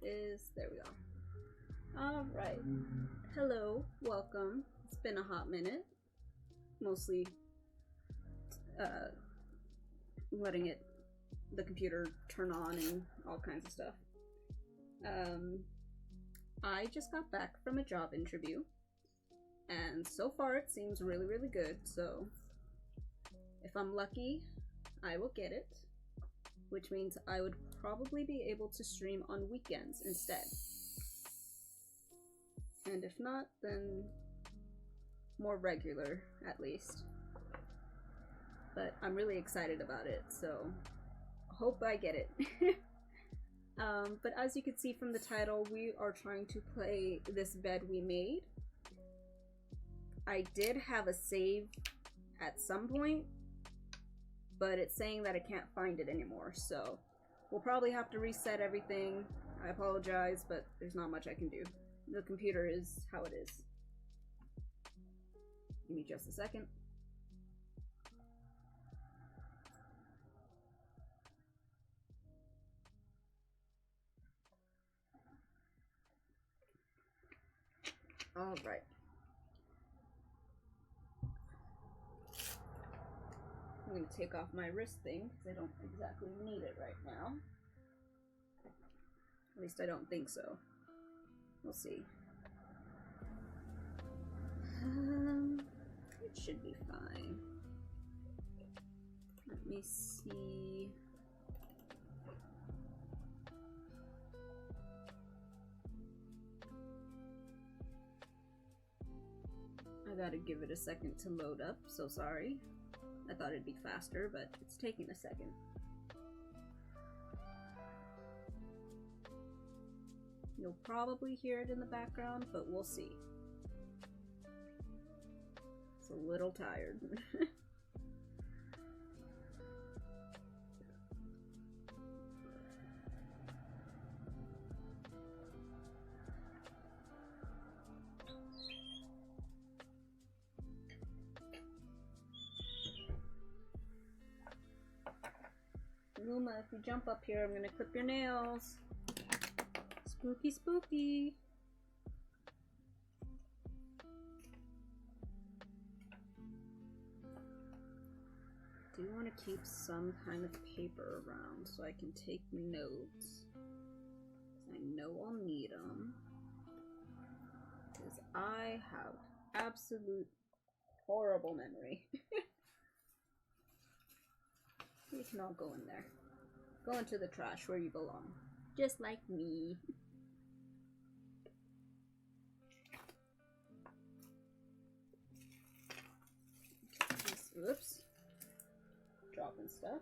is. There we go. Alright. Hello, welcome. It's been a hot minute. Mostly letting the computer turn on and all kinds of stuff. I just got back from a job interview, and so far it seems really, really good, so if I'm lucky, I will get it, which means I would probably be able to stream on weekends instead. And if not, then more regular, at least. But I'm really excited about it, so hope I get it. But as you can see from the title, we are trying to play this bed we made. I did have a save at some point, but it's saying that I can't find it anymore, so we'll probably have to reset everything. I apologize, but there's not much I can do. The computer is how it is. Give me just a second. All right. I'm going to take off my wrist thing because I don't exactly need it right now. At least I don't think so. We'll see. It should be fine. Let me see. I gotta give it a second to load up, so sorry. I thought it'd be faster, but it's taking a second. You'll probably hear it in the background, but we'll see. It's a little tired. Luma, if you jump up here, I'm gonna clip your nails. Spooky, spooky. Do want to keep some kind of paper around so I can take notes. I know I'll need them. Because I have absolute horrible memory. You can all go in there. Go into the trash where you belong. Just like me. Oops. Dropping stuff.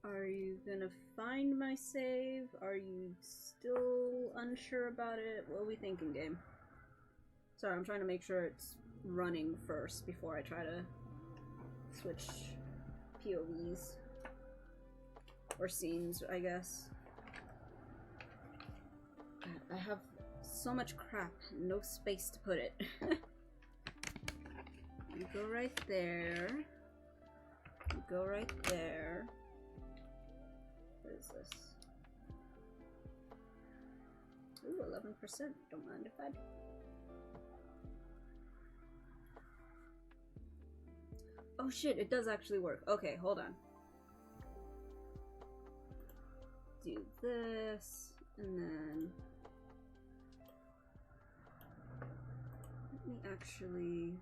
Are you gonna find my save? Are you still unsure about it? What are we thinking, game? Sorry, I'm trying to make sure it's running first before I try to switch POVs. Or scenes, I guess. I have so much crap, no space to put it. You go right there. You go right there. What is this? Ooh, 11%. Don't mind if I do. Oh shit, it does actually work. Okay, hold on. Do this, and then let me actually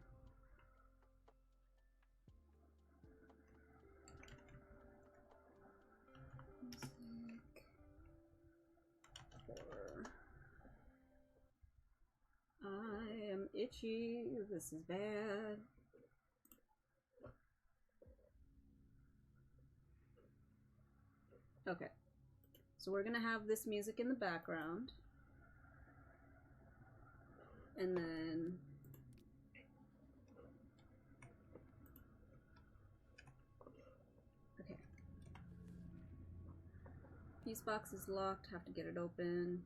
I am itchy. This is bad. Okay. So we're gonna have this music in the background. And then okay. Fuse box is locked, have to get it open.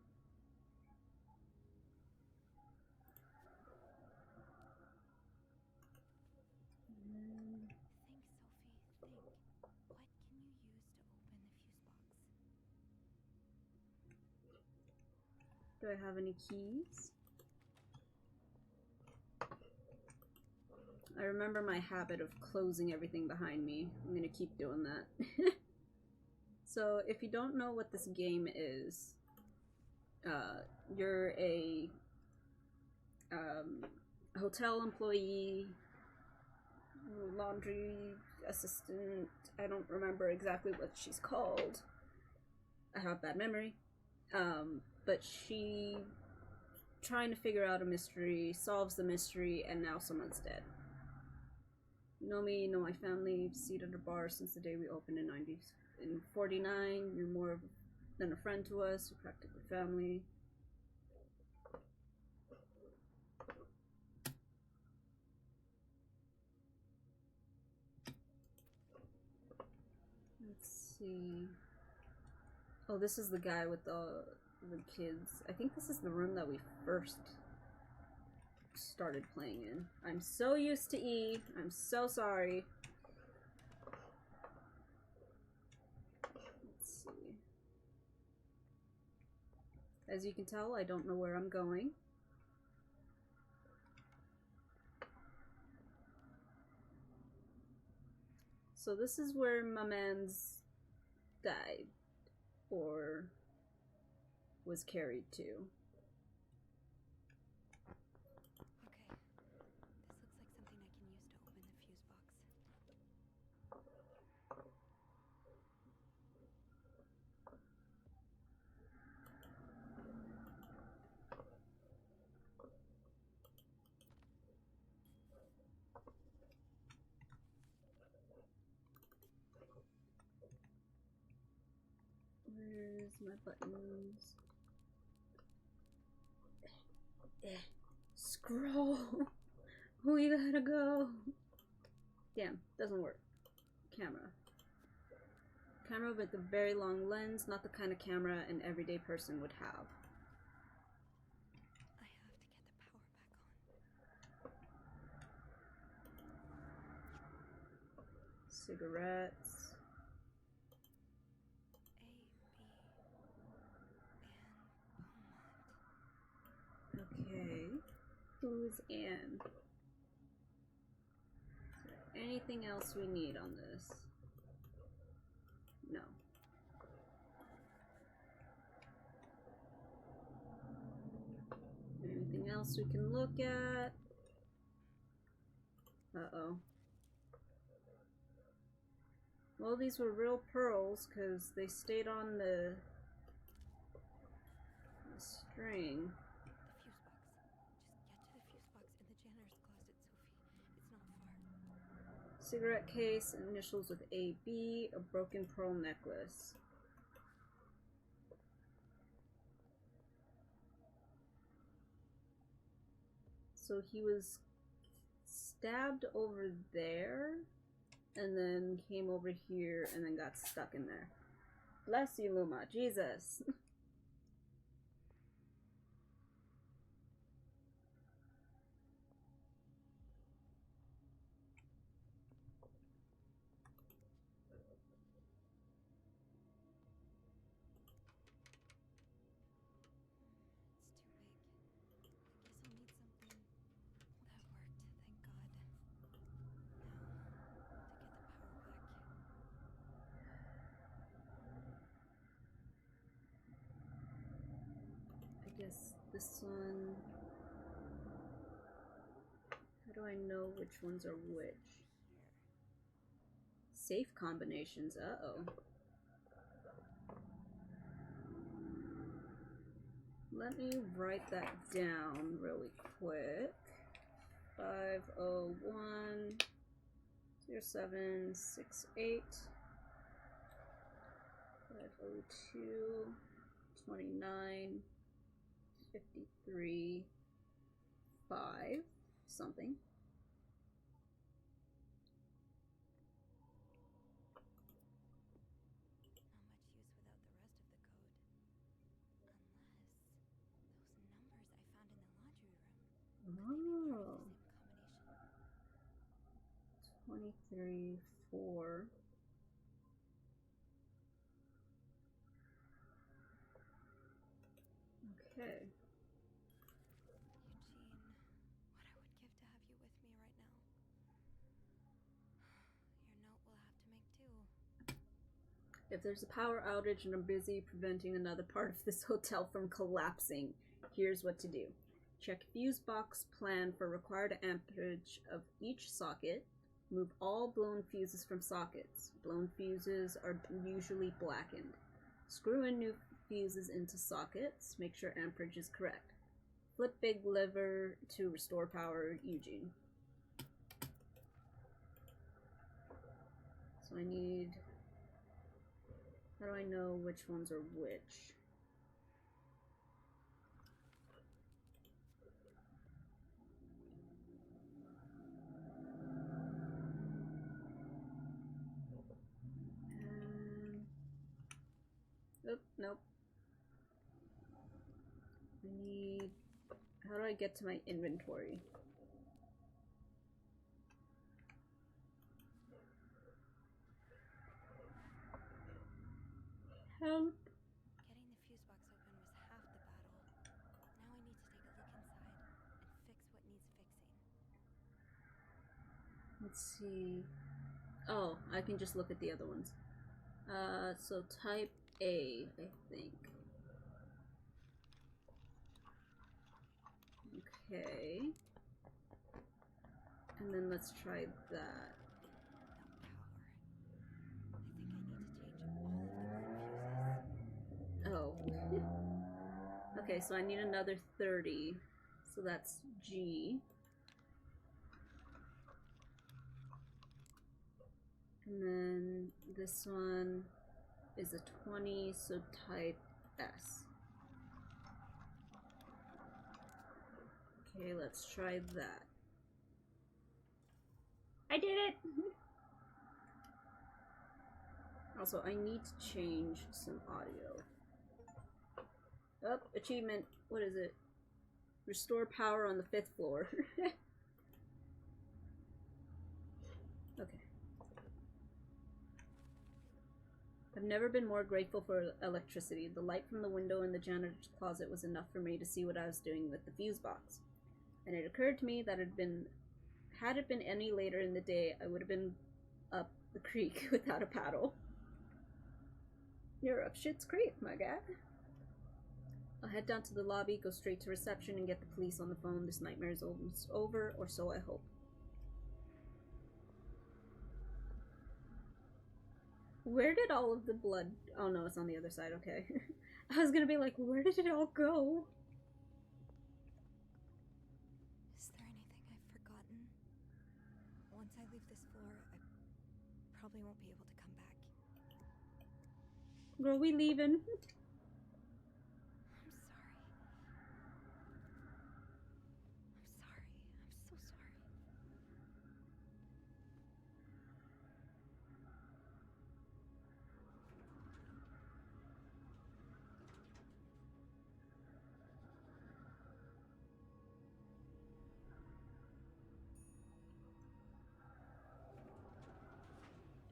Do I have any keys? I remember my habit of closing everything behind me. I'm gonna keep doing that. So, if you don't know what this game is, you're a hotel employee, laundry assistant. I don't remember exactly what she's called. I have bad memory. But she trying to figure out a mystery, solves the mystery, and now someone's dead. You know me, you know my family, seated at a bar since the day we opened in 49. You're more than a friend to us, you're practically family. Let's see. Oh, this is the guy with the kids. I think this is the room that we first started playing in. I'm so used to E. I'm so sorry. Let's see. As you can tell, I don't know where I'm going. So this is where my man's died, or was carried to. Okay. This looks like something I can use to open the fuse box. Where's my buttons? Scroll! We gotta go! Damn, doesn't work. Camera. Camera with a very long lens, not the kind of camera an everyday person would have. I have to get the power back on. Cigarettes. Okay. Who's Anne? Is there anything else we need on this? No. Anything else we can look at? Uh-oh. Well, these were real pearls because they stayed on the string. The fuse box. Just get to the fuse box in the janitor's closet, Sophie. It's not far. Cigarette case, initials with AB, a broken pearl necklace. So he was stabbed over there, and then came over here, and then got stuck in there. Bless you, Luma. Jesus. I guess this one... How do I know which ones are which? Safe combinations, uh-oh. Let me write that down really quick. 501 0768 502 29 53 5 something. Not much use without the rest of the code. Unless those numbers I found in the laundry room. 23 4. Okay. Eugene, what I would give to have you with me right now. Your note will have to make do. If there's a power outage and I'm busy preventing another part of this hotel from collapsing, here's what to do. Check fuse box plan for required amperage of each socket. Move all blown fuses from sockets. Blown fuses are usually blackened. Screw in new fuses into sockets. Make sure amperage is correct. Flip big lever to restore power, Eugene. So I need... How do I know which ones are which? Oop, nope. I need... How do I get to my inventory? Help! Getting the fuse box open was half the battle. Now I need to take a look inside and fix what needs fixing. Let's see. Oh, I can just look at the other ones. So type A, I think. Okay. And then let's try that. Not power. I think I need to change all of the blown fuses. Oh. Okay, so I need another 30. So that's G. And then this one is a 20, so type S. Okay, let's try that. I did it! Also, I need to change some audio. Oh, achievement. What is it? Restore power on the 5th floor. Okay. I've never been more grateful for electricity. The light from the window in the janitor's closet was enough for me to see what I was doing with the fuse box. And it occurred to me that had it been any later in the day, I would have been up the creek without a paddle. You're up Schitt's Creek, my guy. I'll head down to the lobby, go straight to reception, and get the police on the phone. This nightmare is almost over, or so I hope. Where did all of the blood... Oh no, it's on the other side, okay. I was gonna be like, where did it all go? Is there anything I've forgotten? Once I leave this floor, I probably won't be able to come back. Girl, we leaving. I'm sorry. I'm sorry. I'm so sorry.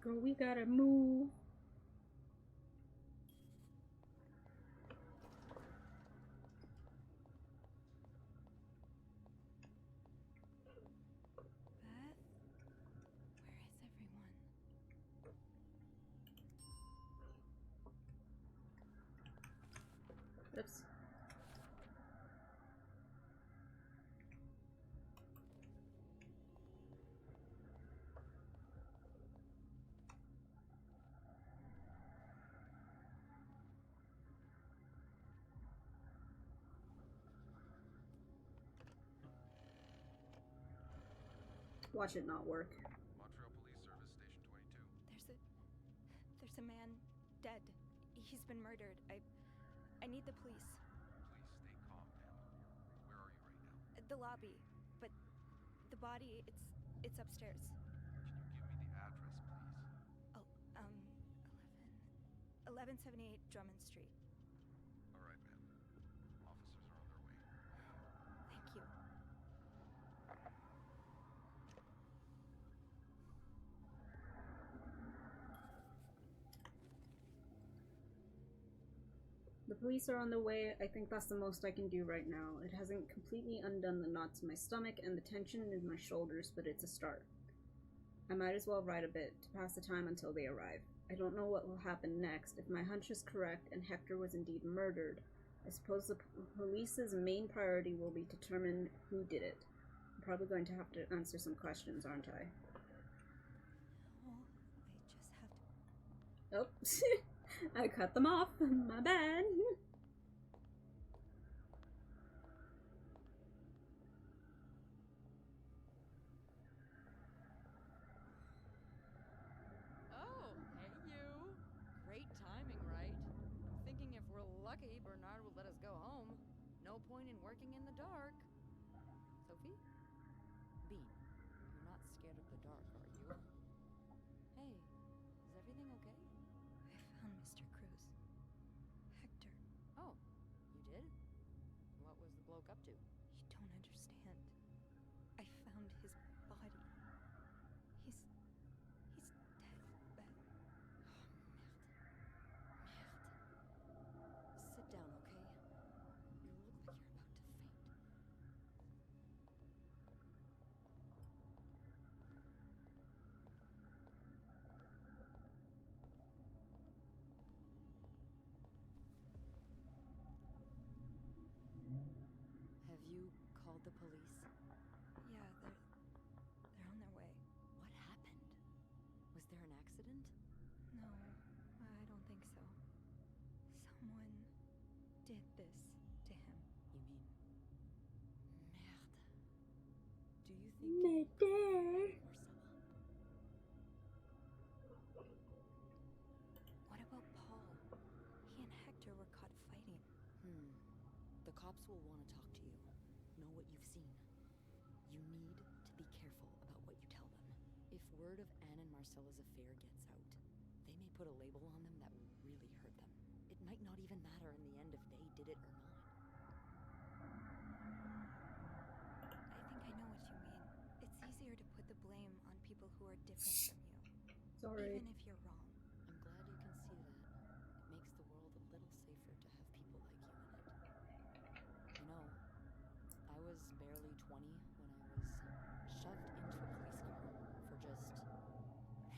Girl, we gotta move. Beth? Where is everyone? Oops. Watch it not work. Montreal Police Service, Station 22. There's a man dead. He's been murdered. I need the police. Please stay calm, ma'am. Where are you right now? The lobby. But the body, it's upstairs. Can you give me the address, please? Oh, 1178 Drummond Street. All right, ma'am. Officers are on their way. Thank you. The police are on the way. I think that's the most I can do right now. It hasn't completely undone the knots in my stomach and the tension in my shoulders, but it's a start. I might as well ride a bit to pass the time until they arrive. I don't know what will happen next. If my hunch is correct and Hector was indeed murdered, I suppose the police's main priority will be to determine who did it. I'm probably going to have to answer some questions, aren't I? Oh, they just have to. Oh, I cut them off. My bad. Oh, hey you! Great timing, right? I'm thinking if we're lucky, Bernard will let us go home. No point in working in the dark. Sophie? Bean, you're not scared of the dark, are you? Hey, is everything okay? I found Mr. Cruz. Hector, Oh, you did? What was the bloke up to? you don't understand. I found his body. He's dead. Oh, merde. Sit down, okay? You look like you're about to faint. Have you called the police? Yeah, they're on their way. What happened? Was there an accident? No, I don't think so. Someone did this to him. You mean... Merde. Do you think... Murder. What about Paul? He and Hector were caught fighting. The cops will want to talk to you. Know what you've seen. You need to be careful about what you tell them. If word of Anne and Marcella's affair gets out, they may put a label on them that will really hurt them. It might not even matter in the end if they did it or not. I think I know what you mean. It's easier to put the blame on people who are different from you. Sorry. Even if you're wrong. I'm glad you can see that. It makes the world a little safer to have people like you in it. You know, I was barely 20 when I was shoved into a police car for just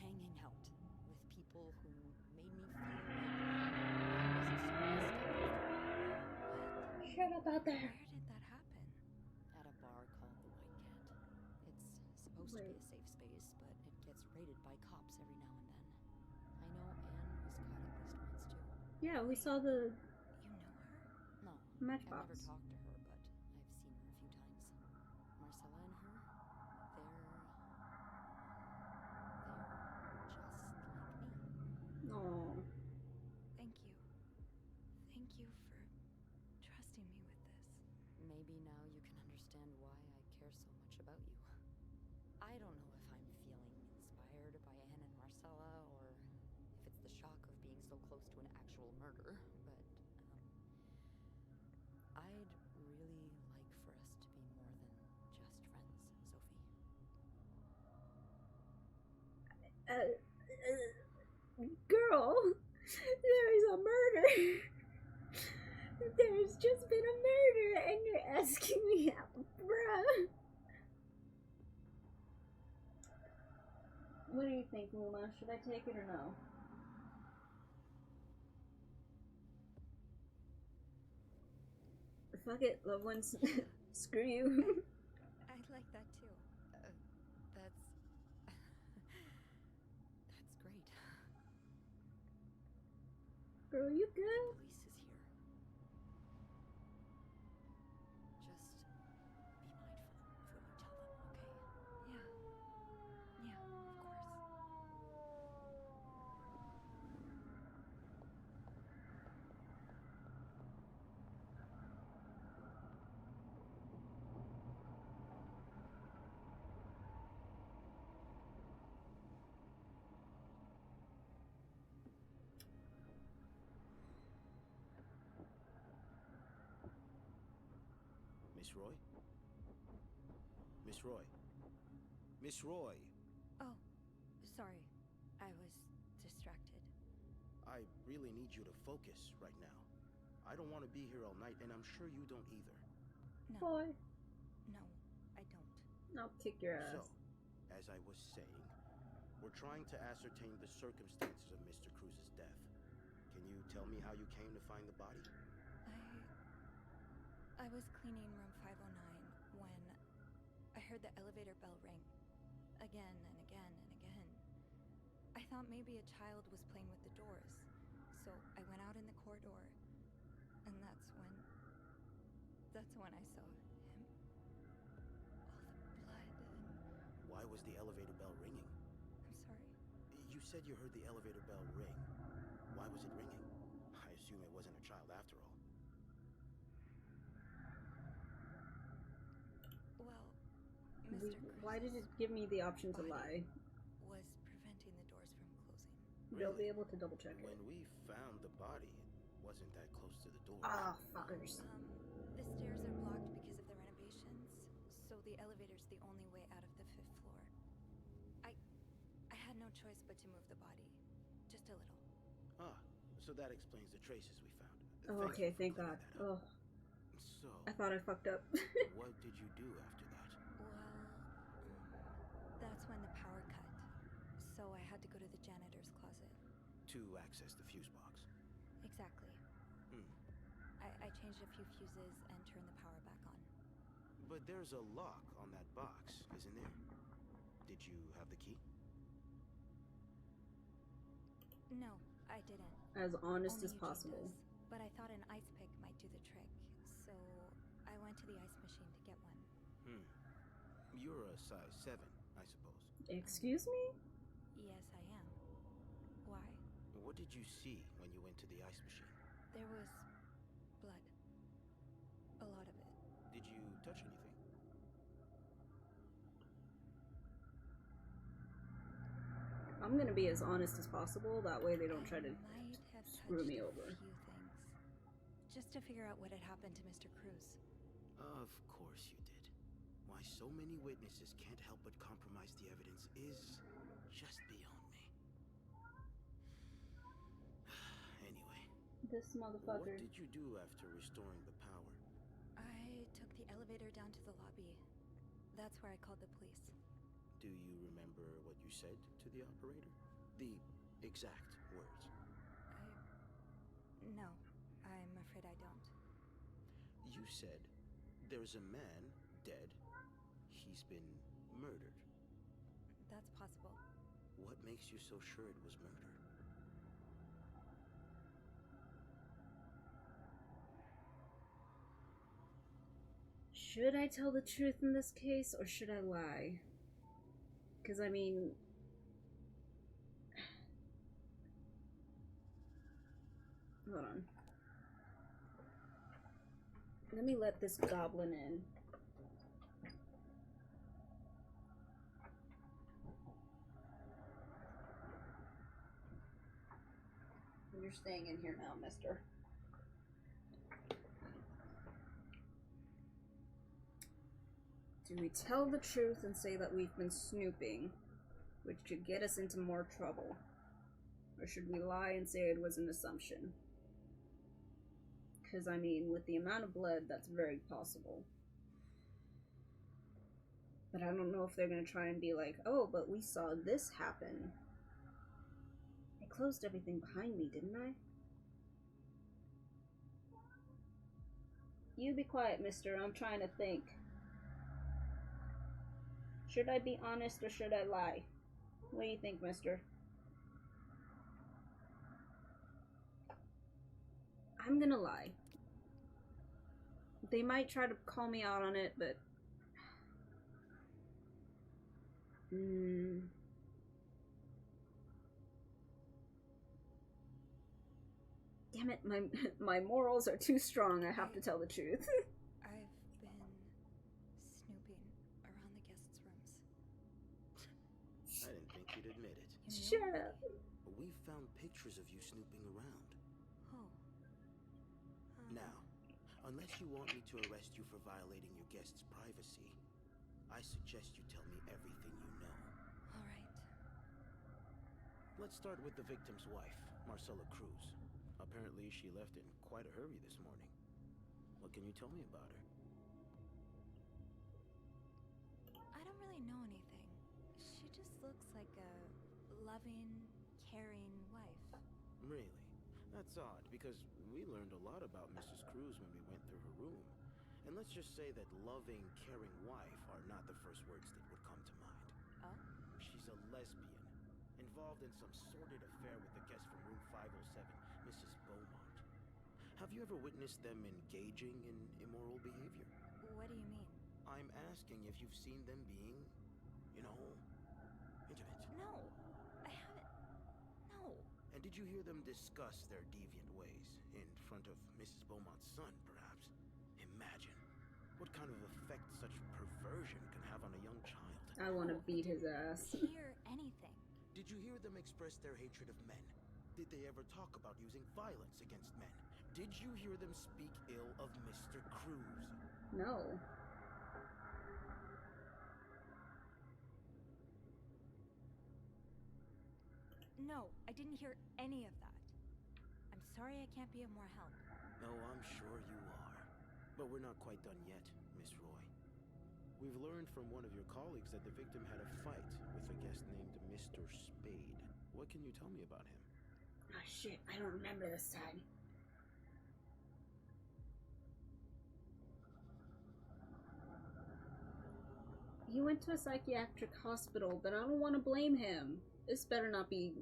hanging out with people who made me feel like I wasn't supposed to. Shut up out there. Where did that happen? At a bar called the White Cat. It's supposed to be a safe space, but it gets raided by cops every now and then. I know Anne was caught at least once too. Yeah, we saw the You know her? No, I've matchbox. never talked to her, but I've seen her a few times. Marcella and her, they're just like me. Oh, Thank you. Thank you for trusting me with this. Maybe now you can understand why I care so much about you. I don't know if I'm feeling inspired by Anne and Marcella, or if it's the shock of being so close to an actual murder, but I'd really like for us to be more than just friends, Sophie. girl, there's a murder. There's just been a murder, and you're asking me out, bruh. What do you think, Luma? Should I take it or no? Fuck it, loved ones. Screw you. I'd like that too. That's... that's great. Girl, you good? Police is here. Just be mindful of what you tell them, okay? Yeah. Yeah, of course. Miss Roy? Miss Roy? Miss Roy! Oh, sorry. I was distracted. I really need you to focus right now. I don't want to be here all night, and I'm sure you don't either. No. Boy, No, I don't. I'll kick your ass. So, as I was saying, we're trying to ascertain the circumstances of Mr. Cruz's death. Can you tell me how you came to find the body? I was cleaning room 509 when I heard the elevator bell ring. Again and again and again. I thought maybe a child was playing with the doors, so I went out in the corridor, and that's when I saw him. All the blood and... Why was the elevator bell ringing? I'm sorry. You said you heard the elevator bell ring. Why was it ringing? I assume it wasn't a child after all. Well, Mr. Why did it Cruz's give me the option to body lie? was preventing the doors from closing. They'll be able to double check it. When we found the body, it wasn't that close to the door. Ah, fuckers. The stairs are blocked because of the renovations, so the elevator's the only way out of the 5th floor. I had no choice but to move the body. Just a little. Ah, so that explains the traces we found. Oh, Thank okay, you for thank clearing God. that up. Oh, So, I thought I fucked up. what did you do after that? Well, that's when the power cut. So I had to go to the janitor's closet. To access the fuse box. Exactly. Hmm. I changed a few fuses and turned the power back on. But there's a lock on that box, isn't there? Did you have the key? No, I didn't. As honest Only as Eugene possible. does. But I thought an ice pick might do the trick, so I went to the ice machine to get one. Hmm. You're a size 7, I suppose. Excuse me? Yes, I am. Why? What did you see when you went to the ice machine? There was blood. A lot of it. Did you touch anything? I'm gonna be as honest as possible, that way they don't try to I might have screw me touched over. A few things. Just to figure out what had happened to Mr. Cruz. Of course you did. Why so many witnesses can't help but compromise the evidence is just beyond me. Anyway, This what motherfucker. did you do after restoring the power? I took the elevator down to the lobby. That's where I called the police. Do you remember what you said to the operator? The exact words. No, I'm afraid I don't. You said, there's a man dead. He's been murdered. That's possible. What makes you so sure it was murder? Should I tell the truth in this case, or should I lie? Because, I mean... Hold on. Let me let this goblin in. You're staying in here now, mister. Do we tell the truth and say that we've been snooping, which could get us into more trouble? Or should we lie and say it was an assumption? Because, I mean, with the amount of blood, that's very possible. But I don't know if they're going to try and be like, oh, but we saw this happen. I closed everything behind me, didn't I? You be quiet, mister. I'm trying to think. Should I be honest or should I lie? What do you think, mister? I'm gonna lie. They might try to call me out on it, but... Damn it, my morals are too strong. I have to tell the truth. I've been snooping around the guests' rooms. I didn't think you'd admit it. You Shut know? up. We found pictures of you snooping around. Oh. Now, unless you want me to arrest you for violating your guest's privacy, I suggest you tell me everything you know. All right. Let's start with the victim's wife, Marcela Cruz. Apparently, she left in quite a hurry this morning. What can you tell me about her? I don't really know anything. She just looks like a loving, caring wife. Really? That's odd, because we learned a lot about Mrs. Cruz when we went through her room. And let's just say that loving, caring wife are not the first words that would come to mind. Oh? She's a lesbian, involved in some sordid affair with the guest from room 507, Mrs. Beaumont. Have you ever witnessed them engaging in immoral behavior? What do you mean? I'm asking if you've seen them being, intimate. No, I haven't. No. And did you hear them discuss their deviant ways in front of Mrs. Beaumont's son, perhaps? Imagine what kind of effect such perversion can have on a young child. I want to beat his ass. Hear anything? Did you hear them express their hatred of men? Did they ever talk about using violence against men? Did you hear them speak ill of Mr. Cruz? No. No, I didn't hear any of that. I'm sorry I can't be of more help. No, I'm sure you are. But we're not quite done yet, Miss Roy. We've learned from one of your colleagues that the victim had a fight with a guest named Mr. Spade. What can you tell me about him? Ah, shit, I don't remember this time. He went to a psychiatric hospital, but I don't want to blame him. This better not be...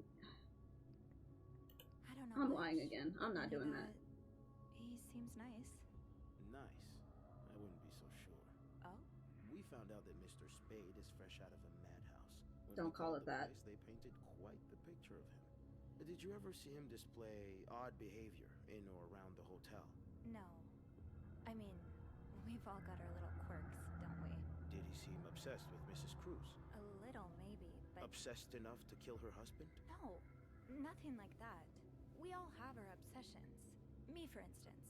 I don't know. I'm much. lying again. I'm not doing that. He seems nice. Nice. I wouldn't be so sure. Oh? We found out that Mr. Spade is fresh out of a madhouse. When Don't we call called it the that. place, they painted quite the picture of him. Did you ever see him display odd behavior in or around the hotel? No. I mean, we've all got our little quirks, don't we? Did he seem obsessed with Mrs. Cruz? A little, maybe, but Obsessed enough to kill her husband? no, nothing like that. We all have our obsessions. Me, for instance.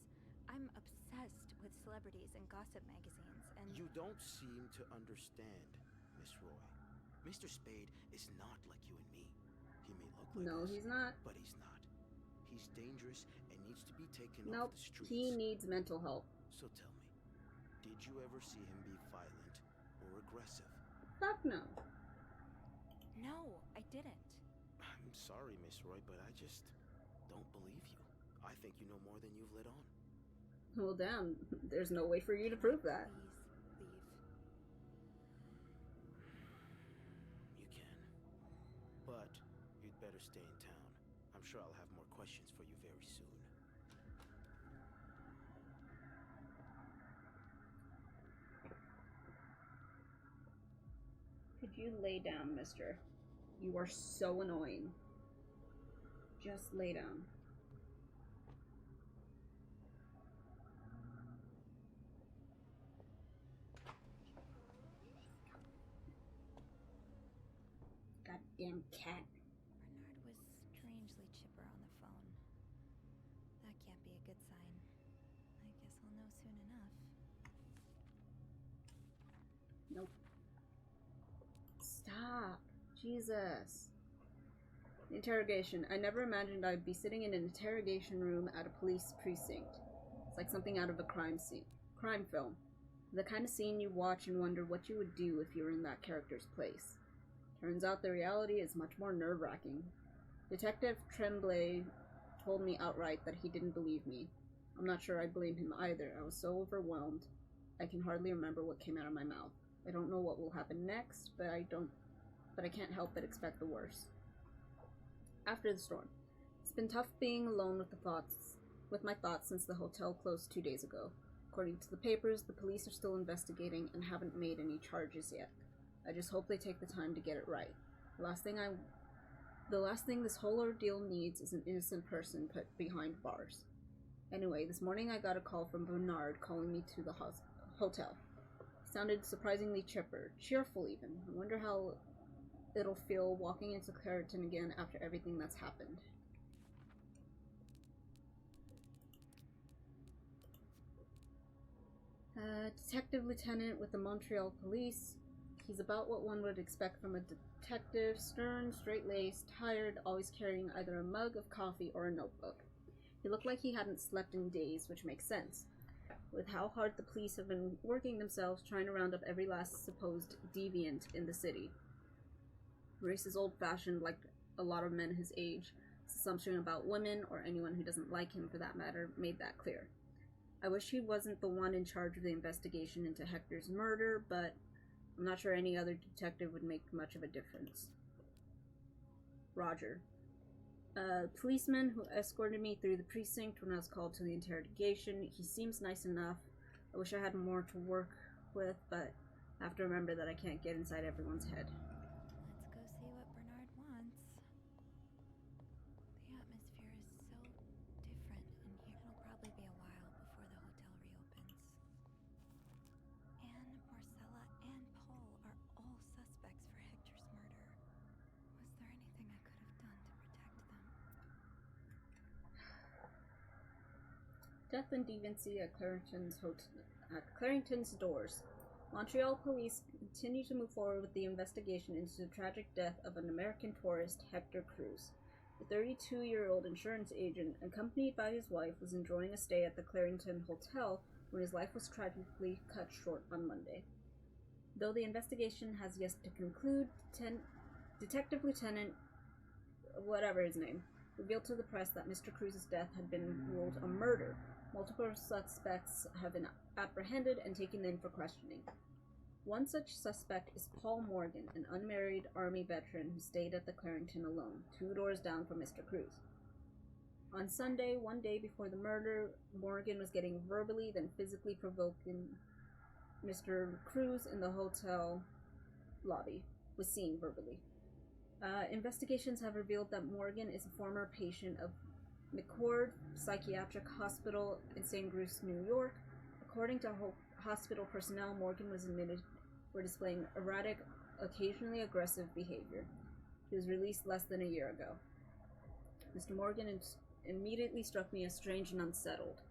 I'm obsessed with celebrities and gossip magazines, and You don't seem to understand, Miss Roy. Mr. Spade is not like you and me. He may look like No, us, he's not. but he's not. He's dangerous and needs to be taken Nope. off the streets. He needs mental help. So tell me, did you ever see him be violent or aggressive? Fuck no. no, I didn't. I'm sorry, Miss Roy, but I just don't believe you. I think you know more than you've let on. Well, damn. There's no way for you to prove that. Please leave. You can. But you'd better stay in town. I'm sure I'll have more questions for you very soon. Could you lay down, mister? You are so annoying. Just lay down. Goddamn cat. Bernard was strangely chipper on the phone. That can't be a good sign. I guess I'll know soon enough. Nope. Stop. Jesus. Interrogation. I never imagined I'd be sitting in an interrogation room at a police precinct. It's like something out of a crime scene. Crime film. The kind of scene you watch and wonder what you would do if you were in that character's place. Turns out the reality is much more nerve-wracking. Detective Tremblay told me outright that he didn't believe me. I'm not sure I blame him either. I was so overwhelmed. I can hardly remember what came out of my mouth. I don't know what will happen next, but I can't help but expect the worst. After the storm. It's been tough being alone with my thoughts since the hotel closed 2 days ago. According to the papers, the police are still investigating and haven't made any charges yet. I just hope they take the time to get it right. The last thing this whole ordeal needs is an innocent person put behind bars. Anyway, this morning I got a call from Bernard calling me to the hotel. He sounded surprisingly chipper, cheerful even. I wonder how it'll feel walking into Claritin again after everything that's happened. Detective Lieutenant with the Montreal Police. He's about what one would expect from a detective, stern, straight-laced, tired, always carrying either a mug of coffee or a notebook. He looked like he hadn't slept in days, which makes sense, with how hard the police have been working themselves trying to round up every last supposed deviant in the city. Maurice is old-fashioned like a lot of men his age. His assumption about women, or anyone who doesn't like him for that matter, made that clear. I wish he wasn't the one in charge of the investigation into Hector's murder, but I'm not sure any other detective would make much of a difference. Roger. A policeman who escorted me through the precinct when I was called to the interrogation. He seems nice enough. I wish I had more to work with, but I have to remember that I can't get inside everyone's head. Let's go see what Bernard wants. The atmosphere is so different in here. It'll probably be a while before the hotel reopens. Anne, Marcella, and Paul are all suspects for Hector's murder. Was there anything I could have done to protect them? Death and deviancy at Clarington's doors. Montreal police continue to move forward with the investigation into the tragic death of an American tourist, Hector Cruz. The 32-year-old insurance agent, accompanied by his wife, was enjoying a stay at the Clarington Hotel when his life was tragically cut short on Monday. Though the investigation has yet to conclude, Detective Lieutenant, whatever his name, revealed to the press that Mr. Cruz's death had been ruled a murder. Multiple suspects have been apprehended and taken in for questioning. One such suspect is Paul Morgan, an unmarried Army veteran who stayed at the Clarington alone, 2 doors down from Mr. Cruz. On Sunday, one day before the murder, Morgan was getting verbally, then physically provoking Mr. Cruz in the hotel lobby, was seen verbally. Investigations have revealed that Morgan is a former patient of McCord Psychiatric Hospital in St. Louis, New York. According to hospital personnel, Morgan was admitted for displaying erratic, occasionally aggressive behavior. He was released less than a year ago. Mr. Morgan immediately struck me as strange and unsettled.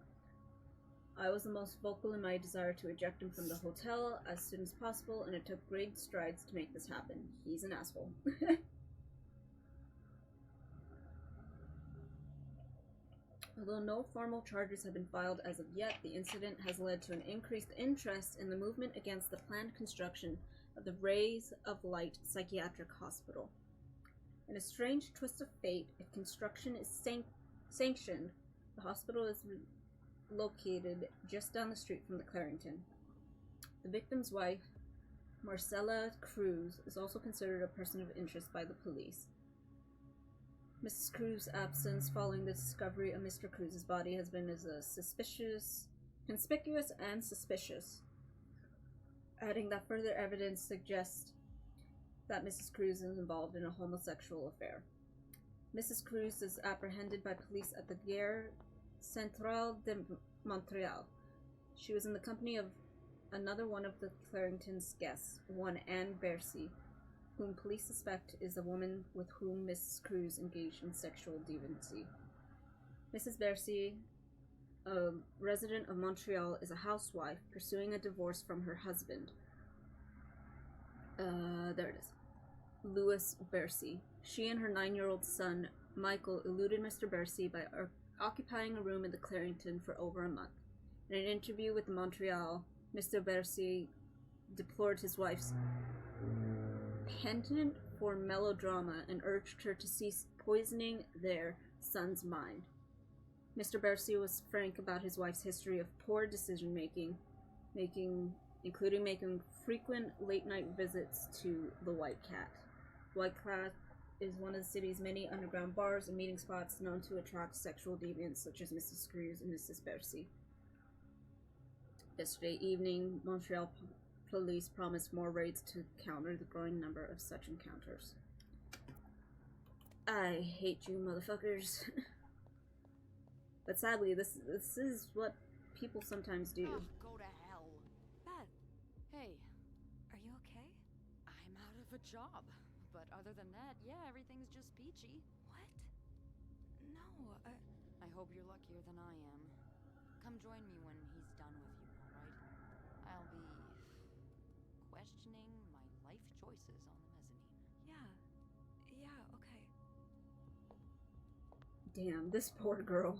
I was the most vocal in my desire to eject him from the hotel as soon as possible, and it took great strides to make this happen. He's an asshole. Although no formal charges have been filed as of yet, the incident has led to an increased interest in the movement against the planned construction of the Rays of Light Psychiatric Hospital. In a strange twist of fate, if construction is sanctioned, the hospital is located just down the street from the Clarington. The victim's wife, Marcella Cruz, is also considered a person of interest by the police. Mrs. Cruz's absence following the discovery of Mr. Cruz's body has been as conspicuous and suspicious, adding that further evidence suggests that Mrs. Cruz is involved in a homosexual affair. Mrs. Cruz is apprehended by police at the Gare Centrale de Montreal. She was in the company of another one of the Clarington's guests, one Anne Bercy, whom police suspect is a woman with whom Mrs. Cruz engaged in sexual deviancy. Mrs. Bercy, a resident of Montreal, is a housewife pursuing a divorce from her husband. There it is. Louis Bercy. She and her 9-year-old son, Michael, eluded Mr. Bercy by occupying a room in the Clarington for over a month. In an interview with Montreal, Mr. Bercy deplored his wife's penchant for melodrama and urged her to cease poisoning their son's mind. Mr. Bercy was frank about his wife's history of poor decision-making, including making frequent late-night visits to the White Cat. White Cat is one of the city's many underground bars and meeting spots known to attract sexual deviants such as Mrs. Cruz and Mrs. Bercy. Yesterday evening, Montreal police promised more raids to counter the growing number of such encounters. I hate you, motherfuckers. But sadly, this is what people sometimes do. Oh, go to hell. Beth, Hey, are you okay? I'm out of a job. But other than that, yeah, everything's just peachy. What? No, I hope you're luckier than I am. Come join me when he's done with you, alright? I'll be questioning my life choices on the mezzanine. yeah, okay. Damn, this poor girl.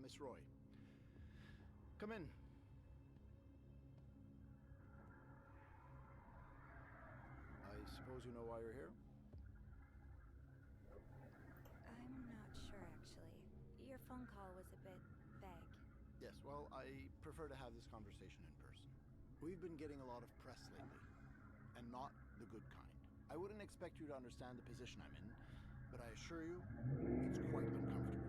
Miss Roy. Come in. I suppose you know why you're here? I'm not sure, actually. Your phone call was a bit vague. Yes, well, I prefer to have this conversation in person. We've been getting a lot of press lately, and not the good kind. I wouldn't expect you to understand the position I'm in, but I assure you, it's quite uncomfortable.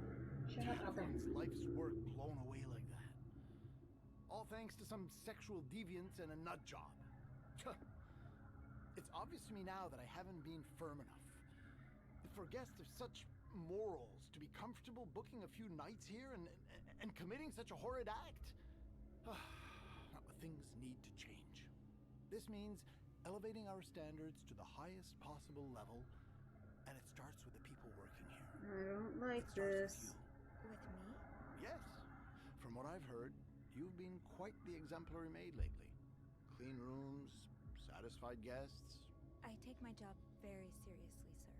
Shut To up, have Alvin. one's life's work blown away like that. All thanks to some sexual deviance and a nut job. It's obvious to me now that I haven't been firm enough. For guests of such morals to be comfortable booking a few nights here and committing such a horrid act. Things need to change. This means elevating our standards to the highest possible level, and it starts with the people working here. I don't like It starts this. with With me? you. Yes. From what I've heard, you've been quite the exemplary maid lately. Clean rooms, satisfied guests. I take my job very seriously, sir.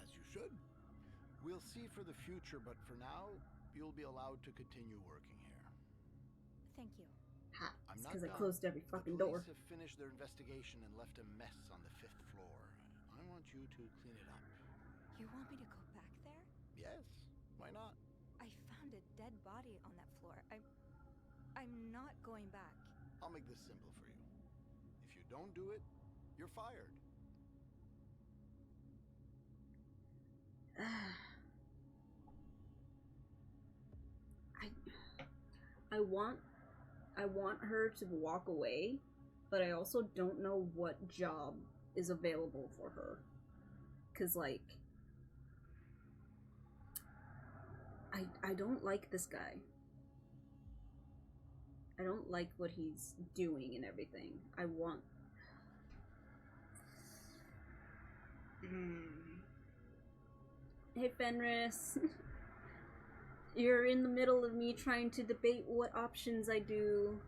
As you should. We'll see for the future, but for now, you'll be allowed to continue working here. Thank you. Ha! I'm It's not because I done. closed every fucking The door. police have finished their investigation and left a mess on the 5th floor. I want you to clean it up. You want me to go back there? Yes, why not? I found a dead body on that floor. I'm not going back. I'll make this simple for you. If you don't do it, you're fired. I want her to walk away, but I also don't know what job is available for her. 'Cause like I don't like this guy. I don't like what he's doing and everything. I want Hey Fenris. You're in the middle of me trying to debate what options I do.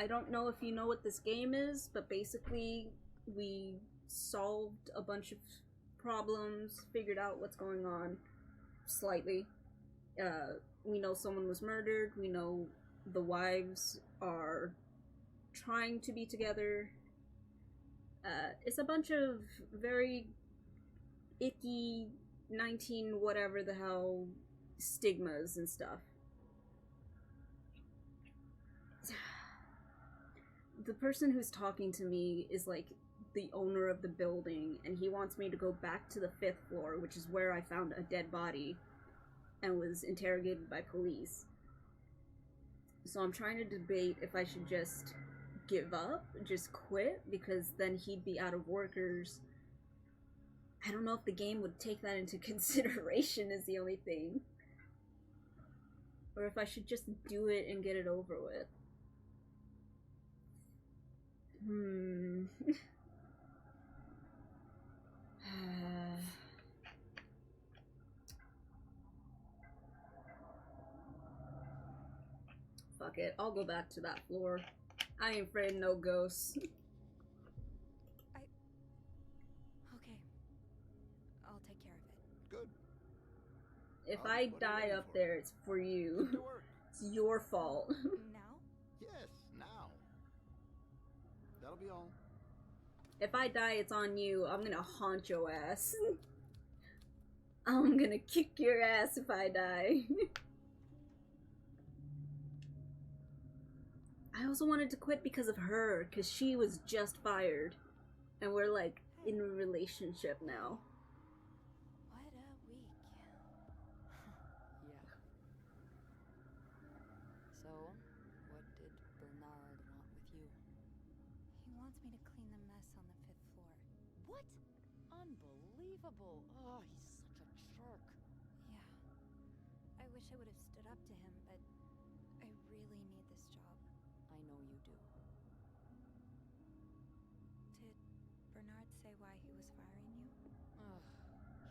I don't know if you know what this game is, but basically we solved a bunch of problems, figured out what's going on slightly. We know someone was murdered, we know the wives are trying to be together. It's a bunch of very icky 19 whatever the hell stigmas and stuff. The person who's talking to me is like the owner of the building, and he wants me to go back to the 5th floor, which is where I found a dead body and was interrogated by police. So I'm trying to debate if I should just give up, just quit, because then he'd be out of workers. I don't know if the game would take that into consideration is the only thing. Or if I should just do it and get it over with. Fuck it, I'll go back to that floor. I ain't afraid of no ghosts. Okay. I'll take care of it. Good. If Oh, I what are you die waiting up for? there, it's for Get you. to work. It's your fault. Now? Yes, now. That'll be all. If I die, it's on you. I'm gonna haunt your ass. I'm gonna kick your ass if I die. I also wanted to quit because of her, because she was just fired. And we're like in a relationship now. What a week. Yeah. So, what did Bernard want with you? He wants me to clean the mess on the 5th floor. What? Unbelievable. Oh, he's such a jerk. Yeah. I wish I would have stood up to him, but I really need this job. I know you do. Did Bernard say why he was firing you? Ugh.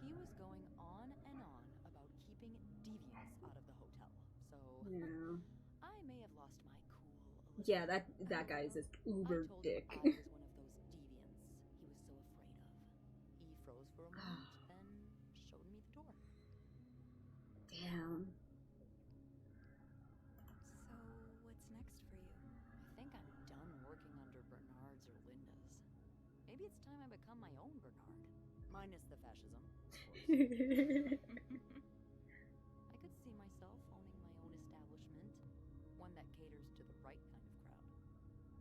He was going on and on about keeping deviants out of the hotel. So, Yeah. I may have lost my cool a little. Yeah, that guy is an uber I told dick. him I was one of those deviants he was so afraid of. He froze for a moment, then showed me the door. Damn. So, what's next for you? I think I'm done working under Bernard's or Linda's. Maybe it's time I become my own Bernard. Minus the fascism, of course. I could see myself owning my own establishment, one that caters to the right kind of crowd.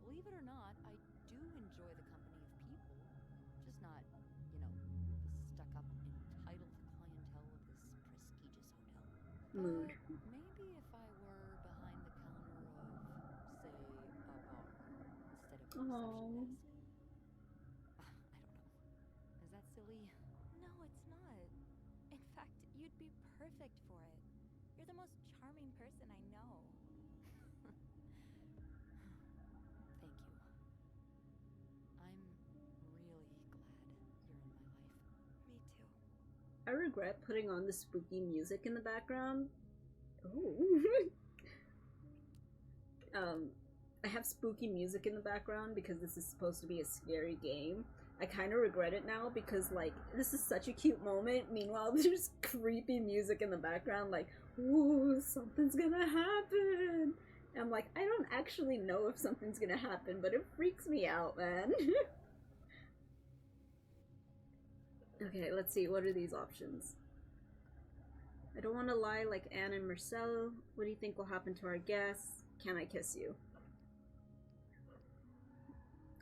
Believe it or not, I do enjoy the company of people, just not, you know, the stuck-up, entitled clientele of this prestigious hotel. Mood. Maybe if I were behind the counter of, say, a bar, instead of a Oh. reception desk. I don't know. Is that silly? No, it's not. In fact, you'd be perfect for it. You're the most charming person I know. Thank you. I'm really glad you're in my life. Me too. I regret putting on the spooky music in the background. Oh. I have spooky music in the background because this is supposed to be a scary game. I kind of regret it now because, like, this is such a cute moment. Meanwhile, there's creepy music in the background, like, ooh, something's gonna happen. And I'm like, I don't actually know if something's gonna happen, but it freaks me out, man. Okay, let's see. What are these options? I don't want to lie like Anne and Marcel. What do you think will happen to our guests? Can I kiss you?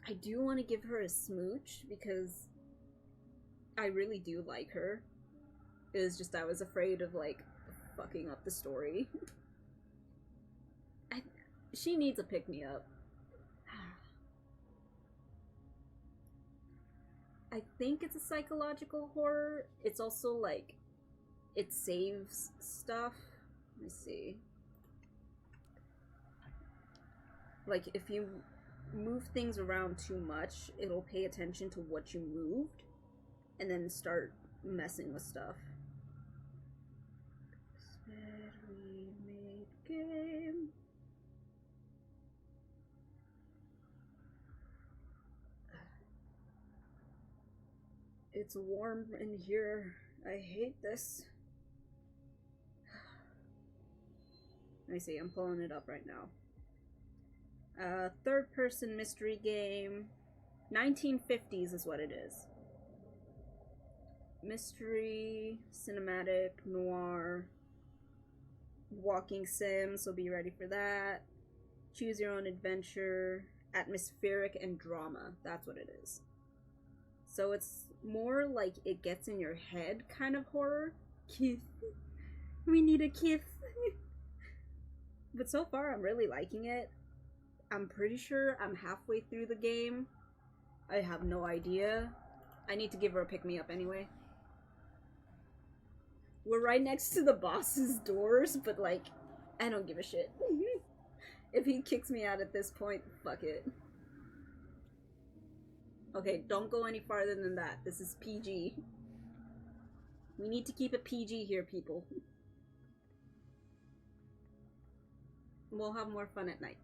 I do want to give her a smooch because I really do like her. It was just I was afraid of, like, fucking up the story. She needs a pick-me-up. I think it's a psychological horror. It's also, like, it saves stuff. Let me see. Like, if you move things around too much, it'll pay attention to what you moved and then start messing with stuff. Expert remade game. It's warm in here. I hate this. Let me see, I'm pulling it up right now. Third person mystery game. 1950s is what it is. Mystery, cinematic, noir, walking sim, so be ready for that. Choose your own adventure, atmospheric, and drama. That's what it is. So it's more like it gets in your head kind of horror. Kiss. We need a kiss. But so far, I'm really liking it. I'm pretty sure I'm halfway through the game. I have no idea. I need to give her a pick-me-up anyway. We're right next to the boss's doors, but, like, I don't give a shit. If he kicks me out at this point, fuck it. Okay, don't go any farther than that. This is PG. We need to keep it PG here, people. We'll have more fun at night.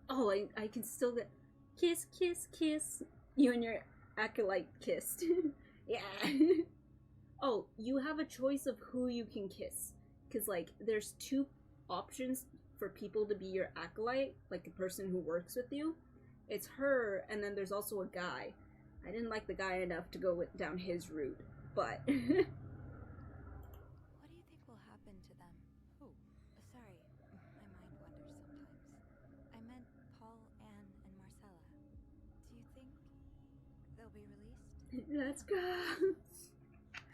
Oh, I can still get... Kiss, kiss, kiss. You and your acolyte kissed. Yeah. Oh, you have a choice of who you can kiss. Because, like, there's two options for people to be your acolyte, like the person who works with you. It's her, and then there's also a guy. I didn't like the guy enough to go down his route, but... What do you think will happen to them? Who? Sorry, my mind wanders sometimes. I meant Paul, Anne, and Marcella. Do you think they'll be released? Let's go!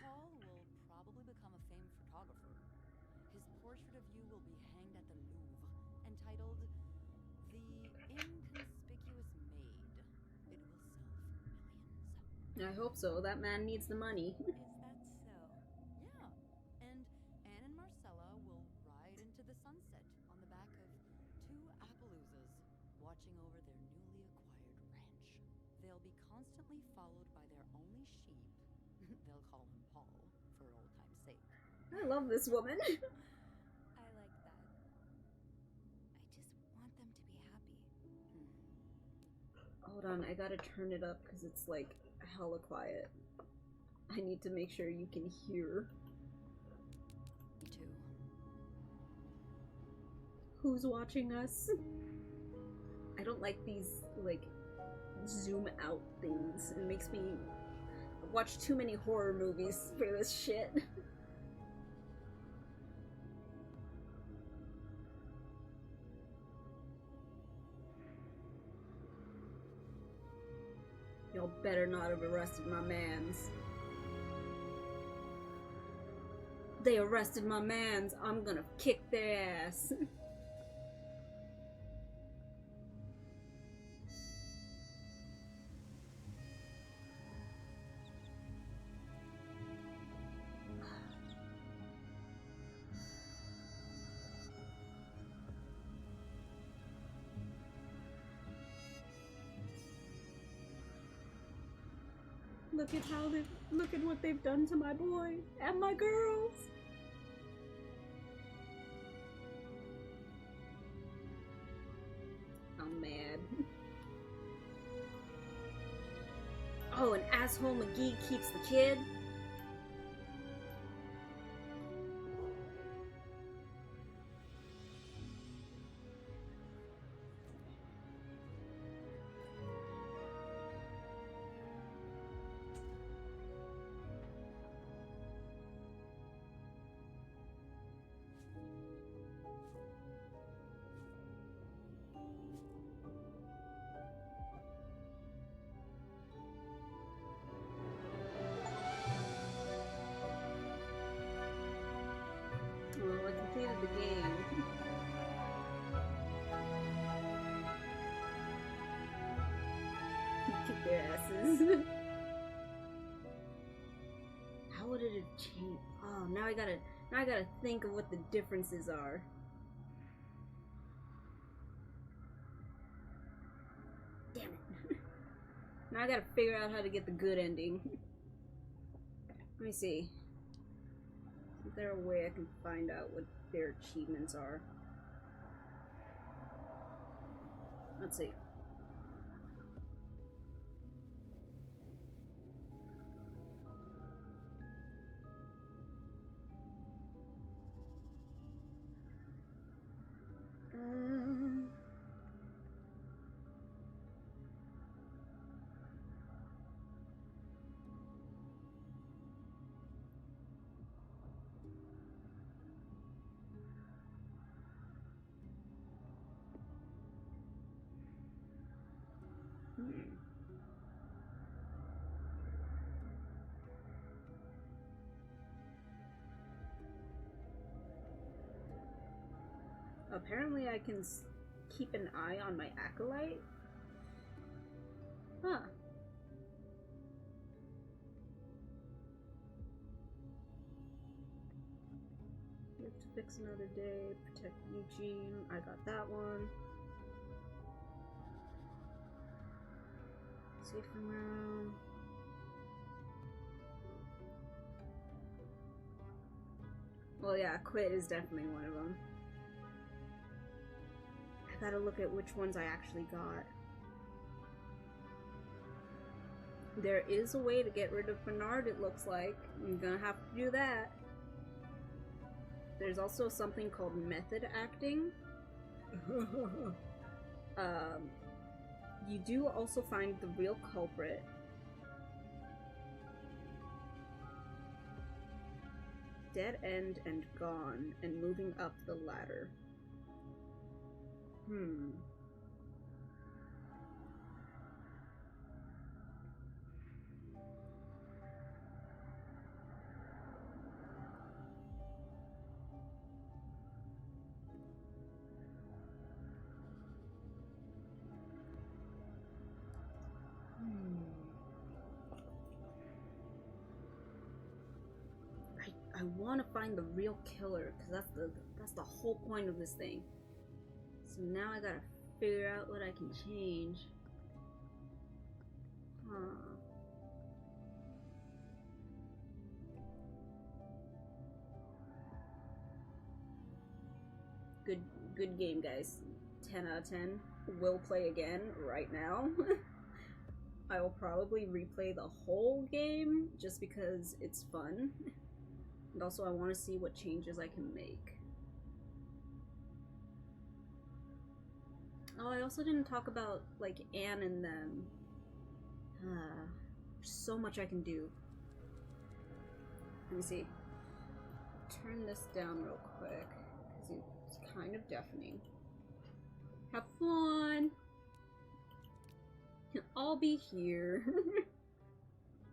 Paul will probably become a famed photographer. His portrait of you will be hanged at the Louvre, entitled The Inconspicuous Maid. It will sell for millions. I hope so. That man needs the money. Is that so? Yeah, and Anne and Marcella will ride into the sunset on the back of two Appaloozas, watching over their newly acquired ranch. They'll be constantly followed by their only sheep. They'll call him Paul, for old time's sake. I love this woman. I like that. I just want them to be happy. Hold on, I gotta turn it up because it's like hella quiet. I need to make sure you can hear. Me too. Who's watching us? I don't like these, like, zoom out things. It makes me watch too many horror movies for this shit. Y'all better not have arrested my mans. They arrested my mans. I'm gonna kick their ass. Look at what they've done to my boy and my girls. I'm mad. Oh, and asshole McGee keeps the kid. Well, I completed the game. Kick their asses. How would it have changed? Oh, now I gotta think of what the differences are. Damn it. Now I gotta figure out how to get the good ending. Let me see. Is there a way I can find out what their achievements are? Let's see. Apparently I can keep an eye on my acolyte? Huh. Live to fix another day, protect Eugene, I got that one. Safe and round. Well, yeah, quit is definitely one of them. I gotta look at which ones I actually got. There is a way to get rid of Bernard, it looks like. I'm gonna have to do that. There's also something called method acting. You do also find the real culprit. Dead end and gone, and moving up the ladder. I want to find the real killer, because that's the whole point of this thing. So now I gotta figure out what I can change. Good game, guys. 10 out of 10. Will play again right now. I will probably replay the whole game just because it's fun. And also I want to see what changes I can make. Oh, I also didn't talk about, like, Anne and them. There's so much I can do. Let me see. Turn this down real quick, because it's kind of deafening. Have fun! I'll be here.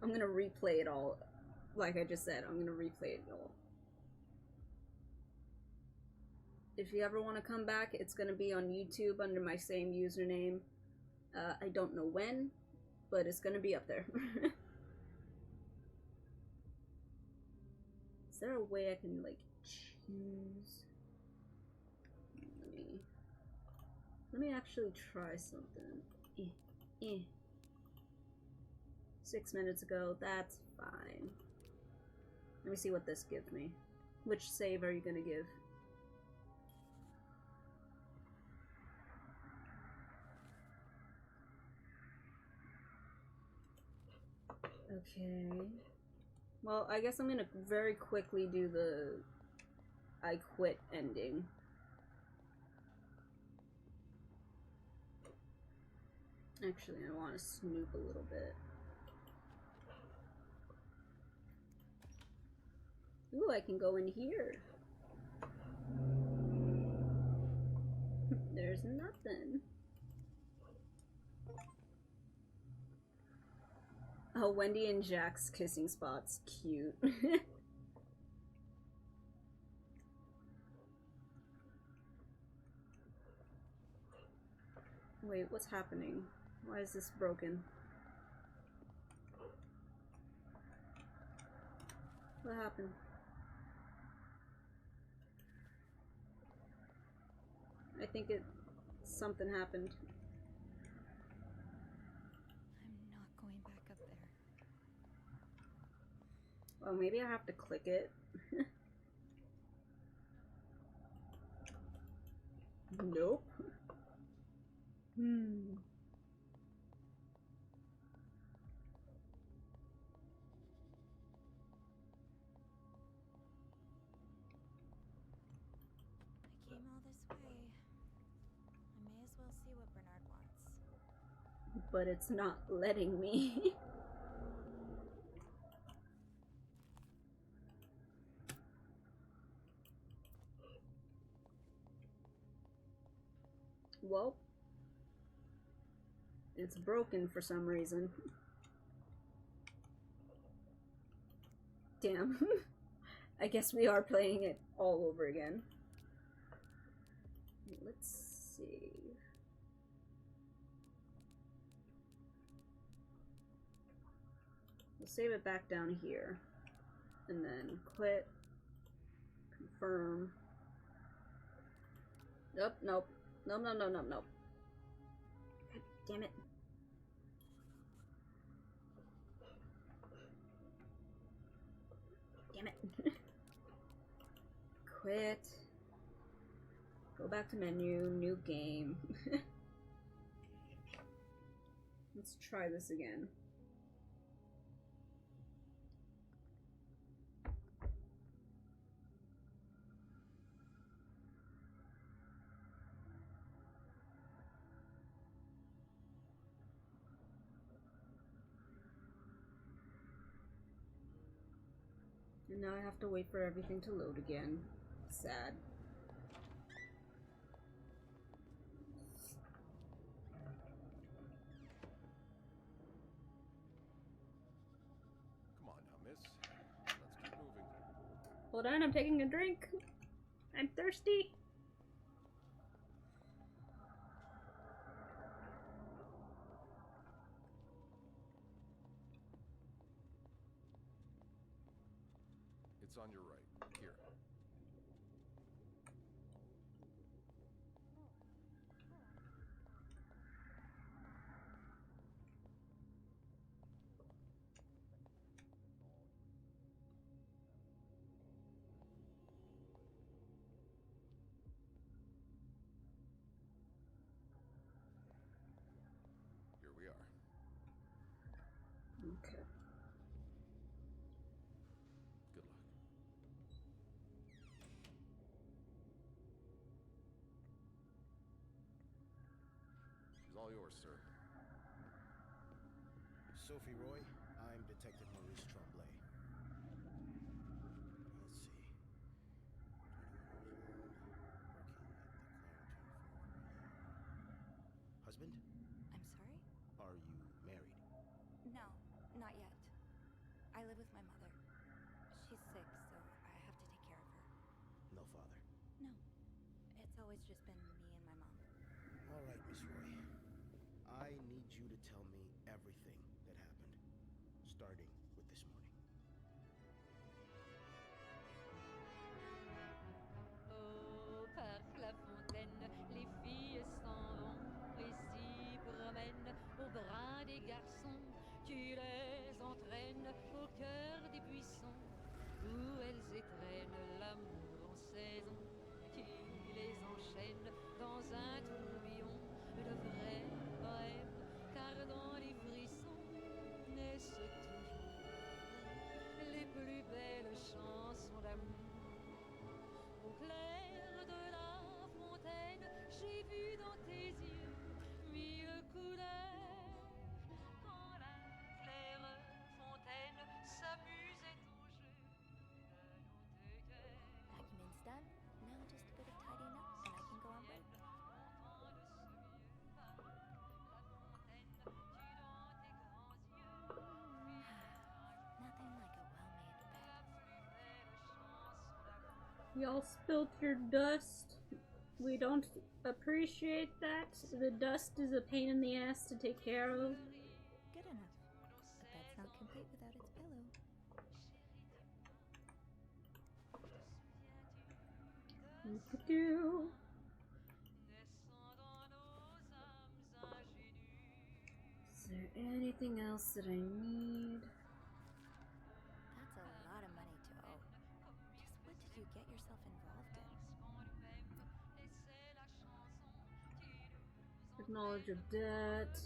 I'm gonna replay it all. Like I just said, I'm gonna replay it all. If you ever want to come back, it's gonna be on YouTube under my same username. I don't know when, but it's gonna be up there. Is there a way I can, like, choose? Let me actually try something. 6 minutes ago, that's fine. Let me see what this gives me. Which save are you gonna give? Okay. Well, I guess I'm gonna very quickly do the I quit ending. Actually, I want to snoop a little bit. Ooh, I can go in here. There's nothing. Oh, Wendy and Jack's kissing spot's cute. Wait, what's happening? Why is this broken? What happened? I think something happened. I'm not going back up there. Well, maybe I have to click it. Nope. I came all this way. I may as well see what Bernard wants. But it's not letting me. Well, it's broken for some reason. Damn. I guess we are playing it all over again. Let's see. We'll save it back down here. And then quit. Confirm. Nope, nope. No, no, no, no, no. God damn it. Damn it. Quit. Go back to menu, new game. Let's try this again. And now I have to wait for everything to load again. Sad. Come on now, miss. Let's keep moving. Hold on, I'm taking a drink. I'm thirsty. It's on your right. Here. Here we are. Okay. Good luck. She's all yours, sir. Sophie Roy, I'm Detective Maurice Tremblay. Let's see. 21 years old, working at the Clarendon Husband? I'm sorry? Are you married? No, not yet. I live with my mother. She's sick, so I have to take care of her. No father. No. It's always just been me and my mom. All right, Miss Roy. I need you to tell me everything that happened, starting with this morning. Oh, parc la fontaine, les filles s'en vont et s'y promènent au bras des garçons. Tu les entraînes au cœur des buissons où elles étrennent l'amour en saison. Tu les enchaînes dans un tourbillon de vrais rêves, car dans les frissons naissent toujours les plus belles chansons d'amour. Au clair de la fontaine, j'ai vu dans tes yeux mille couleurs. Quand la claire fontaine s'amusait au jeu de nos deux cœurs. Document's done. Now just a bit of tidying up and I can go on break. Nothing like a well-made bed. Y'all spilled your dust. We don't appreciate that. The dust is a pain in the ass to take care of. Good enough. A bed's not complete without its pillow. Do. Is there anything else that I need? That's a lot of money to owe. Just what did you get yourself involved in? Acknowledge of debt.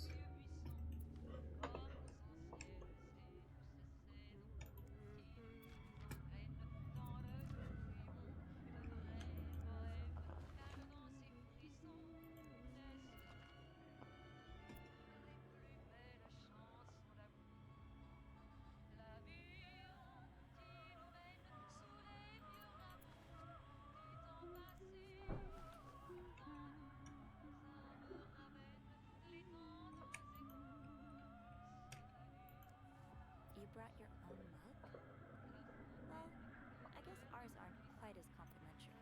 You brought your own mug? Well, I guess ours aren't quite as complimentary.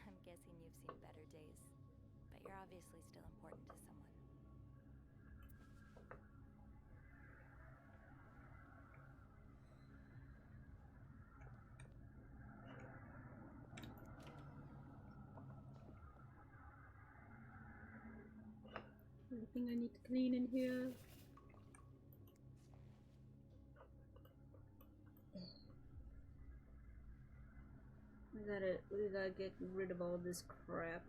I'm guessing you've seen better days, but you're obviously still important to someone. Anything I need to clean in here? We gotta get rid of all this crap.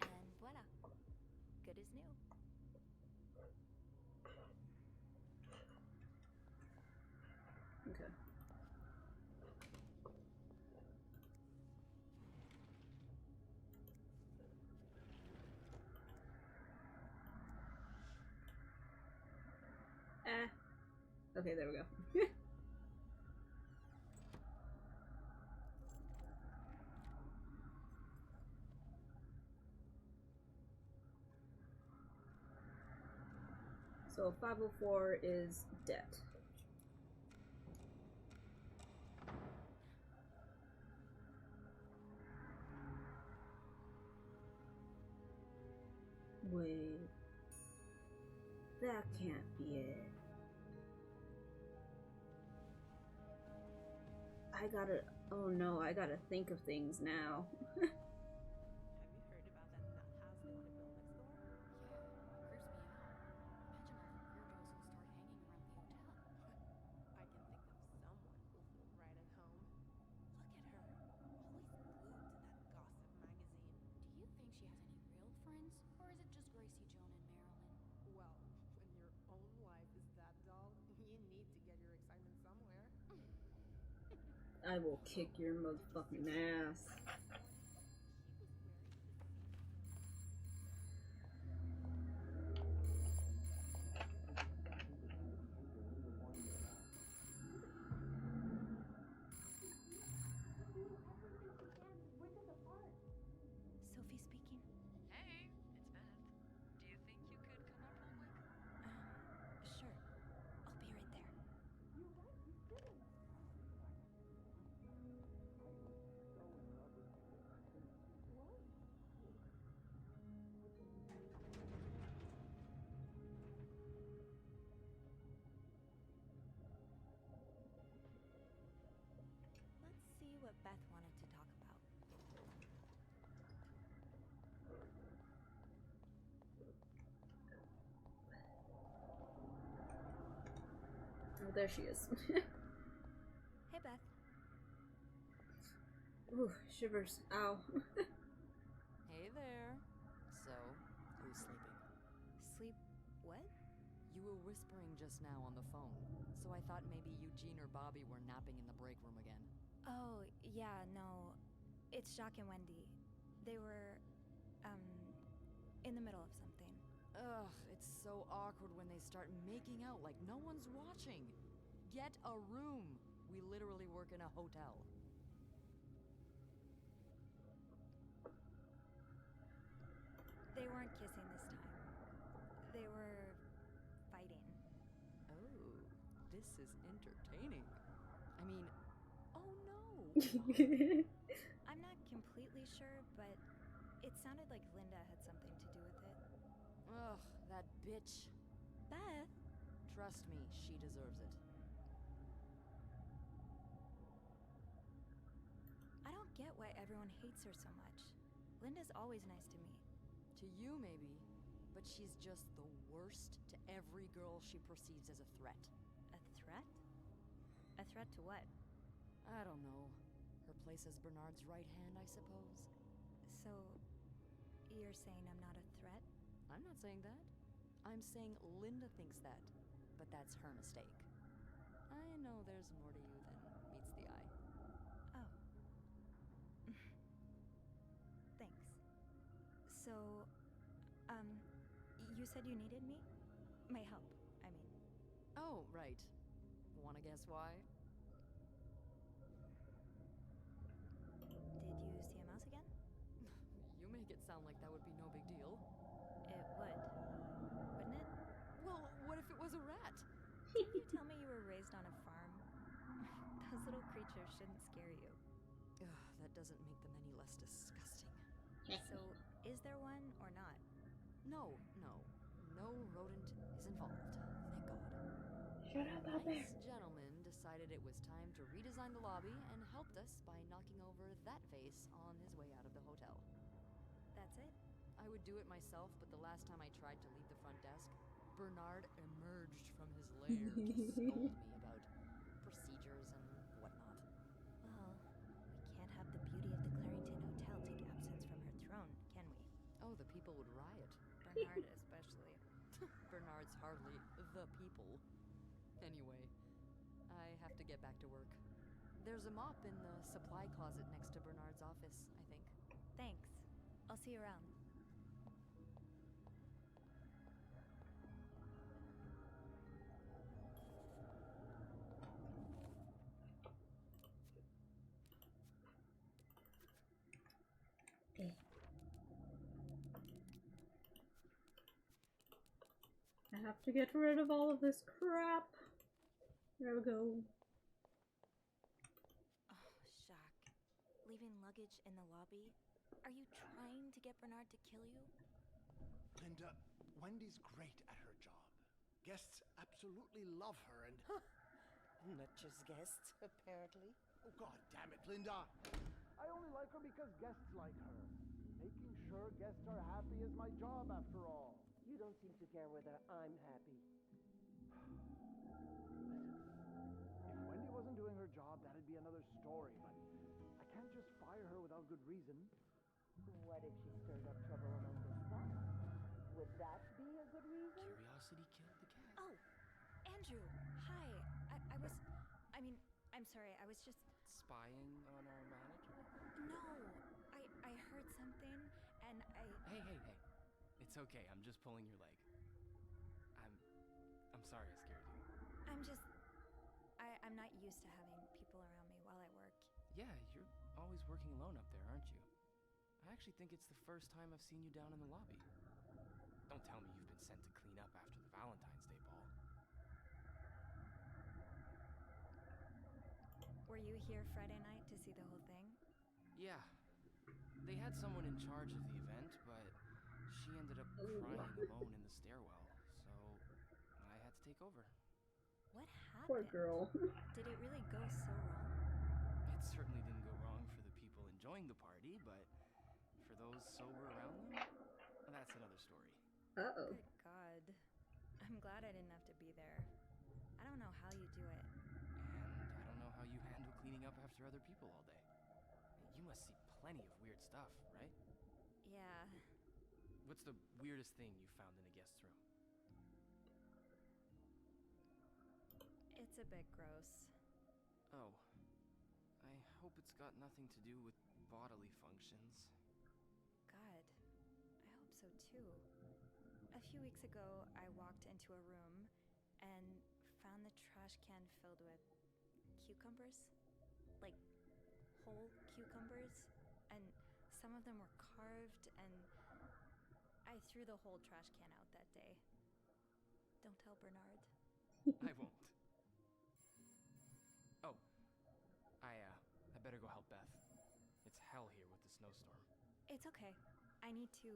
And voila. Good as new. Okay. Ah. Okay, there we go. So 504 is debt. Wait. That can't be it. Oh no, I gotta think of things now. Have you heard about that nut house they want to build next door? Yeah, creeps me out. Imagine I will kick your motherfucking ass. Sophie speaking. Hey, it's Beth. Do you think you could come up real quick? Sure. I'll be right there. Let's see what Beth wanted to talk about. Oh, there she is. Hey, Beth. Ooh, shivers. Ow. Hey there. So, who's sleeping? Sleep. What? You were whispering just now on the phone, so I thought maybe Eugene or Bobby were napping in the break room again. Oh, yeah, no. It's Jacques and Wendy. They were, in the middle of something. Ugh, it's so awkward when they start making out like no one's watching. Get a room. We literally work in a hotel. They weren't kissing this time. They were fighting. Oh, this is entertaining. I mean, oh no. I'm not completely sure, but it sounded like Linda had something to do with it. Ugh, that bitch. Beth? Trust me, she deserves it. I don't get why everyone hates her so much. Linda's always nice to me. To you, maybe, but she's just the worst to every girl she perceives as a threat. A threat? A threat to what? I don't know. Her place as Bernard's right hand, I suppose. So, you're saying I'm not a threat? I'm not saying that. I'm saying Linda thinks that, but that's her mistake. I know there's more to you than meets the eye. Oh. Thanks. So, you said you needed me? My help, I mean. Oh, right. Wanna guess why? Did you see a mouse again? You make it sound like that would be no big deal. It would. Wouldn't it? Well, what if it was a rat? Didn't you tell me you were raised on a farm? Those little creatures shouldn't scare you. Ugh, that doesn't make them any less disgusting. So, is there one or not? No. No rodent is involved, thank God. Shut up out there. Nice gentleman decided it was time to redesign the lobby and helped us by knocking over that vase on his way out of the hotel. That's it? I would do it myself, but the last time I tried to leave the front desk, Bernard emerged from his lair to scold me about procedures and whatnot. Well, we can't have the beauty of the Clarington Hotel take absence from her throne, can we? Oh, the people would riot. Bernard especially. Bernard's hardly the people. Anyway, I have to get back to work. There's a mop in the supply closet next to Bernard's office, I think. Thanks. I'll see you around. I have to get rid of all of this crap. There we go. Oh, Jacques. Leaving luggage in the lobby? Are you trying to get Bernard to kill you? Linda, Wendy's great at her job. Guests absolutely love her and... Not just guests, apparently. Oh, God damn it, Linda! I only like her because guests like her. Making sure guests are happy is my job, after all. You don't seem to care whether I'm happy. Listen, if Wendy wasn't doing her job, that'd be another story, but I can't just fire her without good reason. What if she stirred up trouble among the staff? Would that be a good reason? Curiosity killed the cat. Oh, Andrew. Hi. I'm sorry. I was just... spying on our manager? No, I heard something, and Hey. It's okay. I'm just pulling your leg. I'm sorry I scared you. I'm not used to having people around me while I work. Yeah, you're always working alone up there, aren't you? I actually think it's the first time I've seen you down in the lobby. Don't tell me you've been sent to clean up after the Valentine's Day ball. Were you here Friday night to see the whole thing? Yeah. They had someone in charge of the event, but she ended up crying alone in the stairwell, so I had to take over. What happened? Poor girl. Did it really go so wrong? It certainly didn't go wrong for the people enjoying the party, but for those sober around them, that's another story. Uh-oh. Good God. I'm glad I didn't have to be there. I don't know how you do it. And I don't know how you handle cleaning up after other people all day. You must see plenty of weird stuff, right? Yeah. What's the weirdest thing you found in a guest's room? It's a bit gross. Oh. I hope it's got nothing to do with bodily functions. God, I hope so too. A few weeks ago, I walked into a room and found the trash can filled with cucumbers. Like, whole cucumbers. And some of them were carved, and I threw the whole trash can out that day. Don't tell Bernard. I won't. Oh. I better go help Beth. It's hell here with the snowstorm. It's okay. I need to,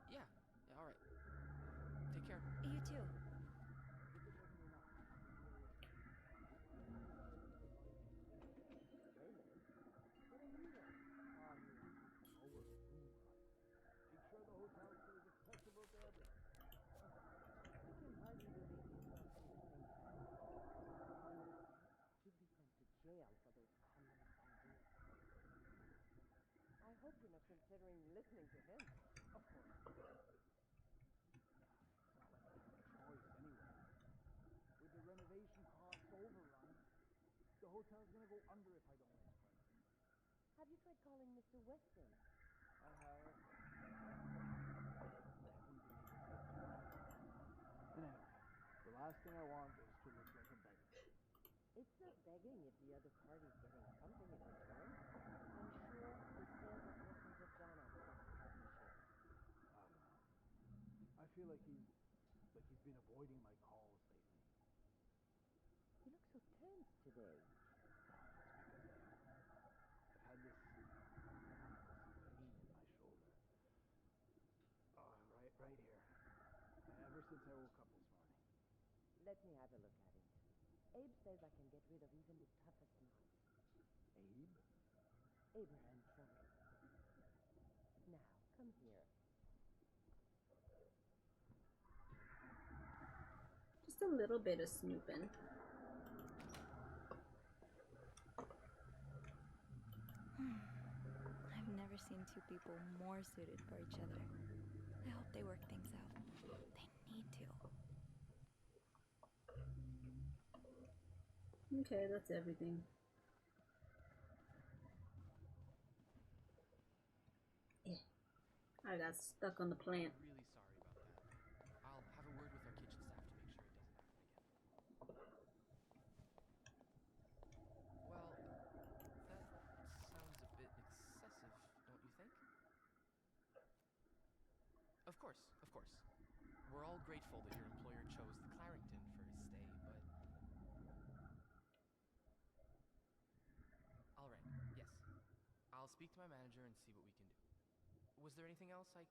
Yeah, all right. Take care. You too. Jail for those comments on this. I hope you're not considering listening to him. Of course. It's not like I have a choice anyway. With the renovation costs overrun, the hotel's gonna go under if I don't raise prices. Have you tried calling Mr. Weston? I have. I haven't been able to get through. And anyway, the last thing I want is to look like a beggar. It's not begging if the other party's getting something in return. I'm sure the sales of lessons have gone up since the partnership. I don't know. I feel like he's been avoiding my calls lately. You look so tense today. I've had this pain in my shoulder. Oh, right here. Ever since I woke up this morning. Let me have a look at it. Abe says I can get rid of even the toughest knots. Abe? Abraham Trump. Now, come here. Just a little bit of snooping. I've never seen two people more suited for each other. I hope they work things out. They need to. Okay, that's everything. Yeah. I got stuck on the plant. Really sorry about that. I'll have a word with our kitchen staff to make sure it doesn't happen again. Well, that sounds a bit excessive, don't you think? Of course, of course. We're all grateful that your employer chose the Clarington for his stay, but... All right, yes. I'll speak to my manager and see what we can do. Was there anything else I...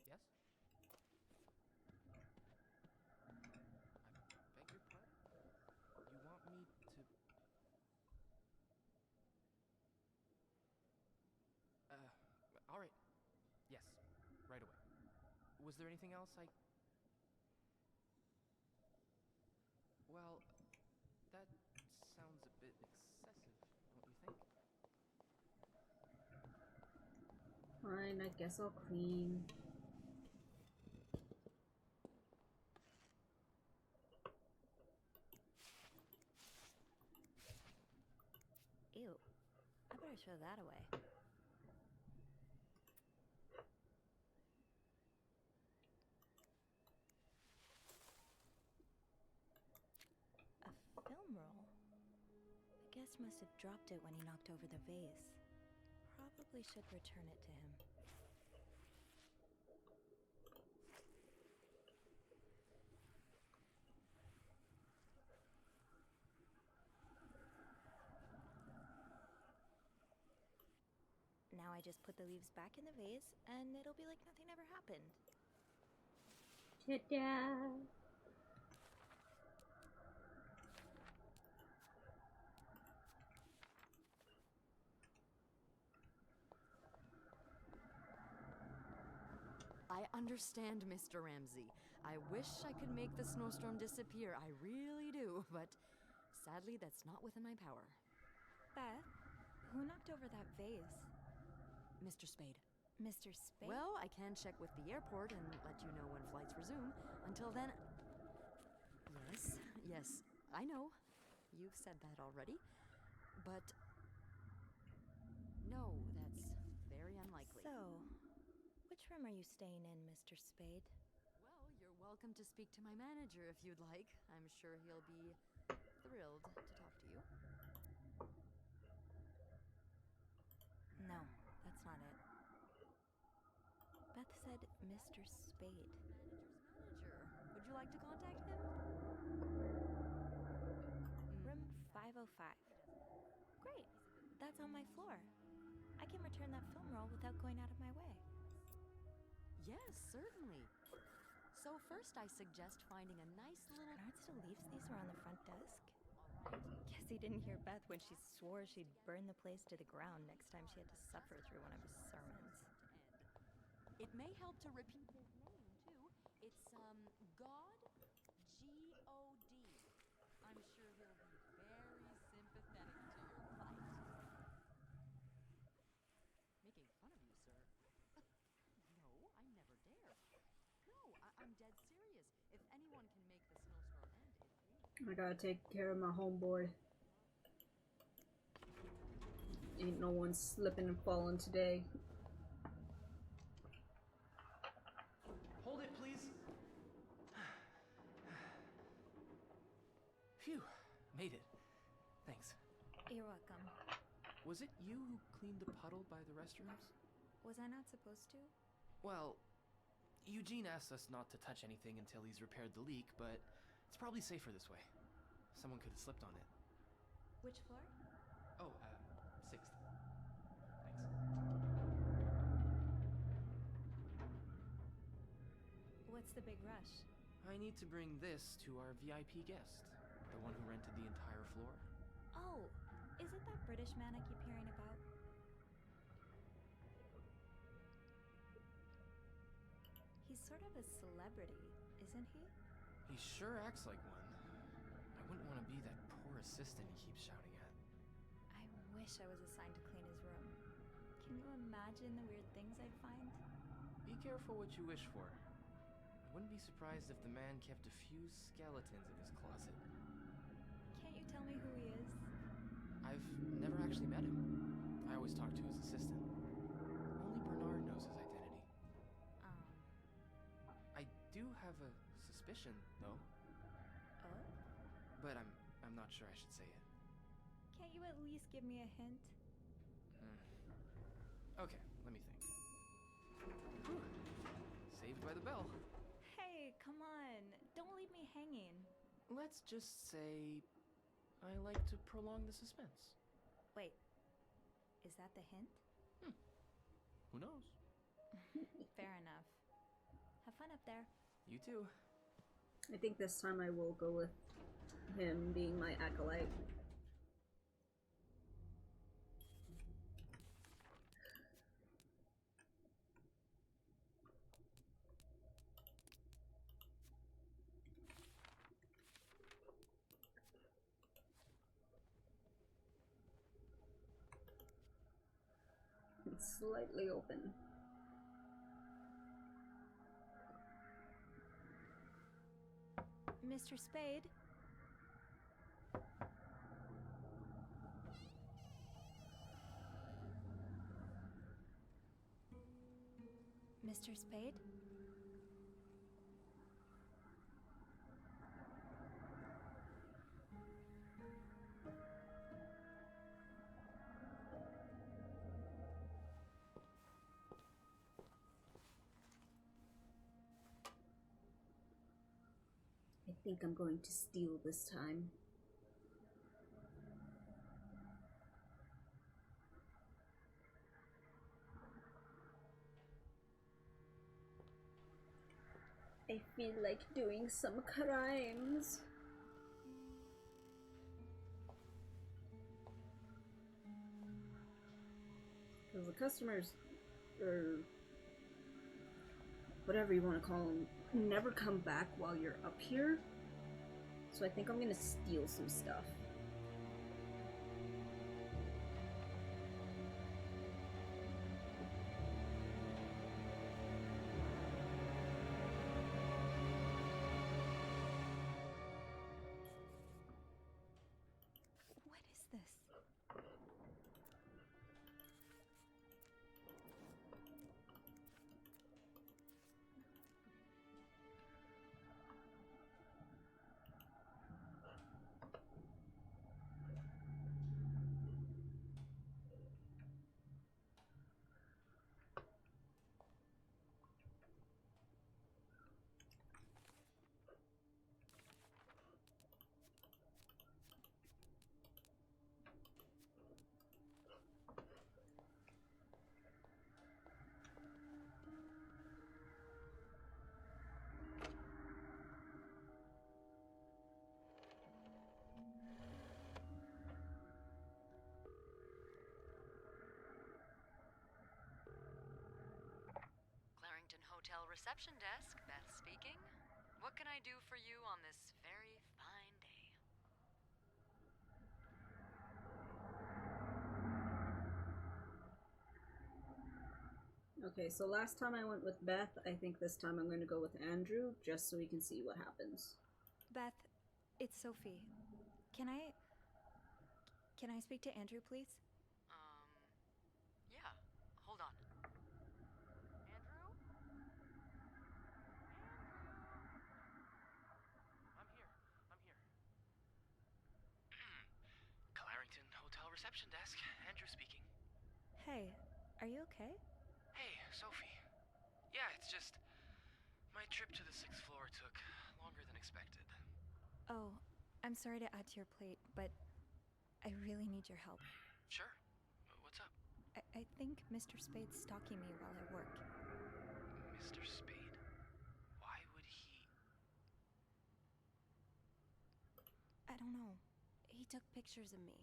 Yes? I beg your pardon? You want me to... All right. Yes, right away. Was there anything else I... Well, that sounds a bit excessive, don't you think? Fine, I guess I'll clean. better throw that away. A film roll. The guest must have dropped it when he knocked over the vase. Probably should return it to him. Now I just put the leaves back in the vase, and it'll be like nothing ever happened. Ta-da! I understand, Mr. Ramsey. I wish I could make the snowstorm disappear. I really do, but sadly, that's not within my power. Beth, who knocked over that vase? Mr. Spade. Mr. Spade? Well, I can check with the airport and let you know when flights resume. Until then... Yes, I know. You've said that already. But... no, that's very unlikely. So, which room are you staying in, Mr. Spade? Well, you're welcome to speak to my manager if you'd like. I'm sure he'll be thrilled to talk to you. No, that's not it. Beth said Mr. Spade. Manager. Would you like to contact him? Room 505. Great. That's on my floor. I can return that film roll without going out of my way. Yes, certainly. So first I suggest finding a nice little... Bernard still leaves these around the front desk? All right. Guess he didn't hear Beth when she swore she'd burn the place to the ground next time she had to suffer through one of his sermons. It may help to repeat his name, too. It's, God, G-O-D. I'm sure he'll be very sympathetic to your plight. Making fun of you, sir. No, I never dare. No, I'm dead serious. If anyone can make the snowstorm end, it really... I gotta take care of my homeboy. Ain't no one slipping and falling today. Hold it, please. Phew, made it. Thanks. You're welcome. Was it you who cleaned the puddle by the restrooms? Was I not supposed to? Well, Eugene asked us not to touch anything until he's repaired the leak, but it's probably safer this way. Someone could have slipped on it. Which floor? Oh, 6th. Thanks. What's the big rush? I need to bring this to our VIP guest, the one who rented the entire floor. Oh, is it that British man I keep hearing about? He's sort of a celebrity, isn't he? He sure acts like one. I wouldn't want to be that poor assistant he keeps shouting at. I wish I was assigned to clean his room. Can you imagine the weird things I'd find? Be careful what you wish for. I wouldn't be surprised if the man kept a few skeletons in his closet. Can't you tell me who he is? I've never actually met him. I always talk to his assistant. Only Bernard knows his identity. I do have a suspicion, though. Oh? But I'm not sure I should say it. Can't you at least give me a hint? Okay, let me think. Whew. Saved by the bell. Hey, come on. Don't leave me hanging. Let's just say I like to prolong the suspense. Wait. Is that the hint? Who knows? Fair enough. Have fun up there. You too. I think this time I will go with him being my acolyte. It's slightly open. Mr. Spade? Mr. Spade? I think I'm going to steal this time. I feel like doing some crimes. Because the customers, or whatever you want to call them, never come back while you're up here. So I think I'm gonna steal some stuff. What is this? Clarington Hotel reception desk, Beth speaking. What can I do for you on this very fine day? Okay, so last time I went with Beth, I think this time I'm going to go with Andrew, just so we can see what happens. Beth, it's Sophie. Can I speak to Andrew, please? Yeah. Hold on. Andrew? I'm here. Clarington Hotel reception desk. Andrew speaking. Hey, are you okay? Hey, Sophie. Yeah, it's just... my trip to the 6th floor took longer than expected. Oh, I'm sorry to add to your plate, but I really need your help. Sure. What's up? I think Mr. Spade's stalking me while I work. Mr. Spade? Why would he... I don't know. He took pictures of me.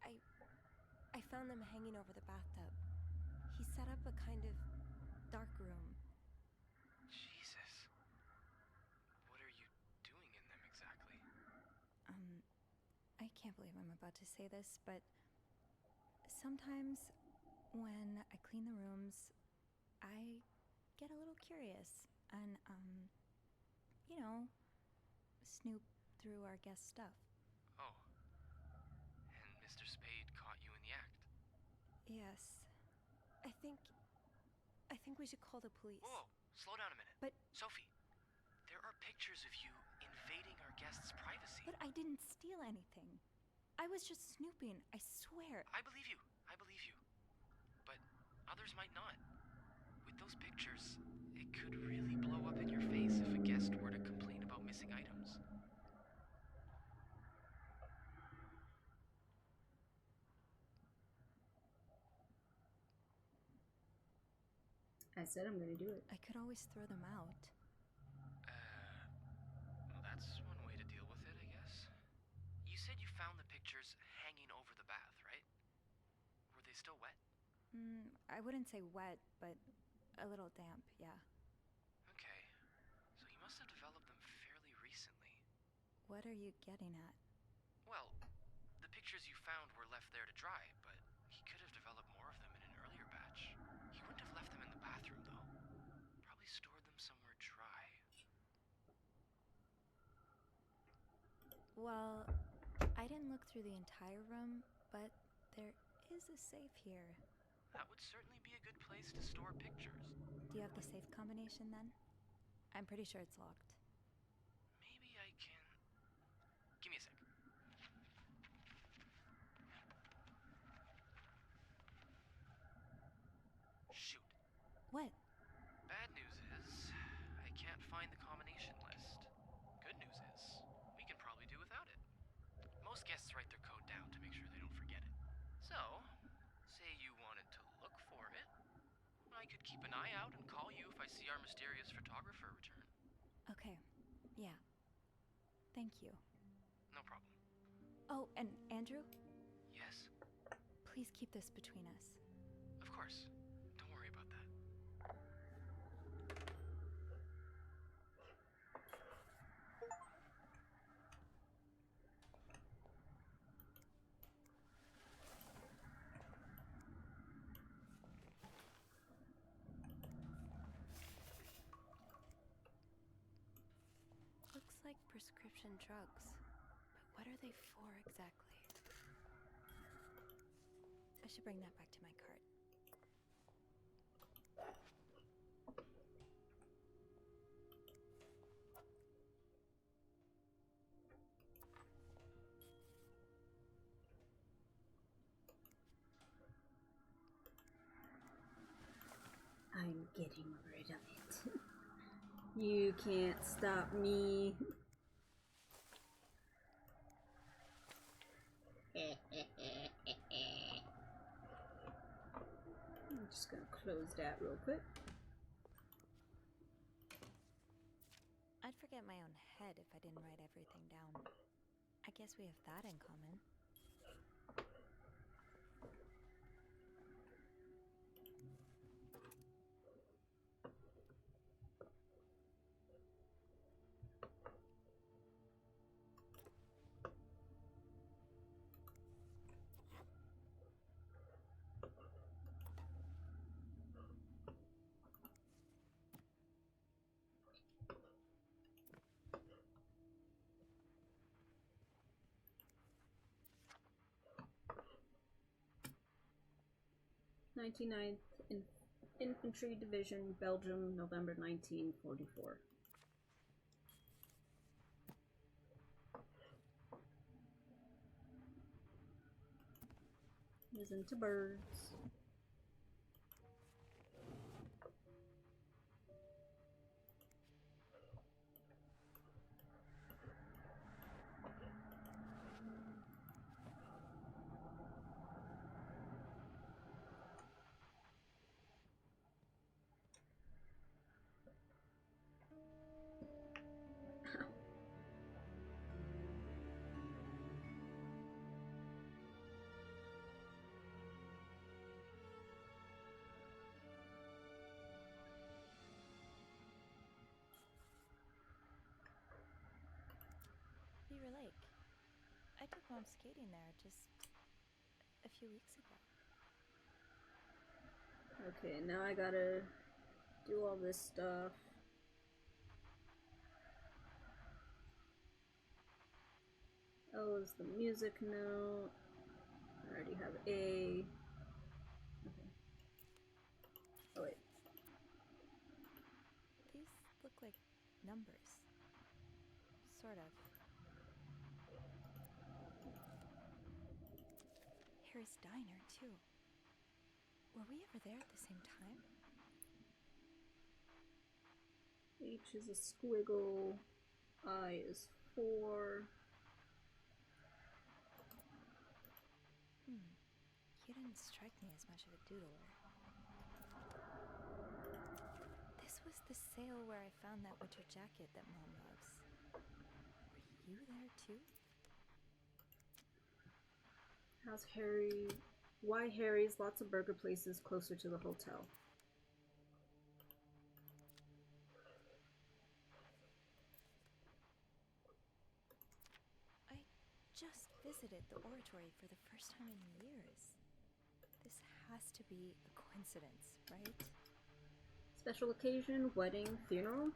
I found them hanging over the bathtub. He set up a kind of dark room. Jesus. What are you doing in them exactly? I can't believe I'm about to say this, but sometimes when I clean the rooms, I get a little curious and, snoop through our guest stuff. Oh. And Mr. Spade caught you in the act? Yes. I think we should call the police. Whoa, slow down a minute. But- Sophie, there are pictures of you invading our guests' privacy. But I didn't steal anything. I was just snooping, I swear. I believe you. But others might not. With those pictures, it could really blow up in your face if a guest were to complain about missing items. I said I'm going to do it. I could always throw them out. Well, that's one way to deal with it, I guess. You said you found the pictures hanging over the bath, right? Were they still wet? I wouldn't say wet, but a little damp, yeah. Okay. So you must have developed them fairly recently. What are you getting at? Well, the pictures you found were left there to dry, but he could have developed more of them in an earlier batch. He wouldn't have left them in the bathroom, though. Probably stored them somewhere dry. Well, I didn't look through the entire room, but there is a safe here. that would certainly be a good place to store pictures. Do you have the safe combination then? I'm pretty sure it's locked. Maybe I can... Give me a sec. Shoot. What? Bad news is, I can't find the combination list. Good news is, we can probably do without it. Most guests write their code down to make sure they don't forget it. So, say you wanted to look for it, I could keep an eye out and call you if I see our mysterious photographer return. Okay. Yeah. Thank you. No problem. Oh, and Andrew? Yes? Please keep this between us. Of course. Don't worry about that. Looks like prescription drugs. But what are they for exactly? I should bring that back to my cart. I'm getting rid of it. You can't stop me. I'm just gonna close that real quick. I'd forget my own head if I didn't write everything down. I guess we have that in common. Ninety-ninth Infantry Division, Belgium, November 1944. Listen to birds. Beaver Lake. I took Mom skating there just a few weeks ago. Okay, now I gotta do all this stuff. Oh, is the music note. I already have A. Okay. Oh, wait. These look like numbers. Sort of. Harry's Diner, too. Were we ever there at the same time? H is a squiggle. I is 4. You didn't strike me as much of a doodler. This was the sale where I found that winter jacket that Mom loves. Were you there too? How's Harry? Why Harry's? Lots of burger places closer to the hotel. I just visited the oratory for the first time in years. This has to be a coincidence, right? Special occasion, wedding, funeral?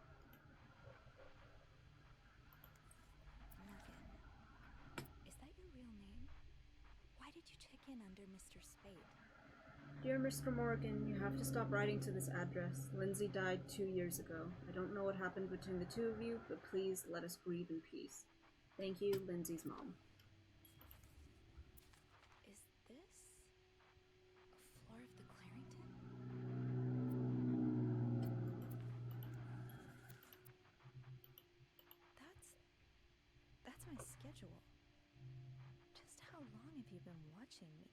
Morgan. Is that your real name? Why did you check in under Mr. Spade? Dear Mr. Morgan, you have to stop writing to this address. Lindsay died 2 years ago. I don't know what happened between the two of you, but please let us grieve in peace. Thank you, Lindsay's mom. Is this a floor of the Clarington? That's my schedule. Just how long have you been watching me?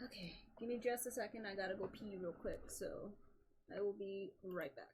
Okay, give me just a second. I gotta go pee real quick, so I will be right back.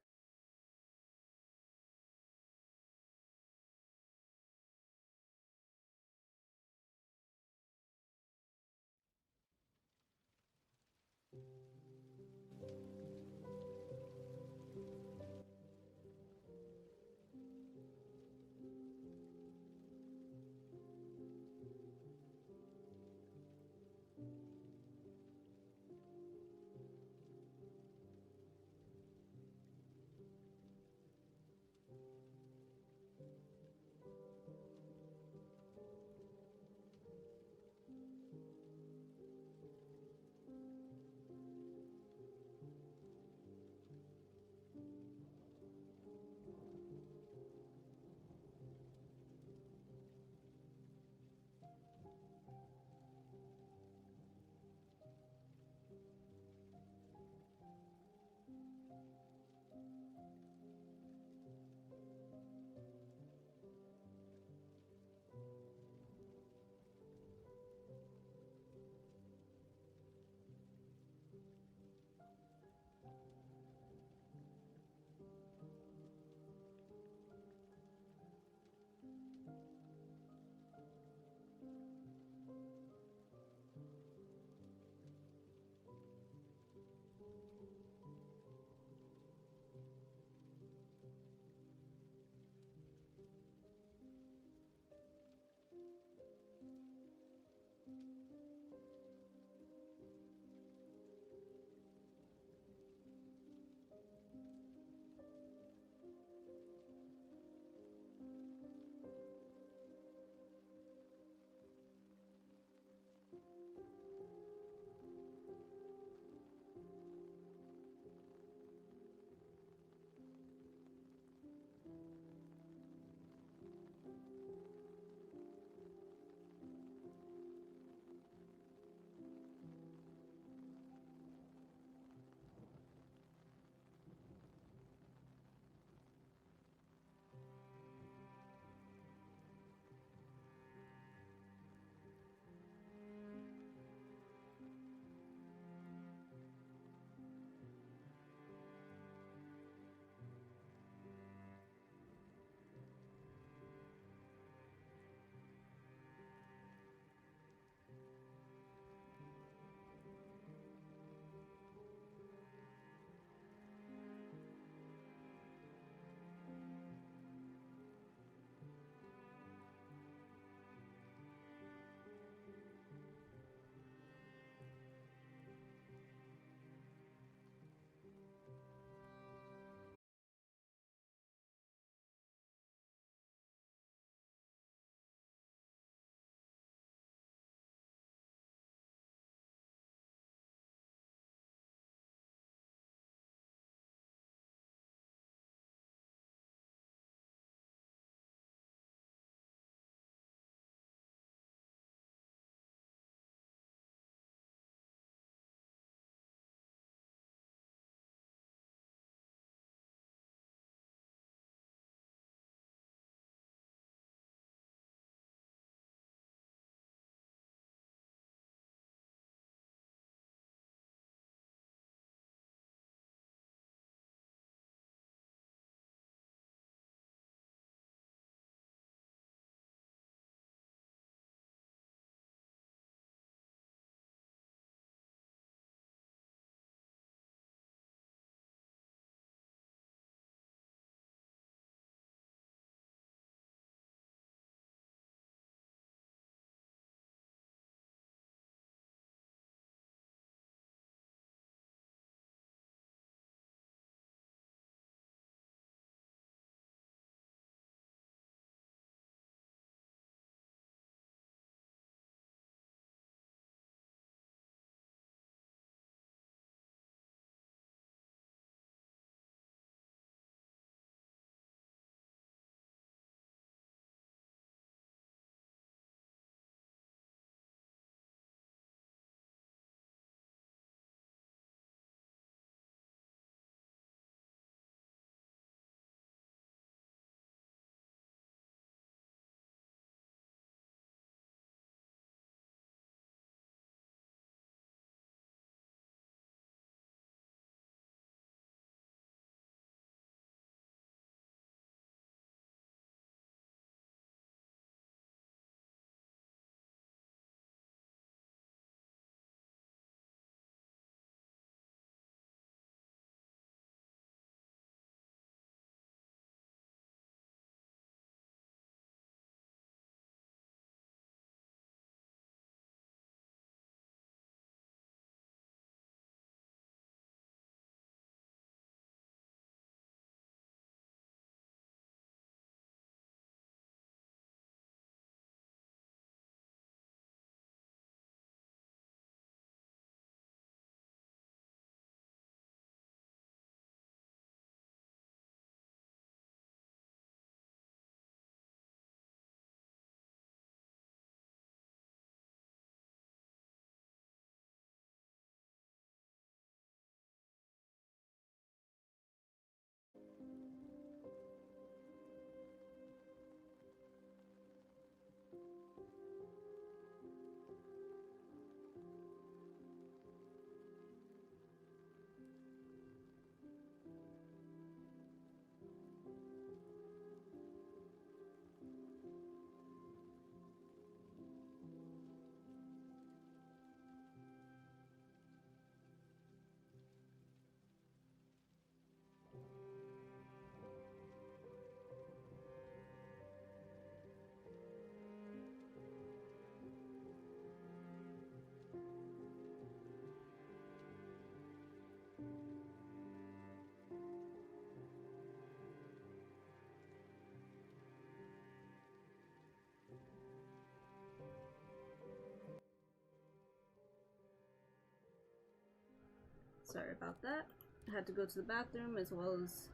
Sorry about that. I had to go to the bathroom as well as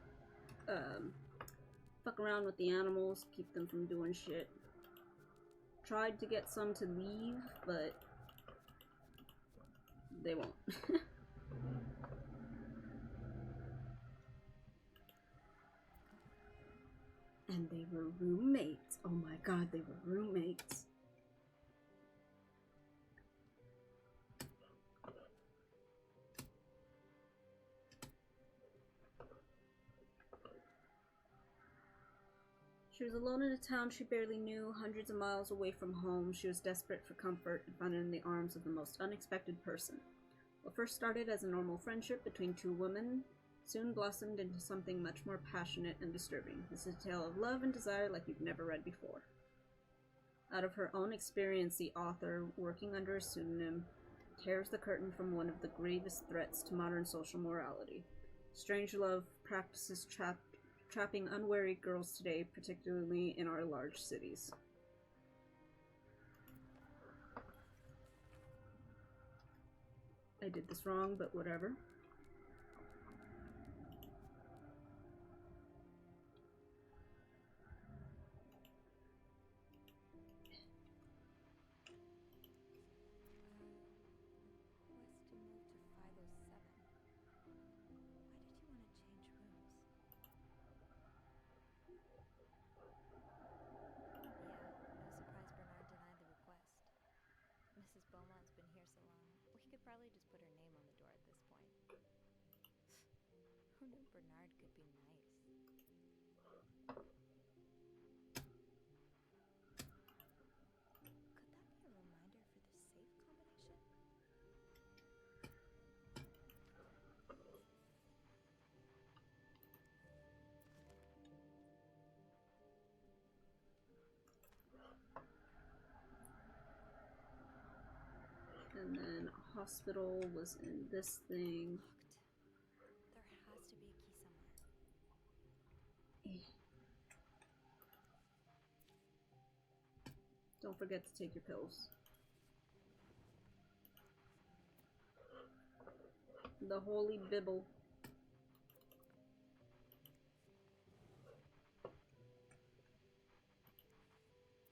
fuck around with the animals, keep them from doing shit. Tried to get some to leave, but they won't. And they were roommates. Oh my god, they were roommates. She was alone in a town she barely knew, hundreds of miles away from home. She was desperate for comfort and found it in the arms of the most unexpected person. What first started as a normal friendship between two women soon blossomed into something much more passionate and disturbing. This is a tale of love and desire like you've never read before. Out of her own experience, the author, working under a pseudonym, tears the curtain from one of the gravest threats to modern social morality. Strangelove practices trapping unwary girls today, particularly in our large cities. I did this wrong, but whatever. Probably just put her name on the door at this point. Who knew Bernard could be nice? Could that be a reminder for the safe combination? And then hospital was in this thing. There has to be a key somewhere. Don't forget to take your pills. The Holy Bible.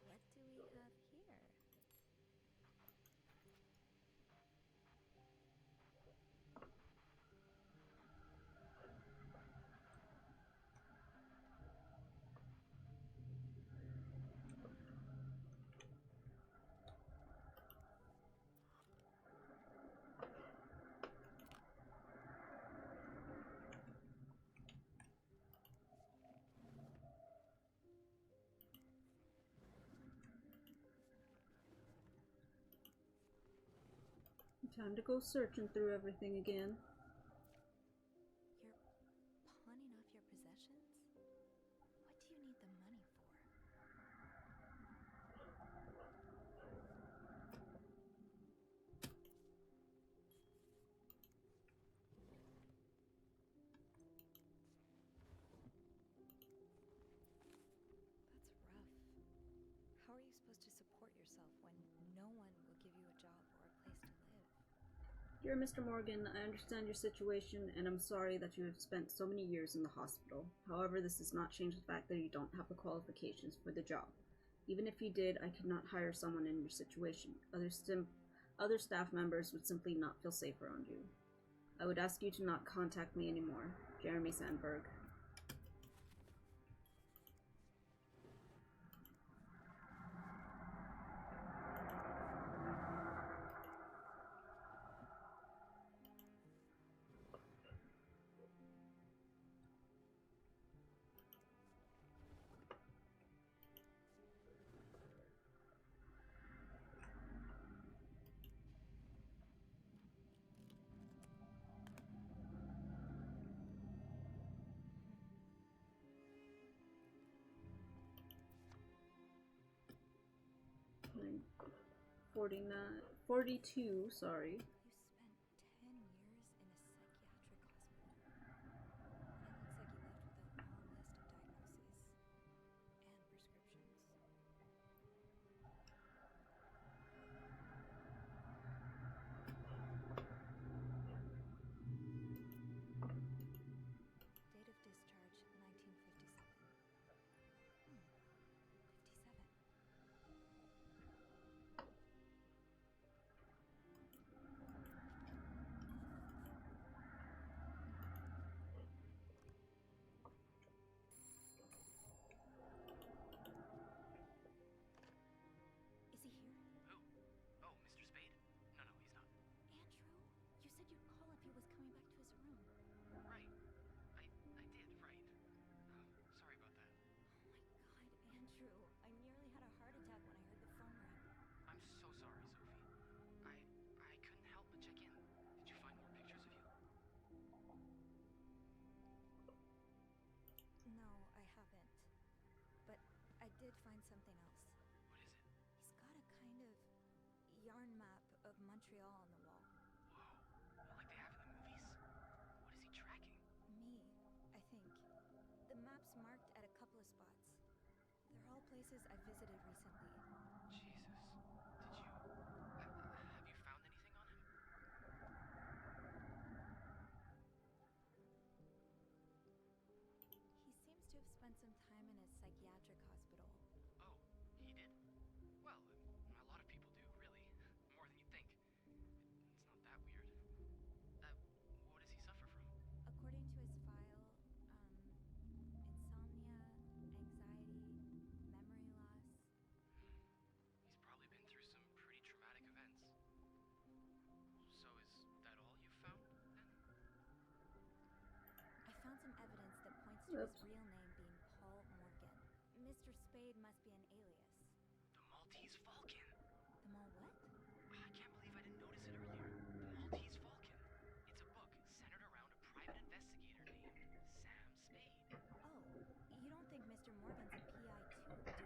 What do we have here? Time to go searching through everything again. You're pawning off your possessions? What do you need the money for? That's rough. How are you supposed to support yourself when no one will give you a job or a place to live? Dear Mr. Morgan, I understand your situation, and I'm sorry that you have spent so many years in the hospital. However, this does not change the fact that you don't have the qualifications for the job. Even if you did, I could not hire someone in your situation. Other staff members would simply not feel safe around you. I would ask you to not contact me anymore. Jeremy Sandberg. Nine, 49, 42, sorry. You spent 10 years in a psychiatric hospital. It looks like you left with a long list of diagnoses and prescriptions. did find something else. What is it? He's got a kind of yarn map of Montreal on the wall. Whoa. Like they have in the movies? What is he tracking? Me, I think. The map's marked at a couple of spots. They're all places I visited recently. Jesus. Did you... have you found anything on him? He seems to have spent some time in a psychiatric hospital. Oh, he did? Well, a lot of people do, really. More than you think. It's not that weird. What does he suffer from? According to his file, insomnia, anxiety, memory loss. He's probably been through some pretty traumatic events. So is that all you found, then? I found some evidence that points to his real name being Paul Morgan. Mr. Spade must be an alias. The Maltese Falcon! The Mall what? I can't believe I didn't notice it earlier. The Maltese Falcon. It's a book centered around a private investigator named Sam Spade. Oh, you don't think Mr. Morgan's a PI too, do you?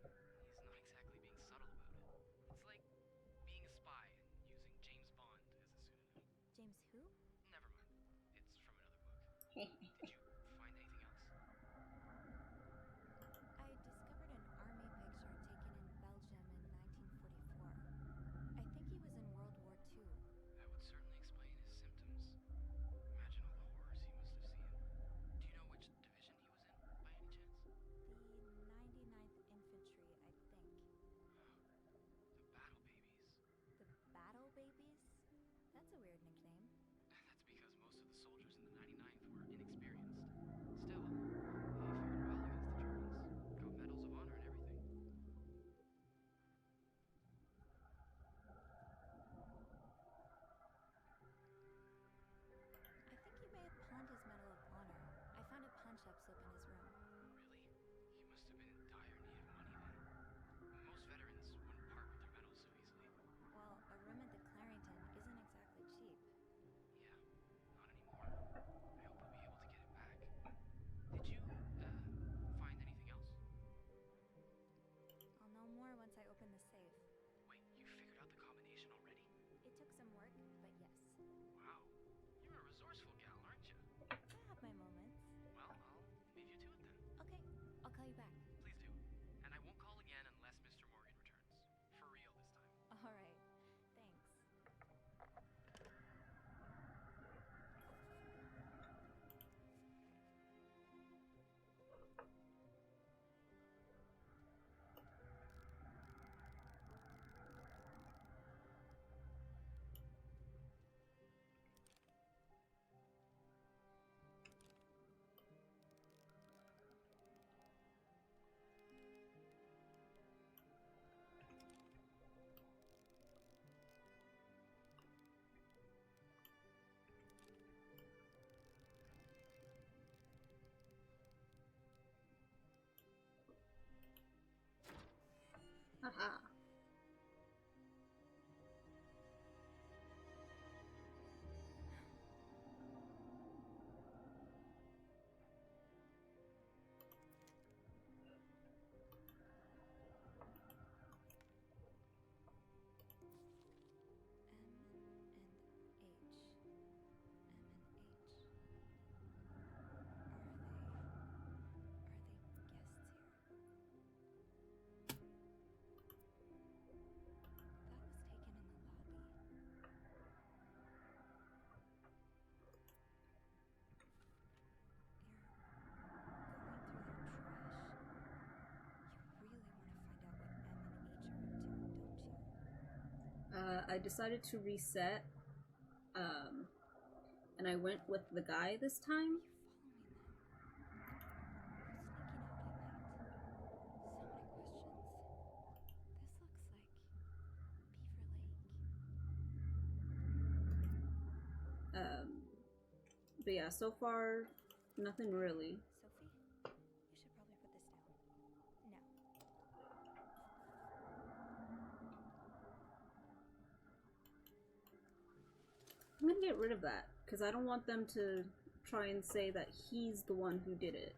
If he is, he's not exactly being subtle about it. It's like being a spy and using James Bond as a pseudonym. James who? Never mind. It's from another book. Did you find anything else? I discovered an army picture taken in Belgium in 1944. I think he was in World War II. That would certainly explain his symptoms. Imagine all the horrors he must have seen. Do you know which division he was in, by any chance? The 99th Infantry, I think. The Battle Babies. The Battle Babies? That's a weird nickname. That's because most of the soldiers in the 99th were inexperienced. Still, they fared well against the Germans. Got medals of honor and everything. I think he may have pawned his Medal of Honor. I found a pawn-shop slip in his room. Really? He must have been in dire need of money then. Most veterans wouldn't part with their medals so easily. Well, a room at the Clarington isn't exactly cheap. Yeah, not anymore. I hope we'll be able to get it back. Did you, find anything else? I'll know more once I open the safe. Wait, you figured out the combination already? It took some work, but yes. Wow. You're a resourceful gal, aren't you? I have my moments. Well, I'll leave you to it then. Okay, I'll call you back. Please do. And I won't call again unless Mr. Morgan returns. For real this time. All right, thanks. Haha. I decided to reset, and I went with the guy this time. But yeah, so far, nothing really. Sophie, you should probably put this down. No. I'm gonna get rid of that, because I don't want them to try and say that he's the one who did it.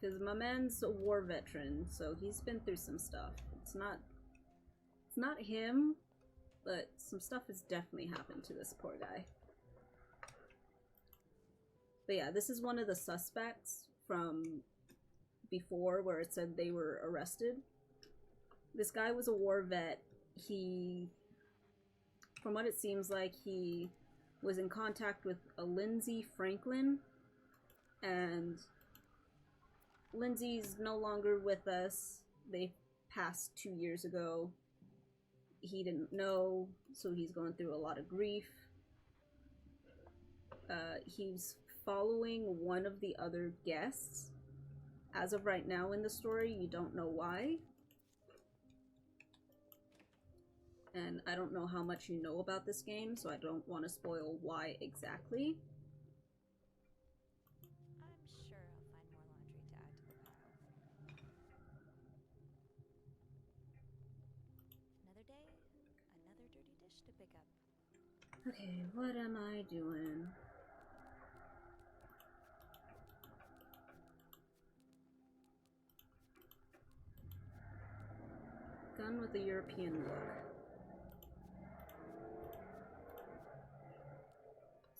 Because my man's a war veteran, so he's been through some stuff. It's not him, but some stuff has definitely happened to this poor guy. But yeah, this is one of the suspects from before where it said they were arrested. This guy was a war vet. He, from what it seems like, he was in contact with a Lindsay Franklin, and Lindsay's no longer with us. They passed 2 years ago. He didn't know, so he's going through a lot of grief. He's following one of the other guests. As of right now in the story, you don't know why. And I don't know how much you know about this game, so I don't want to spoil why exactly. I'm sure I'll find more laundry to add to the pile. Another day, another dirty dish to pick up. Okay, what am I doing? Gun with a European look.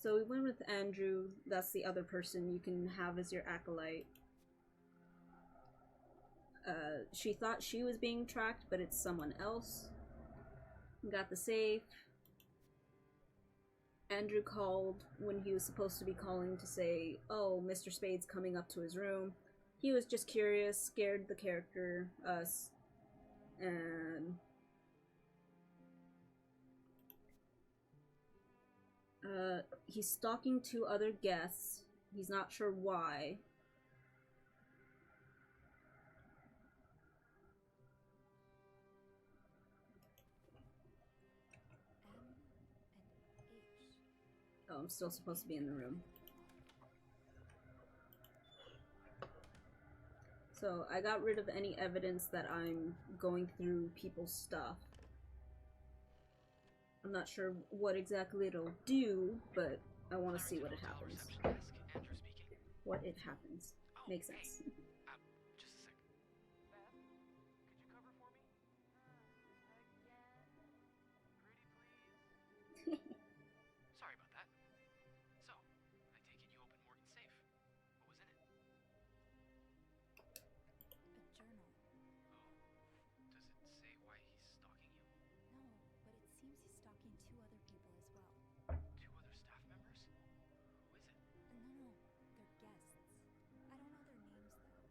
So we went with Andrew. That's the other person you can have as your acolyte. She thought she was being tracked, but it's someone else. Got the safe. Andrew called when he was supposed to be calling to say, oh, Mr. Spade's coming up to his room. He was just curious, scared the character, us, and he's stalking 2 other guests. He's not sure why. Oh, I'm still supposed to be in the room. So I got rid of any evidence that I'm going through people's stuff. I'm not sure what exactly it'll do, but I want to see what it happens. Andrew speaking. What it happens. Oh, Makes hey. sense. Just a sec. Beth, could you cover for me? Again? Pretty please? Sorry about that. So, I take it you opened Morgan's safe. What was in it? A journal. Oh. Does it say why he's stalking you? No, but it seems he's stalking 2 other people as well. 2 other staff members? Who is it? No, they're guests. I don't know their names though.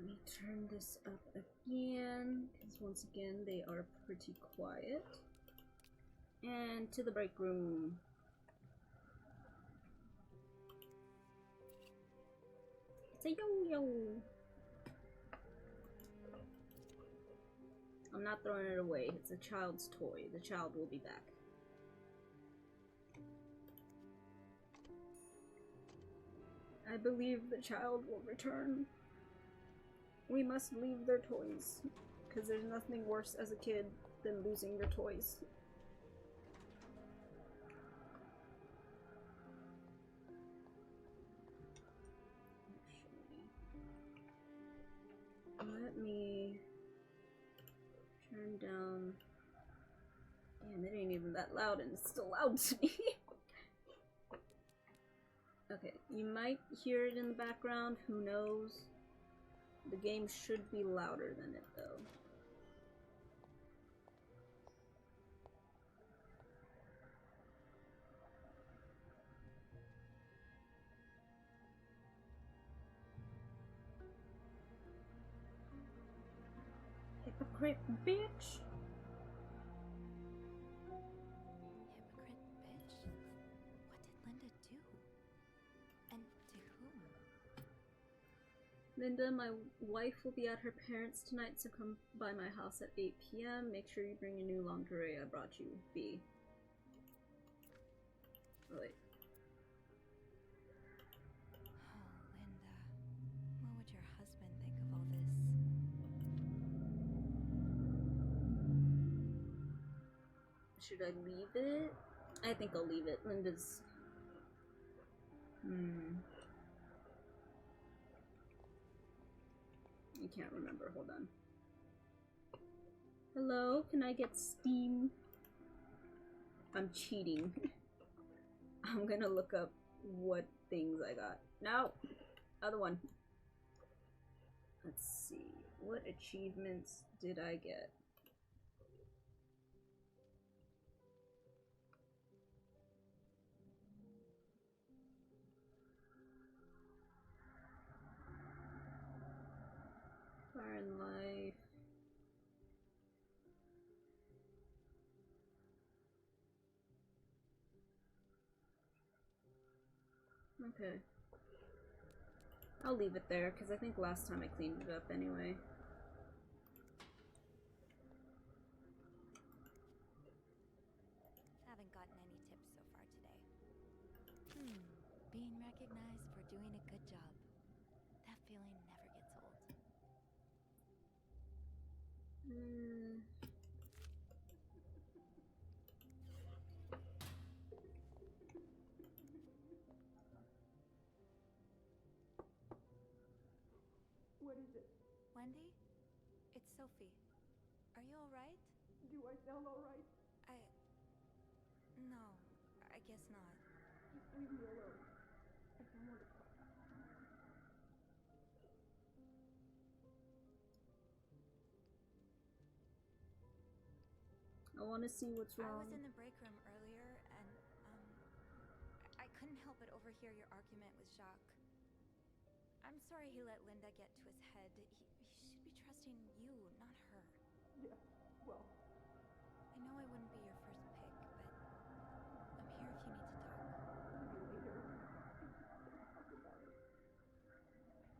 Let me turn this up again, because once again they are pretty quiet. And to the break room. It's a yo-yo! I'm not throwing it away. It's a child's toy. The child will be back. I believe the child will return. We must leave their toys, because there's nothing worse as a kid than losing your toys. Let me turn down. Damn, it ain't even that loud, and it's still loud to me. Okay, you might hear it in the background, who knows? The game should be louder than it, though. Hypocrite bitch! Hypocrite bitch? What did Linda do? And to whom? Linda, my wife will be at her parents' tonight, so come by my house at 8 p.m. Make sure you bring your new lingerie I brought you. B. Oh, wait. Oh, Linda. What would your husband think of all this? Should I leave it? I think I'll leave it. Linda's... I can't remember. Hold on. Hello? Can I get Steam? I'm cheating. I'm gonna look up what things I got. No! Other one. Let's see. What achievements did I get? Fire and Life. Okay. I'll leave it there, because I think last time I cleaned it up anyway. Haven't gotten any tips so far today. Being recognized for doing a good job. That feeling never gets old. What is it? Wendy? It's Sophie. Are you alright? Do I sound alright? No, I guess not. Just leave me alone. I don't want to talk. I want to see what's I wrong. was in the break room earlier, and, I couldn't help but overhear your argument with Jacques. I'm sorry he let Linda get to his head. He should be trusting you, not her. Yeah, well... I know I wouldn't be your first pick, but I'm here if you need to talk. Maybe later. Can't talk about it.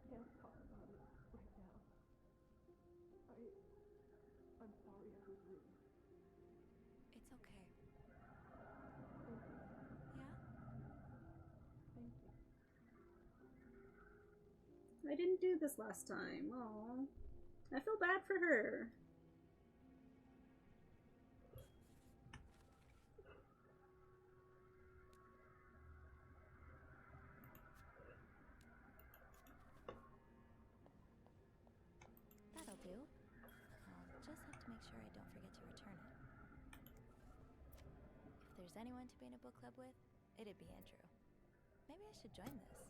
Can't talk about it right now. I'm sorry I was rude. It's okay. Thank you. Yeah? Thank you. I didn't do this last time. Aww. I feel bad for her. That'll do. I'll just have to make sure I don't forget to return it. If there's anyone to be in a book club with, it'd be Andrew. Maybe I should join this.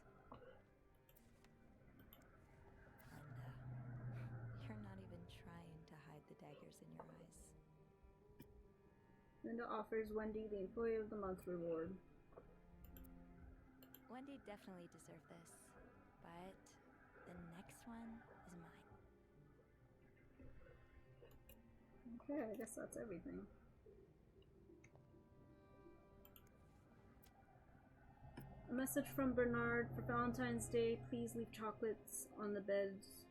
Linda, you're not even trying to hide the daggers in your eyes. Linda offers Wendy the Employee of the Month reward. Wendy definitely deserved this, but the next one is mine. Okay, I guess that's everything. A message from Bernard. For Valentine's Day, please leave chocolates on the beds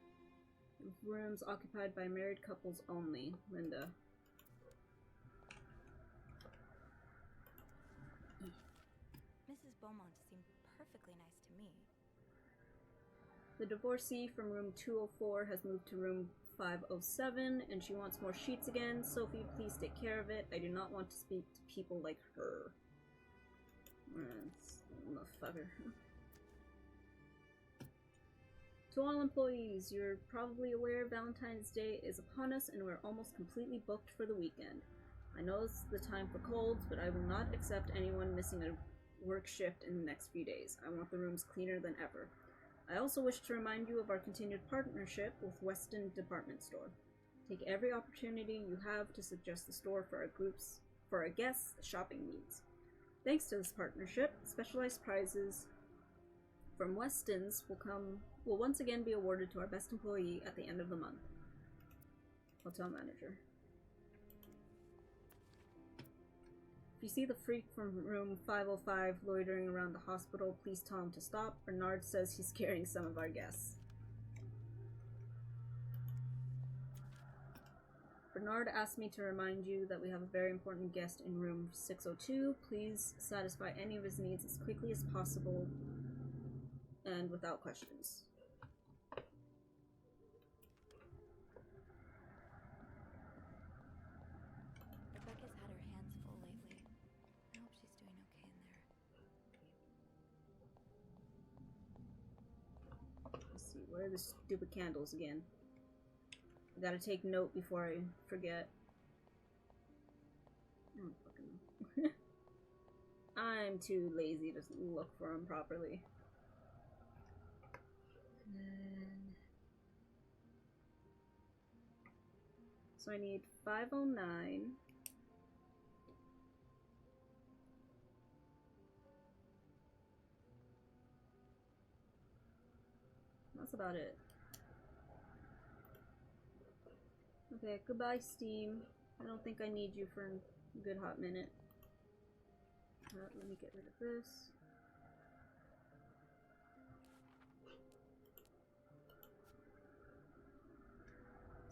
of rooms occupied by married couples only. Linda. Mrs. Beaumont seemed perfectly nice to me. The divorcee from room 204 has moved to room 507 and she wants more sheets again. Sophie, please take care of it. I do not want to speak to people like her. Motherfucker. To all employees, you're probably aware Valentine's Day is upon us and we're almost completely booked for the weekend. I know it's the time for colds, but I will not accept anyone missing a work shift in the next few days. I want the rooms cleaner than ever. I also wish to remind you of our continued partnership with Weston Department Store. Take every opportunity you have to suggest the store for our guests' shopping needs. Thanks to this partnership, specialized prizes from Weston's will once again be awarded to our best employee at the end of the month. Hotel manager. If you see the freak from room 505 loitering around the hospital, please tell him to stop. Bernard says he's carrying some of our guests. Bernard asked me to remind you that we have a very important guest in room 602. Please satisfy any of his needs as quickly as possible and without questions. Rebecca's had her hands full lately. I hope she's doing okay in there. Let's see, where are the stupid candles again? I gotta take note before I forget. I don't fucking know. I'm too lazy to look for them properly. So I need 509. That's about it. Okay, goodbye Steam. I don't think I need you for a good hot minute. Let me get rid of this.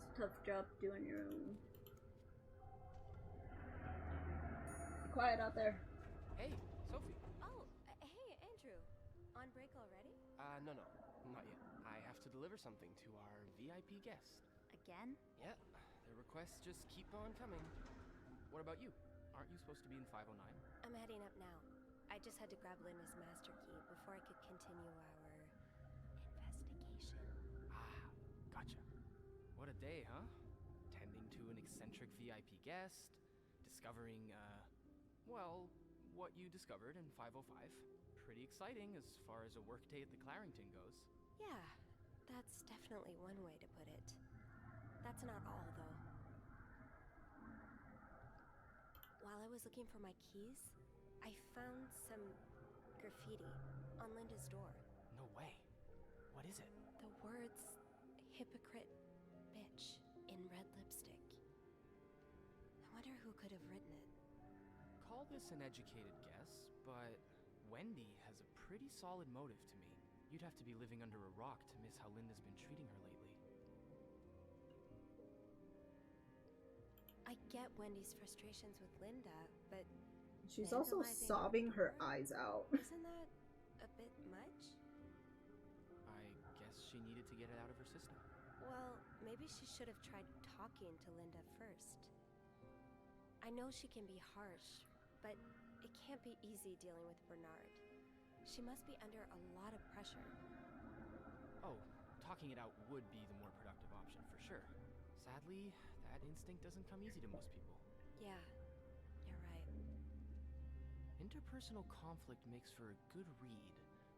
It's a tough job doing your own. Quiet out there. Hey, Sophie. Oh, hey, Andrew. On break already? No, not yet. I have to deliver something to our VIP guest. Again? Yeah, the requests just keep on coming. What about you? Aren't you supposed to be in 509? I'm heading up now. I just had to grab Linda's master key before I could continue our investigation. Ah, gotcha. What a day, huh? Tending to an eccentric VIP guest, discovering, well, what you discovered in 505. Pretty exciting as far as a workday at the Clarington goes. Yeah, that's definitely one way to put it. That's not all, though. While I was looking for my keys, I found some graffiti on Linda's door. No way. What is it? The words, hypocrite bitch, in red lipstick. I wonder who could have written it. Call this an educated guess, but Wendy has a pretty solid motive to me. You'd have to be living under a rock to miss how Linda's been treating her lately. I get Wendy's frustrations with Linda, but she's also sobbing her eyes out. Isn't that a bit much? I guess she needed to get it out of her system. Well, maybe she should have tried talking to Linda first. I know she can be harsh, but it can't be easy dealing with Bernard. She must be under a lot of pressure. Oh, talking it out would be the more productive option for sure. Sadly, that instinct doesn't come easy to most people. Yeah, you're right. Interpersonal conflict makes for a good read,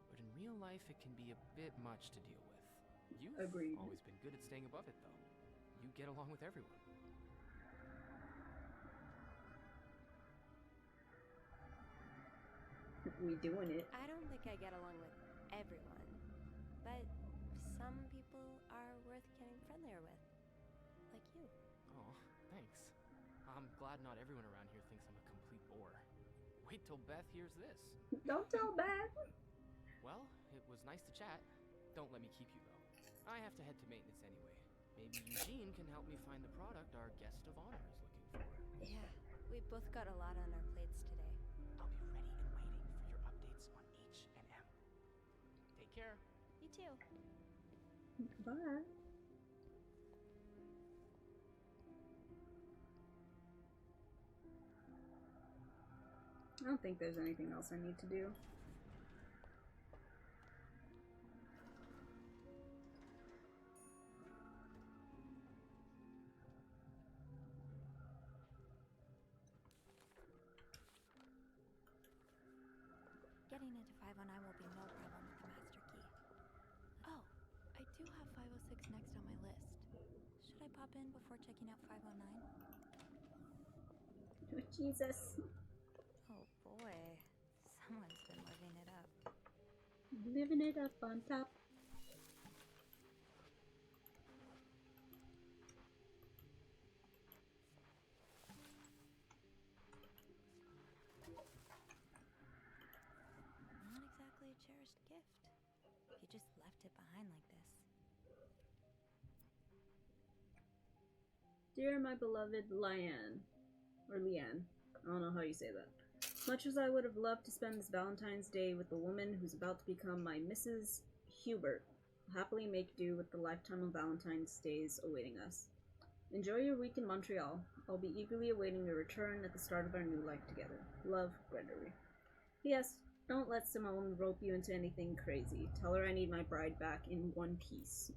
but in real life it can be a bit much to deal with. You've Agreed. always been good at staying above it, though. You get along with everyone. We doing it. I don't think I get along with everyone, but some people are worth getting friendlier with. Like you. Oh, thanks. I'm glad not everyone around here thinks I'm a complete bore. Wait till Beth hears this. Don't tell Beth. Well, it was nice to chat. Don't let me keep you, though. I have to head to maintenance anyway. Maybe Eugene can help me find the product our guest of honor is looking for. Yeah, we both got a lot on our plates today. I'll be ready and waiting for your updates on H and M. Take care. You too. Bye. I don't think there's anything else I need to do. Getting into 509 will be no problem with the master key. Oh, I do have 506 next on my list. Should I pop in before checking out 509? Oh, Jesus. Oh boy, someone's been living it up. Living it up on top. Not exactly a cherished gift. You just left it behind like this. Dear my beloved Leanne, or Leanne, I don't know how you say that. Much as I would have loved to spend this Valentine's Day with the woman who's about to become my Mrs. Hubert, I'll happily make do with the lifetime of Valentine's Days awaiting us. Enjoy your week in Montreal. I'll be eagerly awaiting your return at the start of our new life together. Love, Gregory. P.S. Don't let Simone rope you into anything crazy. Tell her I need my bride back in one piece.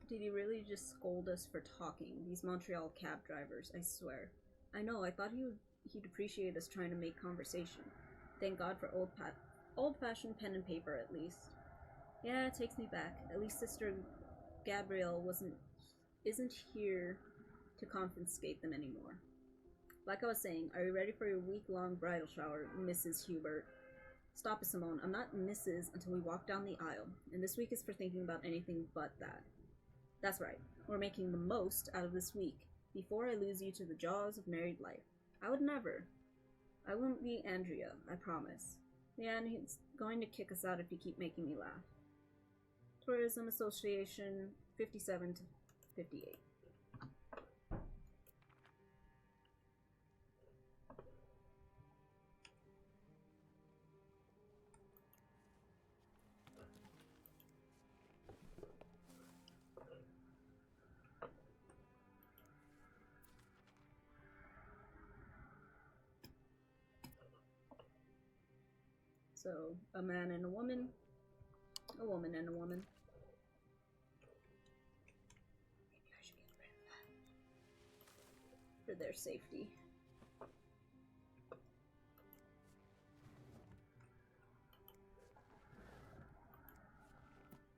Did he really just scold us for talking? These Montreal cab drivers, I swear. I know, I thought he'd appreciate us trying to make conversation. Thank God for old-fashioned pen and paper, at least. Yeah, it takes me back. At least Sister Gabrielle isn't here to confiscate them anymore. Like I was saying, are you ready for your week-long bridal shower, Mrs. Hubert? Stop it, Simone. I'm not Mrs. until we walk down the aisle, and this week is for thinking about anything but that. That's right. We're making the most out of this week, before I lose you to the jaws of married life. I would never. I won't be Andrea, I promise. Leanne, he's going to kick us out if you keep making me laugh. Tourism Association, 57 to 58. So, a man and a woman and a woman. Maybe I should get rid of that. For their safety.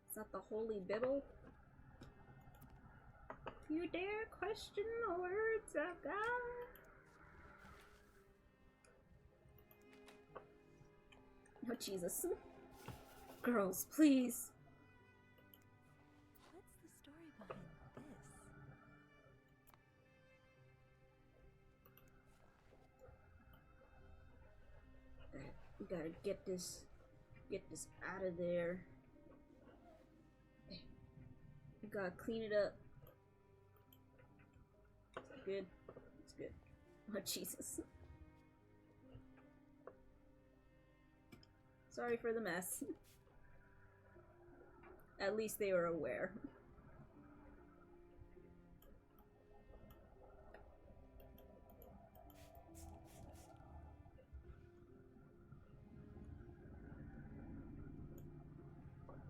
Is that the Holy Bible? You dare question the words of God? Oh, Jesus. Girls, please. What's the story behind this? We gotta get this out of there. We gotta clean it up. Is it good? It's good. Oh, Jesus. Sorry for the mess. At least they were aware.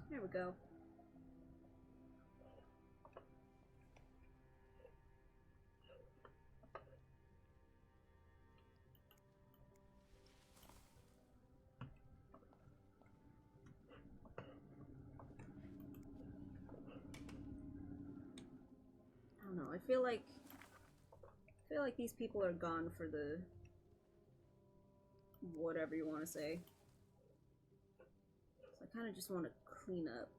There we go. feel like these people are gone for the whatever you want to say. So I kind of just want to clean up.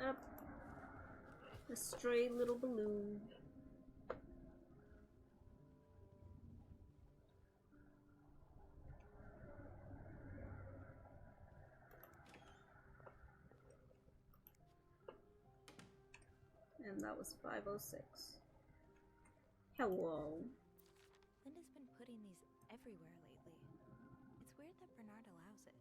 Up. A stray little balloon. And that was 506. Hello. Linda's been putting these everywhere lately. It's weird that Bernard allows it.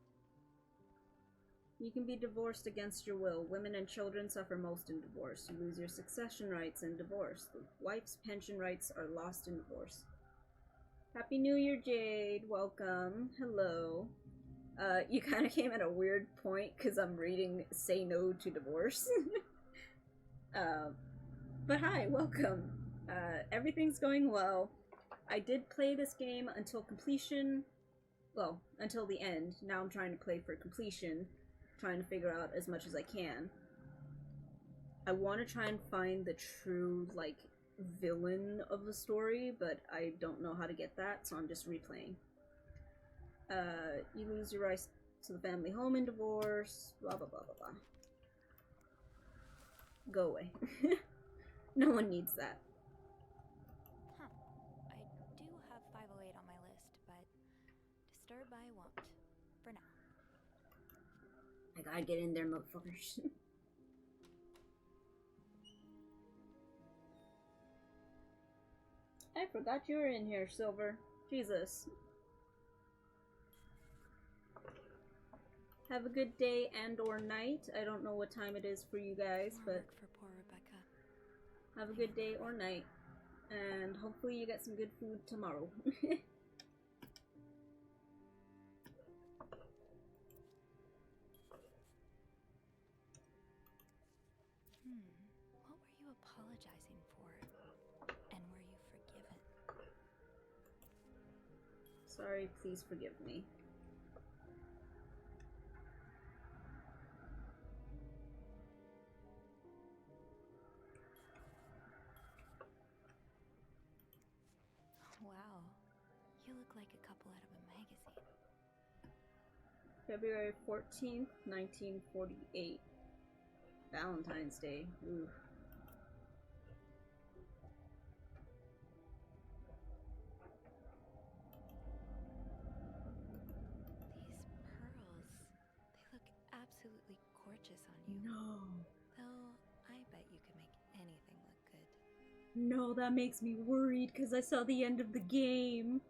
You can be divorced against your will. Women and children suffer most in divorce. You lose your succession rights in divorce. The wife's pension rights are lost in divorce. Happy New Year, Jade. Welcome. Hello. You kind of came at a weird point because I'm reading Say No to Divorce. But hi, welcome. Everything's going well. I did play this game until completion. Well, until the end. Now I'm trying to play for completion. Trying to figure out as much as I can. I want to try and find the true, like, villain of the story, but I don't know how to get that, so I'm just replaying. You lose your rights to the family home in divorce, blah blah blah blah blah. Go away. No one needs that. Huh. I do have 508 on my list, but disturb I won't. For now. I gotta get in there, motherfuckers. I forgot you were in here, Silver. Jesus. Have a good day and or night. I don't know what time it is for you guys, but for poor Rebecca. Have a good day or night. And hopefully you get some good food tomorrow. What were you apologizing for? And were you forgiven? Sorry, please forgive me. Wow. You look like a couple out of a magazine. February 14th, 1948. Valentine's Day. Ooh. These pearls, they look absolutely gorgeous on you. No. Though, I bet you could make anything look good. No, that makes me worried because I saw the end of the game.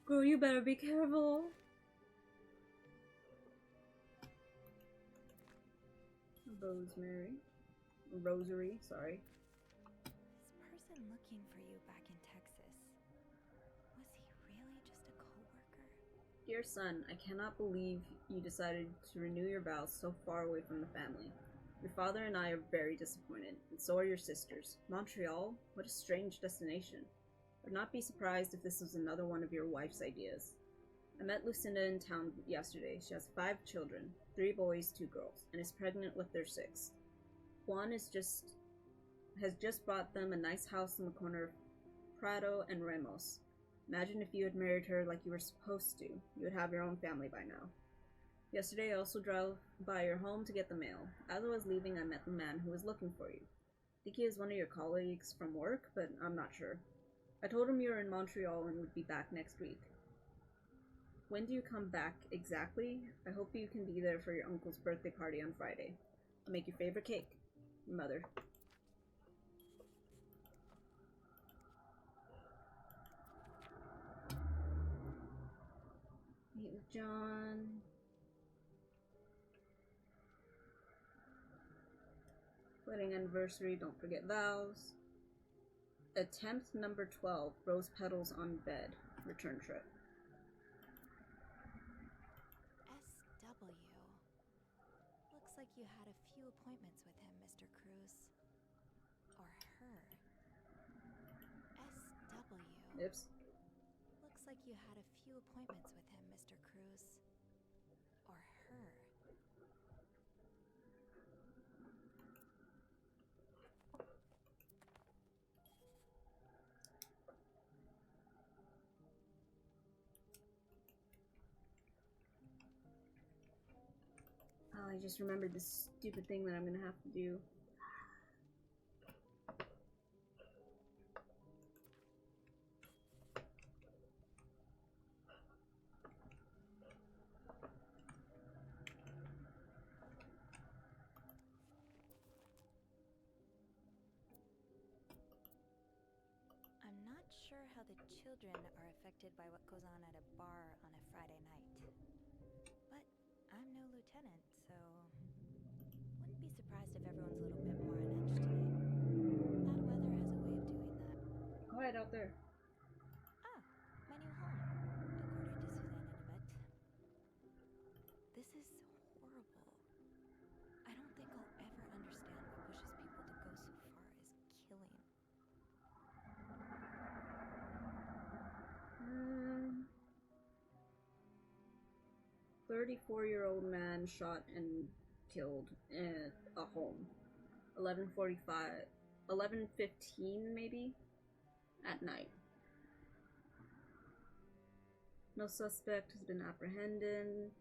Girl, you better be careful. Rosary, sorry. This person looking for you back in Texas, was he really just a co-worker? Dear son, I cannot believe you decided to renew your vows so far away from the family. Your father and I are very disappointed, and so are your sisters. Montreal? What a strange destination. I would not be surprised if this was another one of your wife's ideas. I met Lucinda in town yesterday. She has 5 children, 3 boys, 2 girls, and is pregnant with their 6th. Juan has just bought them a nice house in the corner of Prado and Ramos. Imagine if you had married her like you were supposed to. You would have your own family by now. Yesterday I also drove by your home to get the mail. As I was leaving, I met the man who was looking for you. I think he is one of your colleagues from work, but I'm not sure. I told him you were in Montreal and would be back next week. When do you come back exactly? I hope you can be there for your uncle's birthday party on Friday. I'll make your favorite cake. Your mother. Meet with John. Wedding anniversary, don't forget vows. Attempt number 12, rose petals on bed. Return trip. SW. Looks like you had a few appointments with him, Mr. Cruz. Or her. SW. Oops. Looks like you had a few appointments with him, Mr. Cruz. Or her. I just remembered this stupid thing that I'm gonna have to do. I'm not sure how the children are affected by what goes on at a bar on a Friday night. But I'm no lieutenant, so wouldn't be surprised if everyone's a little bit more on edge today. Bad weather has a way of doing that. Quiet out there. Ah, my new home, according to Suzanne Inabet. This is horrible. I don't think I'll ever understand what pushes people to go so far as killing. 34-year-old man shot and killed in a home. 11:15 maybe at night. No suspect has been apprehended.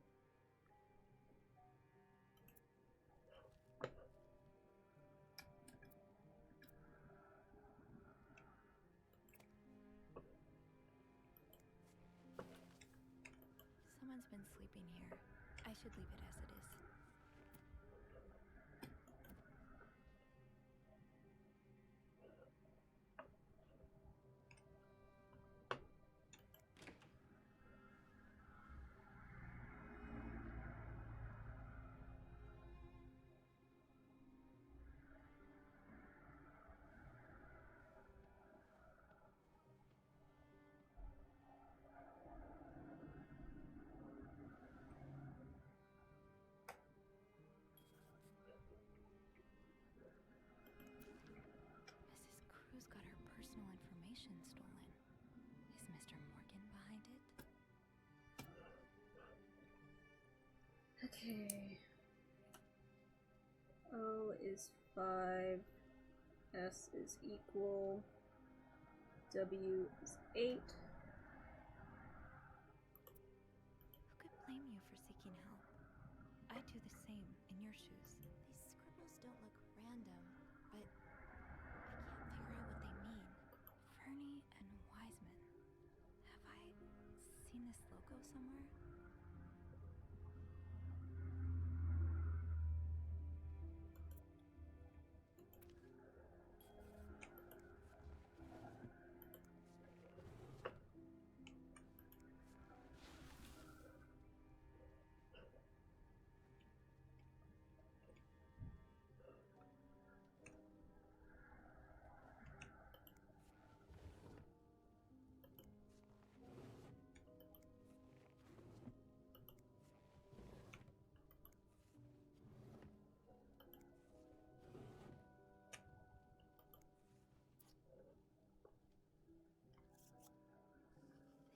Someone's been sleeping here. I should leave it as it is. Mrs. Cruz got her personal information stolen. Is Mr. Morgan behind it? Okay. O is 5. S is equal. W is 8. Who could blame you for seeking help? I'd do the same in your shoes. These scribbles don't look random, but I can't figure out what they mean. Fernie and Wiseman. Have I seen this logo somewhere?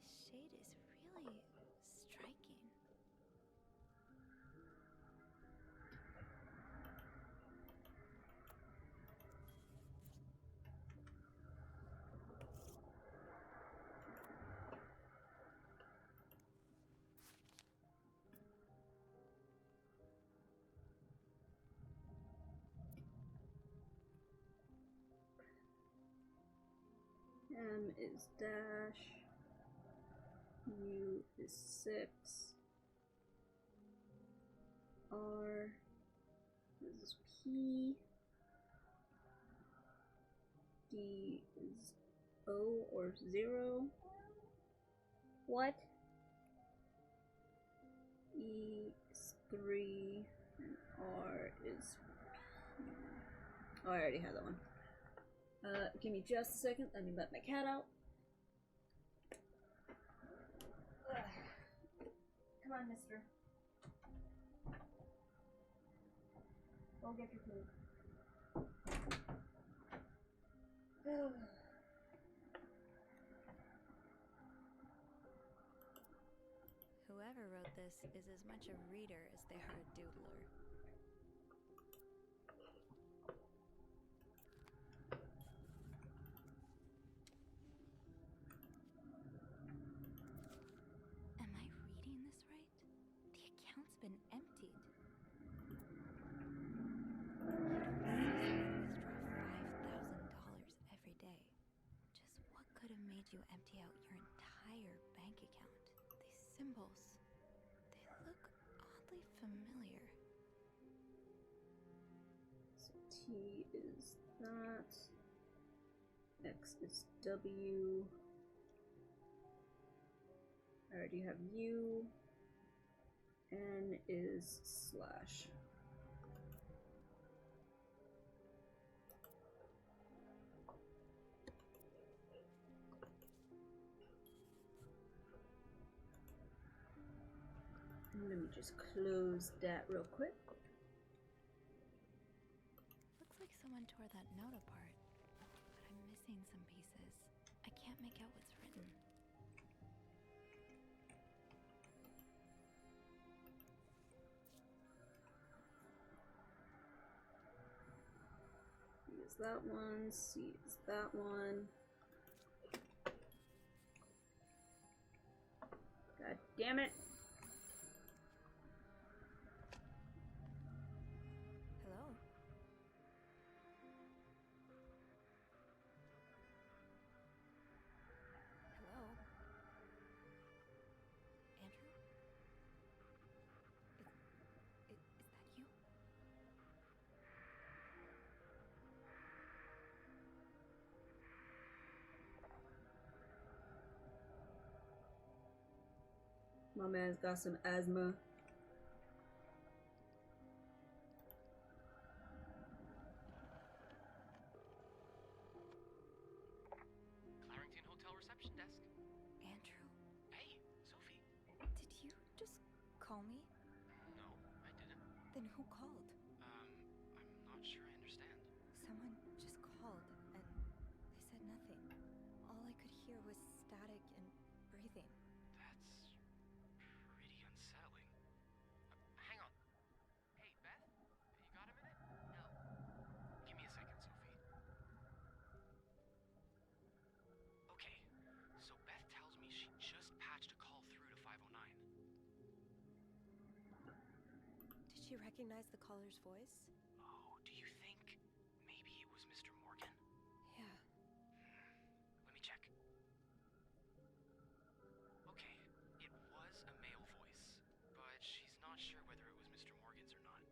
This shade is really striking. M is dash. U is 6. R is P. D is O or 0. What? E is 3. And R is P. Oh, I already had that one. Give me just a second. Let me let my cat out. Come on, mister. Go get your food. Whoever wrote this is as much a reader as they are a doodler. Am I reading this right? The account's been emptied. empty out your entire bank account. These symbols, they look oddly familiar. So T is that. X is W. I already have U. N is slash. Let me just close that real quick. Looks like someone tore that note apart, but I'm missing some pieces. I can't make out what's written. B is that one, C is that one. God damn it. Hello? Hello? Andrew? Is that you? My man's got some asthma. Clarrington Hotel reception desk. Andrew? Hey, Sophie. Did you just call me? No, I didn't. Then who called? I'm not sure I understand. Someone just called, and they said nothing. All I could hear was static and breathing. That's pretty unsettling. Hang on. Hey, Beth? You got a minute? No. Give me a second, Sophie. Okay, so Beth tells me she just patched a call through to 509. Did she recognize the caller's voice? Oh, do you think maybe it was Mr. Morgan? Yeah. Let me check. Okay, it was a male voice, but she's not sure whether it was Mr. Morgan's or not.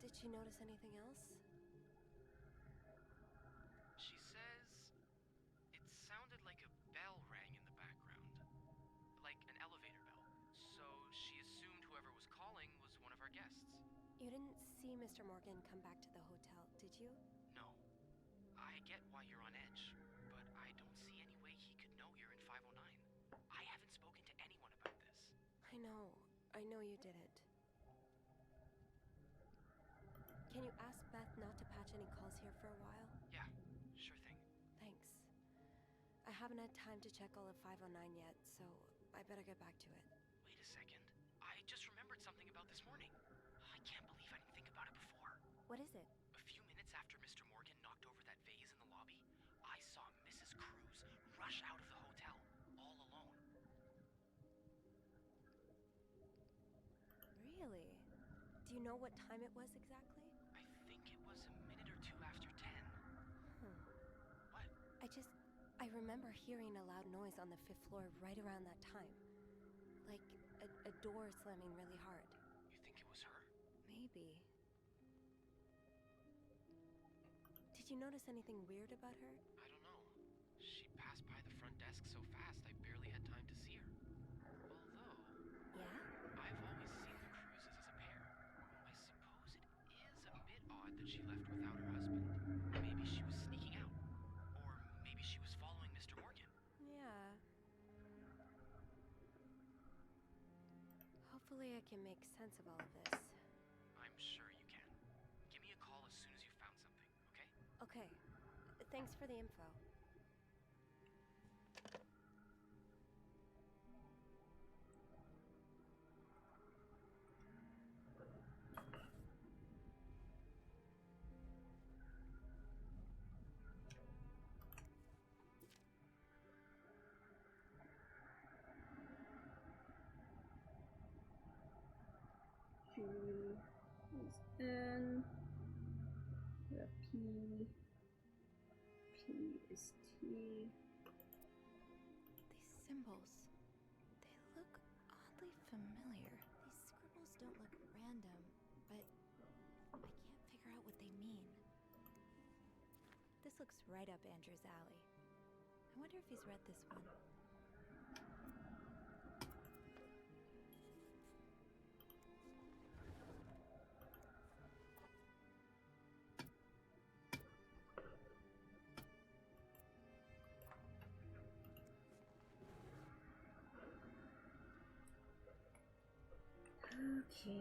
Did she notice anything else? She says it sounded like a bell rang in the background, like an elevator bell. So she assumed whoever was calling was one of our guests. You didn't see Mr. Morgan come back to the hotel, did you? No. I get why you're on edge, but I don't see any way he could know you're in 509. I haven't spoken to anyone about this. I know you didn't. Can you ask Beth not to patch any calls here for a while? Yeah, sure thing. Thanks. I haven't had time to check all of 509 yet, so I better get back to it. Wait a second. I just remembered something about this morning. I can't believe I didn't think about it before. What is it? A few minutes after Mr. Morgan knocked over that vase in the lobby, I saw Mrs. Cruz rush out of the hotel, all alone. Really? Do you know what time it was exactly? I think it was a minute or two after 10. What? I remember hearing a loud noise on the 5th floor right around that time. Like a door slamming really hard. You think it was her? Maybe. Did you notice anything weird about her? I don't know. She passed by the front desk so fast I barely had time to see her. Although, Yeah? I've always seen the Cruzes as a pair. I suppose it is a bit odd that she left without her husband. Maybe she was sneaking out. Or maybe she was following Mr. Morgan. Yeah. Hopefully I can make sense of all of this. I'm sure you can. Give me a call as soon as you found something, okay? Okay. Thanks for the info. G is N. The P P. P is T. These symbols, they look oddly familiar. These scribbles don't look random, but I can't figure out what they mean. This looks right up Andrew's alley. I wonder if he's read this one. Okay.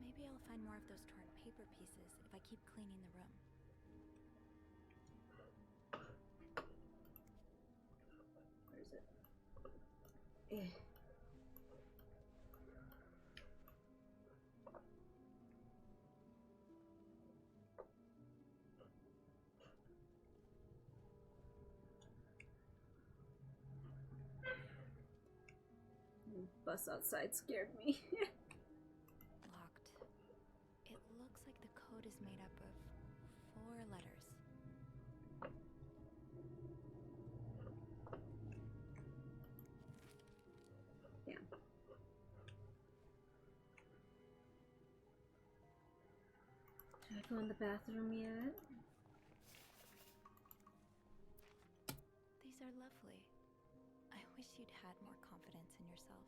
Maybe I'll find more of those torn paper pieces if I keep cleaning the room. Where is it? Eh. Bus outside scared me. Locked. It looks like the code is made up of 4 letters. Damn. Should I go in the bathroom yet? These are lovely. I wish you'd had more confidence in yourself.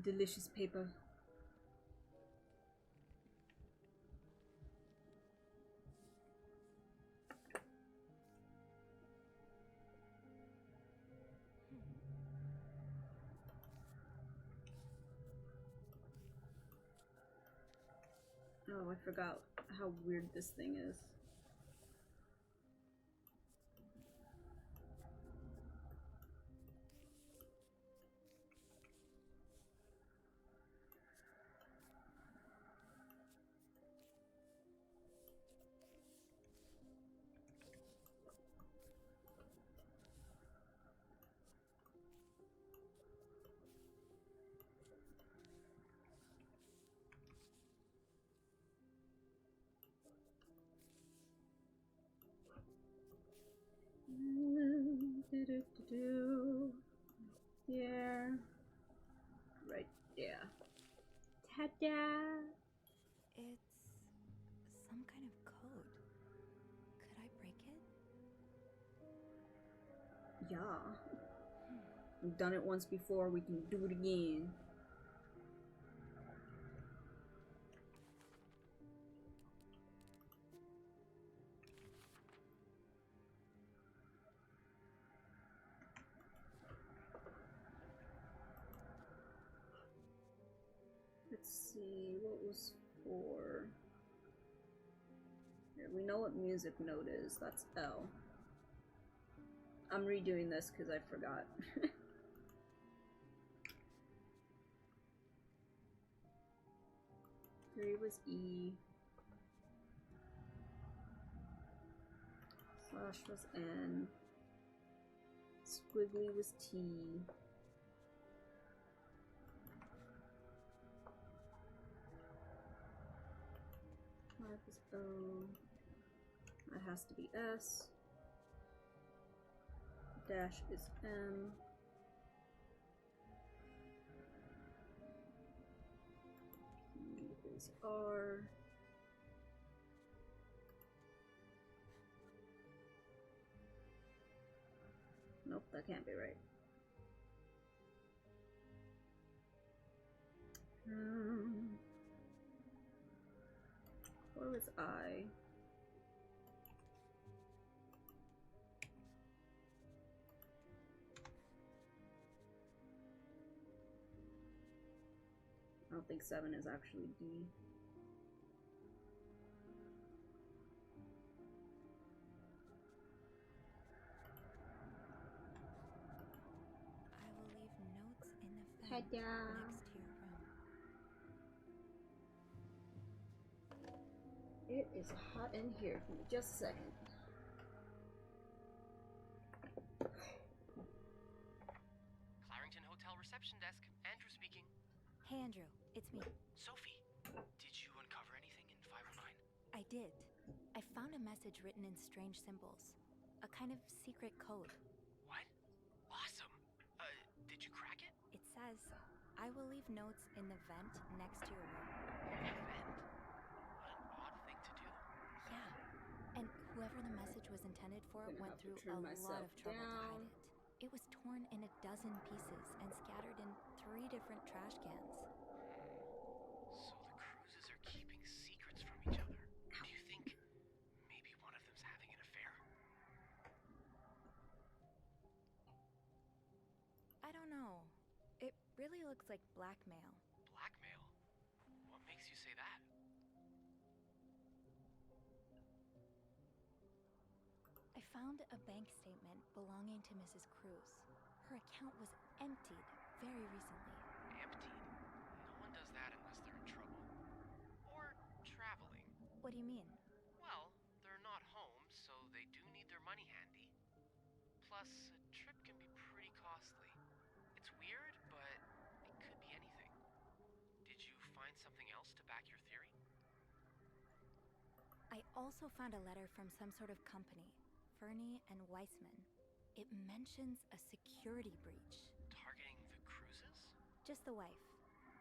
Delicious paper. Oh, I forgot how weird this thing is. Here. Right there. Ta-da! It's some kind of code. Could I break it? Yeah. We've done it once before, we can do it again. Let's see, what was for? Here, we know what music note is, that's L. I'm redoing this because I forgot. 3 was E. Slash was N. Squiggly was T. Mark is O. That has to be S. Dash is M. P is R. Nope, that can't be right. Where was I? don't think 7 is actually D. I will leave notes in the vent Ta-da. next to your room. It is hot in here. Give me just a second. Clarington Hotel reception desk. Andrew speaking. Hey, Andrew. It's me. Sophie, did you uncover anything in 509? I did. I found a message written in strange symbols. A kind of secret code. What? Awesome. Did you crack it? It says, I will leave notes in the vent next to your room. Vent? What an odd thing to do. Yeah. And whoever the message was intended for Gonna went have to through turn a myself lot of trouble to down. hide it. It was torn in a dozen pieces and scattered in 3 different trash cans. So the Cruzes are keeping secrets from each other. Do you think maybe one of them's having an affair? I don't know. It really looks like blackmail. Blackmail? What makes you say that? I found a bank statement belonging to Mrs. Cruz. Her account was emptied very recently. Emptied? No one does that unless they're in trouble. Or traveling. What do you mean? Well, they're not home, so they do need their money handy. Plus, a trip can be pretty costly. It's weird, but it could be anything. Did you find something else to back your theory? I also found a letter from some sort of company, Fernie and Weissman. It mentions a security breach. Targeting the Cruzes? Just the wife.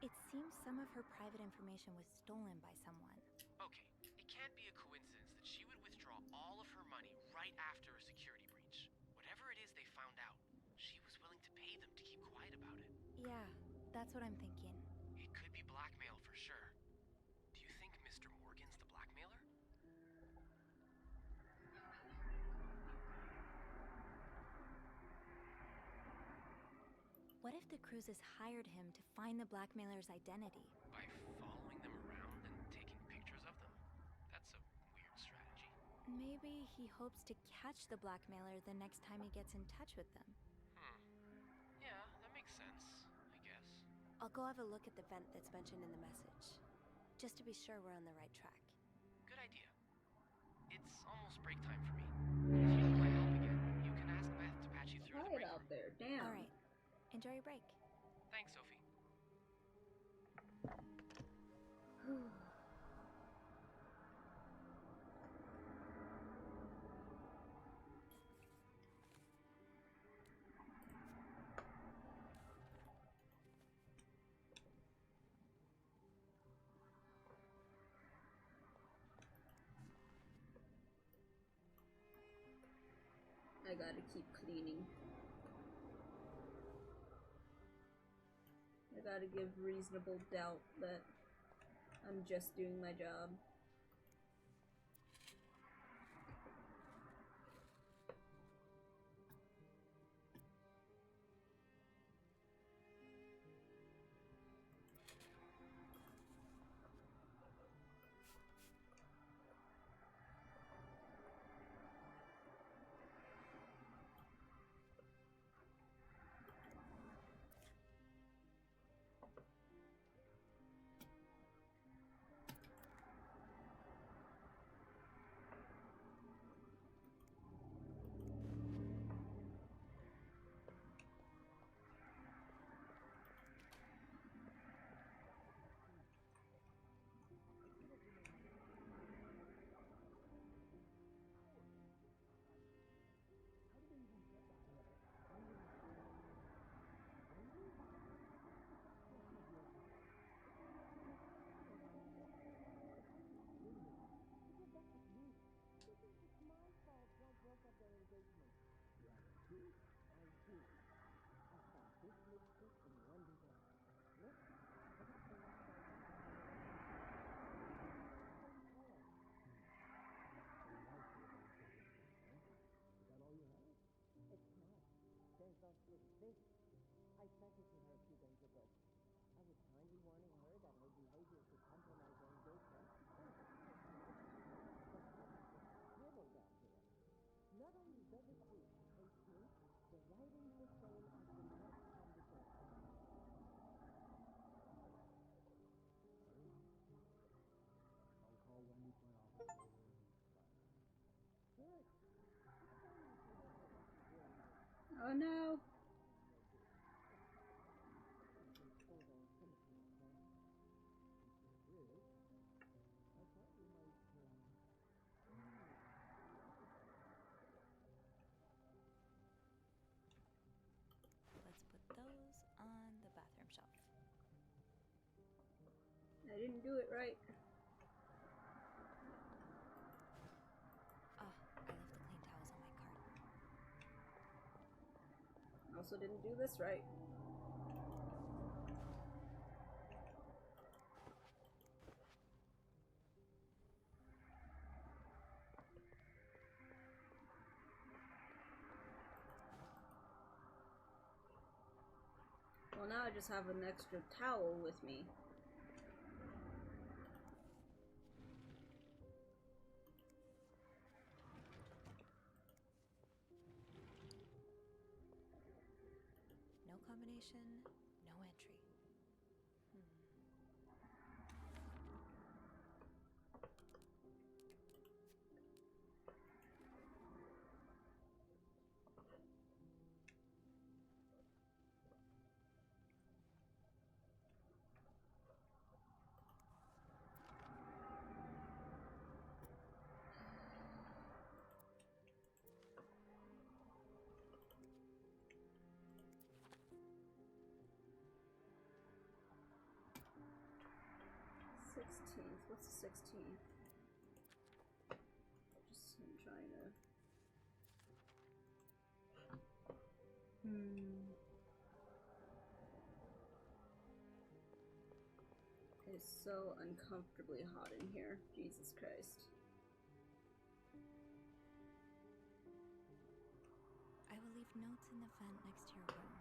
It seems some of her private information was stolen by someone. Okay, it can't be a coincidence that she would withdraw all of her money right after a security breach. Whatever it is they found out, she was willing to pay them to keep quiet about it. Yeah, that's what I'm thinking. It could be blackmail for sure. Do you think Mr. Morgan's the blackmailer? What if the Cruzes hired him to find the blackmailer's identity? By following them around and taking pictures of them? That's a weird strategy. Maybe he hopes to catch the blackmailer the next time he gets in touch with them. Yeah, that makes sense, I guess. I'll go have a look at the vent that's mentioned in the message, just to be sure we're on the right track. Good idea. It's almost break time for me. If you need my help again, you can ask Beth to patch you through the Quiet break out room. there, damn. All right. Enjoy your break. Thanks, Sophie. I gotta keep cleaning. I gotta give reasonable doubt that I'm just doing my job. Oh no! Let's put those on the bathroom shelf. I didn't do it right. Ah, I left the clean towels on my cart. Also didn't do this right. Well, now I just have an extra towel with me. No combination, no entry. What's the 16th? Just I'm trying to. It is so uncomfortably hot in here. Jesus Christ. I will leave notes in the vent next to your room.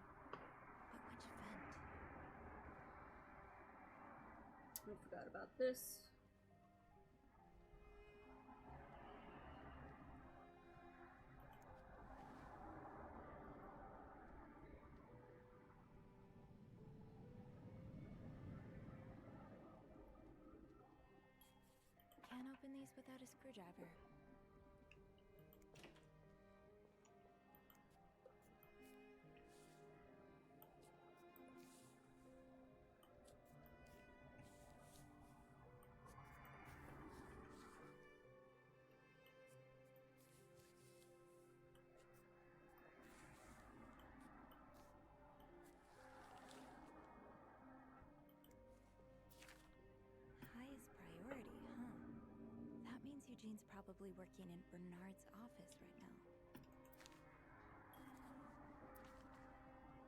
But which vent? I forgot about this. Can't open these without a screwdriver. Highest priority, huh? That means Eugene's probably working in Bernard's office right now.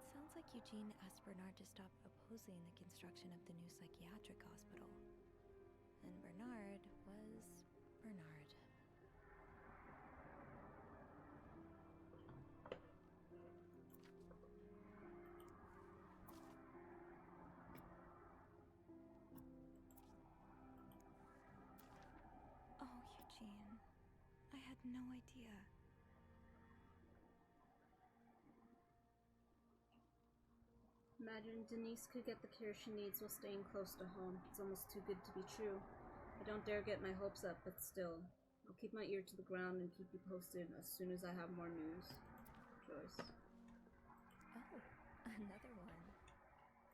It sounds like Eugene asked Bernard to stop opposing the construction of the new psychiatric hospital. And Bernard was Bernard. Oh, Eugene. I had no idea. Imagine Denise could get the care she needs while staying close to home. It's almost too good to be true. I don't dare get my hopes up, but still. I'll keep my ear to the ground and keep you posted as soon as I have more news. Joyce. Oh, another one.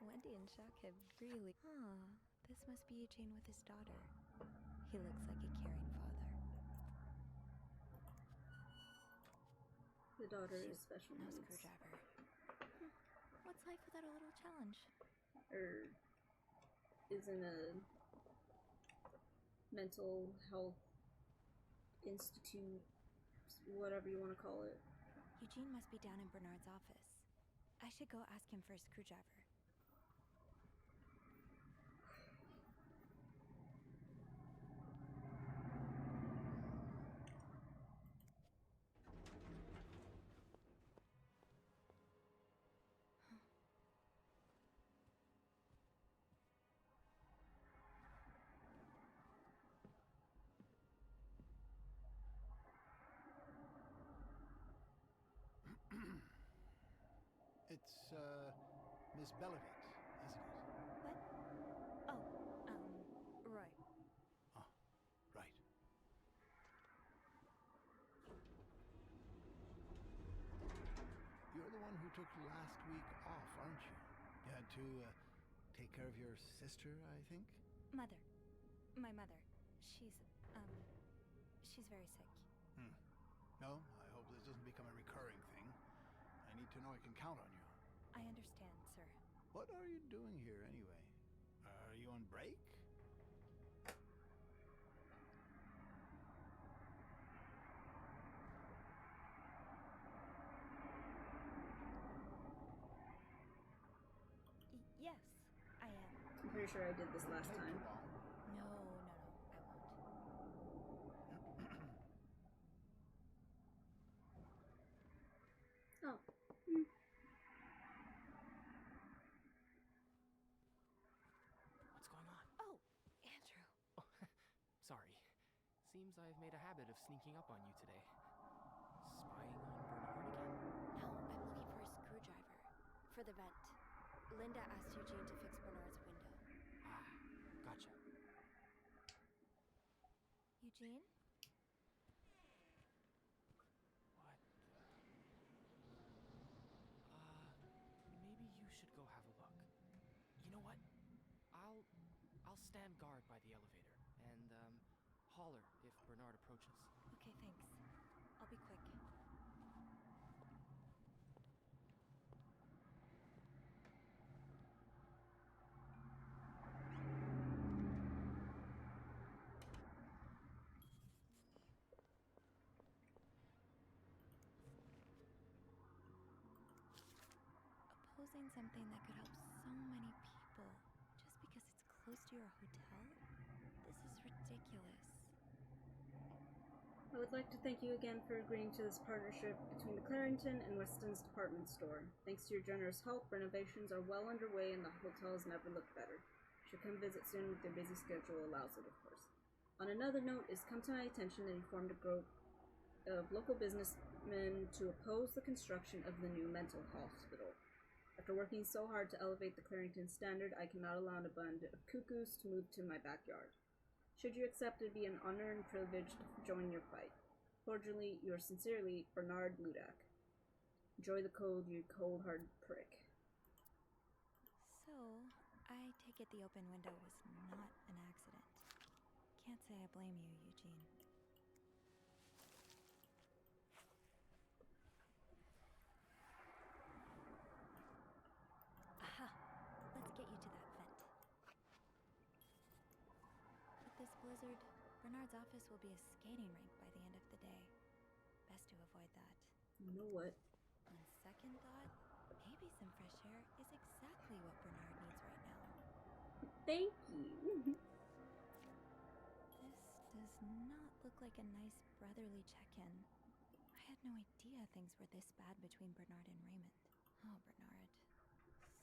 Wendy and Jacques have really... this must be Eugene with his daughter. He looks like a caring father. The daughter is special No needs. screwdriver. What's life without a little challenge? Or is in a mental health institute, whatever you want to call it. Eugene must be down in Bernard's office. I should go ask him for a screwdriver. It's, Miss Belovit, isn't it? What? Oh, Roy. Ah, right. You're the took last week off, aren't you? You had to take care of your sister, I think? Mother. My mother. She's very sick. No, I hope this doesn't become a recurring thing. I need to know I can count on you. I understand, sir. What are you doing here anyway? Are you on break? Yes, I am. I'm pretty sure I did this last Take time. too long. No, I won't. Oh. What's going on? Oh, Andrew. Oh, sorry. Seems I've made a habit of sneaking up on you today. Spying on Bernard again? No, I'm looking for a screwdriver. For the vent. Linda asked Eugene to fix Bernard's window. Ah, gotcha. Eugene? What the... maybe you should go have a look. You know what? I'll stand guard by the elevator and, holler if Bernard approaches. Okay, thanks. I'll be quick. Opposing something that could help so many people just because it's close to your hotel? This is ridiculous. I would like to thank you again for agreeing to this partnership between the Clarington and Weston's department store. Thanks to your generous help, renovations are well underway and the hotel has never looked better. You should come visit soon if your busy schedule allows it, of course. On another note, it's come to my attention that you formed a group of local businessmen to oppose the construction of the new mental hospital. After working so hard to elevate the Clarington standard, I cannot allow a band of cuckoos to move to my backyard. Should you accept, it would be an honor and privilege to join your fight. Cordially, yours sincerely, Bernard Ludak. Enjoy the cold, you cold-hearted prick. So, I take it the open window was not an accident. Can't say I blame you, Eugene. Aha! Let's get you to that vent. With this blizzard, Bernard's office will be a skating rink by the end of the day. Best to avoid that. You know what? On second thought, maybe some fresh air is exactly what Bernard needs right now. Thank you. This does not look like a nice brotherly check-in. I had no idea things were this bad between Bernard and Raymond. Oh, Bernard.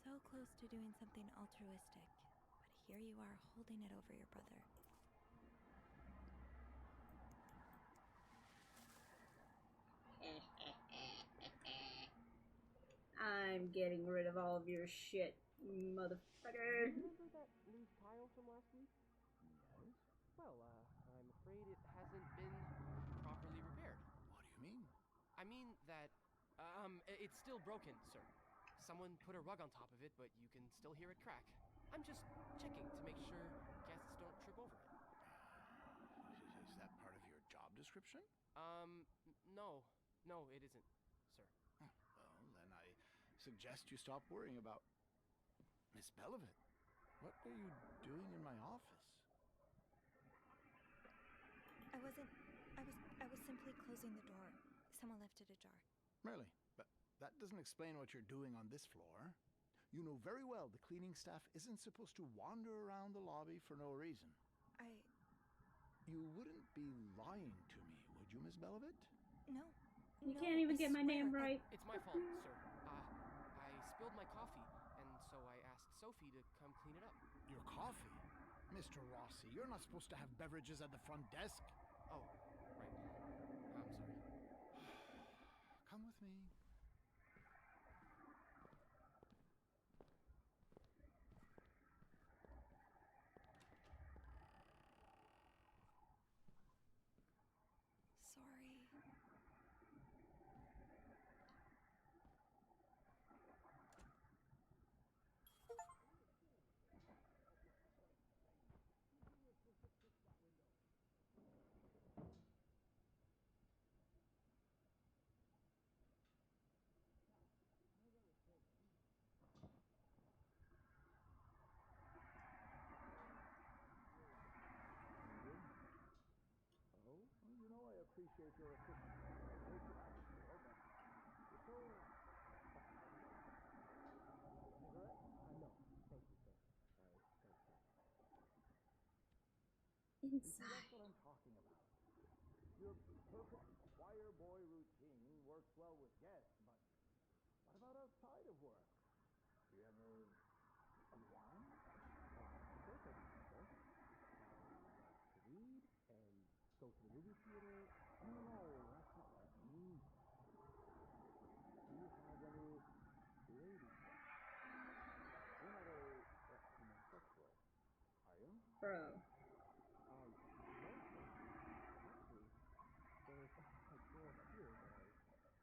So close to doing something altruistic, but here you are holding it over your brother. I'm getting rid of all of your shit, motherfucker. Remember that loose tile from last week? Yes? Well, I'm afraid it hasn't been properly repaired. What do you mean? I mean that, it's still broken, sir. Someone put a rug on top of it, but you can still hear it crack. I'm just checking to make sure guests don't trip over it. Is that part of your job description? No. No, it isn't, sir. Well, then I suggest you stop worrying about Miss Belivet. What are you doing in my office? I was simply closing the door. Someone left it ajar. Really? But that doesn't explain what you're doing on this floor. You know very well the cleaning staff isn't supposed to wander around the lobby for no reason. You wouldn't be lying to me, would you, Miss Belivet? No. You can't even get my name right. It's my fault, sir. I spilled my coffee, and so I asked Sophie to come clean it up. Your coffee? Mr. Rossi, you're not supposed to have beverages at the front desk. Oh, right. I'm sorry. Come with me. Sorry. appreciate your assistance. I hate to ask you for, but you're so... Cigarette? No, thank you, sir. Don't smoke. You see, Inside. that's what I'm talking about. Your perfect choir boy routine works well with guests, but what about outside of work? Do you ever unwind? Of course I do, sir. I like to read and go to the movie theater. No, that's not what I mean. Do you have any lady friends? You're not a homosexual, are you? Bro. No, sir. Actually, there's a girl here that I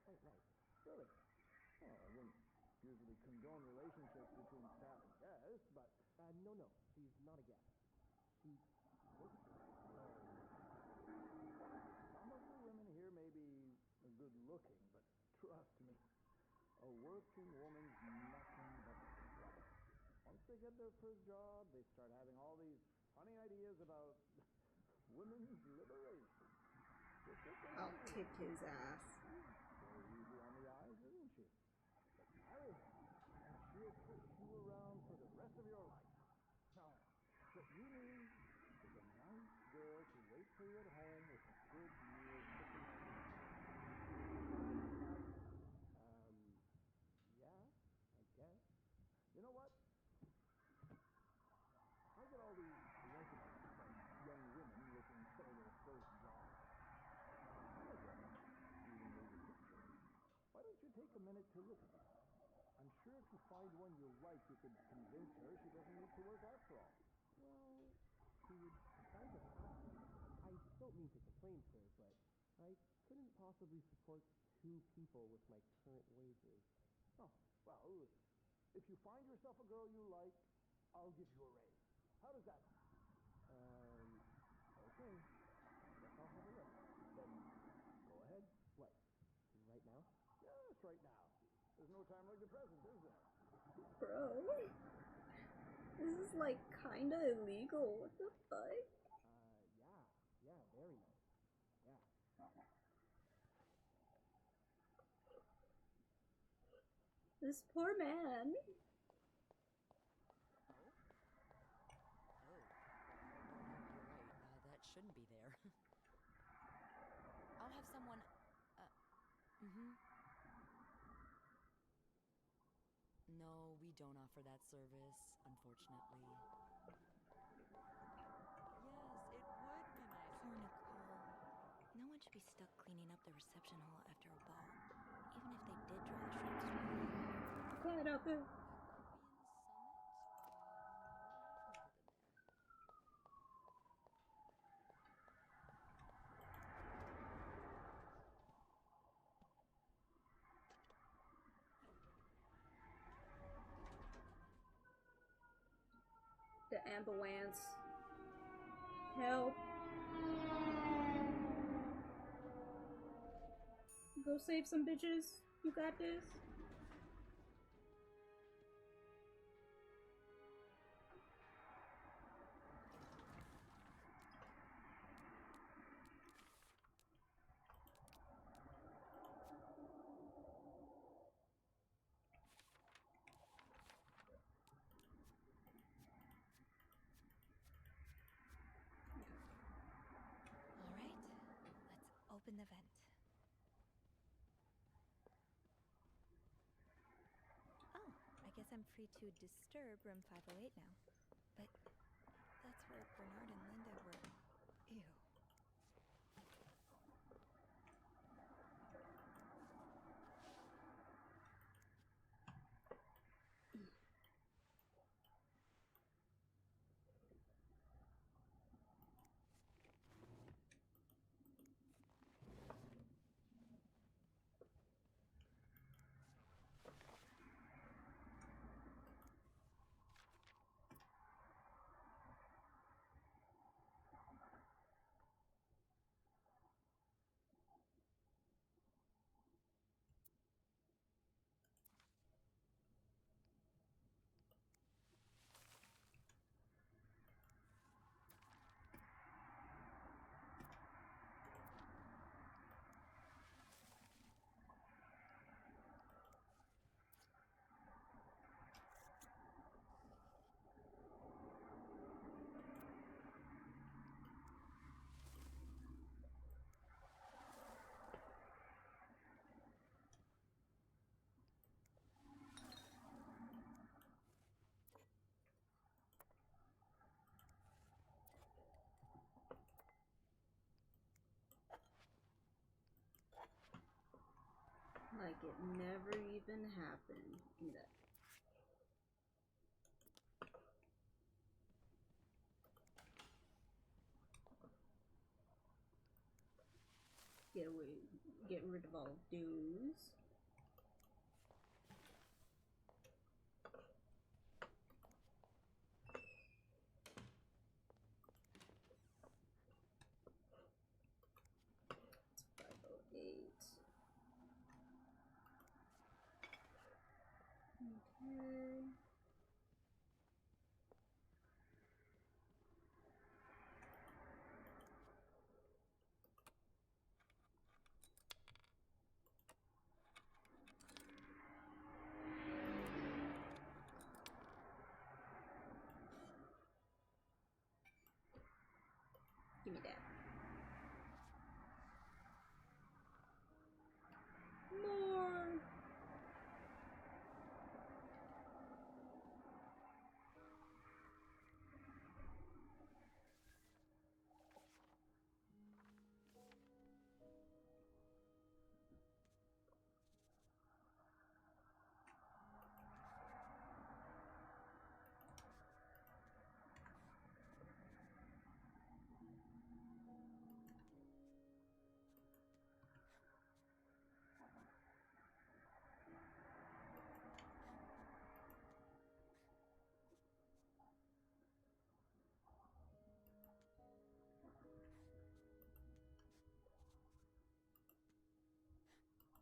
quite like. Really? Well, I wouldn't usually condone relationships between staff and guests, but... No, she's not a guest. She works here. Some of the women here may be good looking, but trust me, a working woman's nothing but trouble. Once they get their first job, they start having all these funny ideas about women's liberation. I'll kick his ass. Very easy on the eyes, isn't she? But marry her, and she'll push you around for the rest of your life. Now, what you need is a nice girl to wait for you at home with a good meal cooking. Yeah, I guess. You know what? I get all these resumes from young women looking for their first job. Some of them even leave a picture. Why don't you take a minute to look at them? I'm sure if you find one you like, you could convince her she doesn't need to work after all. Well, to advise a passion, I don't mean to complain, sir, but I couldn't possibly support 2 people with my current wages. Oh, well, if you find yourself a girl you like, I'll give you a raise. How does that sound? Okay. Guess I'll have a look. Then go ahead. What? Right now? Yes, right now. There's no time like the present, is there? Bro. This is like kinda illegal. What the fuck? Yeah, very nice. Yeah. This poor man. Oh, you're right. That shouldn't be there. I'll have someone... No, we don't offer that service, unfortunately. Yes, it would be nice. Poor Nicole. No one should be stuck cleaning up the reception hall after a ball, even if they did draw the shrimps. Quiet out there. The ambulance. Help. Go save some bitches. You got this. All right, let's open the vent. Oh, I guess I'm free to disturb room 508 now. But that's where Bernard and Linda were. Ew. Like it never even happened. Give me that. Get rid of all those. It's 508. Okay. Give me that. More.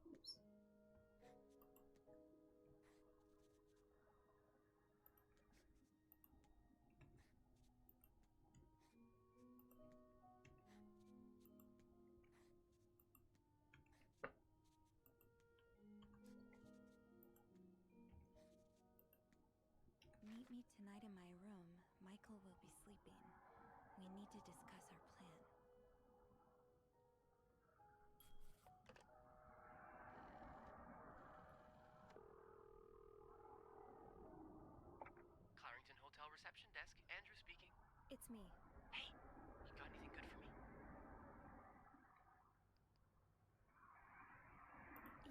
Oops. Meet me tonight in my room. Michael will be sleeping. We need to discuss our plan. Clarington Hotel reception desk. Andrew speaking. It's me. Hey, you got anything good for me?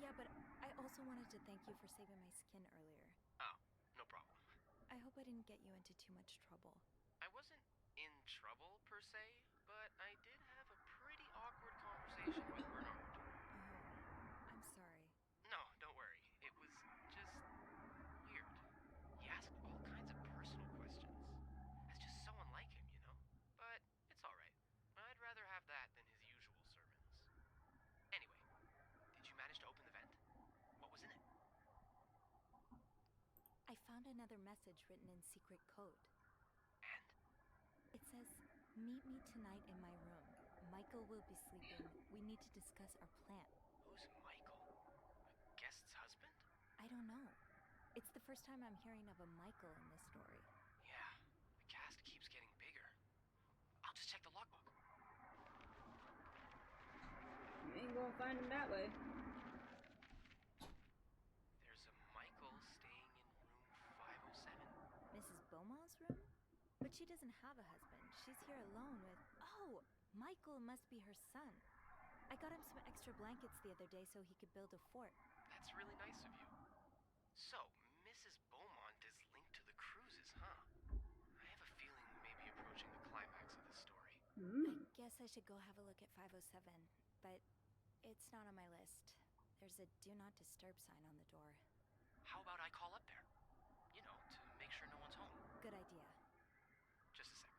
Yeah, but I also wanted to thank you for saving my skin earlier. Oh, no problem. I hope I didn't get you into too much trouble. I wasn't in trouble, per se, but I did have a pretty awkward conversation with Bernard. Oh, I'm sorry. No, don't worry. It was just weird. He asked all kinds of personal questions. That's just so unlike him, you know? But it's alright. I'd rather have that than his usual sermons. Anyway, did you manage to open the vent? What was in it? I found another message written in secret code. And? It says, meet me tonight in my room. Michael will be sleeping. We need to discuss our plan. Who's Michael? A guest's husband? I don't know. It's the first time I'm hearing of a Michael in this story. Yeah, the cast keeps getting bigger. I'll just check the logbook. You ain't gonna find him that way. There's a Michael staying in room 507. Mrs. Beaumont's room? But she doesn't have a husband. She's here alone with... Oh! Michael must be her son. I got him some extra blankets the other day so he could build a fort. That's really nice of you. So, Mrs. Beaumont is linked to the cruises, huh? I have a feeling we may be approaching the climax of this story. I guess I should go have a look at 507, but it's not on my list. There's a do not disturb sign on the door. How about I call up there? You know, to make sure no one's home. Good idea. Just a sec.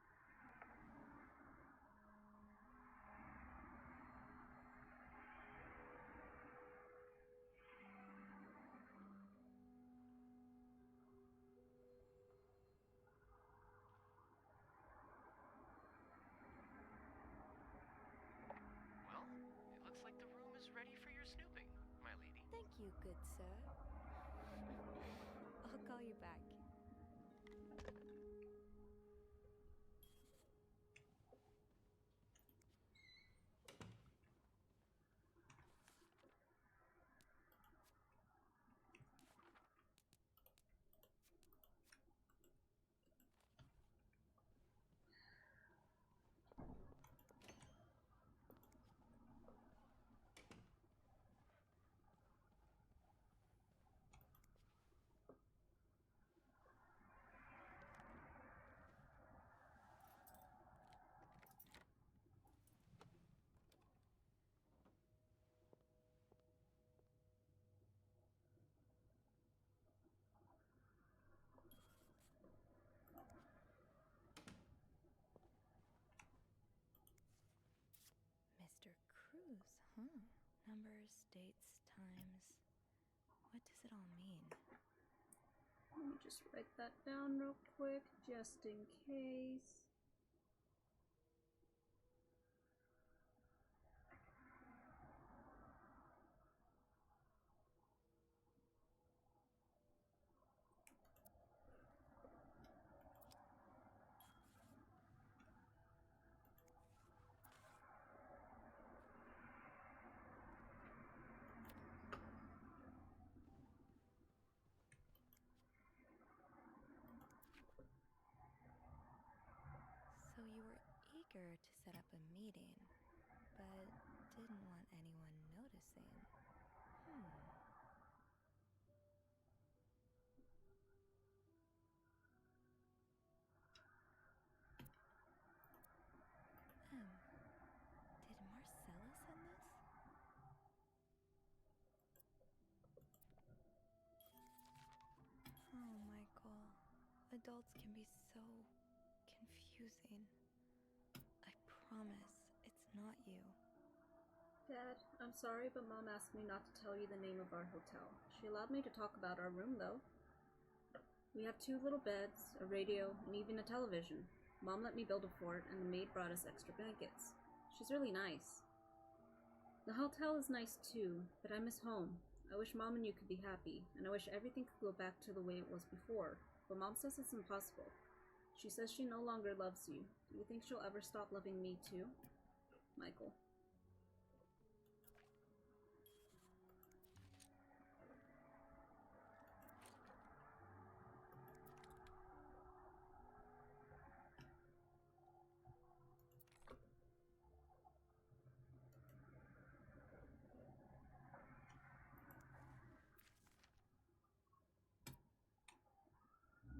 Well, it looks like the room is ready for your snooping, my lady. Thank you, good sir. hours, dates, times. What does it all mean? Let me just write that down real quick, just in case. So you were eager to set up a meeting, but didn't want anyone noticing. Did Marcella send this? Oh, Michael. Adults can be so confusing. I promise it's not you. Dad, I'm sorry, but Mom asked me not to tell you the name of our hotel. She allowed me to talk about our room, though. We have 2 little beds, a radio, and even a television. Mom let me build a fort, and the maid brought us extra blankets. She's really nice. The hotel is nice too, but I miss home. I wish Mom and you could be happy, and I wish everything could go back to the way it was before, but Mom says it's impossible. She says she no longer loves you. Do you think she'll ever stop loving me too? Michael.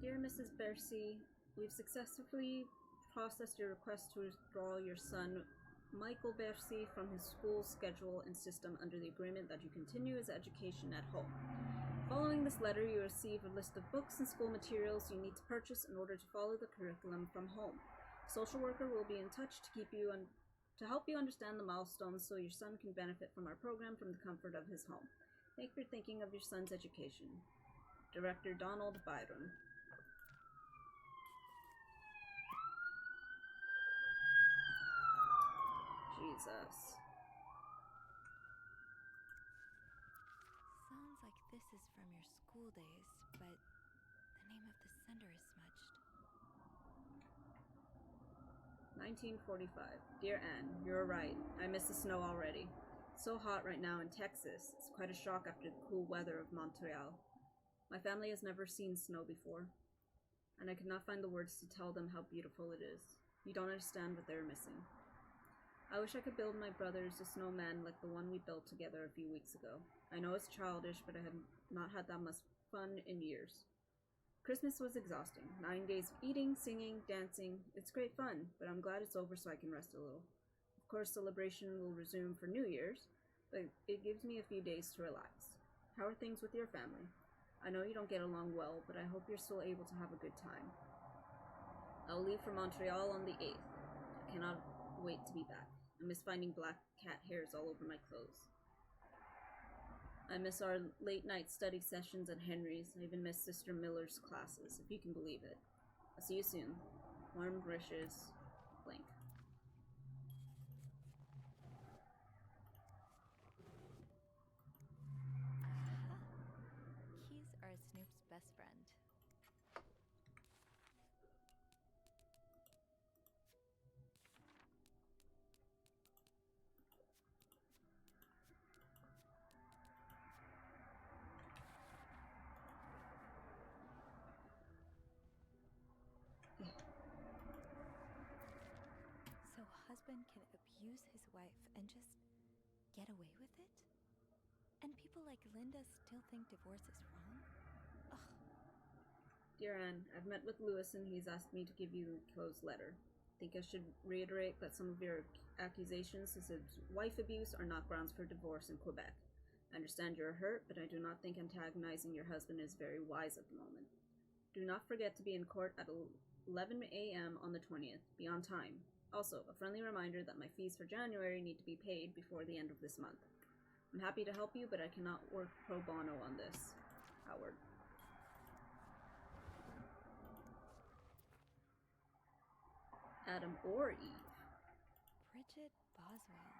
Dear Mrs. Bercy, we've successfully processed your request to withdraw your son, Michael Bercy, from his school schedule and system under the agreement that you continue his education at home. Following this letter, you receive a list of books and school materials you need to purchase in order to follow the curriculum from home. A social worker will be in touch to help you understand the milestones so your son can benefit from our program from the comfort of his home. Thank you for thinking of your son's education. Director Donald Byron. Jesus. Sounds like this is from your school days, but the name of the sender is smudged. 1945. Dear Anne, you're right. I miss the snow already. It's so hot right now in Texas. It's quite a shock after the cool weather of Montreal. My family has never seen snow before, and I could not find the words to tell them how beautiful it is. You don't understand what they're missing. I wish I could build my brothers a snowman like the one we built together a few weeks ago. I know it's childish, but I have not had that much fun in years. Christmas was exhausting. 9 days of eating, singing, dancing. It's great fun, but I'm glad it's over so I can rest a little. Of course, celebration will resume for New Year's, but it gives me a few days to relax. How are things with your family? I know you don't get along well, but I hope you're still able to have a good time. I'll leave for Montreal on the 8th. I cannot wait to be back. I miss finding black cat hairs all over my clothes. I miss our late night study sessions at Henry's. I even miss Sister Miller's classes, if you can believe it. I'll see you soon. Warm wishes, blank. Keys are Snoop's best friend. So husband can abuse his wife and just get away with it? And people like Linda still think divorce is wrong? Ugh. Dear Anne, I've met with Lewis and he's asked me to give you a closed letter. I think I should reiterate that some of your accusations as wife abuse are not grounds for divorce in Quebec. I understand you're hurt, but I do not think antagonizing your husband is very wise at the moment. Do not forget to be in court at 11 a.m. on the 20th. Be on time. Also, a friendly reminder that my fees for January need to be paid before the end of this month. I'm happy to help you, but I cannot work pro bono on this. Howard. Adam or Eve? Bridget Boswell.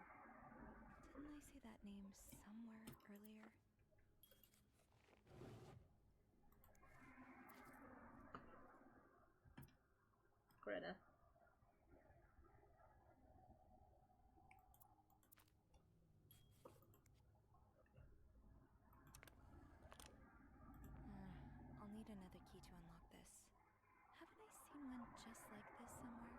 Didn't I see that name somewhere earlier? Greta. I'll need another key to unlock this. Haven't I seen one just like this somewhere?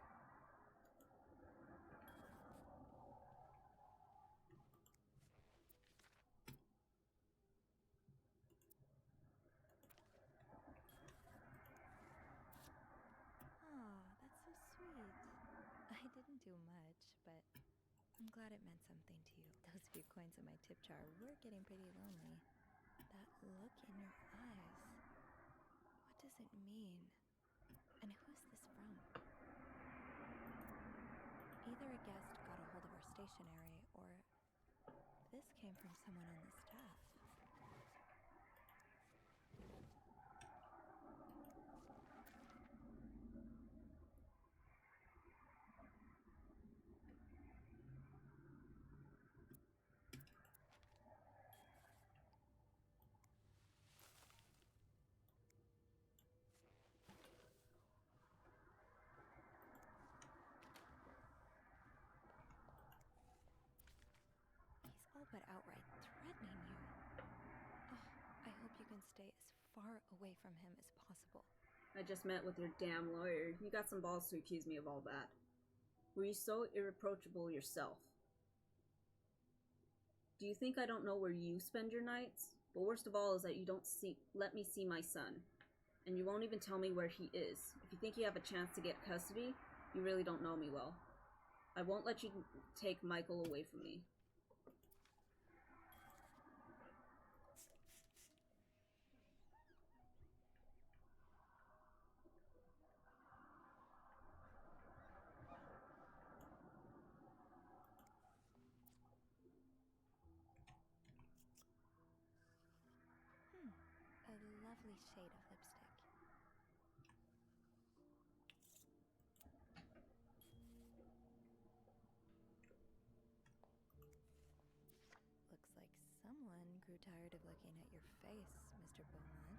Oh, that's so sweet. I didn't do much, but I'm glad it meant something to you. Those few coins in my tip jar were getting pretty lonely. That look in your eyes. What does it mean? And who's this from? Either a guest got a hold of our stationery, or this came from someone on the staff. He's all but outright threatening you. Oh, I hope you can stay as far away from him as possible. I just met with your damn lawyer. You got some balls to accuse me of all that. Were you so irreproachable yourself? Do you think I don't know where you spend your nights? But worst of all is that you don't let me see my son. And you won't even tell me where he is. If you think you have a chance to get custody, you really don't know me well. I won't let you take Michael away from me. A lovely shade of lipstick. Looks like someone grew tired of looking at your face, Mr. Beaumont.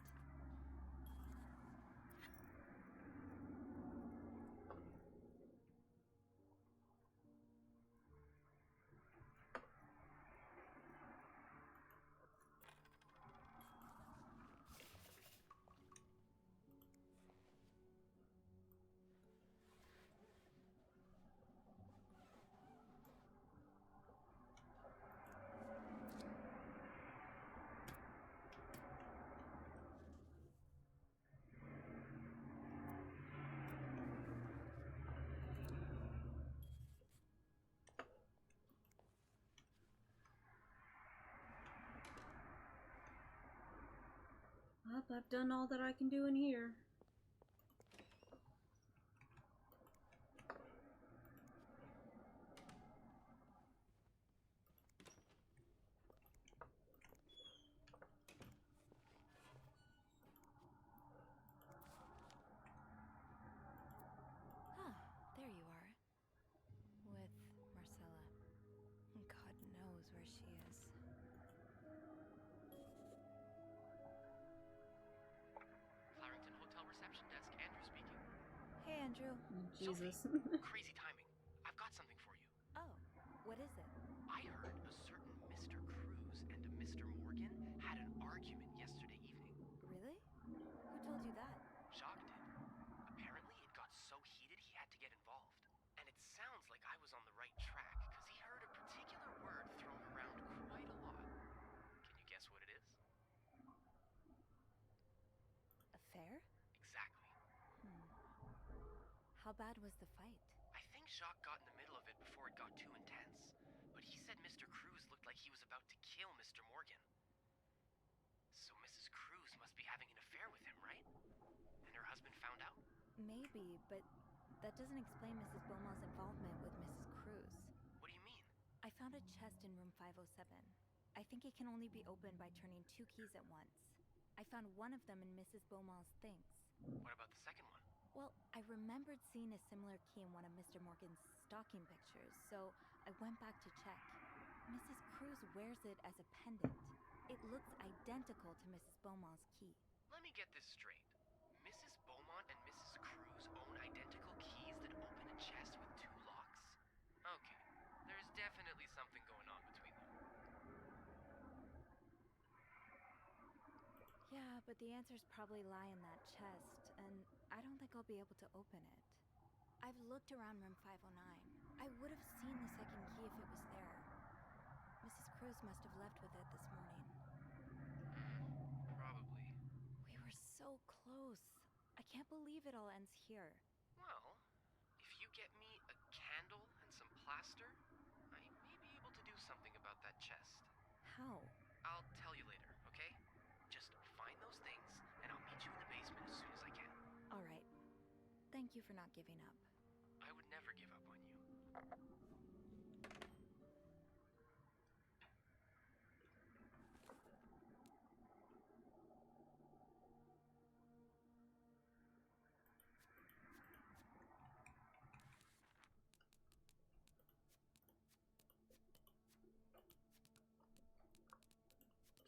Well, I've done all that I can do in here. Ah, there you are. With Marcella. God knows where she is. Clarington Hotel reception desk, Andrew speaking. Hey, Andrew. Jesus. Crazy timing. I've got something for you. Oh, what is it? I heard a certain Mr. Cruz and a Mr. Morgan had an argument yesterday evening. Really? Who told you that? Jacques did. Apparently it got so heated he had to get involved. And it sounds like I was on the right track, because he heard a particular word thrown around quite a lot. Can you guess what it is? Affair? Exactly. How bad was the fight? I think Jacques got in the middle of it before it got too intense. But he said Mr. Cruz looked like he was about to kill Mr. Morgan. So Mrs. Cruz must be having an affair with him, right? And her husband found out? Maybe, but that doesn't explain Mrs. Beaumont's involvement with Mrs. Cruz. What do you mean? I found a chest in room 507. I I think it can only be opened by turning 2 keys at once. I found one of them in Mrs. Beaumont's things. What about the second one? Well, I remembered seeing a similar key in one of Mr. Morgan's stocking pictures, so I went back to check. Mrs. Cruz wears it as a pendant. It looks identical to Mrs. Beaumont's key. Let me get this straight. Mrs. Beaumont and Mrs. Cruz own identical keys that open a chest with 2 locks? Okay, there's definitely something going on between them. Yeah, but the answers probably lie in that chest, and I don't think I'll be able to open it. I've looked around room 509. I would have seen the second key if it was there. Mrs. Cruz must have left with it this morning. Probably. We were so close. I can't believe it all ends here. Well, if you get me a candle and some plaster, I may be able to do something about that chest. How? I'll tell you later, okay? Just find those things, and I'll meet you in the basement as soon as I can. All right. Thank you for not giving up. I would never give up on you.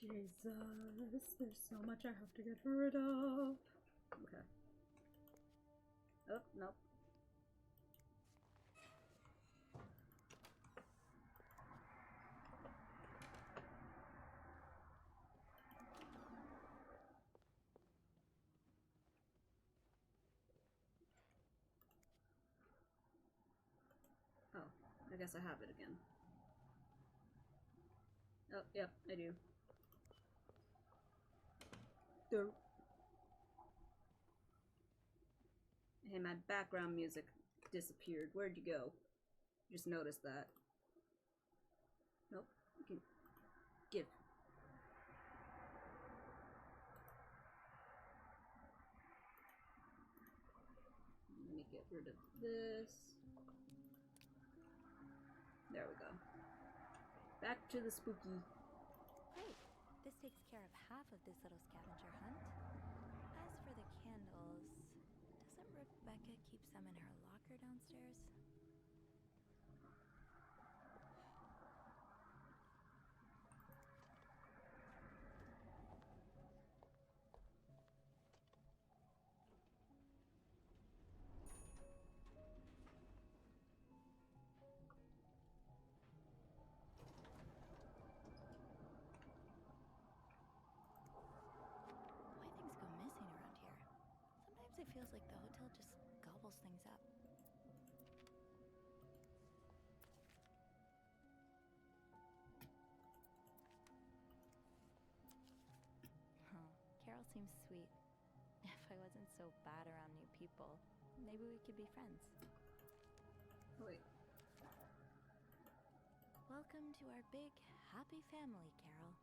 Jesus, there's so much I have to get rid of. Okay. Oh, nope. Oh, I guess I have it again. Oh, yep, I do. Dope. Hey, my background music disappeared. Where'd you go? Just noticed that. Nope. You can give. Let me get rid of this. There we go. Back to the spooky. Great. This takes care of half of this little scavenger hunt. As for the candles, doesn't Rebecca keep some in her locker downstairs? Why things go missing around here? Sometimes it feels like the hotel just gobbles things up. Huh. Carol seems sweet. If I wasn't so bad around new people, maybe we could be friends. Wait. Welcome to our big, happy family, Carol.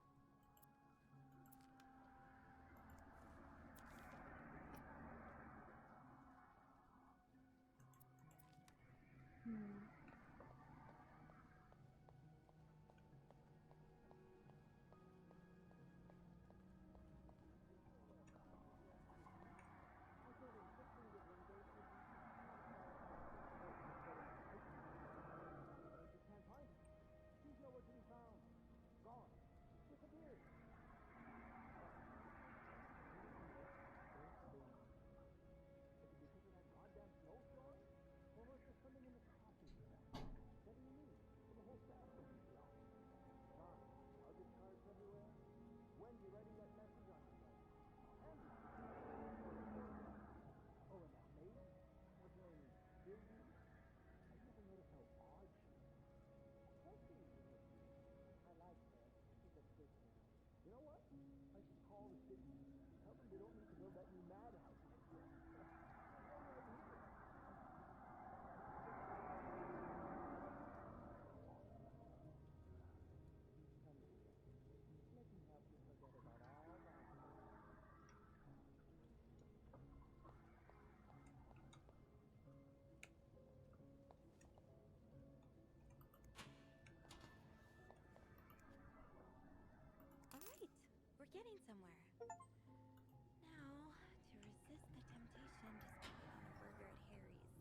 She's nowhere to be found. Gone. With getting somewhere. Now, to resist the temptation to spend it on a burger at Harry's.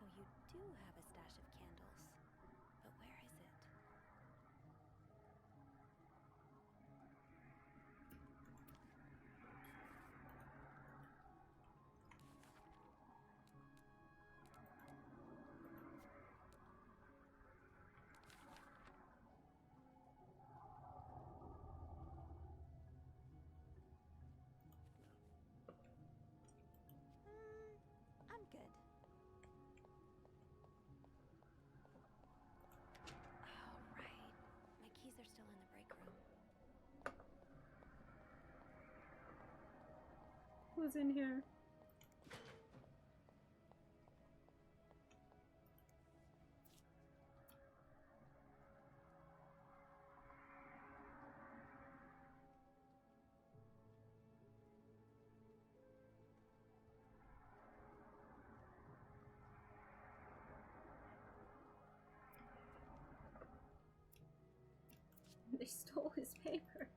So you do have a stash of candles, but where is it? I'm good. Oh, right. My keys are still in the break room. Who's in here? They stole his paper.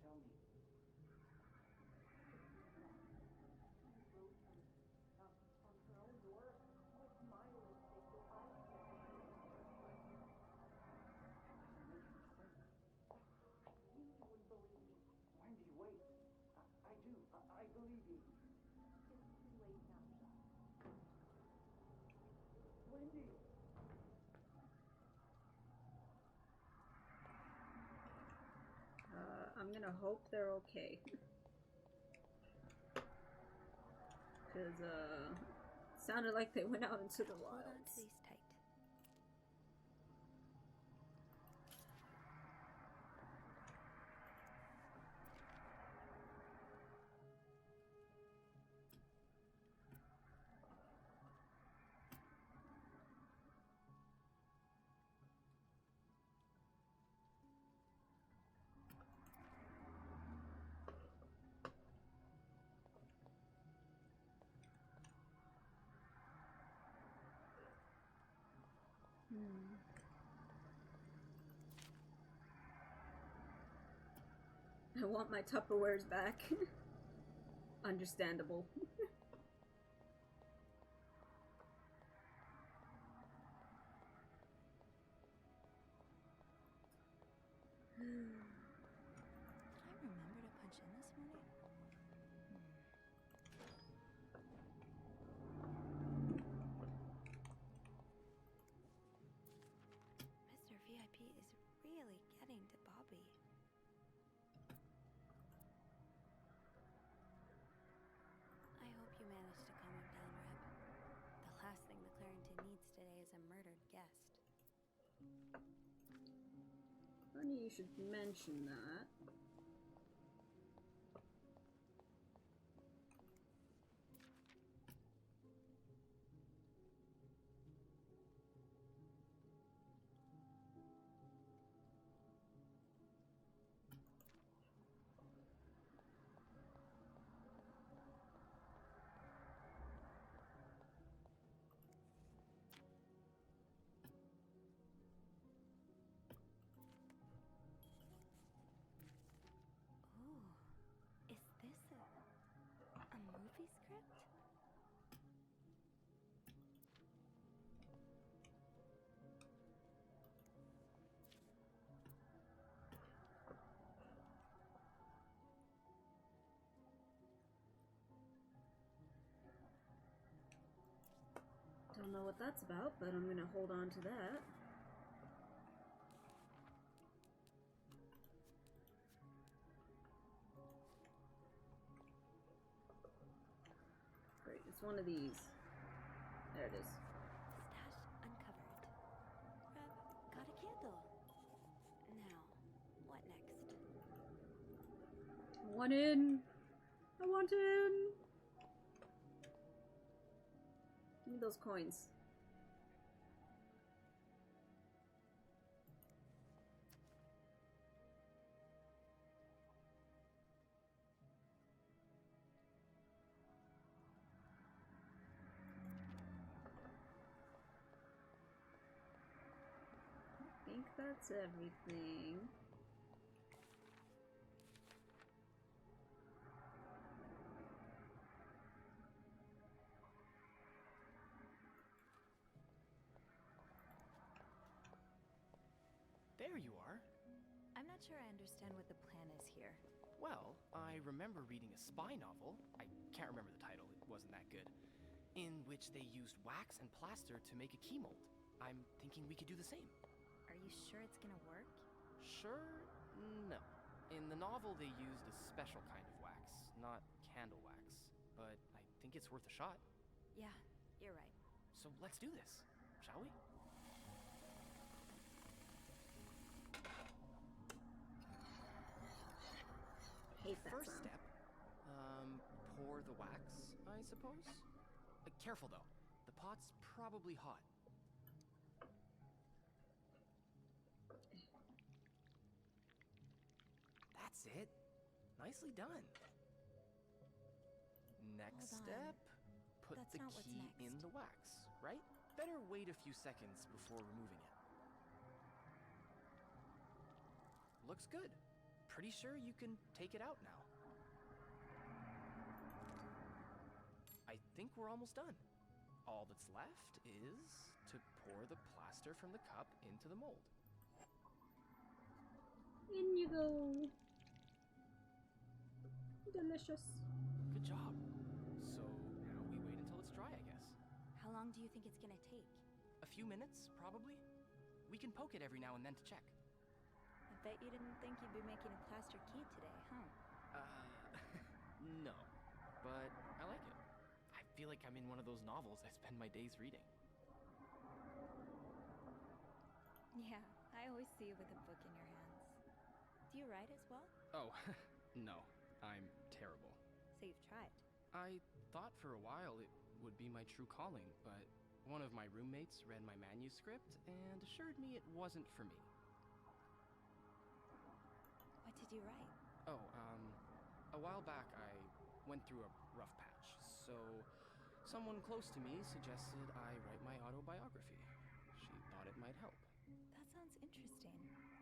Tell me. On her own door? What's my mistake that I can't do it? I knew you wouldn't believe me. Wendy, wait. I do. I believe you. It's too late now, Sean. Wendy! I'm gonna hope they're okay. Cause, sounded like they went out into the Hold on to wilds. these tight. I want my Tupperwares back. Understandable. Did I remember to punch in this morning? Mr. VIP is really getting to Bobby. I hope you managed to calm him down, Reb. The last thing the Clarington needs today is a murdered guest. Funny you should mention that. Ooh, is this a movie script? Don't know what that's about, but I'm gonna hold on to that. Great, it's one of these. There it is. Stash uncovered. Reb, got a candle. want in. I want in. Give me those coins. I think that's everything. There you are. I'm not sure I understand what the plan is here. Well, I remember reading a spy novel, I can't remember the title, it wasn't that good, in which they used wax and plaster to make a key mold. I'm thinking we could do the same. Are you sure it's gonna work? Sure? No. In the novel, they used a special kind of wax, not candle wax. But I think it's worth a shot. Yeah, you're right. So let's do this, shall we? Hate that First sound. step, pour the wax, I suppose? Careful though, the pot's probably hot. That's it. Nicely done. Next Hold on. step, put That's the not what's key next. in the wax, right? Better wait a few seconds before removing it. Looks good. Pretty sure you can take it out now. I think we're almost done. All that's left is to pour the plaster from the cup into the mold. In you go. Delicious. Good job. So now we wait until it's dry, I guess. How long do you think it's gonna take? A few minutes, probably. We can poke it every now and then to check. I bet you didn't think you'd be making a plaster key today, huh? No. But I like it. I feel like I'm in one of those novels I spend my days reading. Yeah, I always see you with a book in your hands. Do you write as well? Oh, no. I'm terrible. So you've tried. I thought for a while it would be my true calling, but one of my roommates read my manuscript and assured me it wasn't for me. What did you write? Oh, a while back I went through a rough patch, so someone close to me suggested I write my autobiography. She thought it might help. That sounds interesting.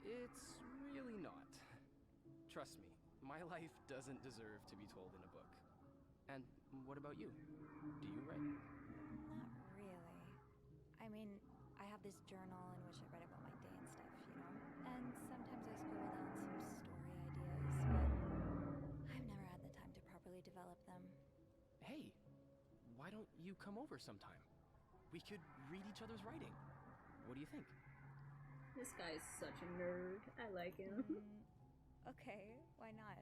It's really not. Trust me, my life doesn't deserve to be told in a book. And what about you? Do you write? Not really. I mean, I have this journal in which I write about my day and stuff, you know? And sometimes I scribble down some story ideas, but I've never had the time to properly develop them. Hey, why don't you come over sometime? We could read each other's writing. What do you think? This guy is such a nerd. I like him. Okay, why not?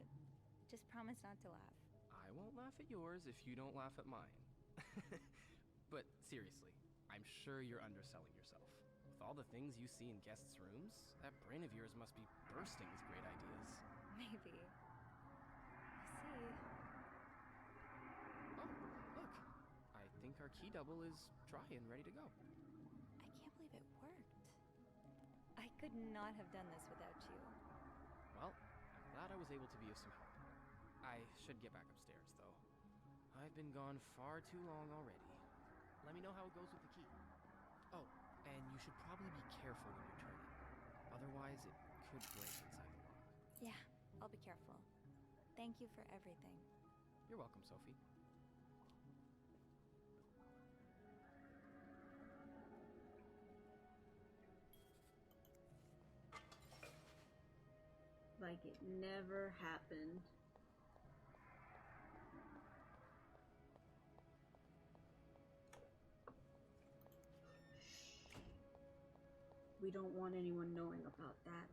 Just promise not to laugh. I won't laugh at yours if you don't laugh at mine. But seriously, I'm sure you're underselling yourself. With all the things you see in guests' rooms, that brain of yours must be bursting with great ideas. Maybe. We'll see. Oh, look. I think our key double is dry and ready to go. I can't believe it worked. I could not have done this without you. Well, I'm glad I was able to be of some help. I should get back upstairs, though. I've been gone far too long already. Let me know how it goes with the key. Oh, and you should probably be careful when you turn it. Otherwise, it could break inside the lock. Yeah, I'll be careful. Thank you for everything. You're welcome, Sophie. Like it never happened. We don't want anyone knowing about that.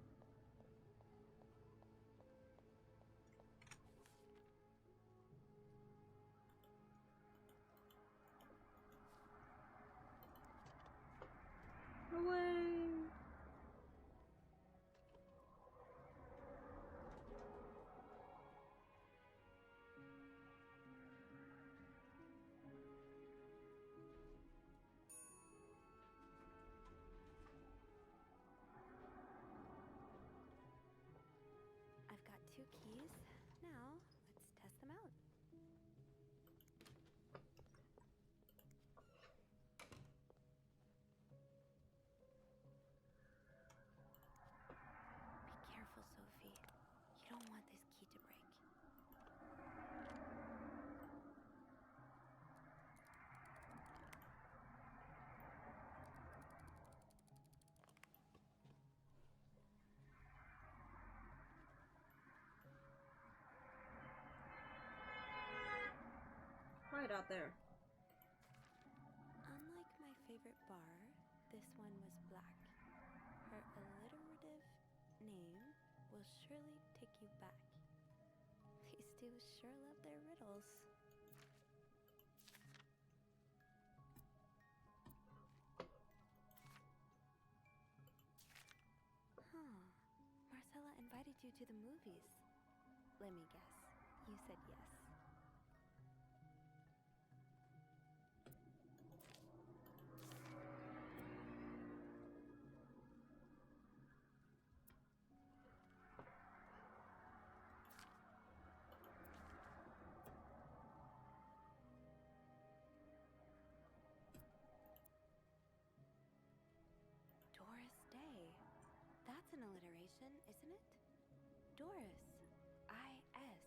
Away! got there? Unlike my favorite bar, this one was black. Her alliterative name will surely take you back. These two sure love their riddles. Huh. Marcella invited you to the movies. Let me guess. You said yes. Doris Day. That's an alliteration, isn't it? Doris. I-S.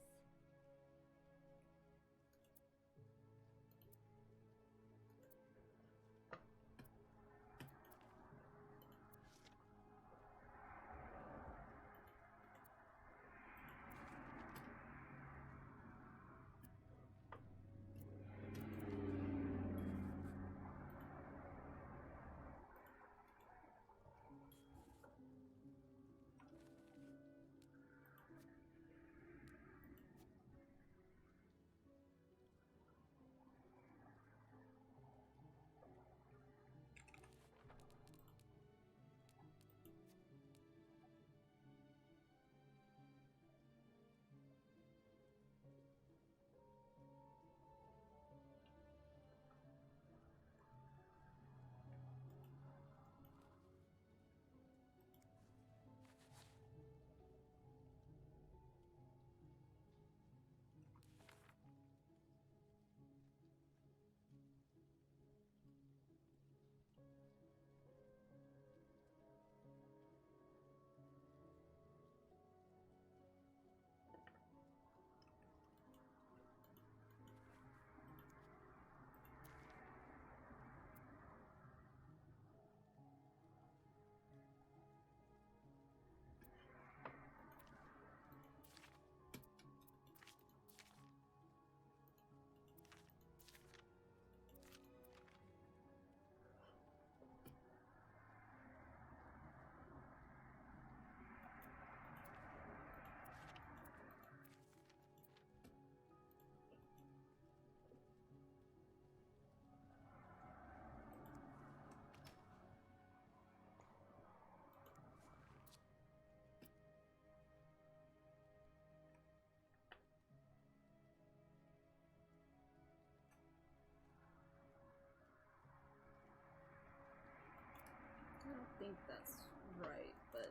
I don't think that's right, but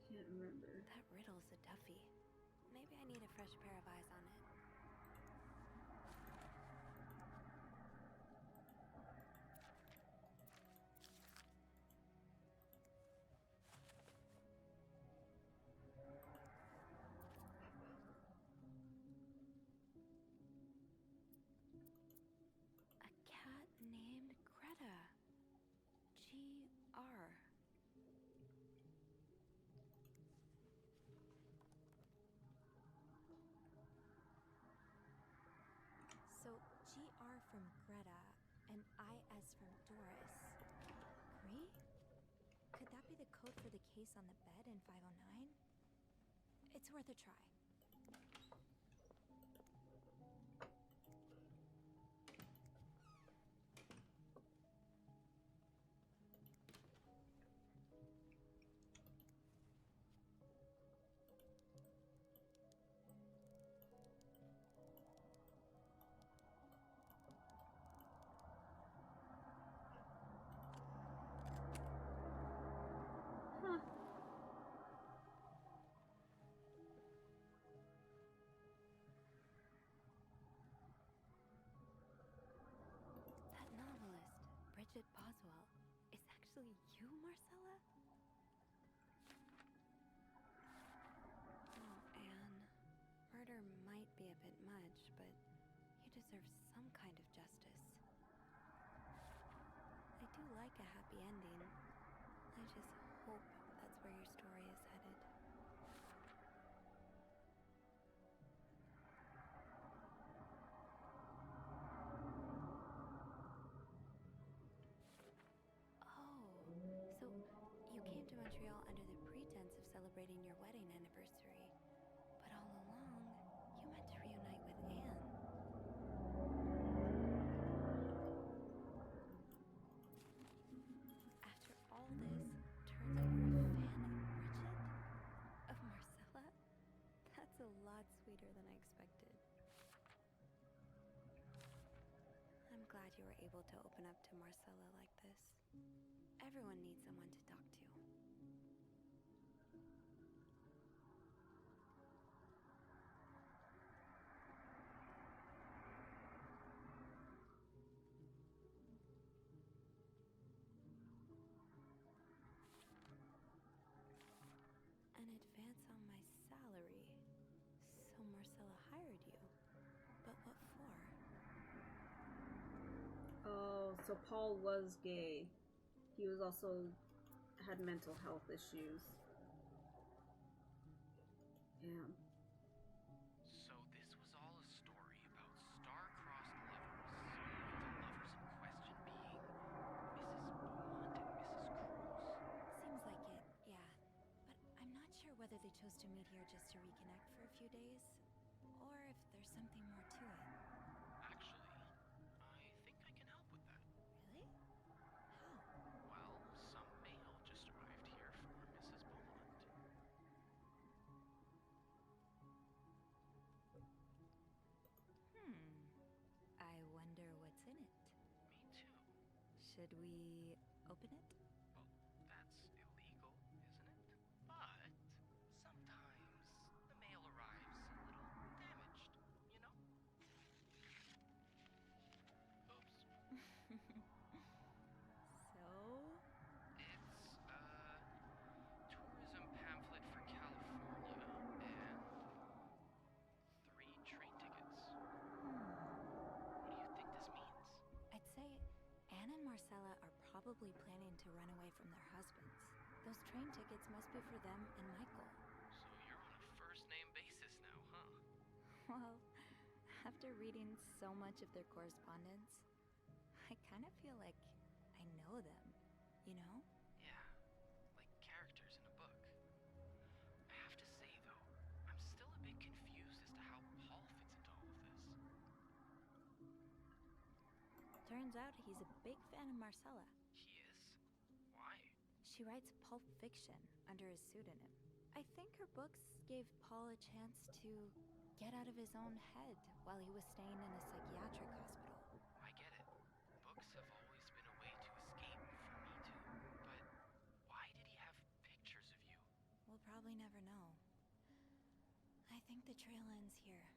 can't remember. That riddle's a toughie. Maybe I need a fresh pair of eyes on it. A cat named Greta. G-R. So GR from Greta and IS from Doris. Agree? Could that be the code for the case on the bed in 509? It's worth a try. Huh. That novelist, Bridget Boswell, is actually you, Marcella? Oh, Anne. Murder might be a bit much, but you deserve some kind of justice. I do like a happy ending. I just hope that's where your story is headed. lot sweeter than I expected. I'm glad you were able to open up to Marcella like this. Everyone needs someone to talk to. An advance on my salary. So Marcella hired you. But what for? Oh, so Paul was gay. He was also had mental health issues. Damn. So this was all a story about star-crossed lovers, with the lovers in question being Mrs. Beaumont and Mrs. Cruz. Seems like it, yeah. But I'm not sure whether they chose to meet here just to reconnect for a few days, or if there's something more to it. Actually, I think I can help with that. Really? How? Well, some mail just arrived here for Mrs. Beaumont. I wonder what's in it. Me too. Should we open it? Well, that's illegal, isn't it? But sometimes the mail arrives a little damaged, you know? Oops. So? It's a tourism pamphlet for California and 3 train tickets. What do you think this means? I'd say Anne and Marcella are probably planning to run away from their husbands. Those train tickets must be for them and Michael. So you're on a first-name basis now, huh? Well, after reading so much of their correspondence, I kind of feel like I know them, you know? Yeah, like characters in a book. I have to say, though, I'm still a bit confused as to how Paul fits into all of this. Turns out he's a big fan of Marcella. He is? Why? She writes pulp fiction under his pseudonym. I think her books gave Paul a chance to get out of his own head while he was staying in a psychiatric hospital. I get it. Books have always been a way to escape for me too. But why did he have pictures of you? We'll probably never know. I think the trail ends here.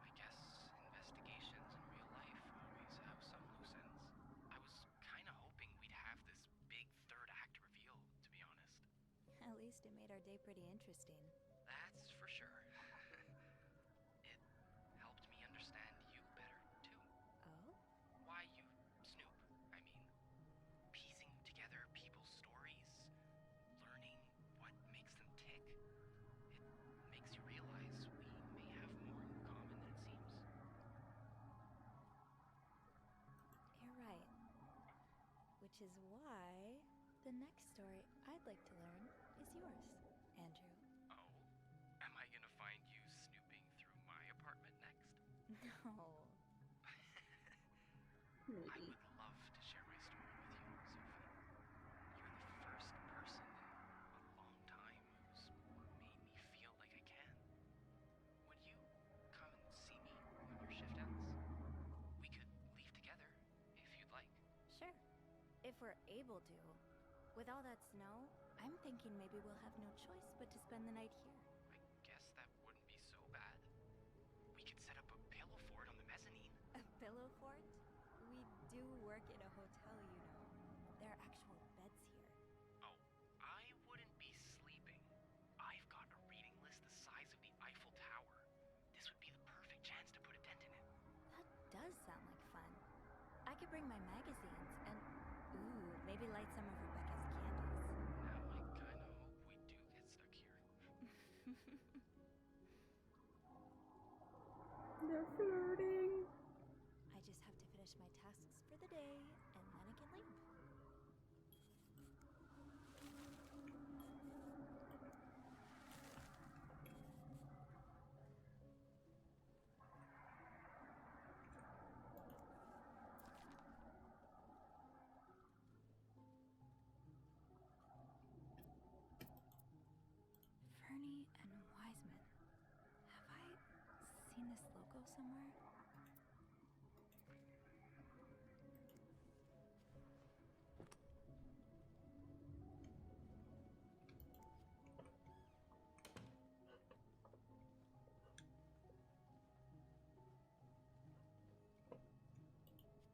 I guess investigations in real life always have some loose ends. I was kinda hoping we'd have this big third act reveal, to be honest. At least it made our day pretty interesting. That's for sure. It helped me understand you better, too. Oh? Why you snoop, I mean. Piecing together people's stories, learning what makes them tick. It makes you realize we may have more in common than it seems. You're right. Which is why the next story I'd like to learn is yours, Andrew. Oh? Am I gonna find you snooping through my apartment next? No. I Maybe. would love to share my story with you, Sophie. You're the first person in a long time who's made me feel like I can. Would you come and see me when your shift ends? We could leave together, if you'd like. Sure. If we're able to. With all that snow, I'm thinking maybe we'll have no choice but to spend the night here. I guess that wouldn't be so bad. We could set up a pillow fort on the mezzanine. A pillow fort? We do work in a hotel, you know. There are actual beds here. Oh, I wouldn't be sleeping. I've got a reading list the size of the Eiffel Tower. This would be the perfect chance to put a dent in it. That does sound like fun. I could bring my magazines and, maybe light some of Rebecca's candles. Now I kinda hope we do get stuck here. They're flirting. I just have to finish my tasks for the day, and then I can leave. Fernie and Wiseman. somewhere?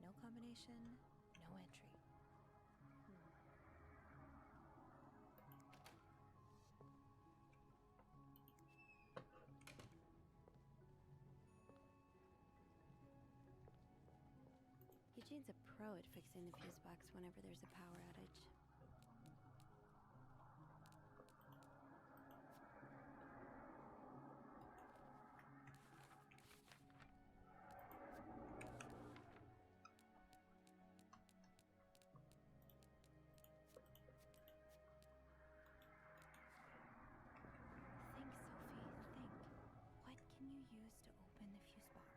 No combination, no entry. Eugene's a pro at fixing the fuse box whenever there's a power outage. Think, Sophie, think. What can you use to open the fuse box?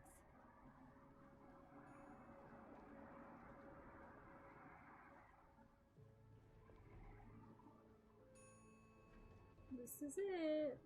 This is it.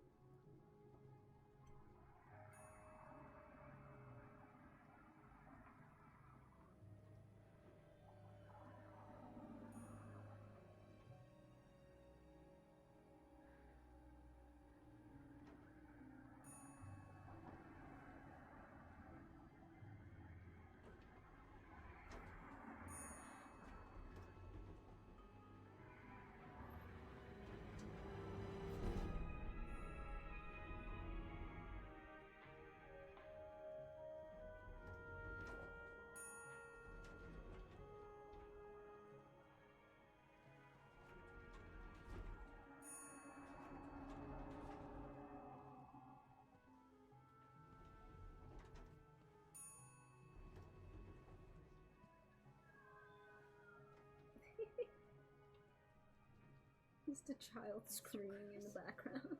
Just a child screaming in the background.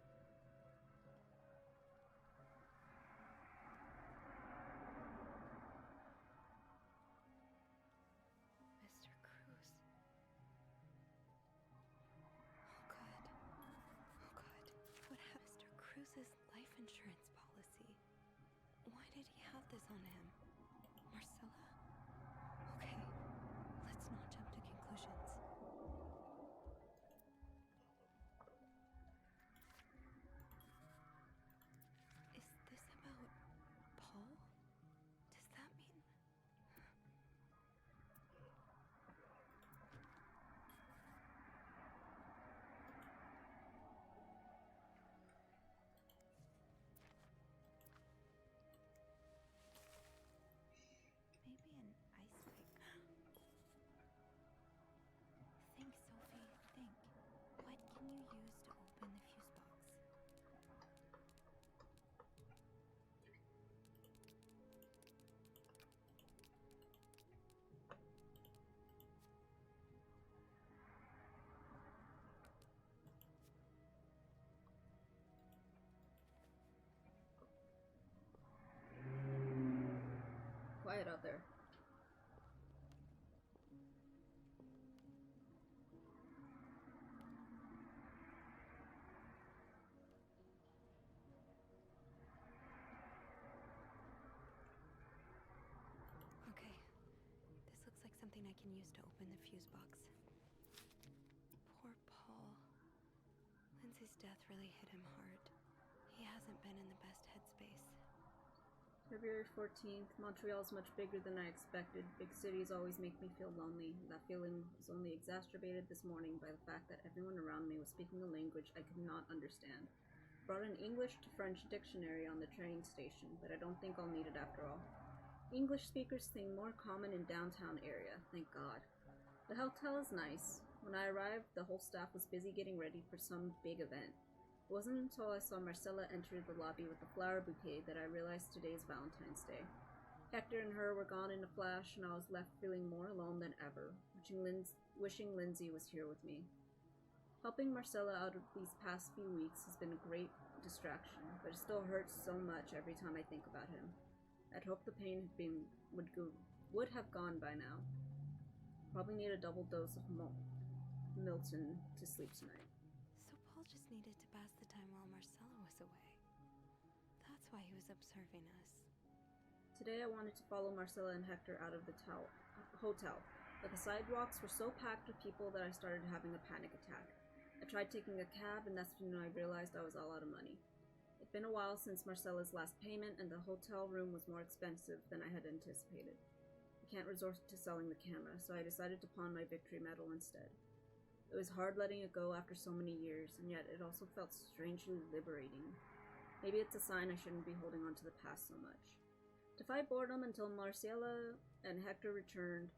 Mr. Cruz. Oh God. Oh God. What happened? Mr. Cruz's life insurance policy. Why did he have this on him? Marcella? Okay, let's not jump to conclusions. Is this about Paul? Does that mean... Maybe an ice pick. Think, Sophie, think. What can you use to open the fuse box? Quiet out there. Okay, this looks like something I can use to open the fuse box. Poor Paul. Lindsay's death really hit him hard. He hasn't been in the best headspace. February 14th. Montreal's much bigger than I expected. Big cities always make me feel lonely. That feeling was only exacerbated this morning by the fact that everyone around me was speaking a language I could not understand. Brought an English to French dictionary on the train station, but I don't think I'll need it after all. English speakers seem more common in downtown area, thank God. The hotel is nice. When I arrived, the whole staff was busy getting ready for some big event. It wasn't until I saw Marcella enter the lobby with a flower bouquet that I realized today's Valentine's Day. Hector and her were gone in a flash, and I was left feeling more alone than ever, wishing Lindsay was here with me. Helping Marcella out of these past few weeks has been a great distraction, but it still hurts so much every time I think about him. I'd hoped the pain would have gone by now. Probably need a double dose of Milton to sleep tonight. So Paul just needed to pass the time while Marcella was away. That's why he was observing us. Today I wanted to follow Marcella and Hector out of the hotel, but the sidewalks were so packed with people that I started having a panic attack. I tried taking a cab, and that's when I realized I was all out of money. It'd been a while since Marcella's last payment, and the hotel room was more expensive than I had anticipated. I can't resort to selling the camera, so I decided to pawn my victory medal instead. It was hard letting it go after so many years, and yet it also felt strangely liberating. Maybe it's a sign I shouldn't be holding on to the past so much. To fight boredom until Marcella and Hector returned,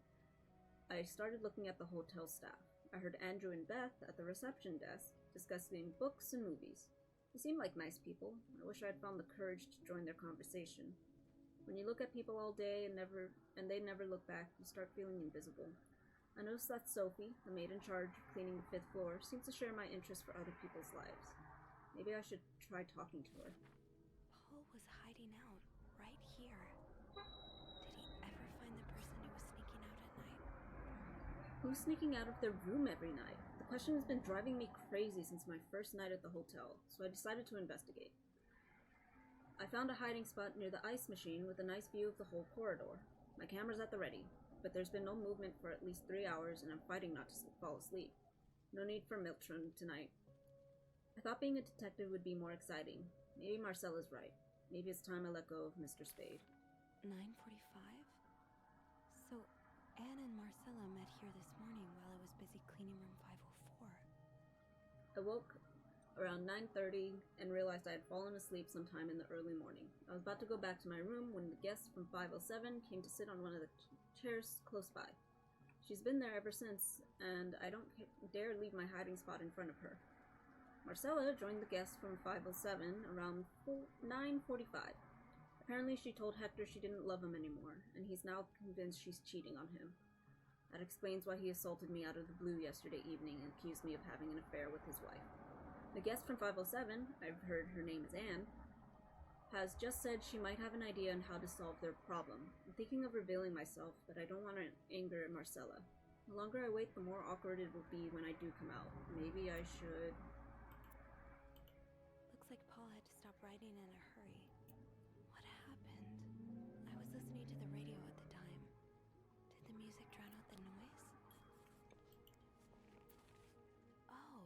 I started looking at the hotel staff. I heard Andrew and Beth at the reception desk discussing books and movies. They seemed like nice people. I wish I had found the courage to join their conversation. When you look at people all day and they never look back, you start feeling invisible. I noticed that Sophie, the maid in charge of cleaning the 5th floor, seems to share my interest for other people's lives. Maybe I should try talking to her. Paul was hiding out right here. Did he ever find the person who was sneaking out at night? Who's sneaking out of their room every night? The question has been driving me crazy since my first night at the hotel, so I decided to investigate. I found a hiding spot near the ice machine with a nice view of the whole corridor. My camera's at the ready, but there's been no movement for at least 3 hours, and I'm fighting not to fall asleep. No need for Miltron tonight. I thought being a detective would be more exciting. Maybe Marcella's right. Maybe it's time I let go of Mr. Spade. 9:45? So, Anne and Marcella met here this morning while I was busy cleaning room 504. I woke around 9:30 and realized I had fallen asleep sometime in the early morning. I was about to go back to my room when the guest from 507 came to sit on one of the chairs close by. She's been there ever since, and I don't dare leave my hiding spot in front of her. Marcella joined the guest from 507 around 9:45. Apparently she told Hector she didn't love him anymore, and he's now convinced she's cheating on him. That explains why he assaulted me out of the blue yesterday evening and accused me of having an affair with his wife. The guest from 507, I've heard her name is Anne, has just said she might have an idea on how to solve their problem. I'm thinking of revealing myself, but I don't want to anger Marcella. The longer I wait, the more awkward it will be when I do come out. Maybe I should... Looks like Paul had to stop writing in a hurry. What happened? I was listening to the radio at the time. Did the music drown out the noise? Oh,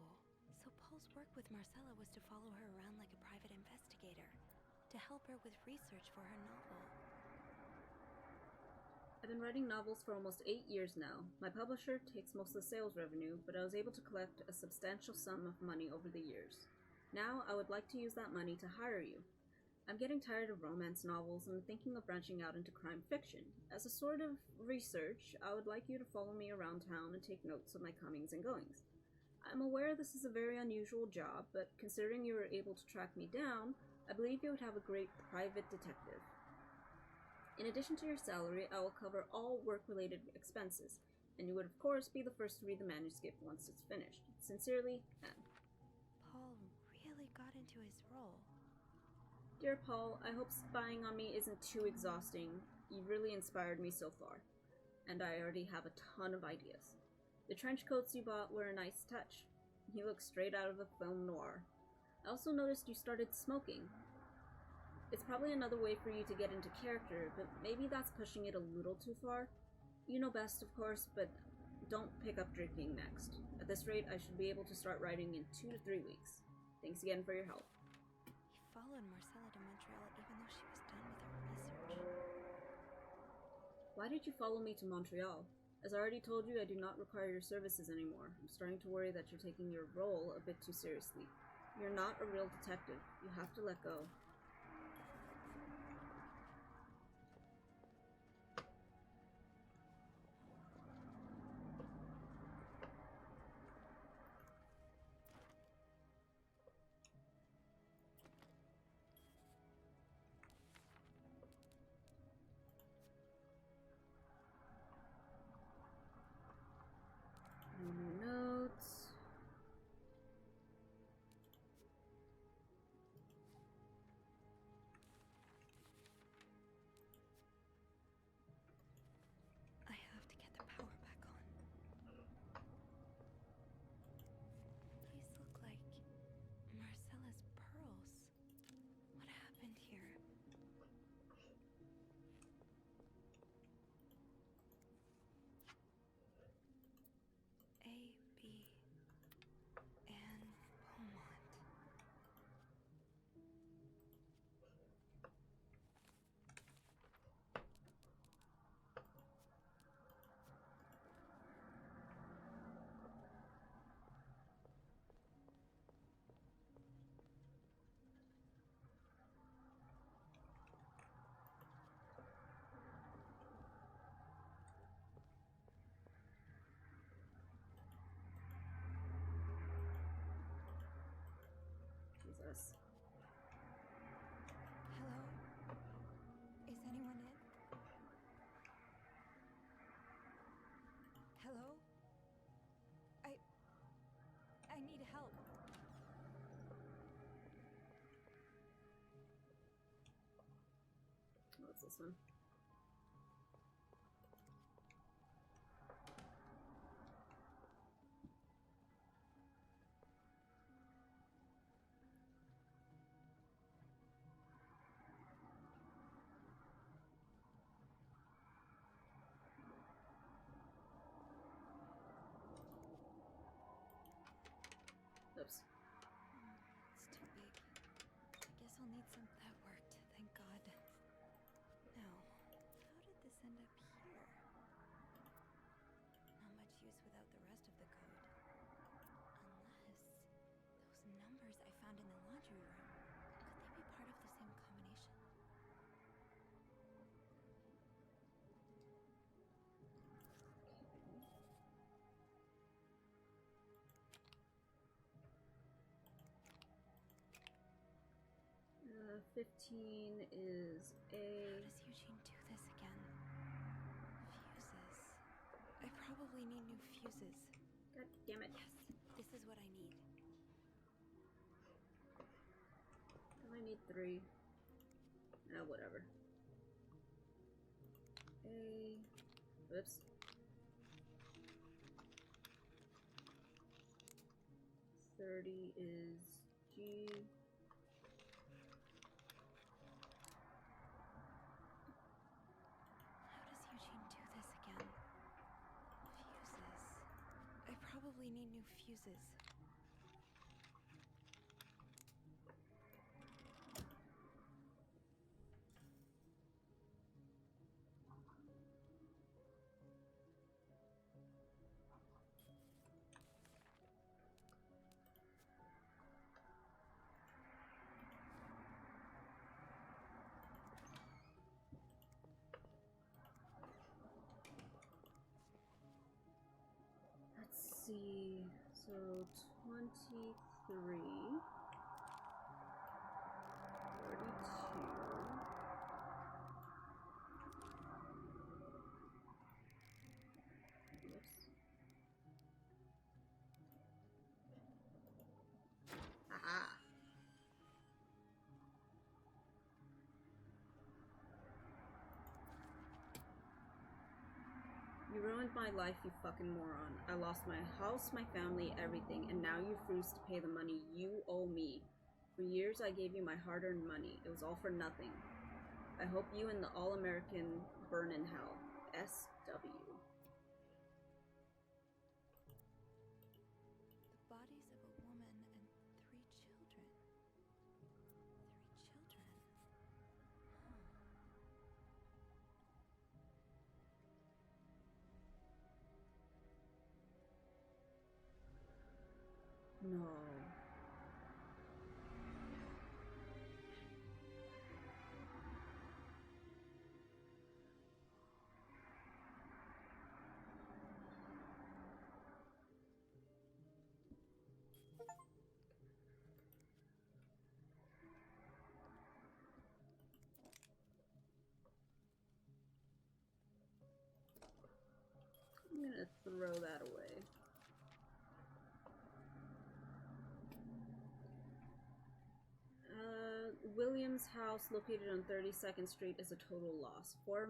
so Paul's work with Marcella was to follow her around like a private investigator, to help her with research for her novel. I've been writing novels for almost 8 years now. My publisher takes most of the sales revenue, but I was able to collect a substantial sum of money over the years. Now, I would like to use that money to hire you. I'm getting tired of romance novels and thinking of branching out into crime fiction. As a sort of research, I would like you to follow me around town and take notes of my comings and goings. I'm aware this is a very unusual job, but considering you were able to track me down, I believe you would have a great private detective. In addition to your salary, I will cover all work-related expenses, and you would of course be the first to read the manuscript once it's finished. Sincerely, Anne. Paul really got into his role. Dear Paul, I hope spying on me isn't too exhausting. You've really inspired me so far, and I already have a ton of ideas. The trench coats you bought were a nice touch. You look straight out of a film noir. I also noticed you started smoking. It's probably another way for you to get into character, but maybe that's pushing it a little too far. You know best, of course, but don't pick up drinking next. At this rate, I should be able to start writing in 2 to 3 weeks. Thanks again for your help. He followed Marcella to Montreal even though she was done with her research. Why did you follow me to Montreal? As I already told you, I do not require your services anymore. I'm starting to worry that you're taking your role a bit too seriously. You're not a real detective. You have to let go. Notes. it's this one. Oops. It's too big. I guess I'll need some. That worked, thank God. Now, how did this end up here? Not much use without the rest of the code. Unless those numbers I found in the laundry room, could they be part of the same combination? Okay. 15 is A. How does Eugene do this again? Fuses. I probably need new fuses. God damn it. Yes, this is what I need. I need 3. Whatever. A. Whoops. 30 is G. How does Eugene do this again? Fuses. I probably need new fuses. Let's see. So 23. 32. Whoops. Aha. You ruined my life, you fucking moron. I lost my house, my family, everything, and now you refuse to pay the money you owe me. For years I gave you my hard-earned money. It was all for nothing. I hope you and the All-American burn in hell. SW. The bodies of a woman and 3 children. 3 children. No. I'm gonna throw that away. Williams' house, located on 32nd Street, is a total loss. 4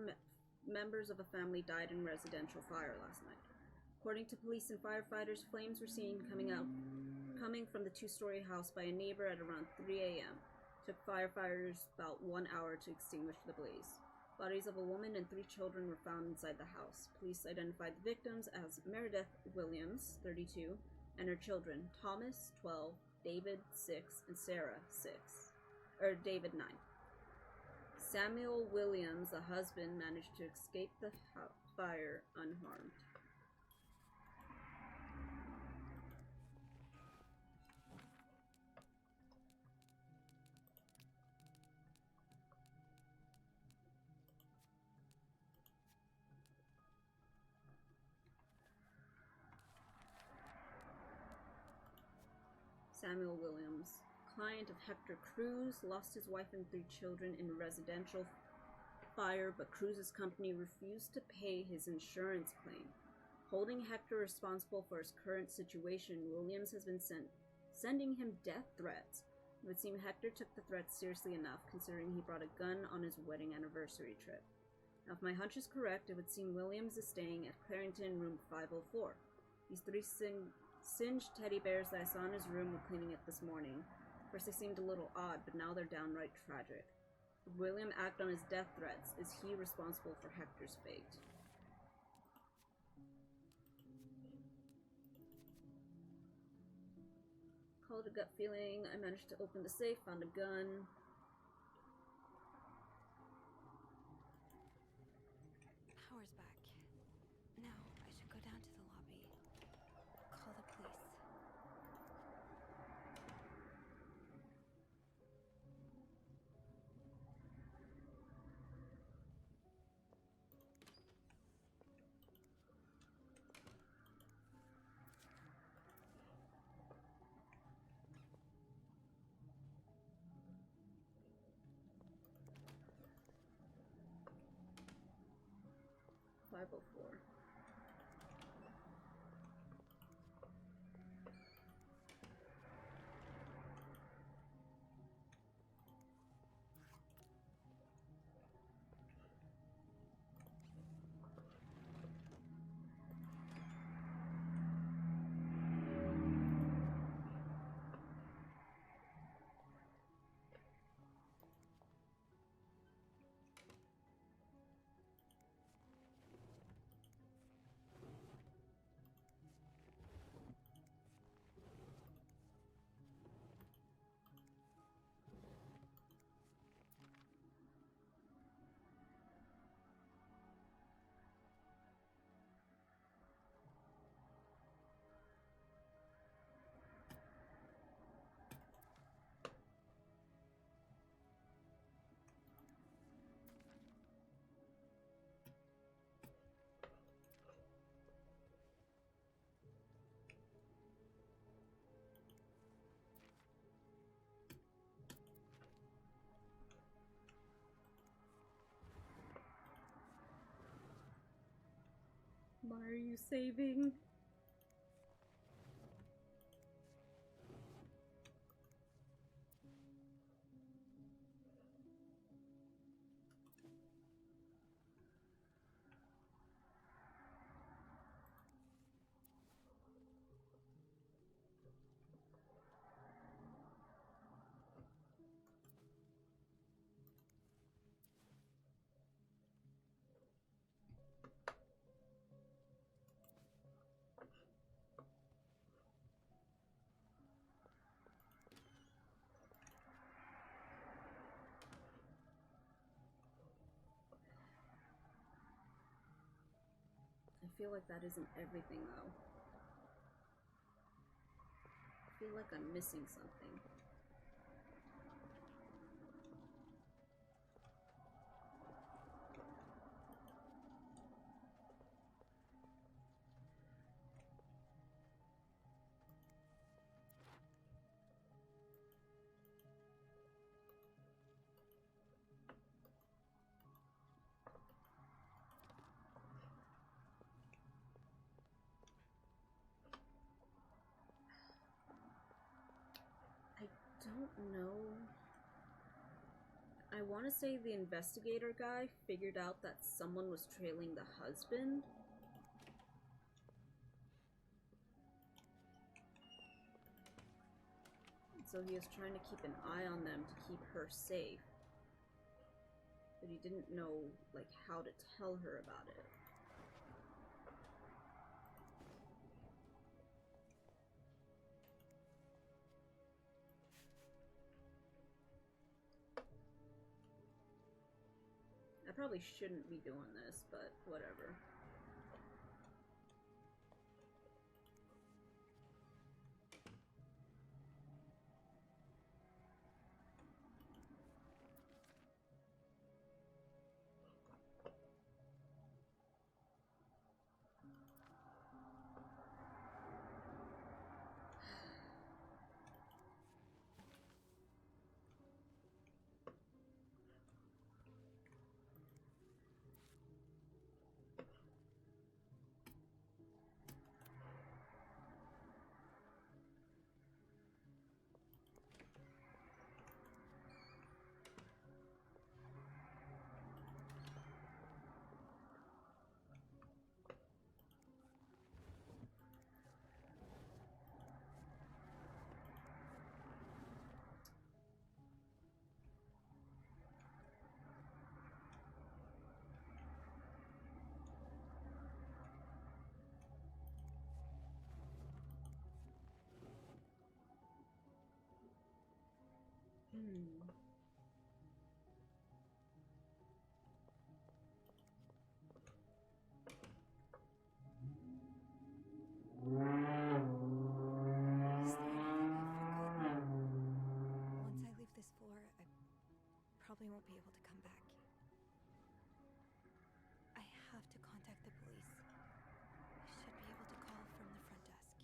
members of a family died in residential fire last night. According to police and firefighters, flames were seen coming from the 2-story house by a neighbor at around 3 a.m. Took firefighters about 1 hour to extinguish the blaze. Bodies of a woman and 3 children were found inside the house. Police identified the victims as Meredith Williams, 32, and her children, Thomas, 12, David, 6, and Sarah, 6. David, 9. Samuel Williams, the husband, managed to escape the fire unharmed. Samuel Williams, client of Hector Cruz, lost his wife and 3 children in a residential fire, but Cruz's company refused to pay his insurance claim. Holding Hector responsible for his current situation, Williams has been sending him death threats. It would seem Hector took the threat seriously enough, considering he brought a gun on his wedding anniversary trip. Now, if my hunch is correct, it would seem Williams is staying at Clarington room 504. These three singed teddy bears that I saw in his room when cleaning it this morning. First they seemed a little odd, but now they're downright tragic. Would William act on his death threats? Is he responsible for Hector's fate? Called a gut feeling. I managed to open the safe, found a gun. Power's back. Now, I should go down to the lobby. Call the police. .504. Why are you saving? I feel like that isn't everything, though. I feel like I'm missing something. Don't know. I want to say the investigator guy figured out that someone was trailing the husband. So he was trying to keep an eye on them to keep her safe. But he didn't know, like, how to tell her about it. I probably shouldn't be doing this, but whatever. Hmm. Is there anything I've forgotten? Once I leave this floor, I probably won't be able to come back. I have to contact the police. I should be able to call from the front desk.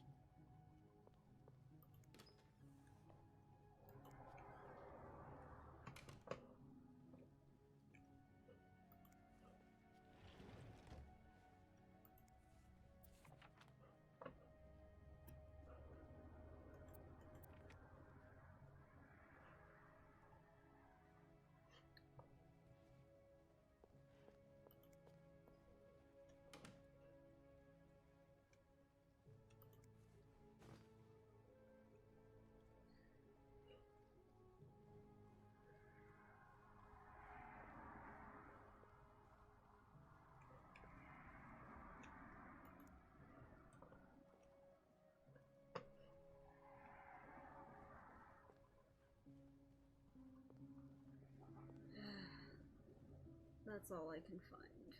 That's all I can find.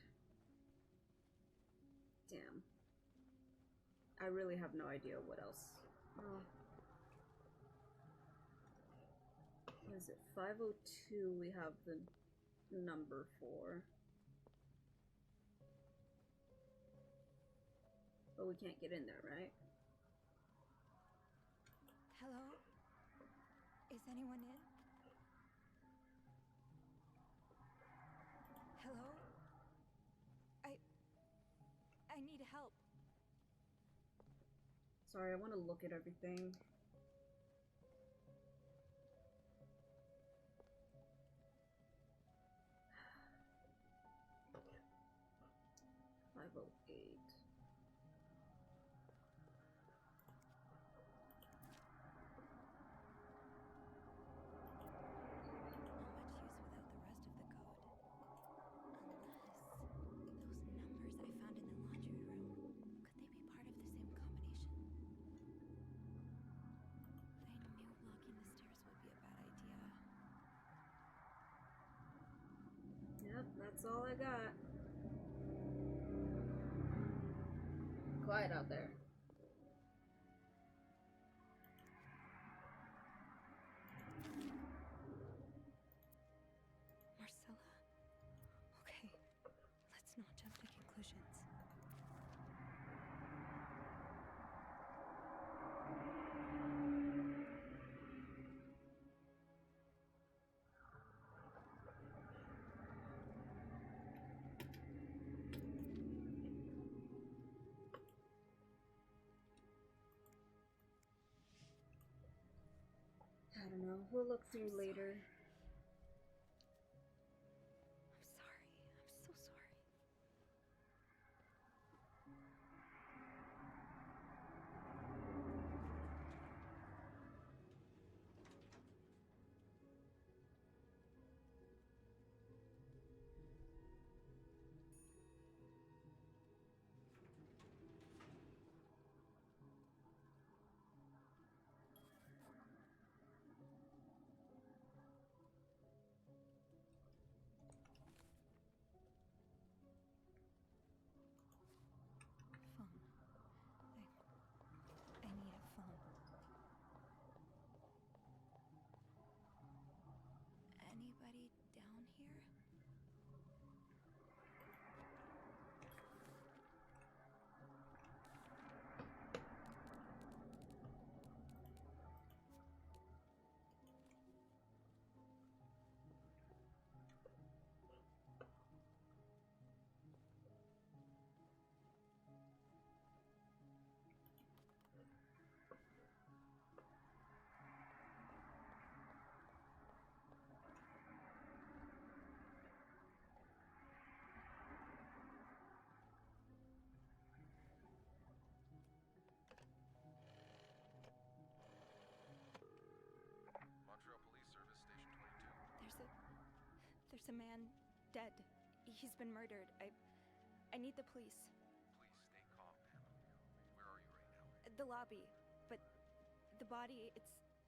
Damn. I really have no idea what else. Oh. What is it? 502 we have the number for. But we can't get in there, right? Hello? Is anyone in? Hello? I need help. Sorry, I want to look at everything. That's all I got. Quiet out there. Marcella? Okay, let's not jump to conclusions. I don't know. We'll look through later. I'm sorry. I'm so sorry. I need a phone. Anybody down here? Montreal Police Service, Station 22. There's a man dead. He's been murdered. I need the police. Please stay calm, Pamela. Where are you right now? The lobby, but the body,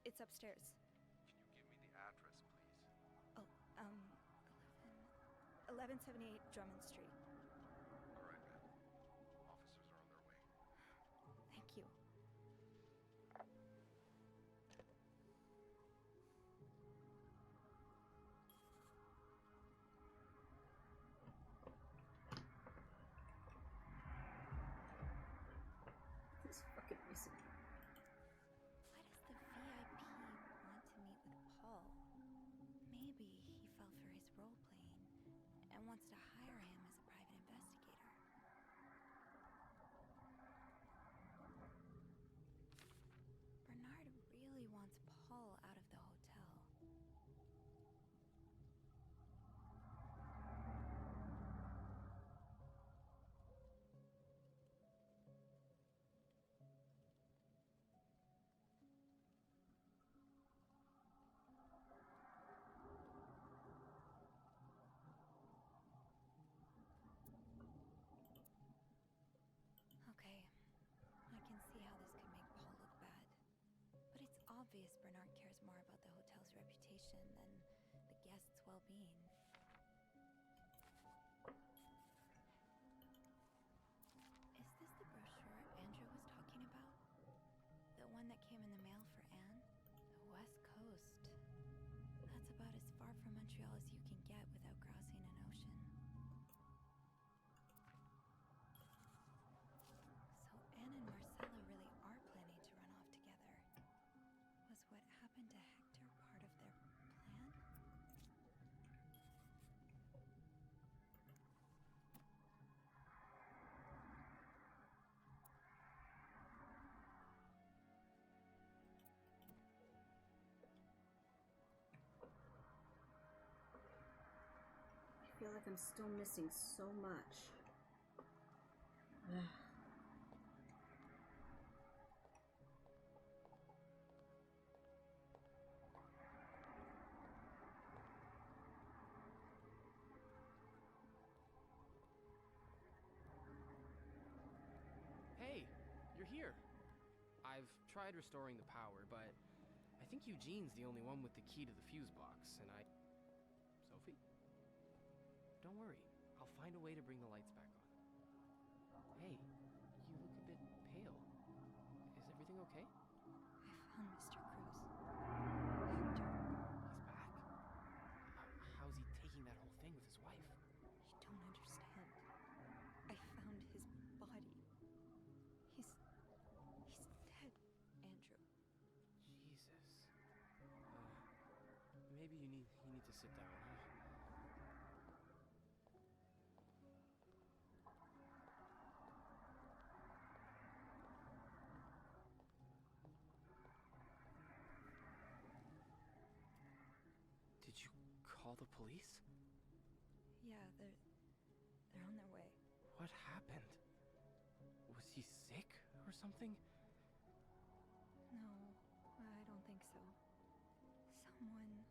it's upstairs. Can you give me the address 778 Drummond Street. All right, ma'am. Officers are on their way. Thank you. It's fucking recent. Why does the VIP want to meet with Paul? Maybe he fell for his role-playing and wants to hire him as a private investigator. Bernard really wants Paul out of the hotel. Okay, I can see how this could make Paul look bad. But it's obvious Bernard cares more about the hotel's reputation than the guests' well-being. Is this the brochure Andrew was talking about? The one that came in the mail for Anne? The West Coast. That's about as far from Montreal as you can get without crossing an ocean. So Anne and Marcella really are planning to run off together. Was what happened to Hector part of their plan? I feel like I'm still missing so much. Ugh. Hey, you're here. I've tried restoring the power, but I think Eugene's the only one with the key to the fuse box, and Sophie? Don't worry. I'll find a way to bring the lights back on. Hey, you look a bit pale. Is everything okay? I found Mr. Cruz. Hector. He's back. How's he taking that whole thing with his wife? You don't understand. I found his body. He's dead, Andrew. Jesus. Maybe you need to sit down, huh? Did you call the police? Yeah, they're on their way. What happened? Was he sick or something? No, I don't think so. Someone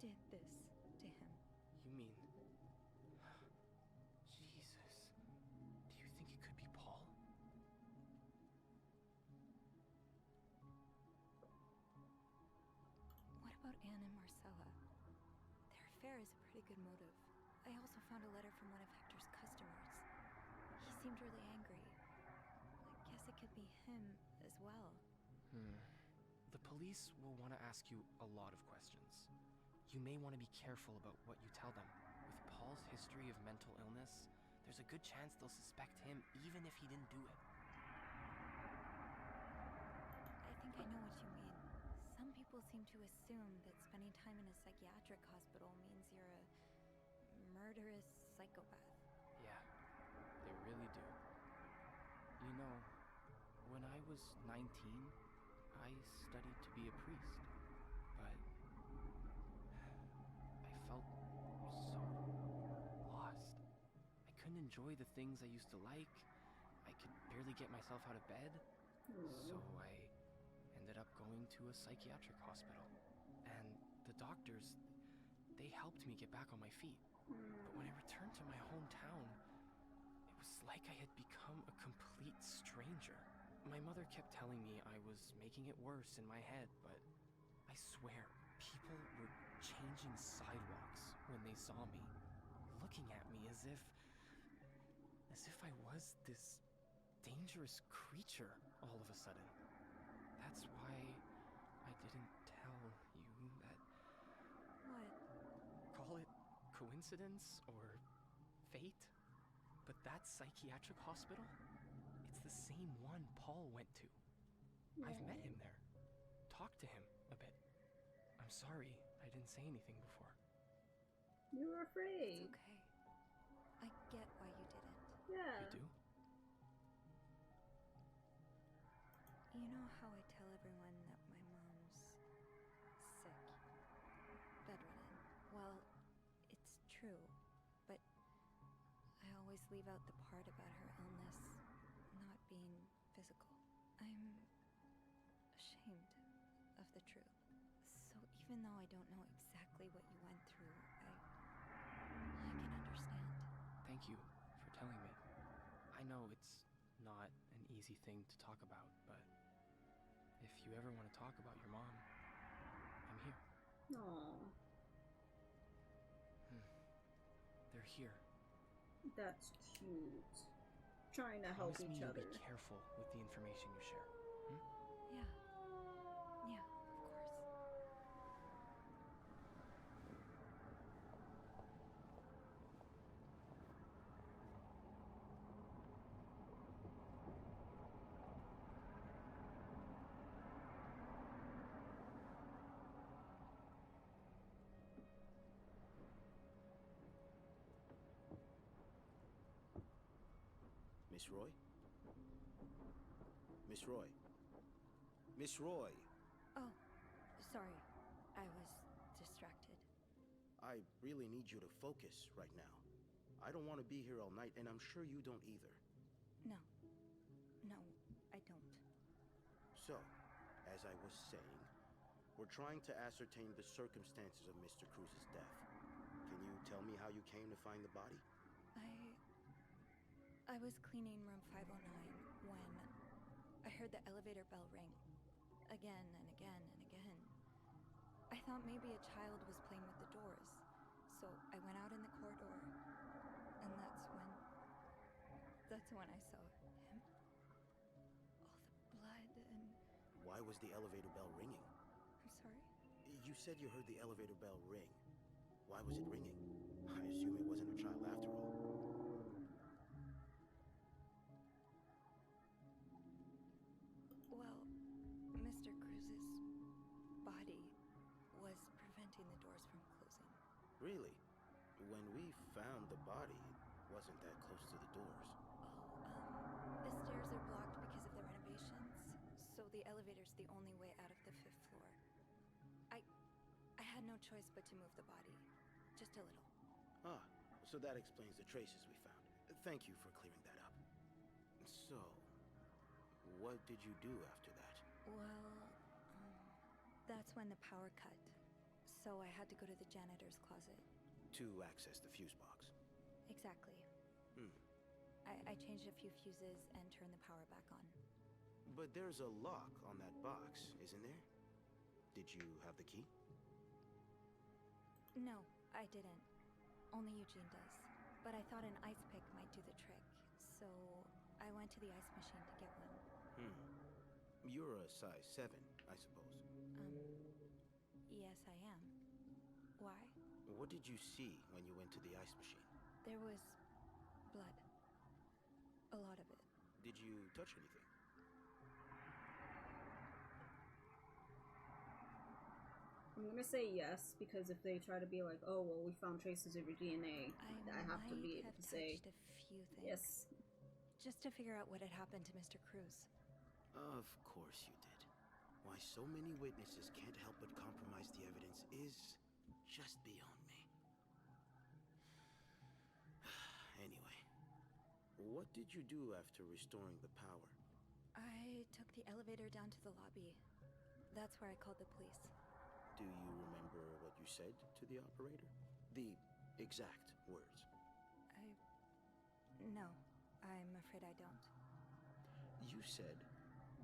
did this to him. You mean... Jesus. Do you think it could be Paul? What about Anne and Marcella? Their affair is a pretty good motive. I also found a letter from one of Hector's customers. He seemed really angry. I guess it could be him as well. The police will want to ask you a lot of questions. You may want to be careful about what you tell them. With Paul's history of mental illness, there's a good chance they'll suspect him even if he didn't do it. I think I know what you mean. Some people seem to assume that spending time in a psychiatric hospital means you're a murderous psychopath. Yeah, they really do. You know, when I was 19, I studied to be a priest, but I felt so lost. I couldn't enjoy the things I used to like. I could barely get myself out of bed. So I ended up going to a psychiatric hospital. And the doctors, they helped me get back on my feet. But when I returned to my hometown, it was like I had become a complete stranger. My mother kept telling me I was making it worse in my head, but I swear, people were changing sidewalks when they saw me, looking at me as if I was this dangerous creature all of a sudden. That's why I didn't tell you that... What? Call it coincidence or fate, but that psychiatric hospital, it's the same one Paul went to. I've met him there. Talked to him a bit. I'm sorry I didn't say anything before. You were afraid. It's okay. I get why you didn't. Yeah. You do? You know how I tell everyone that my mom's sick, bedridden? Well, it's true, but I always leave out the part about her illness not being physical. I'm ashamed of the truth. So even though I don't know exactly what you went through, I can understand. Thank you for telling me. I know it's not an easy thing to talk about, but if you ever want to talk about your mom, I'm here. Aww. They're here. That's cute. Trying to help Promise each me other. You'll be careful with the information you share. Yeah. Yeah, of course. Miss Roy? Miss Roy? Miss Roy! Oh, sorry. I was distracted. I really need you to focus right now. I don't want to be here all night, and I'm sure you don't either. No. No, I don't. So, as I was saying, we're trying to ascertain the circumstances of Mr. Cruz's death. Can you tell me how you came to find the body? I was cleaning room 509 when I heard the elevator bell ring. Again and again and again. I thought maybe a child was playing with the doors, so I went out in the corridor, and that's when I saw him. All the blood and... Why was the elevator bell ringing? I'm sorry? You said you heard the elevator bell ring. Why was it ringing? I assume it wasn't a child after all. Well, Mr. Cruz's body was preventing the doors from closing. Really? When we found the body, it wasn't that close to the doors. The stairs are blocked because of the renovations, so the elevator's the only way out of the 5th floor. I had no choice but to move the body. Just a little. Ah, so that explains the traces we found. Thank you for clearing that up. So, what did you do after that? Well, that's when the power cut. So I had to go to the janitor's closet. To access the fuse box. Exactly. Hmm. I changed a few fuses and turned the power back on. But there's a lock on that box, isn't there? Did you have the key? No, I didn't. Only Eugene does. But I thought an ice pick might do the trick, so I went to the ice machine to get one. You're a size 7, I suppose. Yes, I am. Why? What did you see when you went to the ice machine? There was blood. A lot of it. Did you touch anything? I'm gonna say yes, because if they try to be like, oh, well, we found traces of your DNA, I have to be able to say a few things. yes. Just to figure out what had happened to Mr. Cruz. Of course you did. Why so many witnesses can't help but compromise the evidence is just beyond me. Anyway, what did you do after restoring the power? I took the elevator down to the lobby. That's where I called the police. Do you remember what you said to the operator? The exact words. No, I'm afraid I don't. You said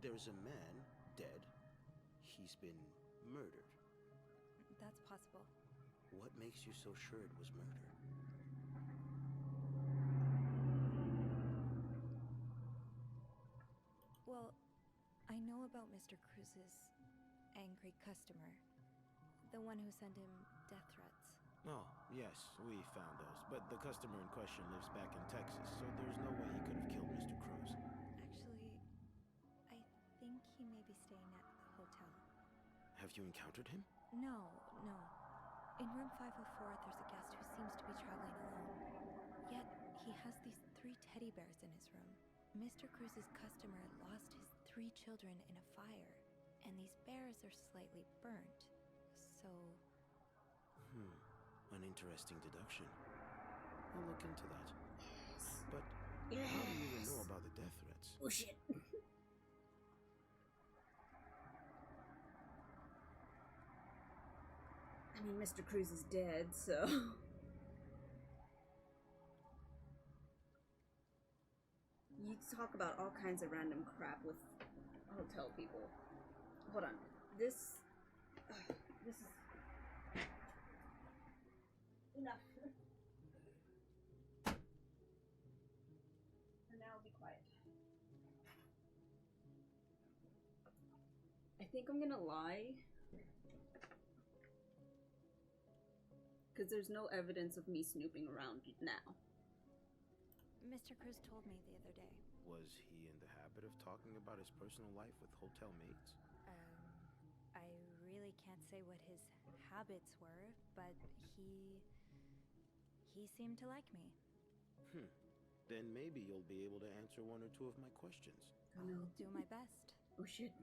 there's a man dead. He's been murdered. That's possible. What makes you so sure it was murder? Mr. Cruz's angry customer. The one who sent him death threats. Oh, yes, we found those. But the customer in question lives back in Texas, so there's no way he could have killed Mr. Cruz. Actually, I think he may be staying at the hotel. Have you encountered him? No. In room 504, there's a guest who seems to be traveling alone. Yet, he has these 3 teddy bears in his room. Mr. Cruz's customer lost his 3 children in a fire, and these bears are slightly burnt. So... An interesting deduction. I'll look into that. But Yes. how do you even know about the death threats? Oh shit. I mean, Mr. Cruz is dead, so... You talk about all kinds of random crap with hotel people. Hold on. This is... Enough. And now be quiet. I think I'm gonna lie. Because there's no evidence of me snooping around now. Mr. Cruz told me the other day. Was he in the habit of talking about his personal life with hotel mates? I really can't say what his habits were, but he seemed to like me. Then maybe you'll be able to answer 1 or 2 of my questions. I'll do my best. Oh shit.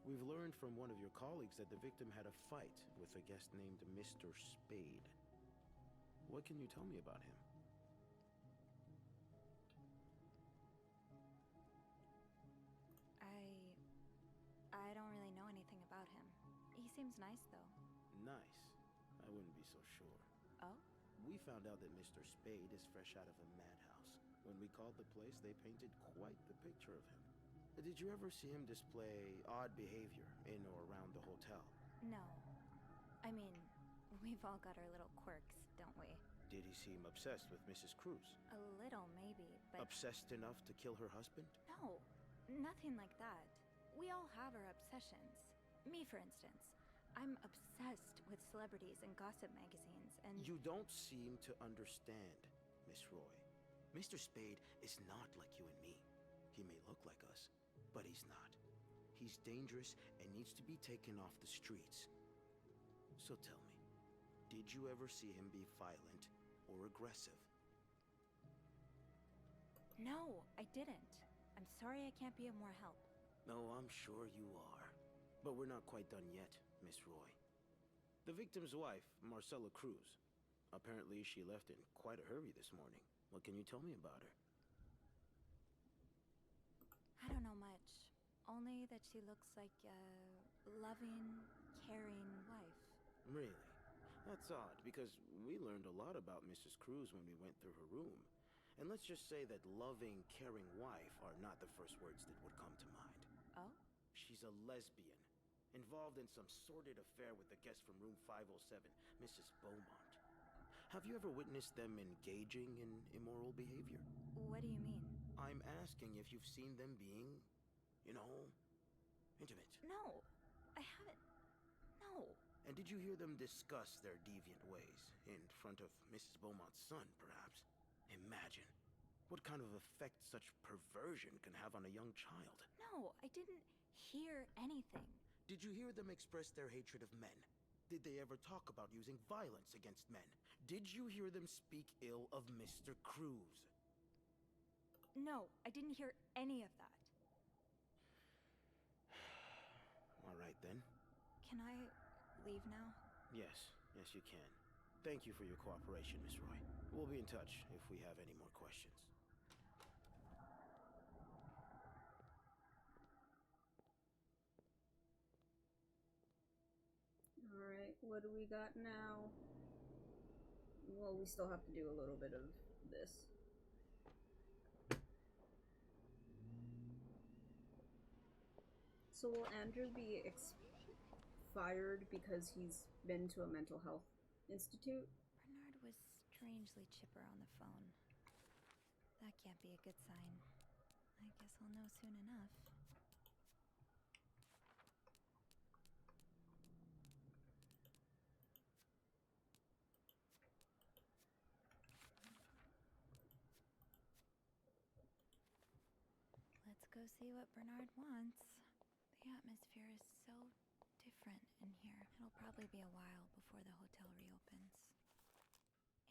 We've learned from one of your colleagues that the victim had a fight with a guest named Mr. Spade. What can you tell me about him? I don't really know anything about him. He seems nice, though. Nice. I wouldn't be so sure. Oh? We found out that Mr. Spade is fresh out of a madhouse. When we called the place, they painted quite the picture of him. Did you ever see him display odd behavior in or around the hotel? No. I mean, we've all got our little quirks, don't we? Did he seem obsessed with Mrs. Cruz? A little, maybe, but... Obsessed enough to kill her husband? No, nothing like that. We all have our obsessions. Me, for instance. I'm obsessed with celebrities and gossip magazines, and... You don't seem to understand, Miss Roy. Mr. Spade is not like you and me. He may look like us, but he's not. He's dangerous and needs to be taken off the streets. So tell me, did you ever see him be violent or aggressive? No, I didn't. I'm sorry I can't be of more help. No, I'm sure you are. But we're not quite done yet, Miss Roy. The victim's wife, Marcella Cruz. Apparently she left in quite a hurry this morning. What can you tell me about her? I don't know much. Only that she looks like a loving, caring wife. Really? That's odd, because we learned a lot about Mrs. Cruz when we went through her room. And let's just say that loving, caring wife are not the first words that would come to mind. Oh? She's a lesbian, involved in some sordid affair with the guest from room 507, Mrs. Beaumont. Have you ever witnessed them engaging in immoral behavior? What do you mean? I'm asking if you've seen them being, intimate. No, I haven't. No. And did you hear them discuss their deviant ways in front of Mrs. Beaumont's son, perhaps? Imagine what kind of effect such perversion can have on a young child. No, I didn't hear anything. Did you hear them express their hatred of men? Did they ever talk about using violence against men? Did you hear them speak ill of Mr. Cruz? No, I didn't hear any of that. All right, then. Can I leave now? Yes, you can. Thank you for your cooperation, Miss Roy. We'll be in touch if we have any more questions. Alright, what do we got now? Well, we still have to do a little bit of this. So will Andrew be fired because he's been to a mental health institute? Bernard was strangely chipper on the phone. That can't be a good sign. I guess I'll know soon enough. see what Bernard wants. The atmosphere is so different in here. It'll probably be a while before the hotel reopens.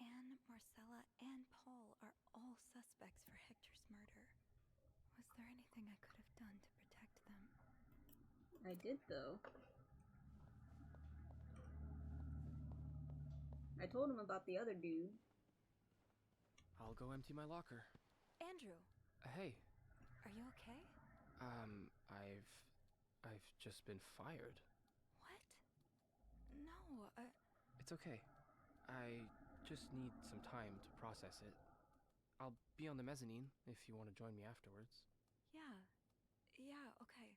Anne, Marcella, and Paul are all suspects for Hector's murder. Was there anything I could have done to protect them? I did, though. I told him about the other dude. I'll go empty my locker. Andrew! Hey. Are you okay? I've just been fired. What? No, It's okay. I just need some time to process it. I'll be on the mezzanine if you want to join me afterwards. Yeah, okay.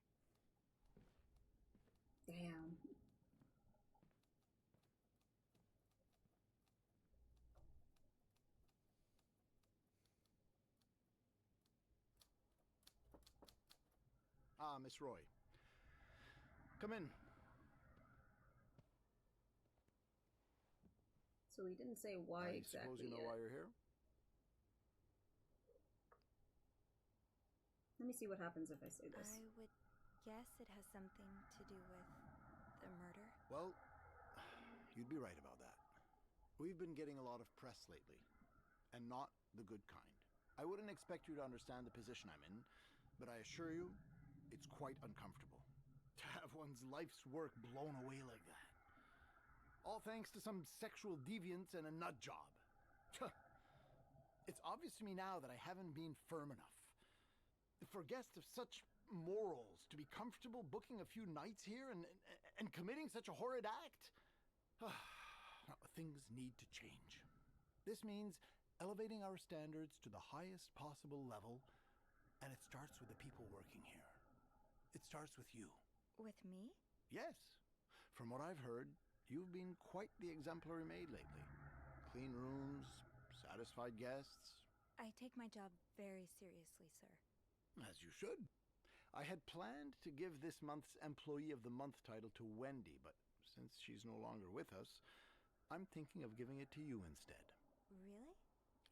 Damn. Ah, Miss Roy. Come in. So he didn't say why I exactly suppose you know yet. why you're here? Let me see what happens if I say this. I would guess it has something to do with the murder. Well, you'd be right about that. We've been getting a lot of press lately, and not the good kind. I wouldn't expect you to understand the position I'm in, but I assure you, it's quite uncomfortable to have one's life's work blown away like that. All thanks to some sexual deviance and a nut job. It's obvious to me now that I haven't been firm enough. For guests of such morals to be comfortable booking a few nights here and committing such a horrid act? Things need to change. This means elevating our standards to the highest possible level, and it starts with the people working here. It starts with you. With me? Yes. From what I've heard, you've been quite the exemplary maid lately. Clean rooms, satisfied guests. I take my job very seriously, sir. As you should. I had planned to give this month's Employee of the Month title to Wendy, but since she's no longer with us, I'm thinking of giving it to you instead. Really?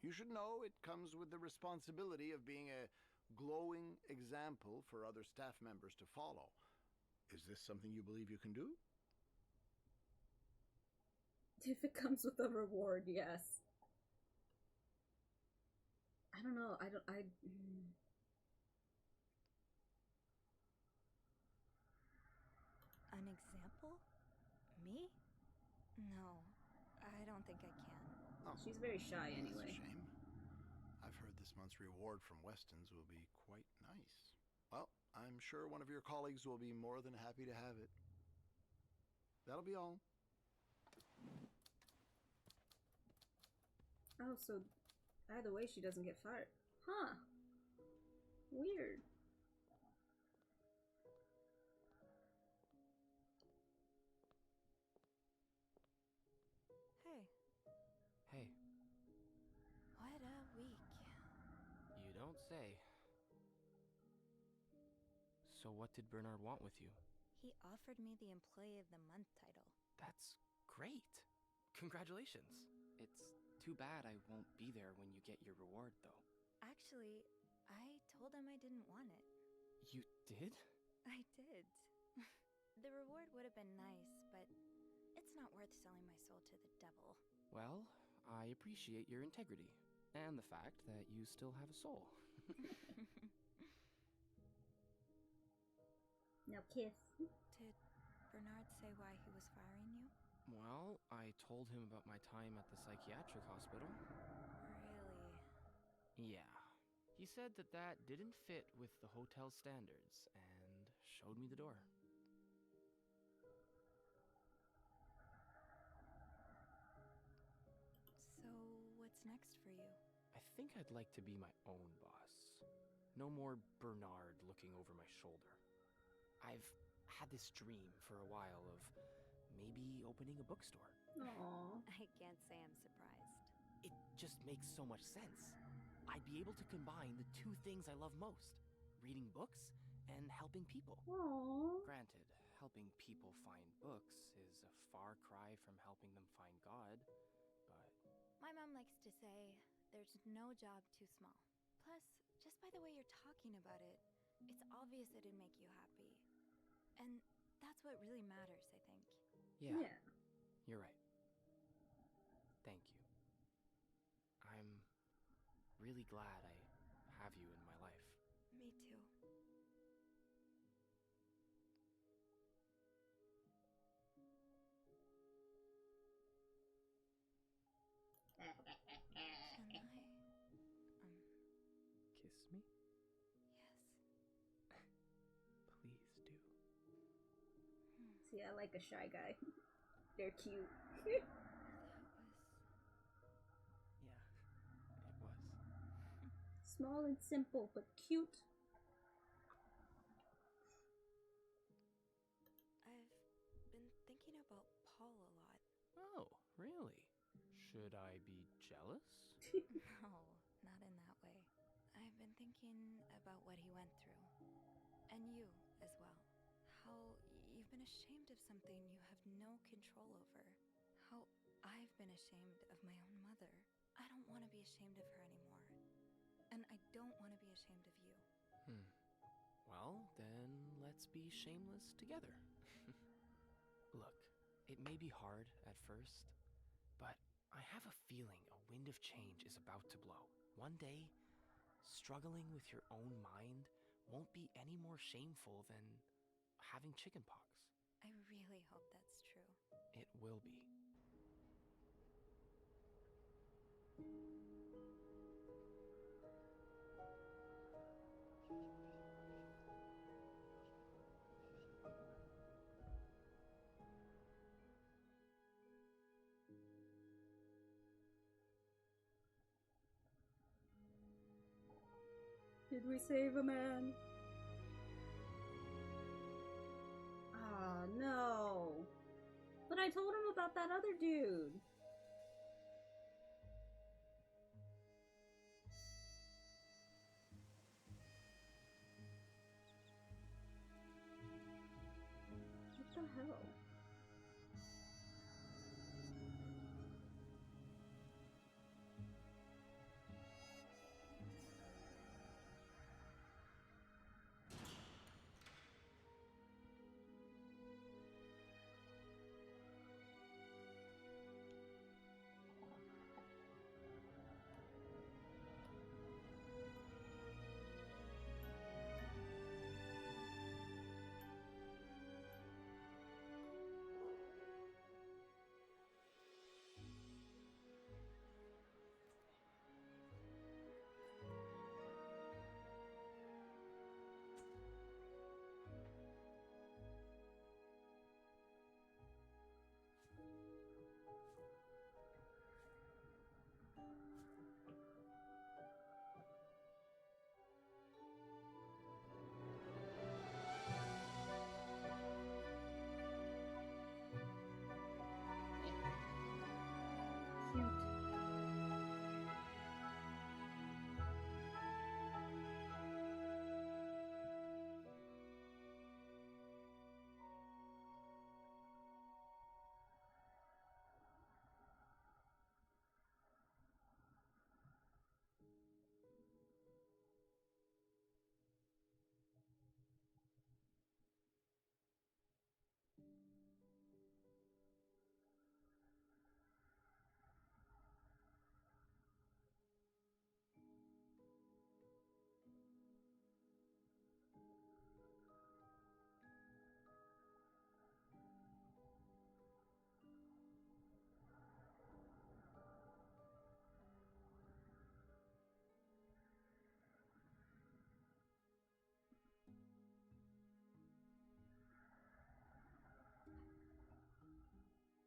You should know it comes with the responsibility of being a glowing example for other staff members to follow. Is this something you believe you can do? If it comes with a reward, yes. I don't know. An example? Me? No, I don't think I can. Oh, she's very shy anyway. That's a shame. I've heard this month's reward from Weston's will be quite nice. Well, I'm sure one of your colleagues will be more than happy to have it. That'll be all. Oh, so either way she doesn't get fired. Huh. Weird. Hey. Hey. What a week. You don't say. So what did Bernard want with you? He offered me the Employee of the Month title. That's great. Congratulations. It's too bad I won't be there when you get your reward, though. Actually, I told him I didn't want it. You did? I did. The reward would have been nice, but it's not worth selling my soul to the devil. Well, I appreciate your integrity, and the fact that you still have a soul. Now kiss. Did Bernard say why he was firing you? Well, I told him about my time at the psychiatric hospital. Really? Yeah. He said that didn't fit with the hotel standards, and showed me the door. So, what's next for you? I think I'd like to be my own boss. No more Bernard looking over my shoulder. I've had this dream for a while of maybe opening a bookstore. Aww. I can't say I'm surprised. It just makes so much sense. I'd be able to combine the two things I love most, reading books and helping people. Aww. Granted, helping people find books is a far cry from helping them find God, but... My mom likes to say, there's no job too small. Plus, just by the way you're talking about it, It's obvious it didn't make you happy. And that's what really matters, I think. Yeah. You're right. Thank you. I'm really glad I have you in my life. Me too. Can I? Kiss me? Yes. Please do. See, I like a shy guy. They're cute. Yeah, it was. Small and simple, but cute. I've been thinking about Paul a lot. Oh, really? Should I be jealous? No, not in that way. I've been thinking about what he went through. And you as well. How you've been ashamed of something you have no control over. How I've been ashamed of my own mother. I don't want to be ashamed of her anymore. And I don't want to be ashamed of you. Well, then let's be shameless together. Look, it may be hard at first, but I have a feeling a wind of change is about to blow. One day, struggling with your own mind won't be any more shameful than having chickenpox. I really hope that's true. It will be. Did we save a man? Ah, no. But I told him about that other dude. What the hell?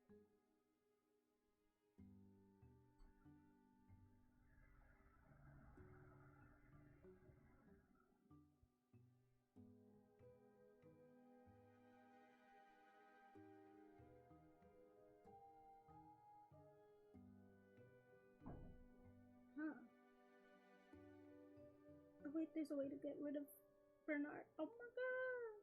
Cute. Huh. Oh, wait, there's a way to get rid of Bernard. Oh my god!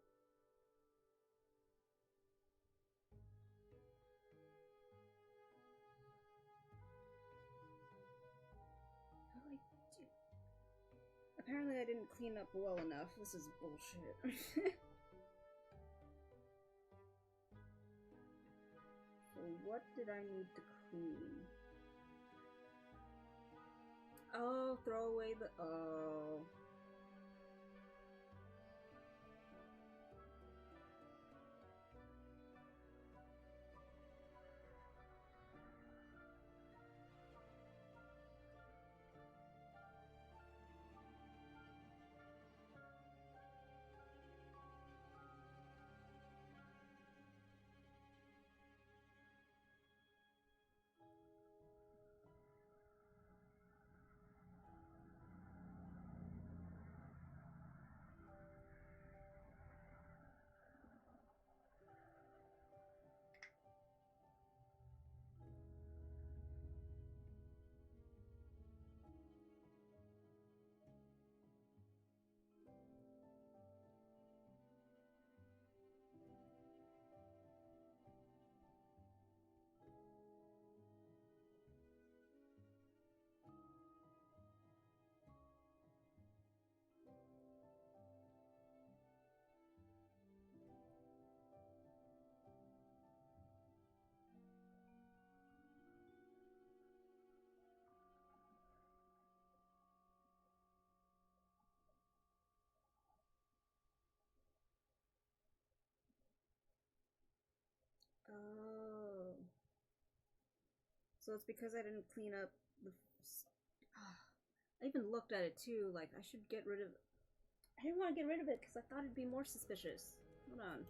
How do I do? apparently I didn't clean up well enough. This is bullshit. So what did I need to clean? Oh, throw away the... Oh. Oh. So it's because I didn't clean up the... I even looked at it too, like I should get rid of... I didn't want to get rid of it because I thought it'd be more suspicious. Hold on.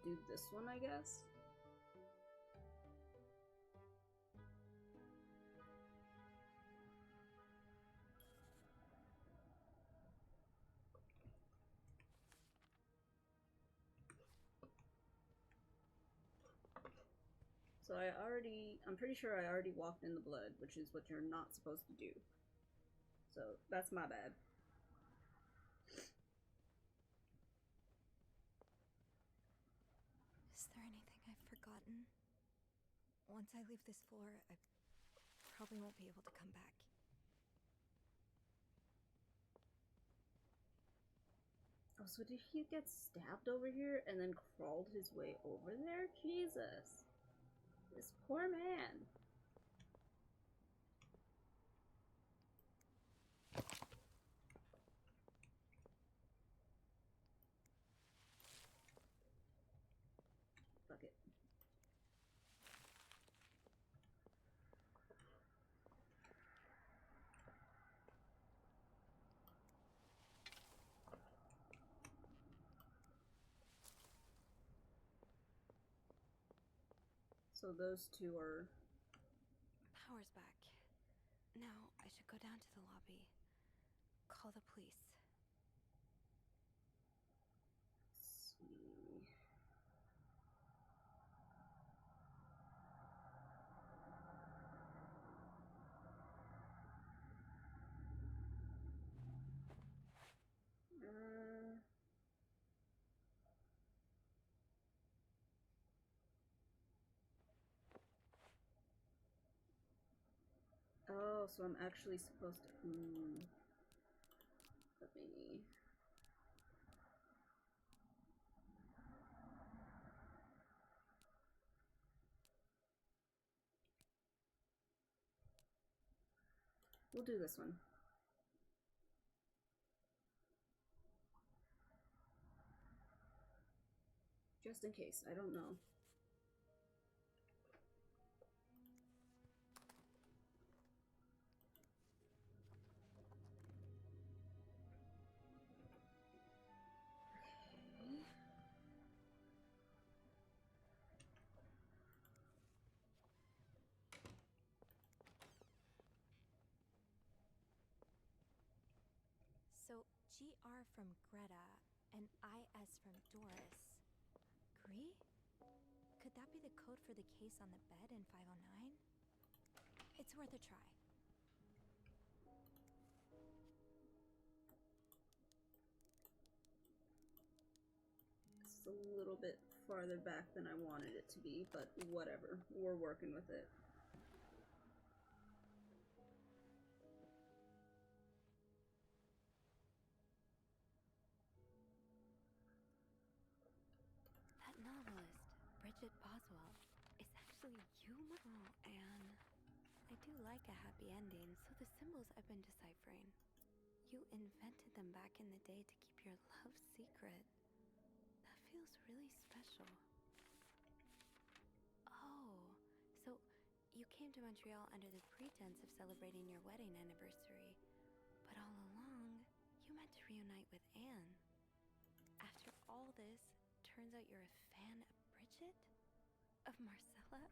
Do this one, I guess? So I'm pretty sure I already walked in the blood, which is what you're not supposed to do. So that's my bad. Is there anything I've forgotten? Once I leave this floor, I probably won't be able to come back. Oh, so did he get stabbed over here and then crawled his way over there? Jesus. This poor man. Fuck it. So those two are... Power's back. Now I should go down to the lobby. Call the police. Let's see. Oh, so I'm actually supposed to... Let me... We'll do this one. Just in case, I don't know. So, GR from Greta and IS from Doris. Gree? Could that be the code for the case on the bed in 509? It's worth a try. It's a little bit farther back than I wanted it to be, but whatever. We're working with it. That novelist, Bridget Boswell, is actually you, Oh, Anne. I do like a happy ending, so the symbols I've been deciphering. You invented them back in the day to keep your love secret. That feels really special. Oh, so you came to Montreal under the pretense of celebrating your wedding anniversary, but all along, you meant to reunite with Anne. After all this, turns out you're a fan of Bridget? Of Marcella?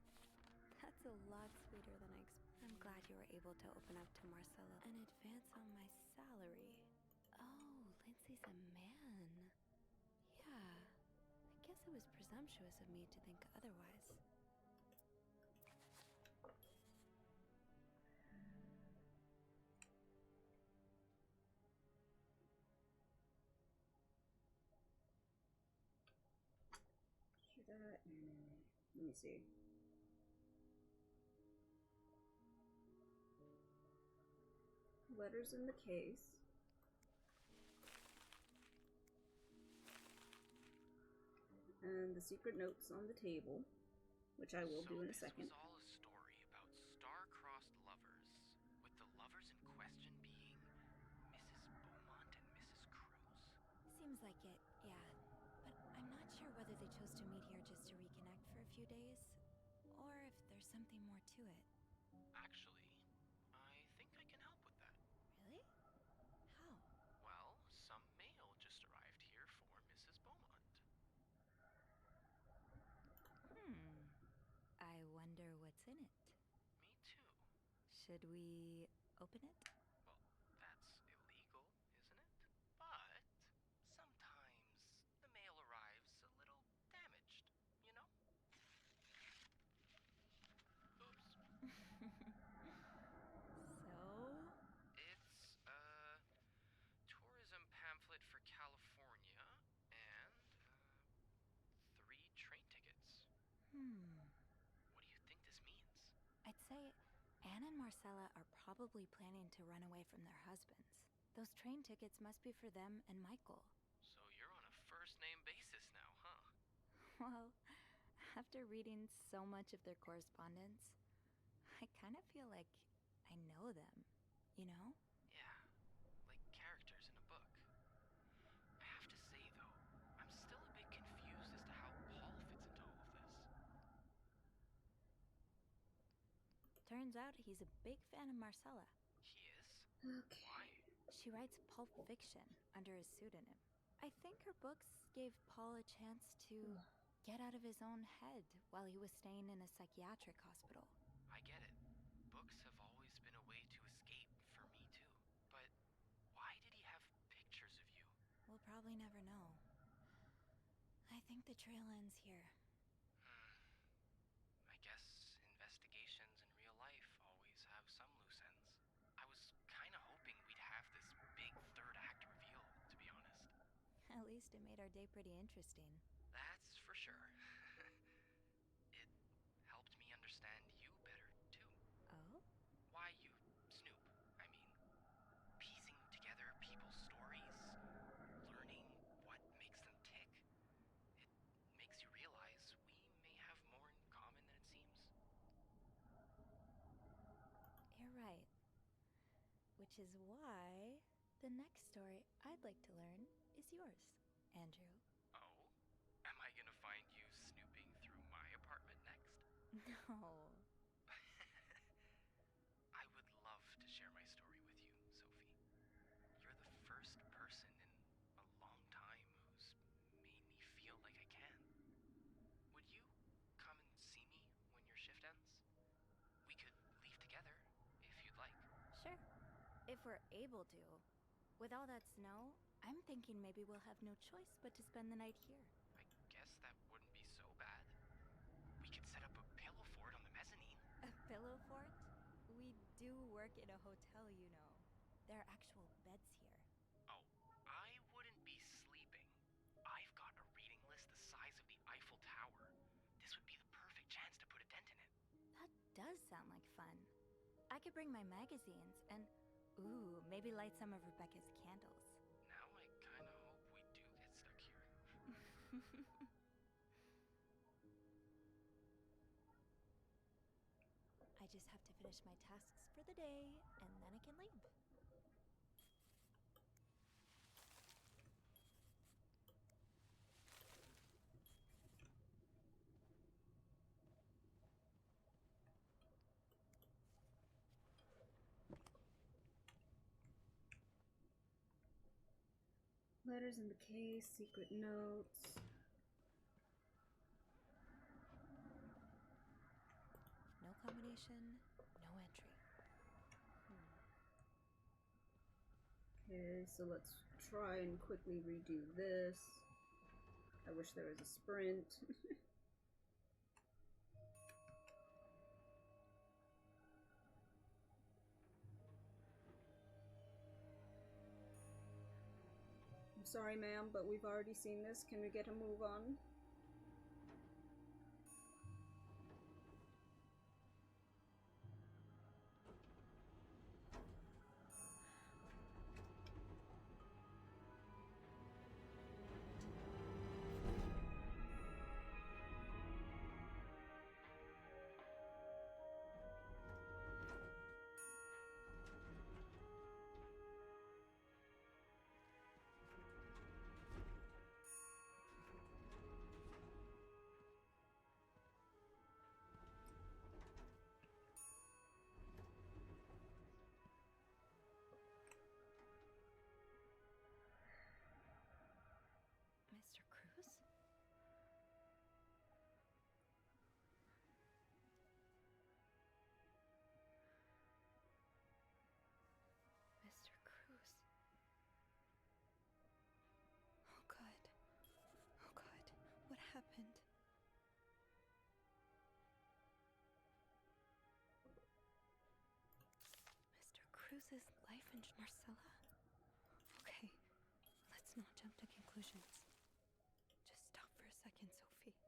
That's a lot sweeter than I expected. I'm glad you were able to open up to Marcella and advance on my salary. Oh, Lindsay's a man. Yeah, I guess it was presumptuous of me to think otherwise. Should I? Let me see. Letters in the case. And the secret notes on the table, which I will do in a second. This was all a story about star-crossed lovers, with the lovers in question being Mrs. Beaumont and Mrs. Cruz. Seems like it, yeah. But I'm not sure whether they chose to meet here just to reconnect for a few days, or if there's something more to it. Actually, I think I can help with that. Really? How? Well, some mail just arrived here for Mrs. Beaumont. I wonder what's in it. Me too. Should we open it? Well, that's illegal, isn't it? But sometimes the mail arrives a little damaged, you know? Oops. So? It's a tourism pamphlet for California and 3 train tickets. What do you think this means? I'd say Anne and Marcella are probably planning to run away from their husbands. Those train tickets must be for them and Michael. So you're on a first-name basis now, huh? Well, after reading so much of their correspondence, I kind of feel like I know them, you know? Yeah, like characters in a book. I have to say, though, I'm still a bit confused as to how Paul fits into all of this. Turns out he's a big fan of Marcella. He is? Okay. Why? She writes pulp fiction under a pseudonym. I think her books gave Paul a chance to get out of his own head while he was staying in a psychiatric hospital. I get it. Books have always been a way to escape for me, too. But why did he have pictures of you? We'll probably never know. I think the trail ends here. I guess investigations in real life always have some loose ends. I was kind of hoping we'd have this big third act reveal, to be honest. At least it made our day pretty interesting. That's for sure. It helped me understand you better, too. Oh? Why you snoop. I mean, piecing together people's stories, learning what makes them tick. It makes you realize we may have more in common than it seems. You're right. Which is why the next story I'd like to learn is yours, Andrew. Oh? Am I gonna find you snooping through my apartment next? No. I would love to share my story with you, Sophie. You're the first person in a long time who's made me feel like I can. Would you come and see me when your shift ends? We could leave together, if you'd like. Sure. If we're able to. With all that snow, I'm thinking maybe we'll have no choice but to spend the night here. I guess that wouldn't be so bad. We could set up a pillow fort on the mezzanine. A pillow fort? We do work in a hotel, you know. There are actual beds here. Oh, I wouldn't be sleeping. I've got a reading list the size of the Eiffel Tower. this would be the perfect chance to put a dent in it. That does sound like fun. I could bring my magazines and, ooh, maybe light some of Rebecca's candles. Now I kinda hope we do get stuck here. I just have to finish my tasks for the day, and then I can leave. Letters in the case, secret notes. No combination, no entry. Okay, so let's try and quickly redo this. I wish there was a sprint. I'm sorry, ma'am, but we've already seen this. Can we get a move on? Mr. Cruz? Mr. Cruz. Oh God. Oh God. What happened? Mr. Cruz's life in Marcella? Okay, let's not jump to conclusions. Just stop for a second, Sophie.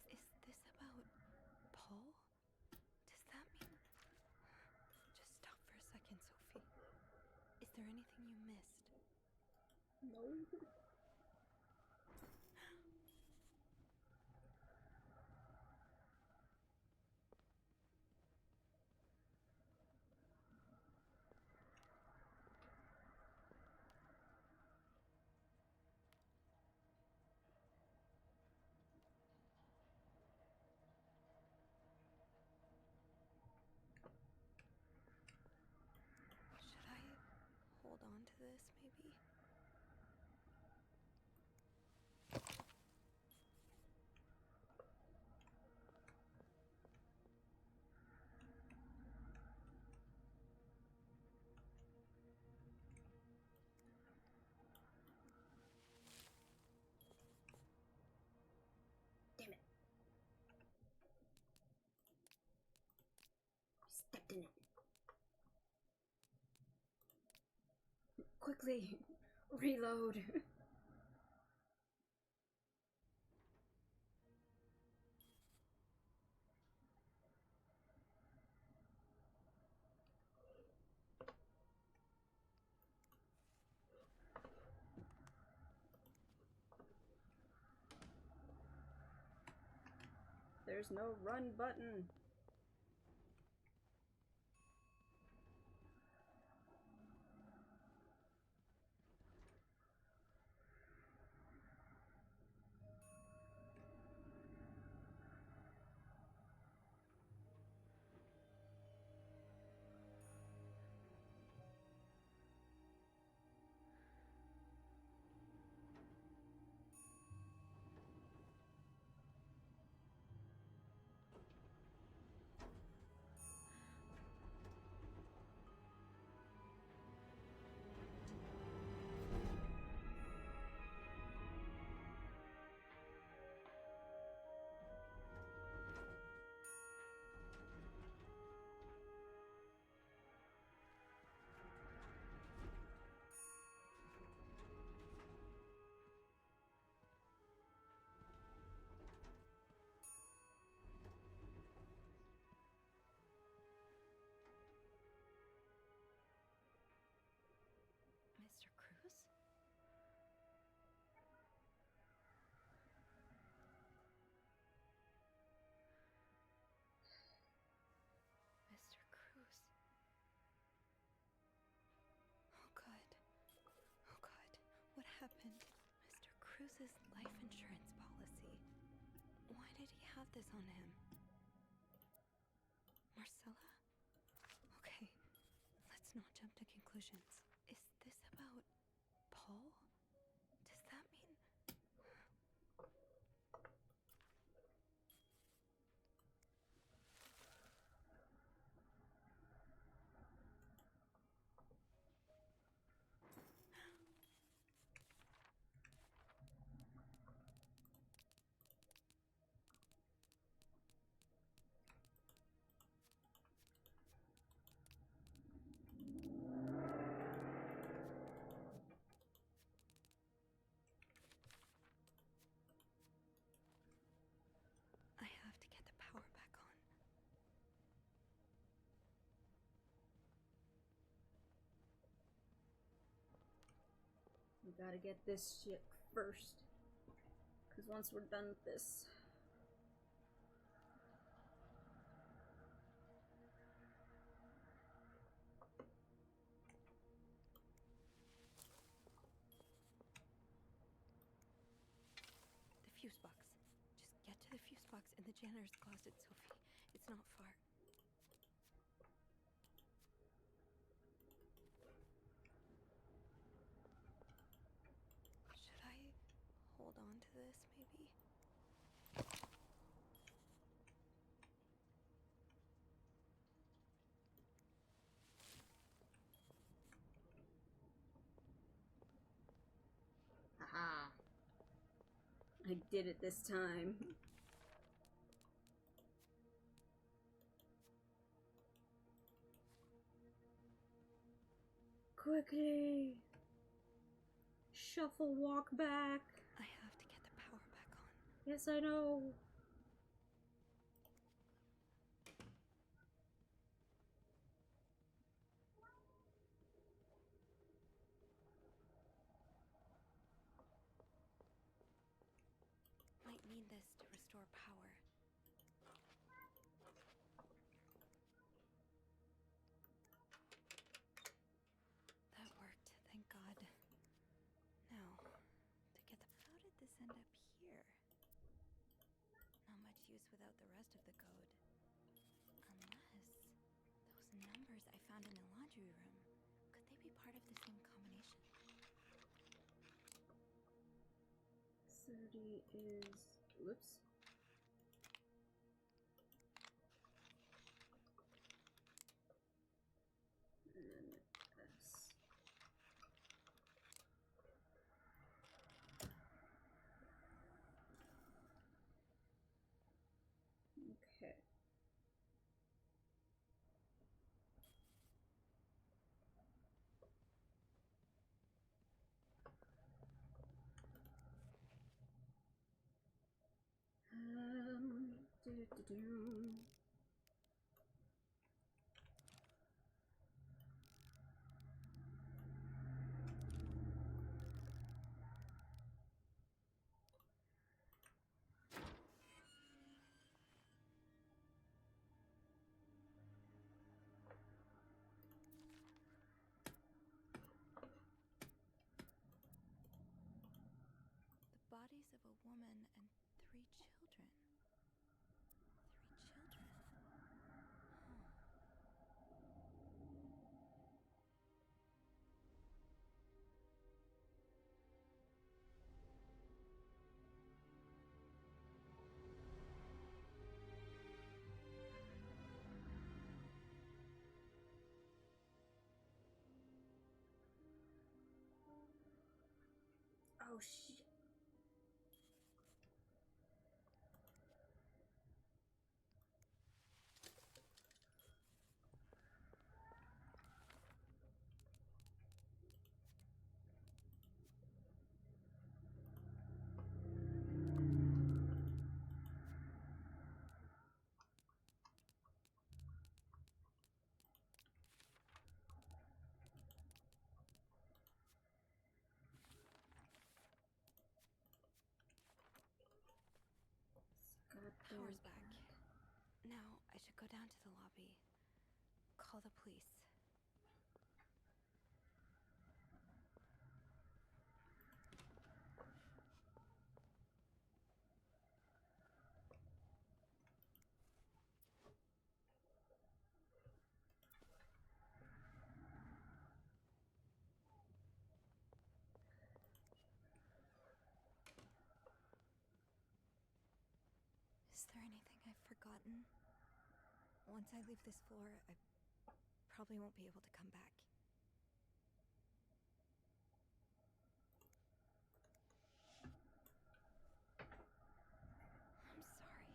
Is this about Paul? Does that mean... Just stop for a second, Sophie. Is there anything you missed? No. Should I hold on to this, maybe? Damn it. I stepped in it. Quickly, reload. There's no run button. this on him. Marcella? Okay, let's not jump to conclusions. Is this about Paul? Does that mean... I have to get the power back on. We gotta get this shit first. Because once we're done with this... The fuse box. Just get to the fuse box in the janitor's closet, Sophie. It's not far. Should I hold on to this, maybe? Haha. I did it this time. Quickly! Shuffle walk back. I have to get the power back on. Yes, I know. Might need this to restore power. That worked, thank God. Now, to get the... How did this end up here? Not much use without the rest of the code. Unless... those numbers I found in the laundry room, could they be part of the same combination? 30 is... Whoops. And then S. Okay. Do. The bodies of a woman and 3 children. 3 children? Oh shit. Power's back. Now I should go down to the lobby. Call the police. forgotten. Once I leave this floor, I probably won't be able to come back. I'm sorry.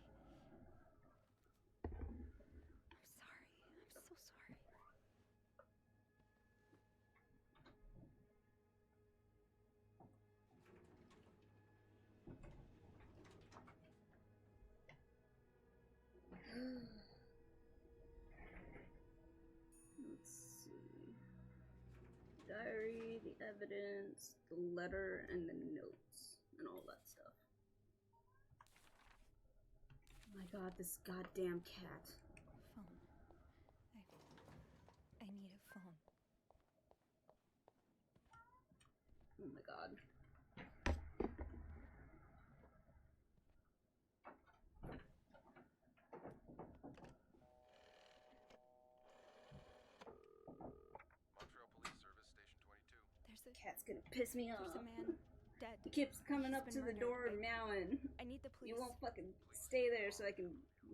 I'm sorry. I'm so sorry. Let's see. Diary, the evidence, the letter, and the notes, and all that stuff. Oh my god, this goddamn cat. Phone. I need a phone. Oh my god. Montreal Police Service, Station 22. There's a Cat's gonna piss me off. There's a man dead. He keeps coming He's up been to the door murdered. meowing. I need the police. You won't fucking stay there so I can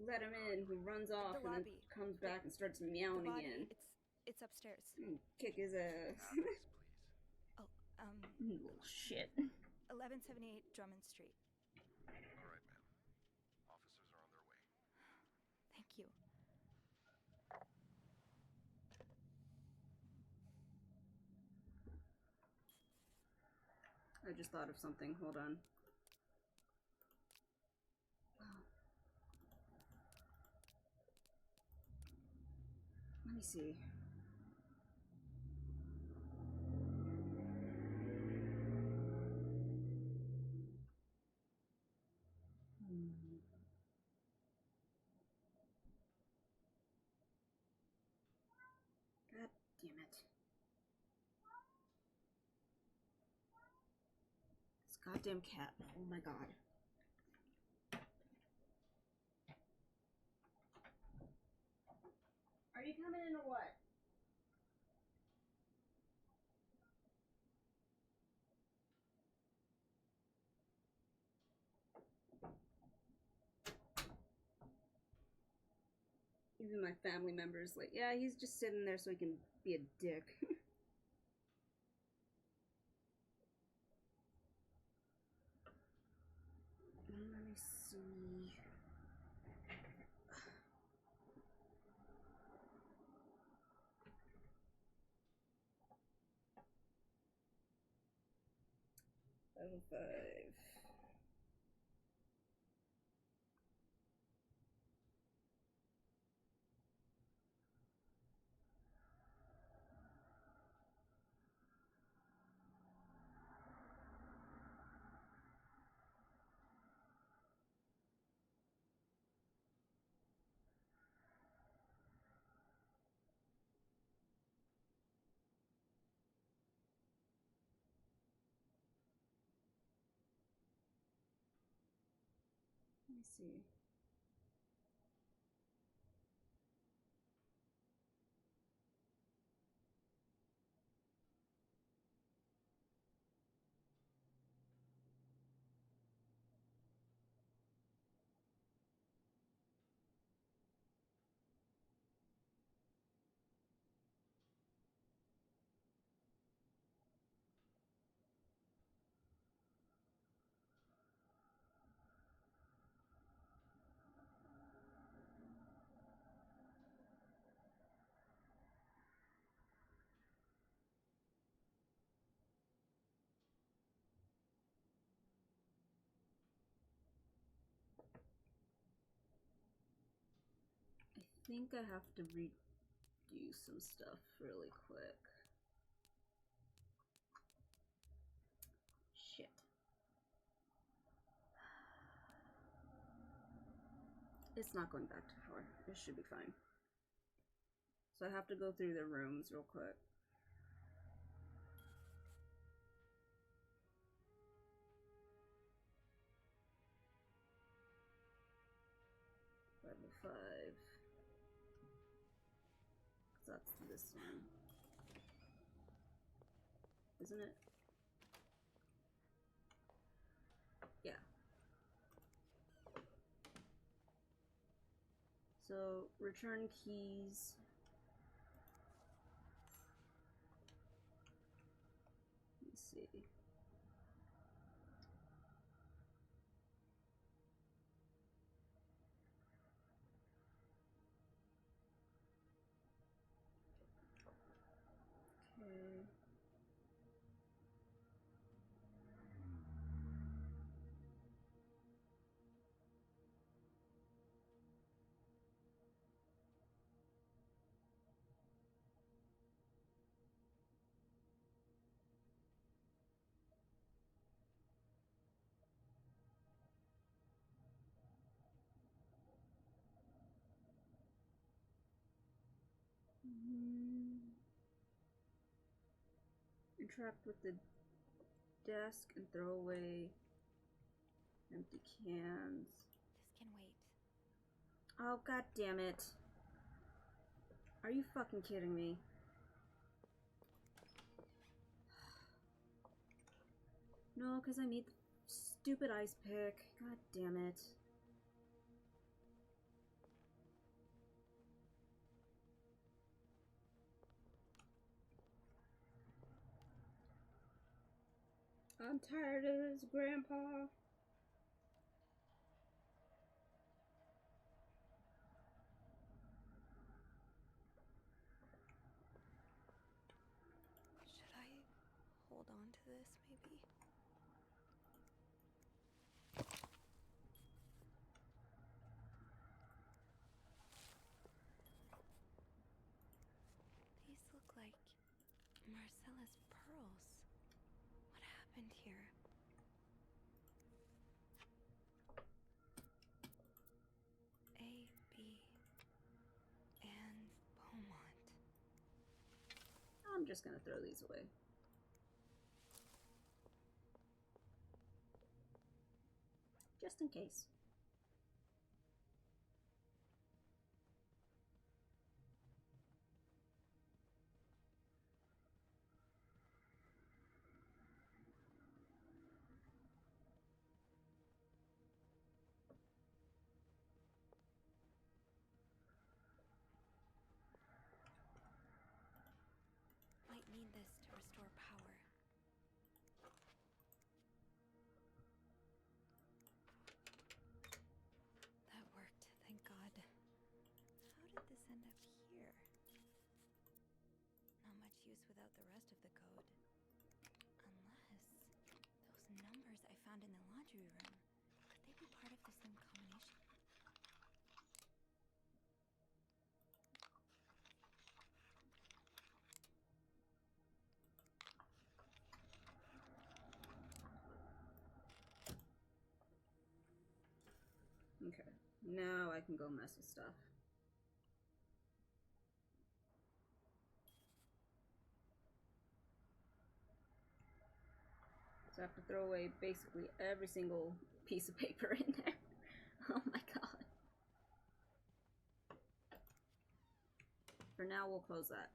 let him in. He runs off The and then lobby. comes back and starts The meowing body, again. it's upstairs. Kick his ass. Address, please. Oh, Little shit. 1178 Drummond Street. All right, ma'am. Officers are on their way. Thank you. I just thought of something. Hold on. Let me see. God damn it. This goddamn cat. Oh my god. Are you coming in or what? Even my family members like, yeah, he's just sitting there so he can be a dick. Let me see. Five. Let me see. I think I have to redo some stuff really quick. Shit. It's not going back too far. It should be fine. So I have to go through the rooms real quick. Five. That's this one. Isn't it? Yeah. So, return keys. Let's see. Okay. Interact with the desk and throw away empty cans. This can wait. Oh, god damn it. Are you fucking kidding me? No, because I need the stupid ice pick. God damn it. I'm tired of this, Grandpa. Should I hold on to this, maybe? These look like Marcella's pearls. What happened here? A, B, and Beaumont. I'm just gonna throw these away. Just in case. Might need this to restore power. That worked, thank God. How did this end up here? Not much use without the rest of the code. Unless those numbers I found in the laundry room, could they be part of the same combination? Okay, now I can go mess with stuff. So I have to throw away basically every single piece of paper in there. Oh my god. For now, we'll close that.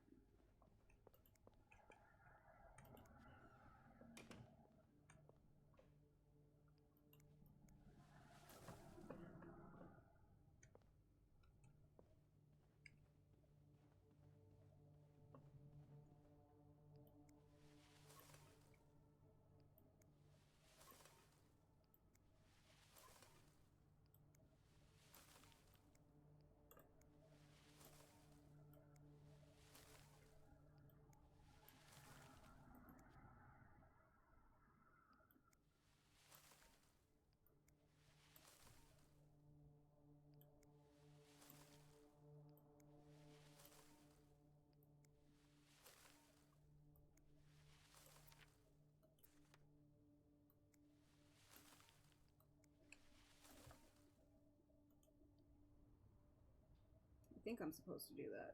I think I'm supposed to do that.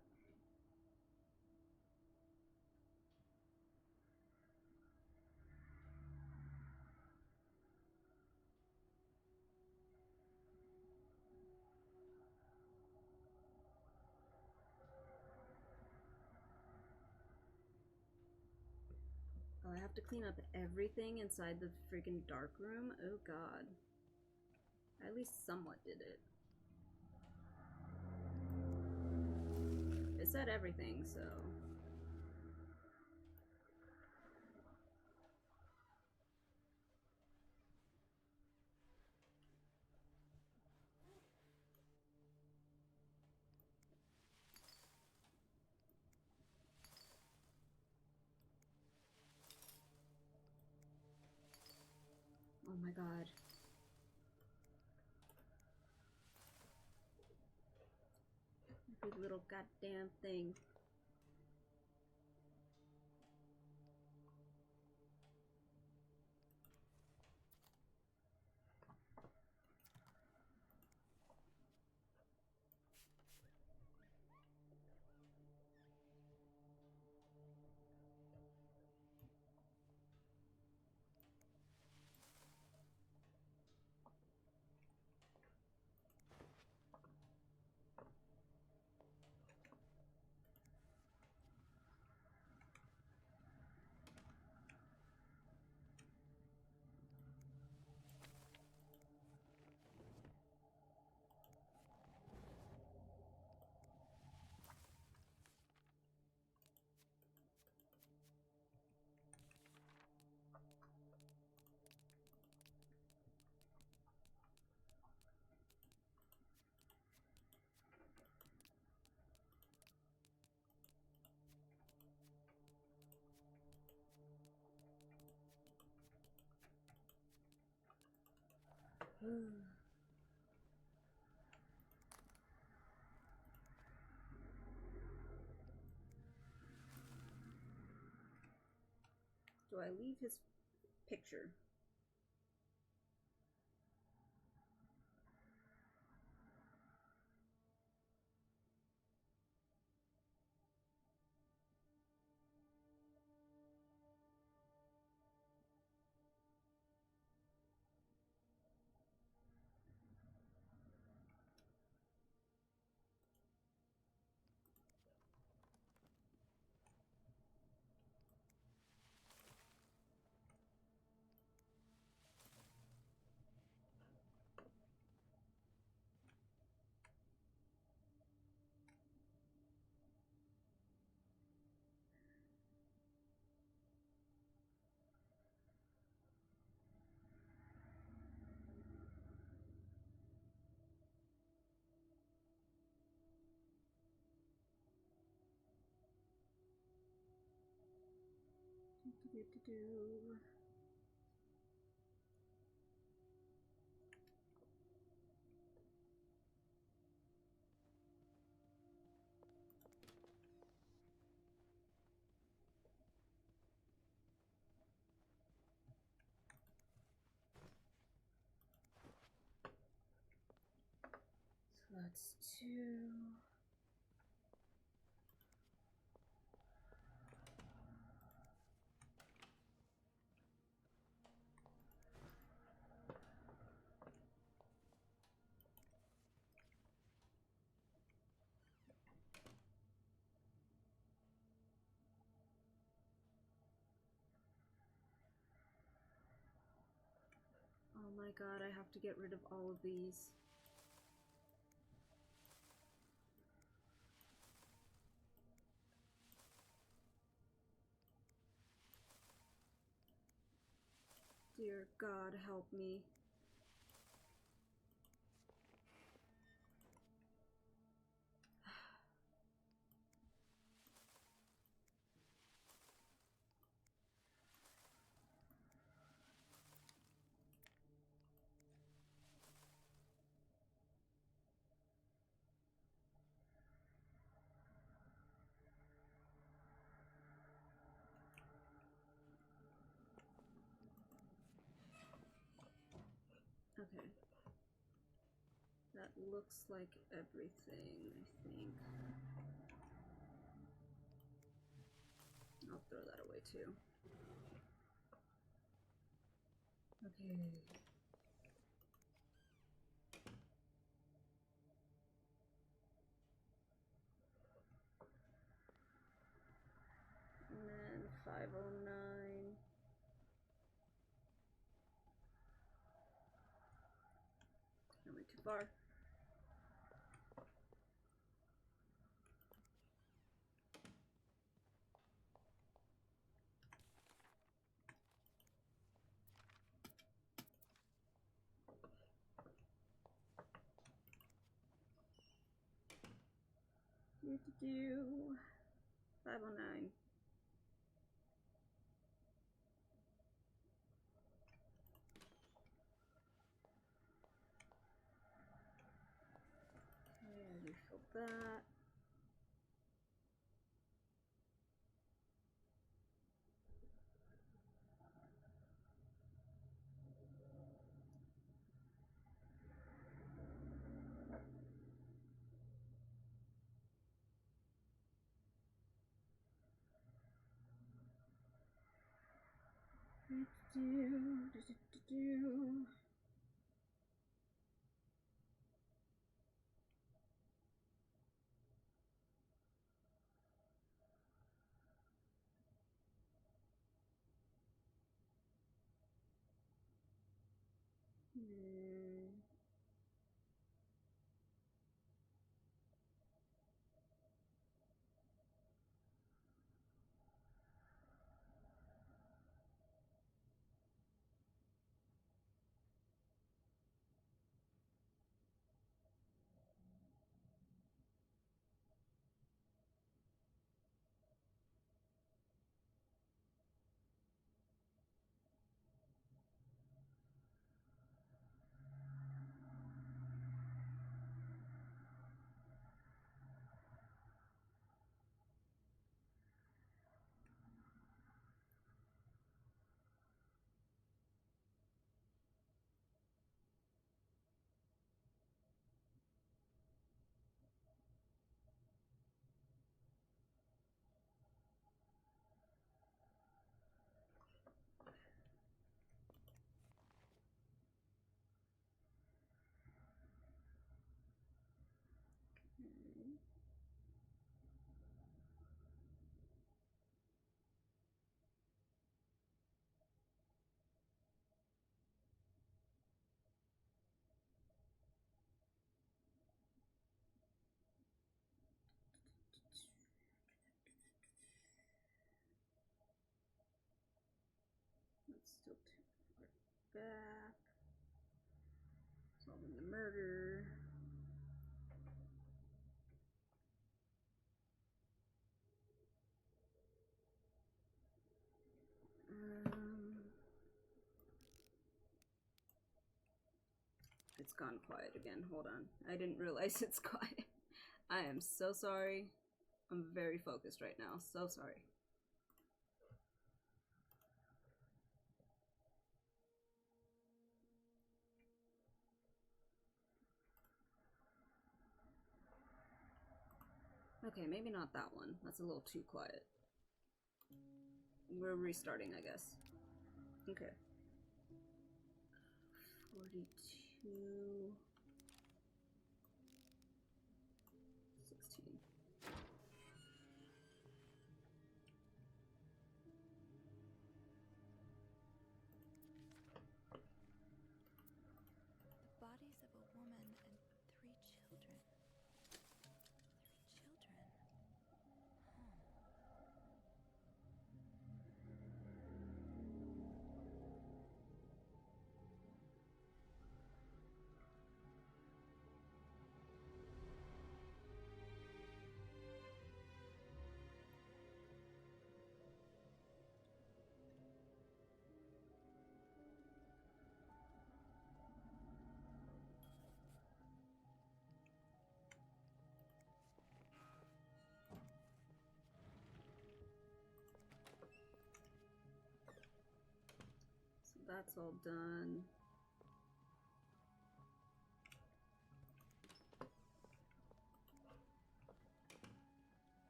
Oh, I have to clean up everything inside the freaking dark room? Oh god. I at least somewhat did it. said everything, so... Oh my god. Every little goddamn thing. Do I leave his picture? Do. So that's 2. Oh my god, I have to get rid of all of these. Dear God, help me. Okay. That looks like everything, I think. I'll throw that away too. Okay. And then 509. I went too far. 509. Okay, I refilled that. That's still too far back. Solving the murder. It's gone quiet again. Hold on. I didn't realize it's quiet. I am so sorry. I'm very focused right now. So sorry. Okay, maybe not that one. That's a little too quiet. We're restarting, I guess. Okay. 42... 16. The bodies of a woman and 3 children. 3 children? So that's all done.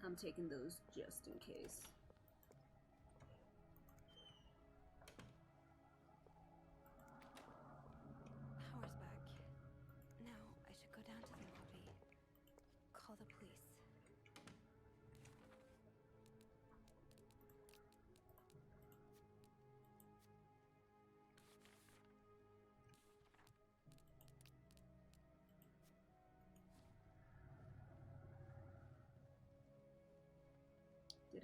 I'm taking those just in case. Power's back. Now I should go down to the lobby. Call the police.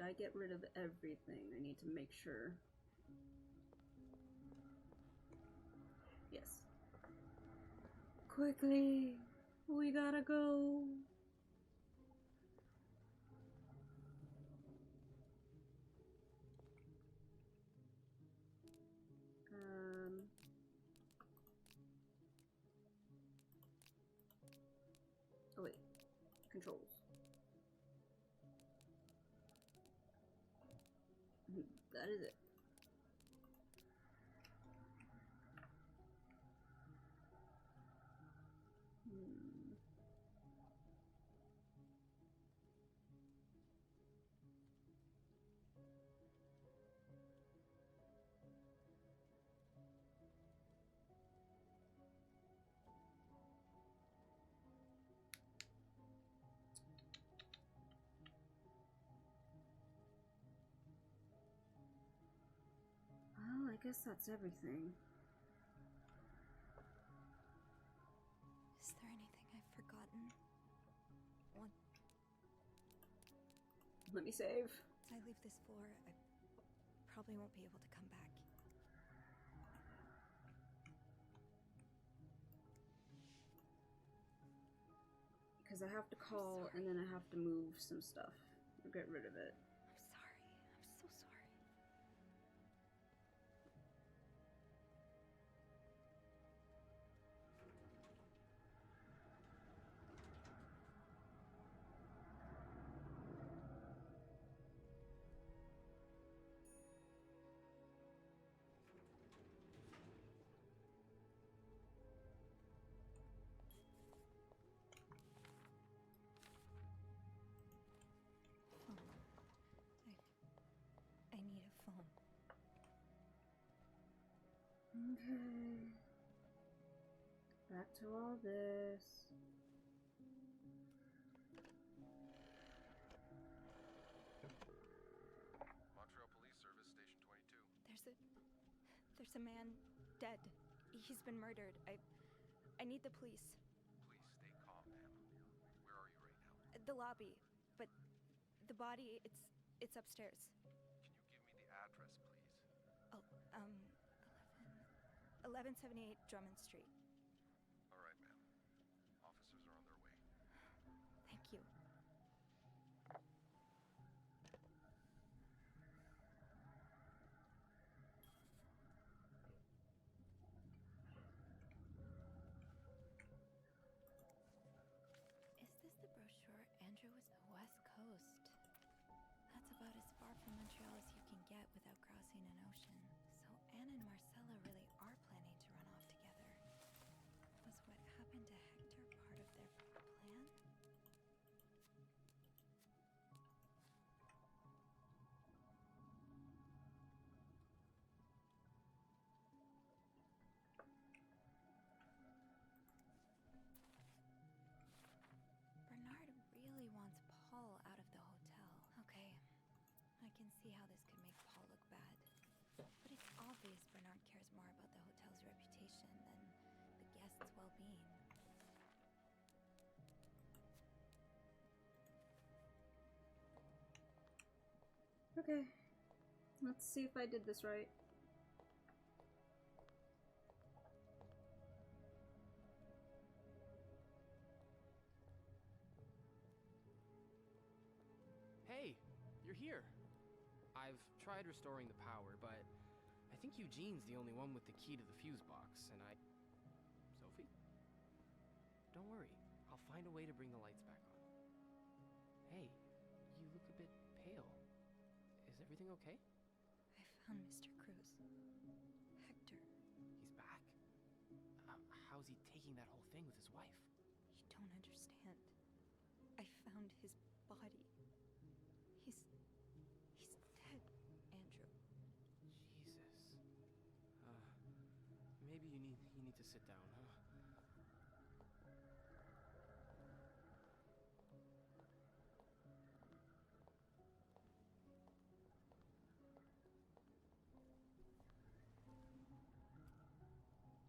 I get rid of everything? I need to make sure. Yes. Quickly! We gotta go! Oh wait. Controls. That is it. Well, I guess that's everything. Is there anything I've forgotten? Let me save. Once I leave this floor, I probably won't be able to come back. Because I have to call and then I have to move some stuff. Or get rid of it. I'm sorry. I'm so sorry. I need a phone. Okay. Back to all this. Montreal Police Service, Station 22. There's a man dead. He's been murdered. I need the police. Please stay calm, ma'am. Where are you right now? The lobby, but the body, it's upstairs. Can you give me the address, please? Oh, 1178 Drummond Street. All right, ma'am. Officers are on their way. Thank you. Is this the brochure Andrew was the West Coast? That's about as far from Montreal as you can get without crossing an ocean. So Anne and Marcella really are planning to run off together. Was what happened to Hector part of their plan? Bernard really wants Paul out of the hotel. Okay, I can see how this could make Paul look bad. But it's obvious Bernard cares more about the hotel's reputation than the guests' well-being. Okay. Let's see if I did this right. Hey, you're here. I've tried restoring the power, but I think Eugene's the only one with the key to the fuse box, and Sophie? Don't worry. I'll find a way to bring the lights back on. Hey, you look a bit pale. Is everything okay? I found Mr. Cruz. Hector. He's back? How's he taking that whole thing with his wife? You don't understand. I found his body. He's dead, Andrew. Jesus. Maybe you need to sit down, huh?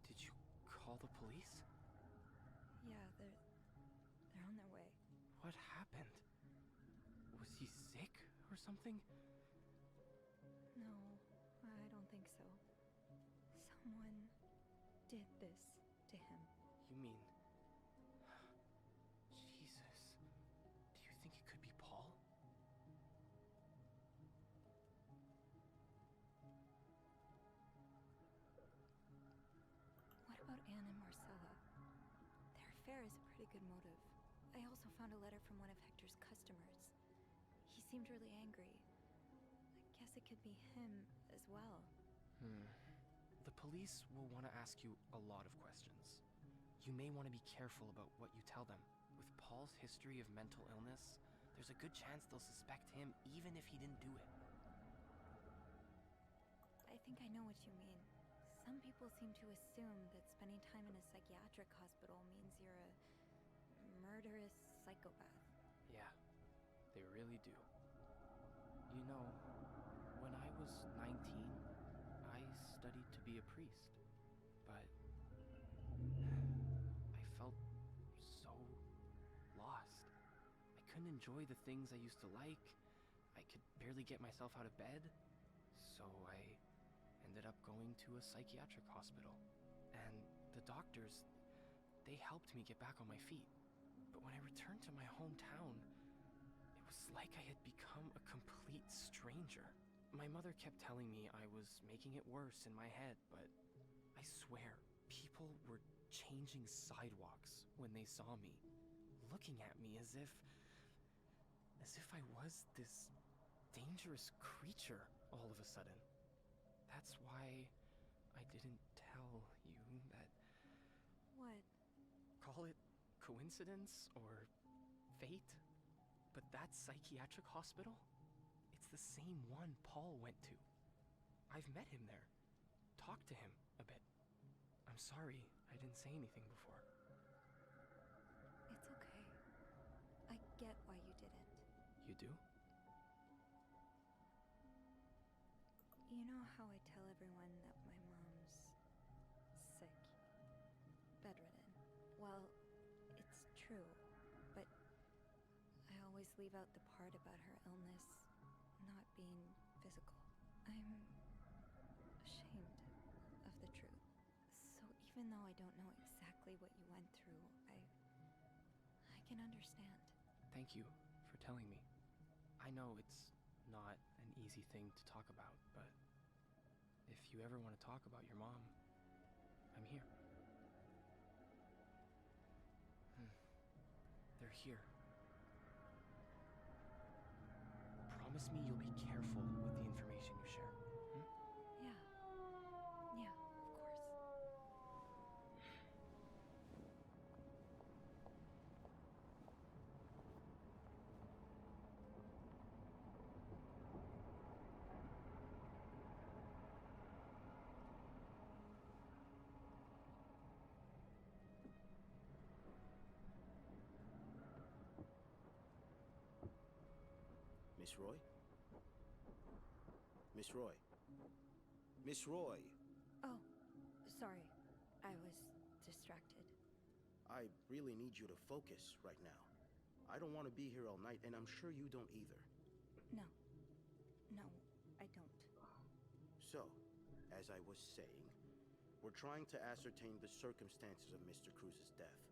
Did you call the police? Yeah, they're on their way. What happened? Was he sick or something? No, I don't think so. Someone did this to him. You mean... Jesus. Do you think it could be Paul? What about Anne and Marcella? Their affair is a pretty good motive. I also found a letter from one of Hector's customers. He seemed really angry. I guess it could be him as well. The police will want to ask you a lot of questions. You may want to be careful about what you tell them. With Paul's history of mental illness, there's a good chance they'll suspect him even if he didn't do it. I think I know what you mean. Some people seem to assume that spending time in a psychiatric hospital means you're a murderous psychopath. Yeah, they really do. You know, when I was 19, I studied to be a priest, but I felt so lost. I couldn't enjoy the things I used to like. I could barely get myself out of bed, so I ended up going to a psychiatric hospital. And the doctors, they helped me get back on my feet. But when I returned to my hometown, it was like I had become a complete stranger. My mother kept telling me I was making it worse in my head, but I swear, people were changing sidewalks when they saw me, looking at me as if I was this dangerous creature all of a sudden. That's why I didn't tell you that... What? Call it coincidence or fate, but that psychiatric hospital, it's the same one Paul went to. I've met him there, talked to him a bit. I'm sorry I didn't say anything before. It's okay. I get why you didn't. You do? You know how I tell everyone that my mom's sick, bedridden? Well, it's true, but I always leave out the part about her illness not being physical. I'm ashamed of the truth. So even though I don't know exactly what you went through, I can understand. Thank you for telling me. I know it's not an easy thing to talk about, but if you ever want to talk about your mom, I'm here. They're here. Promise me you'll be careful with the information you share. Yeah. Yeah, of course. Miss Roy? Miss Roy? Miss Roy! Oh, sorry. I was distracted. I really need you to focus right now. I don't want to be here all night, and I'm sure you don't either. No. No, I don't. So, as I was saying, we're trying to ascertain the circumstances of Mr. Cruz's death.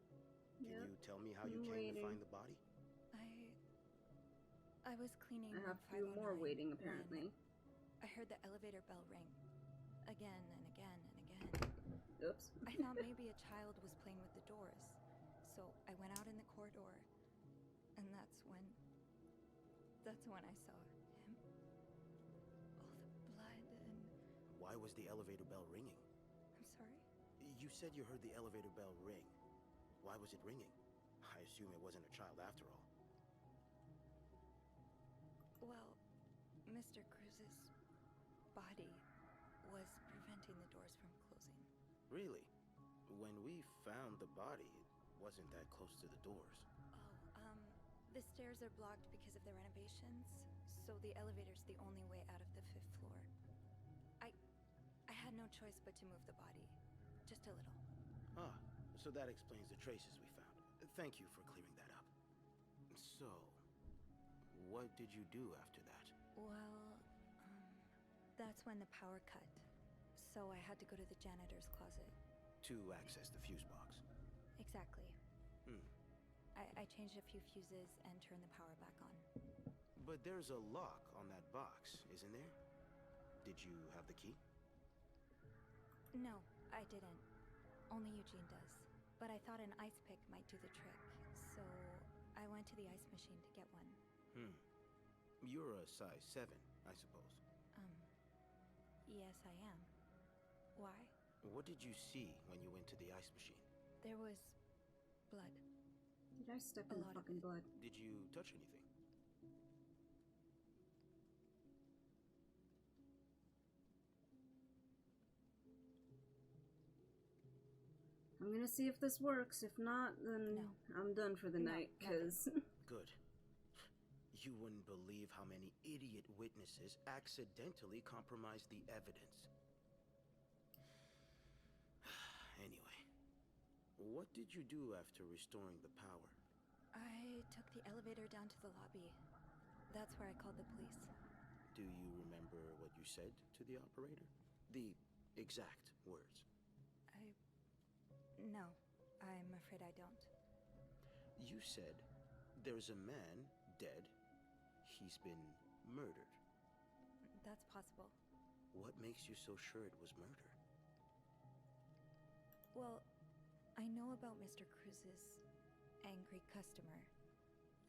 Can you tell me how you came to find the body? I was cleaning I have room to do more 509 waiting, when apparently. I heard the elevator bell ring. Again and again and again. Oops. I thought maybe a child was playing with the doors. So I went out in the corridor, and that's when I saw him. All the blood and... Why was the elevator bell ringing? I'm sorry? You said you heard the elevator bell ring. Why was it ringing? I assume it wasn't a child after all. Well, Mr. Cruz's body was preventing the doors from closing. Really? When we found the body, it wasn't that close to the doors. Oh, the stairs are blocked because of the renovations, so the elevator's the only way out of the 5th floor. I had no choice but to move the body. Just a little. Ah, so that explains the traces we found. Thank you for clearing that up. So, what did you do after that? Well, that's when the power cut. So I had to go to the janitor's closet. To access the fuse box. Exactly. Hmm. I changed a few fuses and turned the power back on. But there's a lock on that box, isn't there? Did you have the key? No, I didn't. Only Eugene does. But I thought an ice pick might do the trick, so I went to the ice machine to get one. You're a size 7, I suppose. Yes, I am. Why? What did you see when you went to the ice machine? There was blood. Did I step in fucking blood? Did you touch anything? I'm gonna see if this works. If not, then No. I'm done for the night, because... Good. You wouldn't believe how many idiot witnesses accidentally compromised the evidence. Anyway, what did you do after restoring the power? I took the elevator down to the lobby. That's where I called the police. Do you remember what you said to the operator? The exact words? No, I'm afraid I don't. You said there's a man dead. He's been murdered. That's possible. What makes you so sure it was murder? Well, I know about Mr. Cruz's angry customer.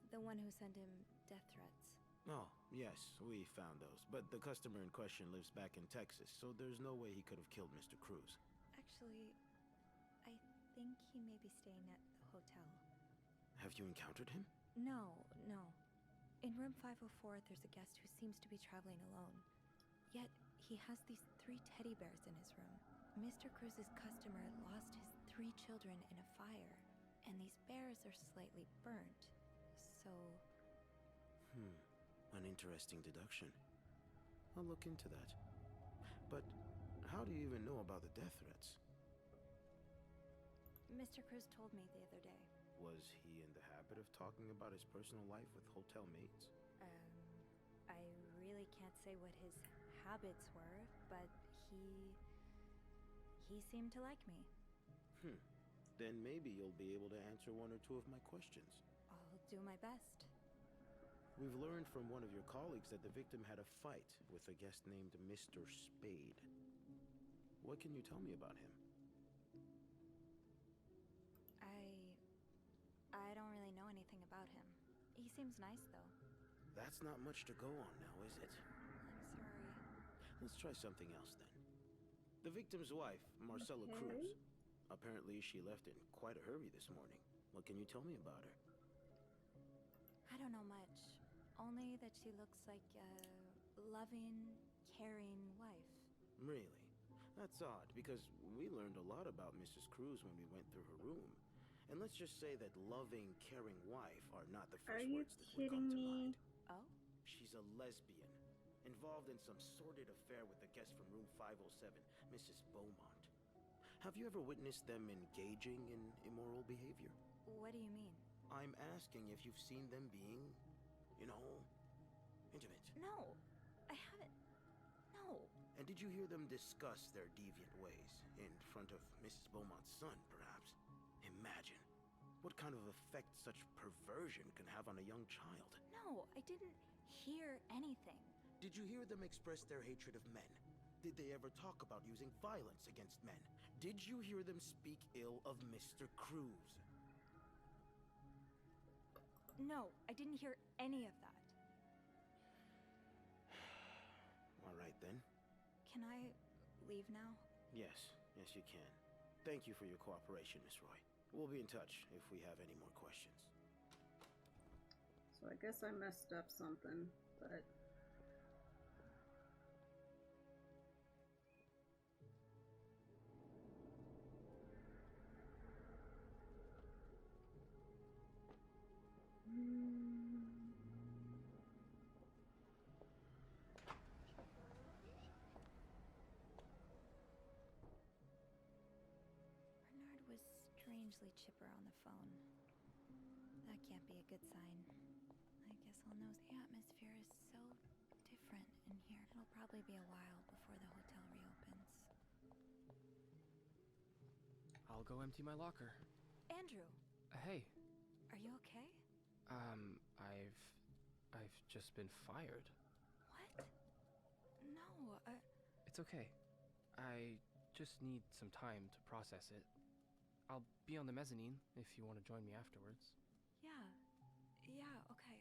The one who sent him death threats. Oh, yes, we found those. But the customer in question lives back in Texas, so there's no way he could have killed Mr. Cruz. Actually, I think he may be staying at the hotel. Have you encountered him? No. In room 504, there's a guest who seems to be traveling alone. Yet, he has these 3 teddy bears in his room. Mr. Cruz's customer lost his 3 children in a fire, and these bears are slightly burnt. So... An interesting deduction. I'll look into that. But how do you even know about the death threats? Mr. Cruz told me the other day. Was he in the habit of talking about his personal life with hotel mates? I really can't say what his habits were, but he seemed to like me. Then maybe you'll be able to answer 1 or 2 of my questions. I'll do my best. We've learned from one of your colleagues that the victim had a fight with a guest named Mr. Spade. What can you tell me about him? I don't really know anything about him. He seems nice, though. That's not much to go on now, is it? I'm sorry. Let's try something else then. The victim's wife, Marcella Cruz. Apparently she left in quite a hurry this morning. What can you tell me about her? I don't know much. Only that she looks like a loving, caring wife. Really? That's odd, because we learned a lot about Mrs. Cruz when we went through her room. And let's just say that loving, caring wife are not the first words that would come to mind. Oh? She's a lesbian, involved in some sordid affair with a guest from room 507, Mrs. Beaumont. Have you ever witnessed them engaging in immoral behavior? What do you mean? I'm asking if you've seen them being, intimate. No, I haven't. No. And did you hear them discuss their deviant ways in front of Mrs. Beaumont's son, perhaps? Imagine what kind of effect such perversion can have on a young child. No, I didn't hear anything. Did you hear them express their hatred of men? Did they ever talk about using violence against men? Did you hear them speak ill of Mr. Cruz? No, I didn't hear any of that. All right, then. Can I leave now? Yes, you can. Thank you for your cooperation, Miss Roy. We'll be in touch if we have any more questions. So I guess I messed up something, but... Bernard was strangely chipper on the phone. That can't be a good sign. I guess I'll know. The atmosphere is so different in here. It'll probably be a while before the hotel reopens. I'll go empty my locker. Andrew, Hey, are you okay? I've just been fired. What? No, It's okay. I just need some time to process it. I'll be on the mezzanine if you want to join me afterwards. yeah, okay.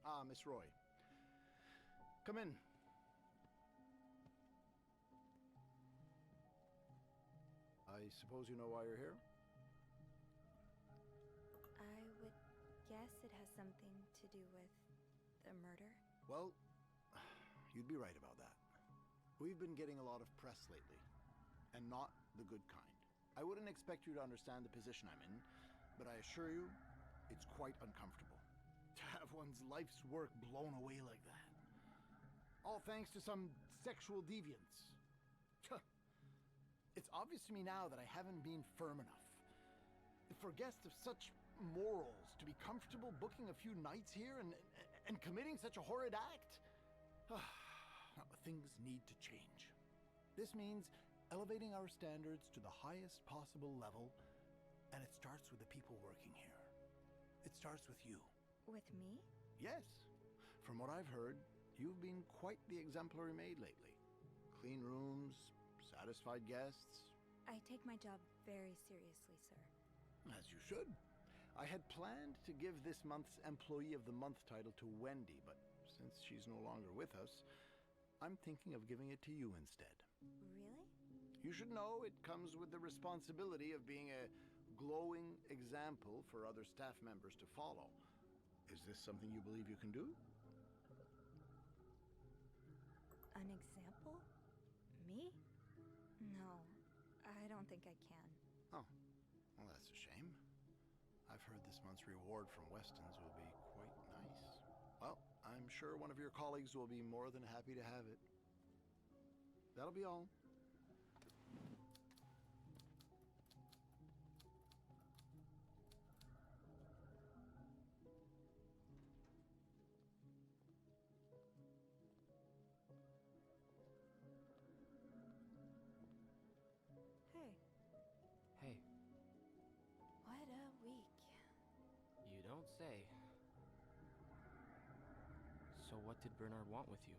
Ah, Miss Roy. Come in. I suppose you know why you're here? I would guess it has something to do with the murder. Well, you'd be right about that. We've been getting a lot of press lately, and not the good kind. I wouldn't expect you to understand the position I'm in, but I assure you, it's quite uncomfortable. To have one's life's work blown away like that. All thanks to some sexual deviance. It's obvious to me now that I haven't been firm enough. For guests of such morals to be comfortable booking a few nights here and committing such a horrid act. Things need to change. This means elevating our standards to the highest possible level, and it starts with the people working here. It starts with you. With me? Yes. From what I've heard, you've been quite the exemplary maid lately. Clean rooms, satisfied guests. I take my job very seriously, sir. As you should. I had planned to give this month's Employee of the Month title to Wendy, but since she's no longer with us, I'm thinking of giving it to you instead. Really? You should know it comes with the responsibility of being a glowing example for other staff members to follow. Is this something you believe you can do? An example? Me? No, I don't think I can. Oh, well, that's a shame. I've heard this month's reward from Weston's will be quite nice. Well, I'm sure one of your colleagues will be more than happy to have it. That'll be all. Hey. Hey, What a week. you don't say. So what did Bernard want with you?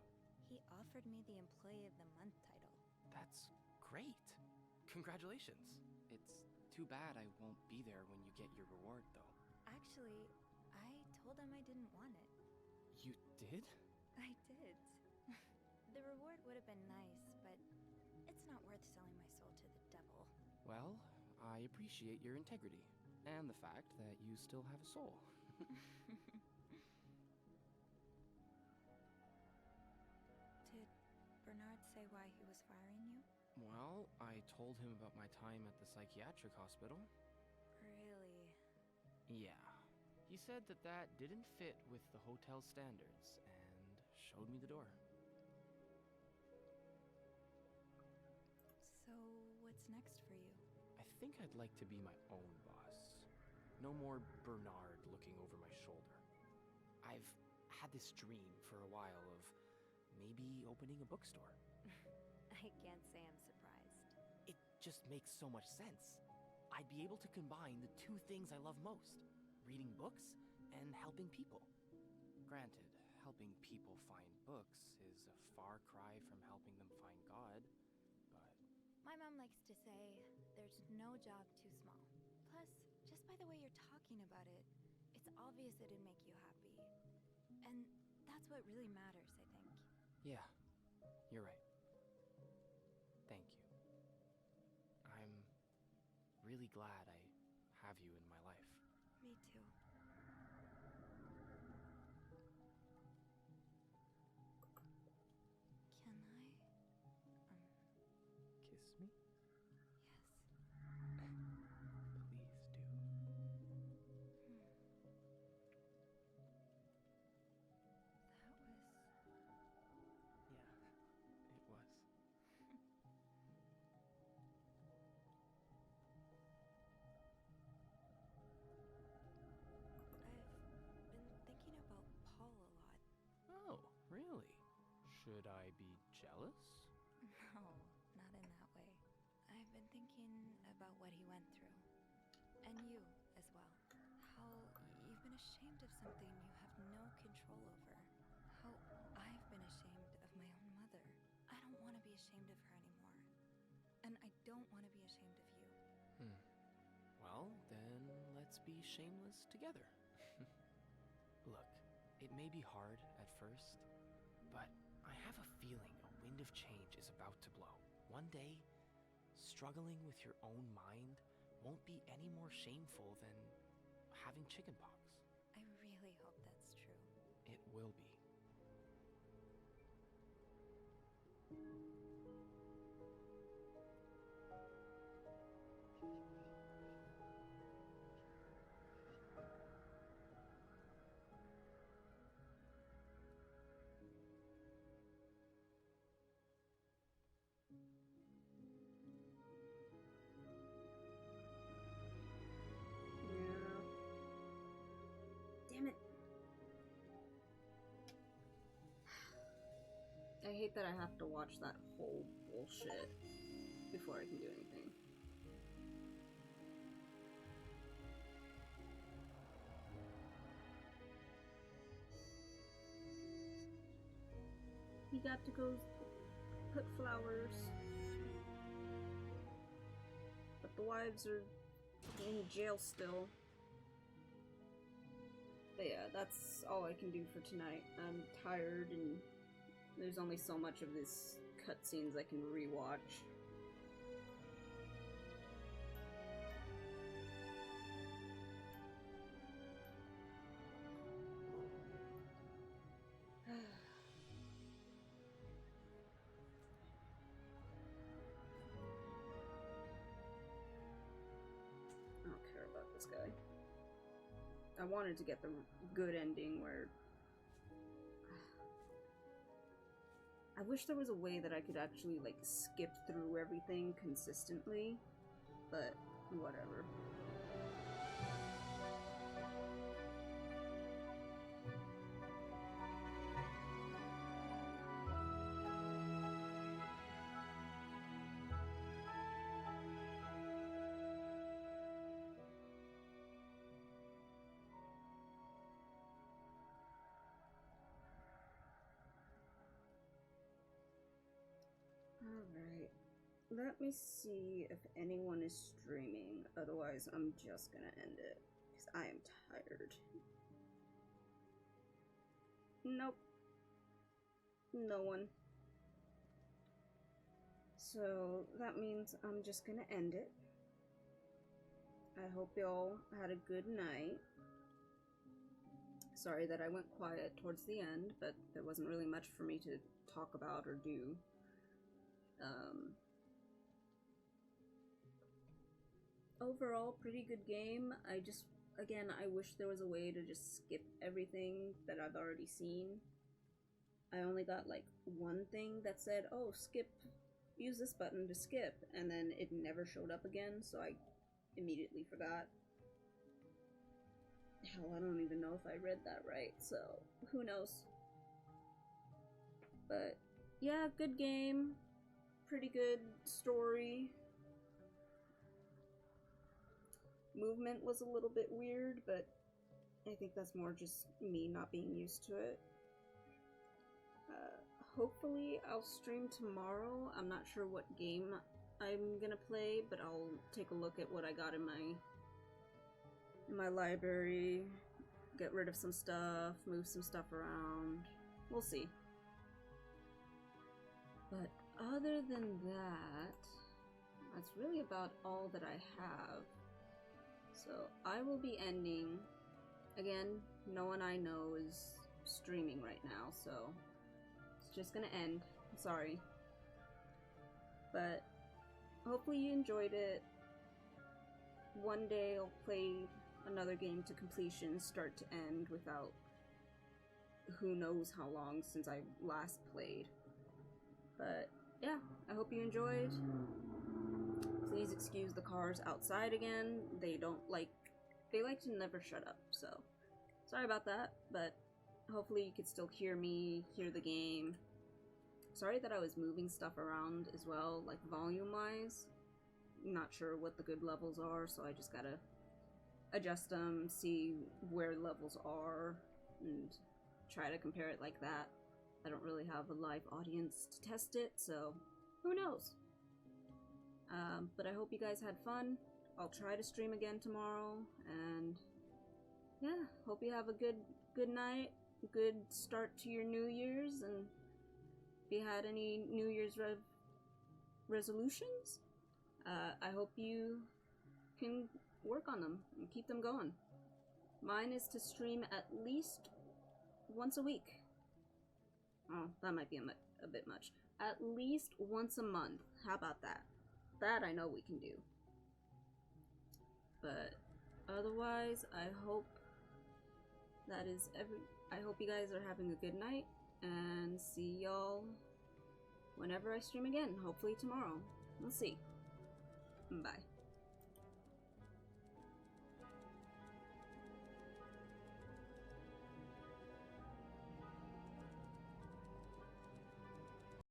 He offered me the Employee of the Month title. That's great. Congratulations. It's too bad I won't be there when you get your reward, though. Actually, I told him I didn't want it. You did? I did. The reward would have been nice, but it's not worth selling my soul to the devil. Well, I appreciate your integrity and the fact that you still have a soul. Did Bernard say why he was firing you? Well, I told him about my time at the psychiatric hospital. Really? Yeah. He said that that didn't fit with the hotel standards and showed me the door. So, what's next for you? I think I'd like to be my own boss. No more Bernard looking over my shoulder. I've had this dream for a while of maybe opening a bookstore. I can't say I'm surprised. It just makes so much sense. I'd be able to combine the two things I love most, reading books and helping people. Granted, helping people find books is a far cry from helping them find God, but... My mom likes to say, there's no job too small. Plus, just by the way you're talking about it, it's obvious it'd make you happy. And that's what really matters, I think. Yeah, you're right. Thank you. I'm really glad I have you in my life. Me too. Can I? Kiss me? Yes. Please do. That was... Yeah, it Should I be jealous? No, not in that way. I've been thinking about what he went through. And you as well. How you've been ashamed of something you have no control over. How I've been ashamed of my own mother. I don't want to be ashamed of her anymore. And I don't want to be ashamed of you. Well, then let's be shameless together. Look, it may be hard at first, but I have a feeling a wind of change is about to blow. One day, struggling with your own mind won't be any more shameful than having chickenpox. I really hope that's true. It will be. Damn it. I hate that I have to watch that whole bullshit before I can do anything. He got to go put flowers. But the wives are in jail still. But yeah, that's all I can do for tonight. I'm tired and there's only so much of this cutscenes I can rewatch. I don't care about this guy. I wanted to get the good ending where... I wish there was a way that I could actually, like, skip through everything consistently, but whatever. Alright, let me see if anyone is streaming, otherwise I'm just gonna end it, because I am tired. Nope. No one. So, that means I'm just gonna end it. I hope y'all had a good night. Sorry that I went quiet towards the end, but there wasn't really much for me to talk about or do. Overall, pretty good game. Again, I wish there was a way to just skip everything that I've already seen. I only got like one thing that said, oh, skip, use this button to skip, and then it never showed up again, so I immediately forgot. Hell, I don't even know if I read that right, so who knows. But yeah, good game. Pretty good story. Movement was a little bit weird, but I think that's more just me not being used to it. Hopefully I'll stream tomorrow. I'm not sure what game I'm gonna play, but I'll take a look at what I got in my library, get rid of some stuff, move some stuff around. We'll see. But other than that, that's really about all that I have. So I will be ending. Again, no one I know is streaming right now, so it's just gonna end. I'm sorry. But hopefully you enjoyed it. One day I'll play another game to completion, start to end, without who knows how long since I last played. But yeah, I hope you enjoyed. Please excuse the cars outside again. They like to never shut up, so sorry about that, but hopefully you could still hear me, hear the game. Sorry that I was moving stuff around as well, like volume-wise. Not sure what the good levels are, so I just gotta adjust them, see where levels are, and try to compare it like that. I don't really have a live audience to test it, so who knows? But I hope you guys had fun. I'll try to stream again tomorrow, and yeah, hope you have a good night, good start to your New Year's, and if you had any New Year's resolutions, I hope you can work on them and keep them going. Mine is to stream at least once a week. Oh, that might be a bit much. At least once a month. How about that? That I know we can do. But otherwise, I hope I hope you guys are having a good night, and see y'all whenever I stream again. Hopefully tomorrow. We'll see. Bye.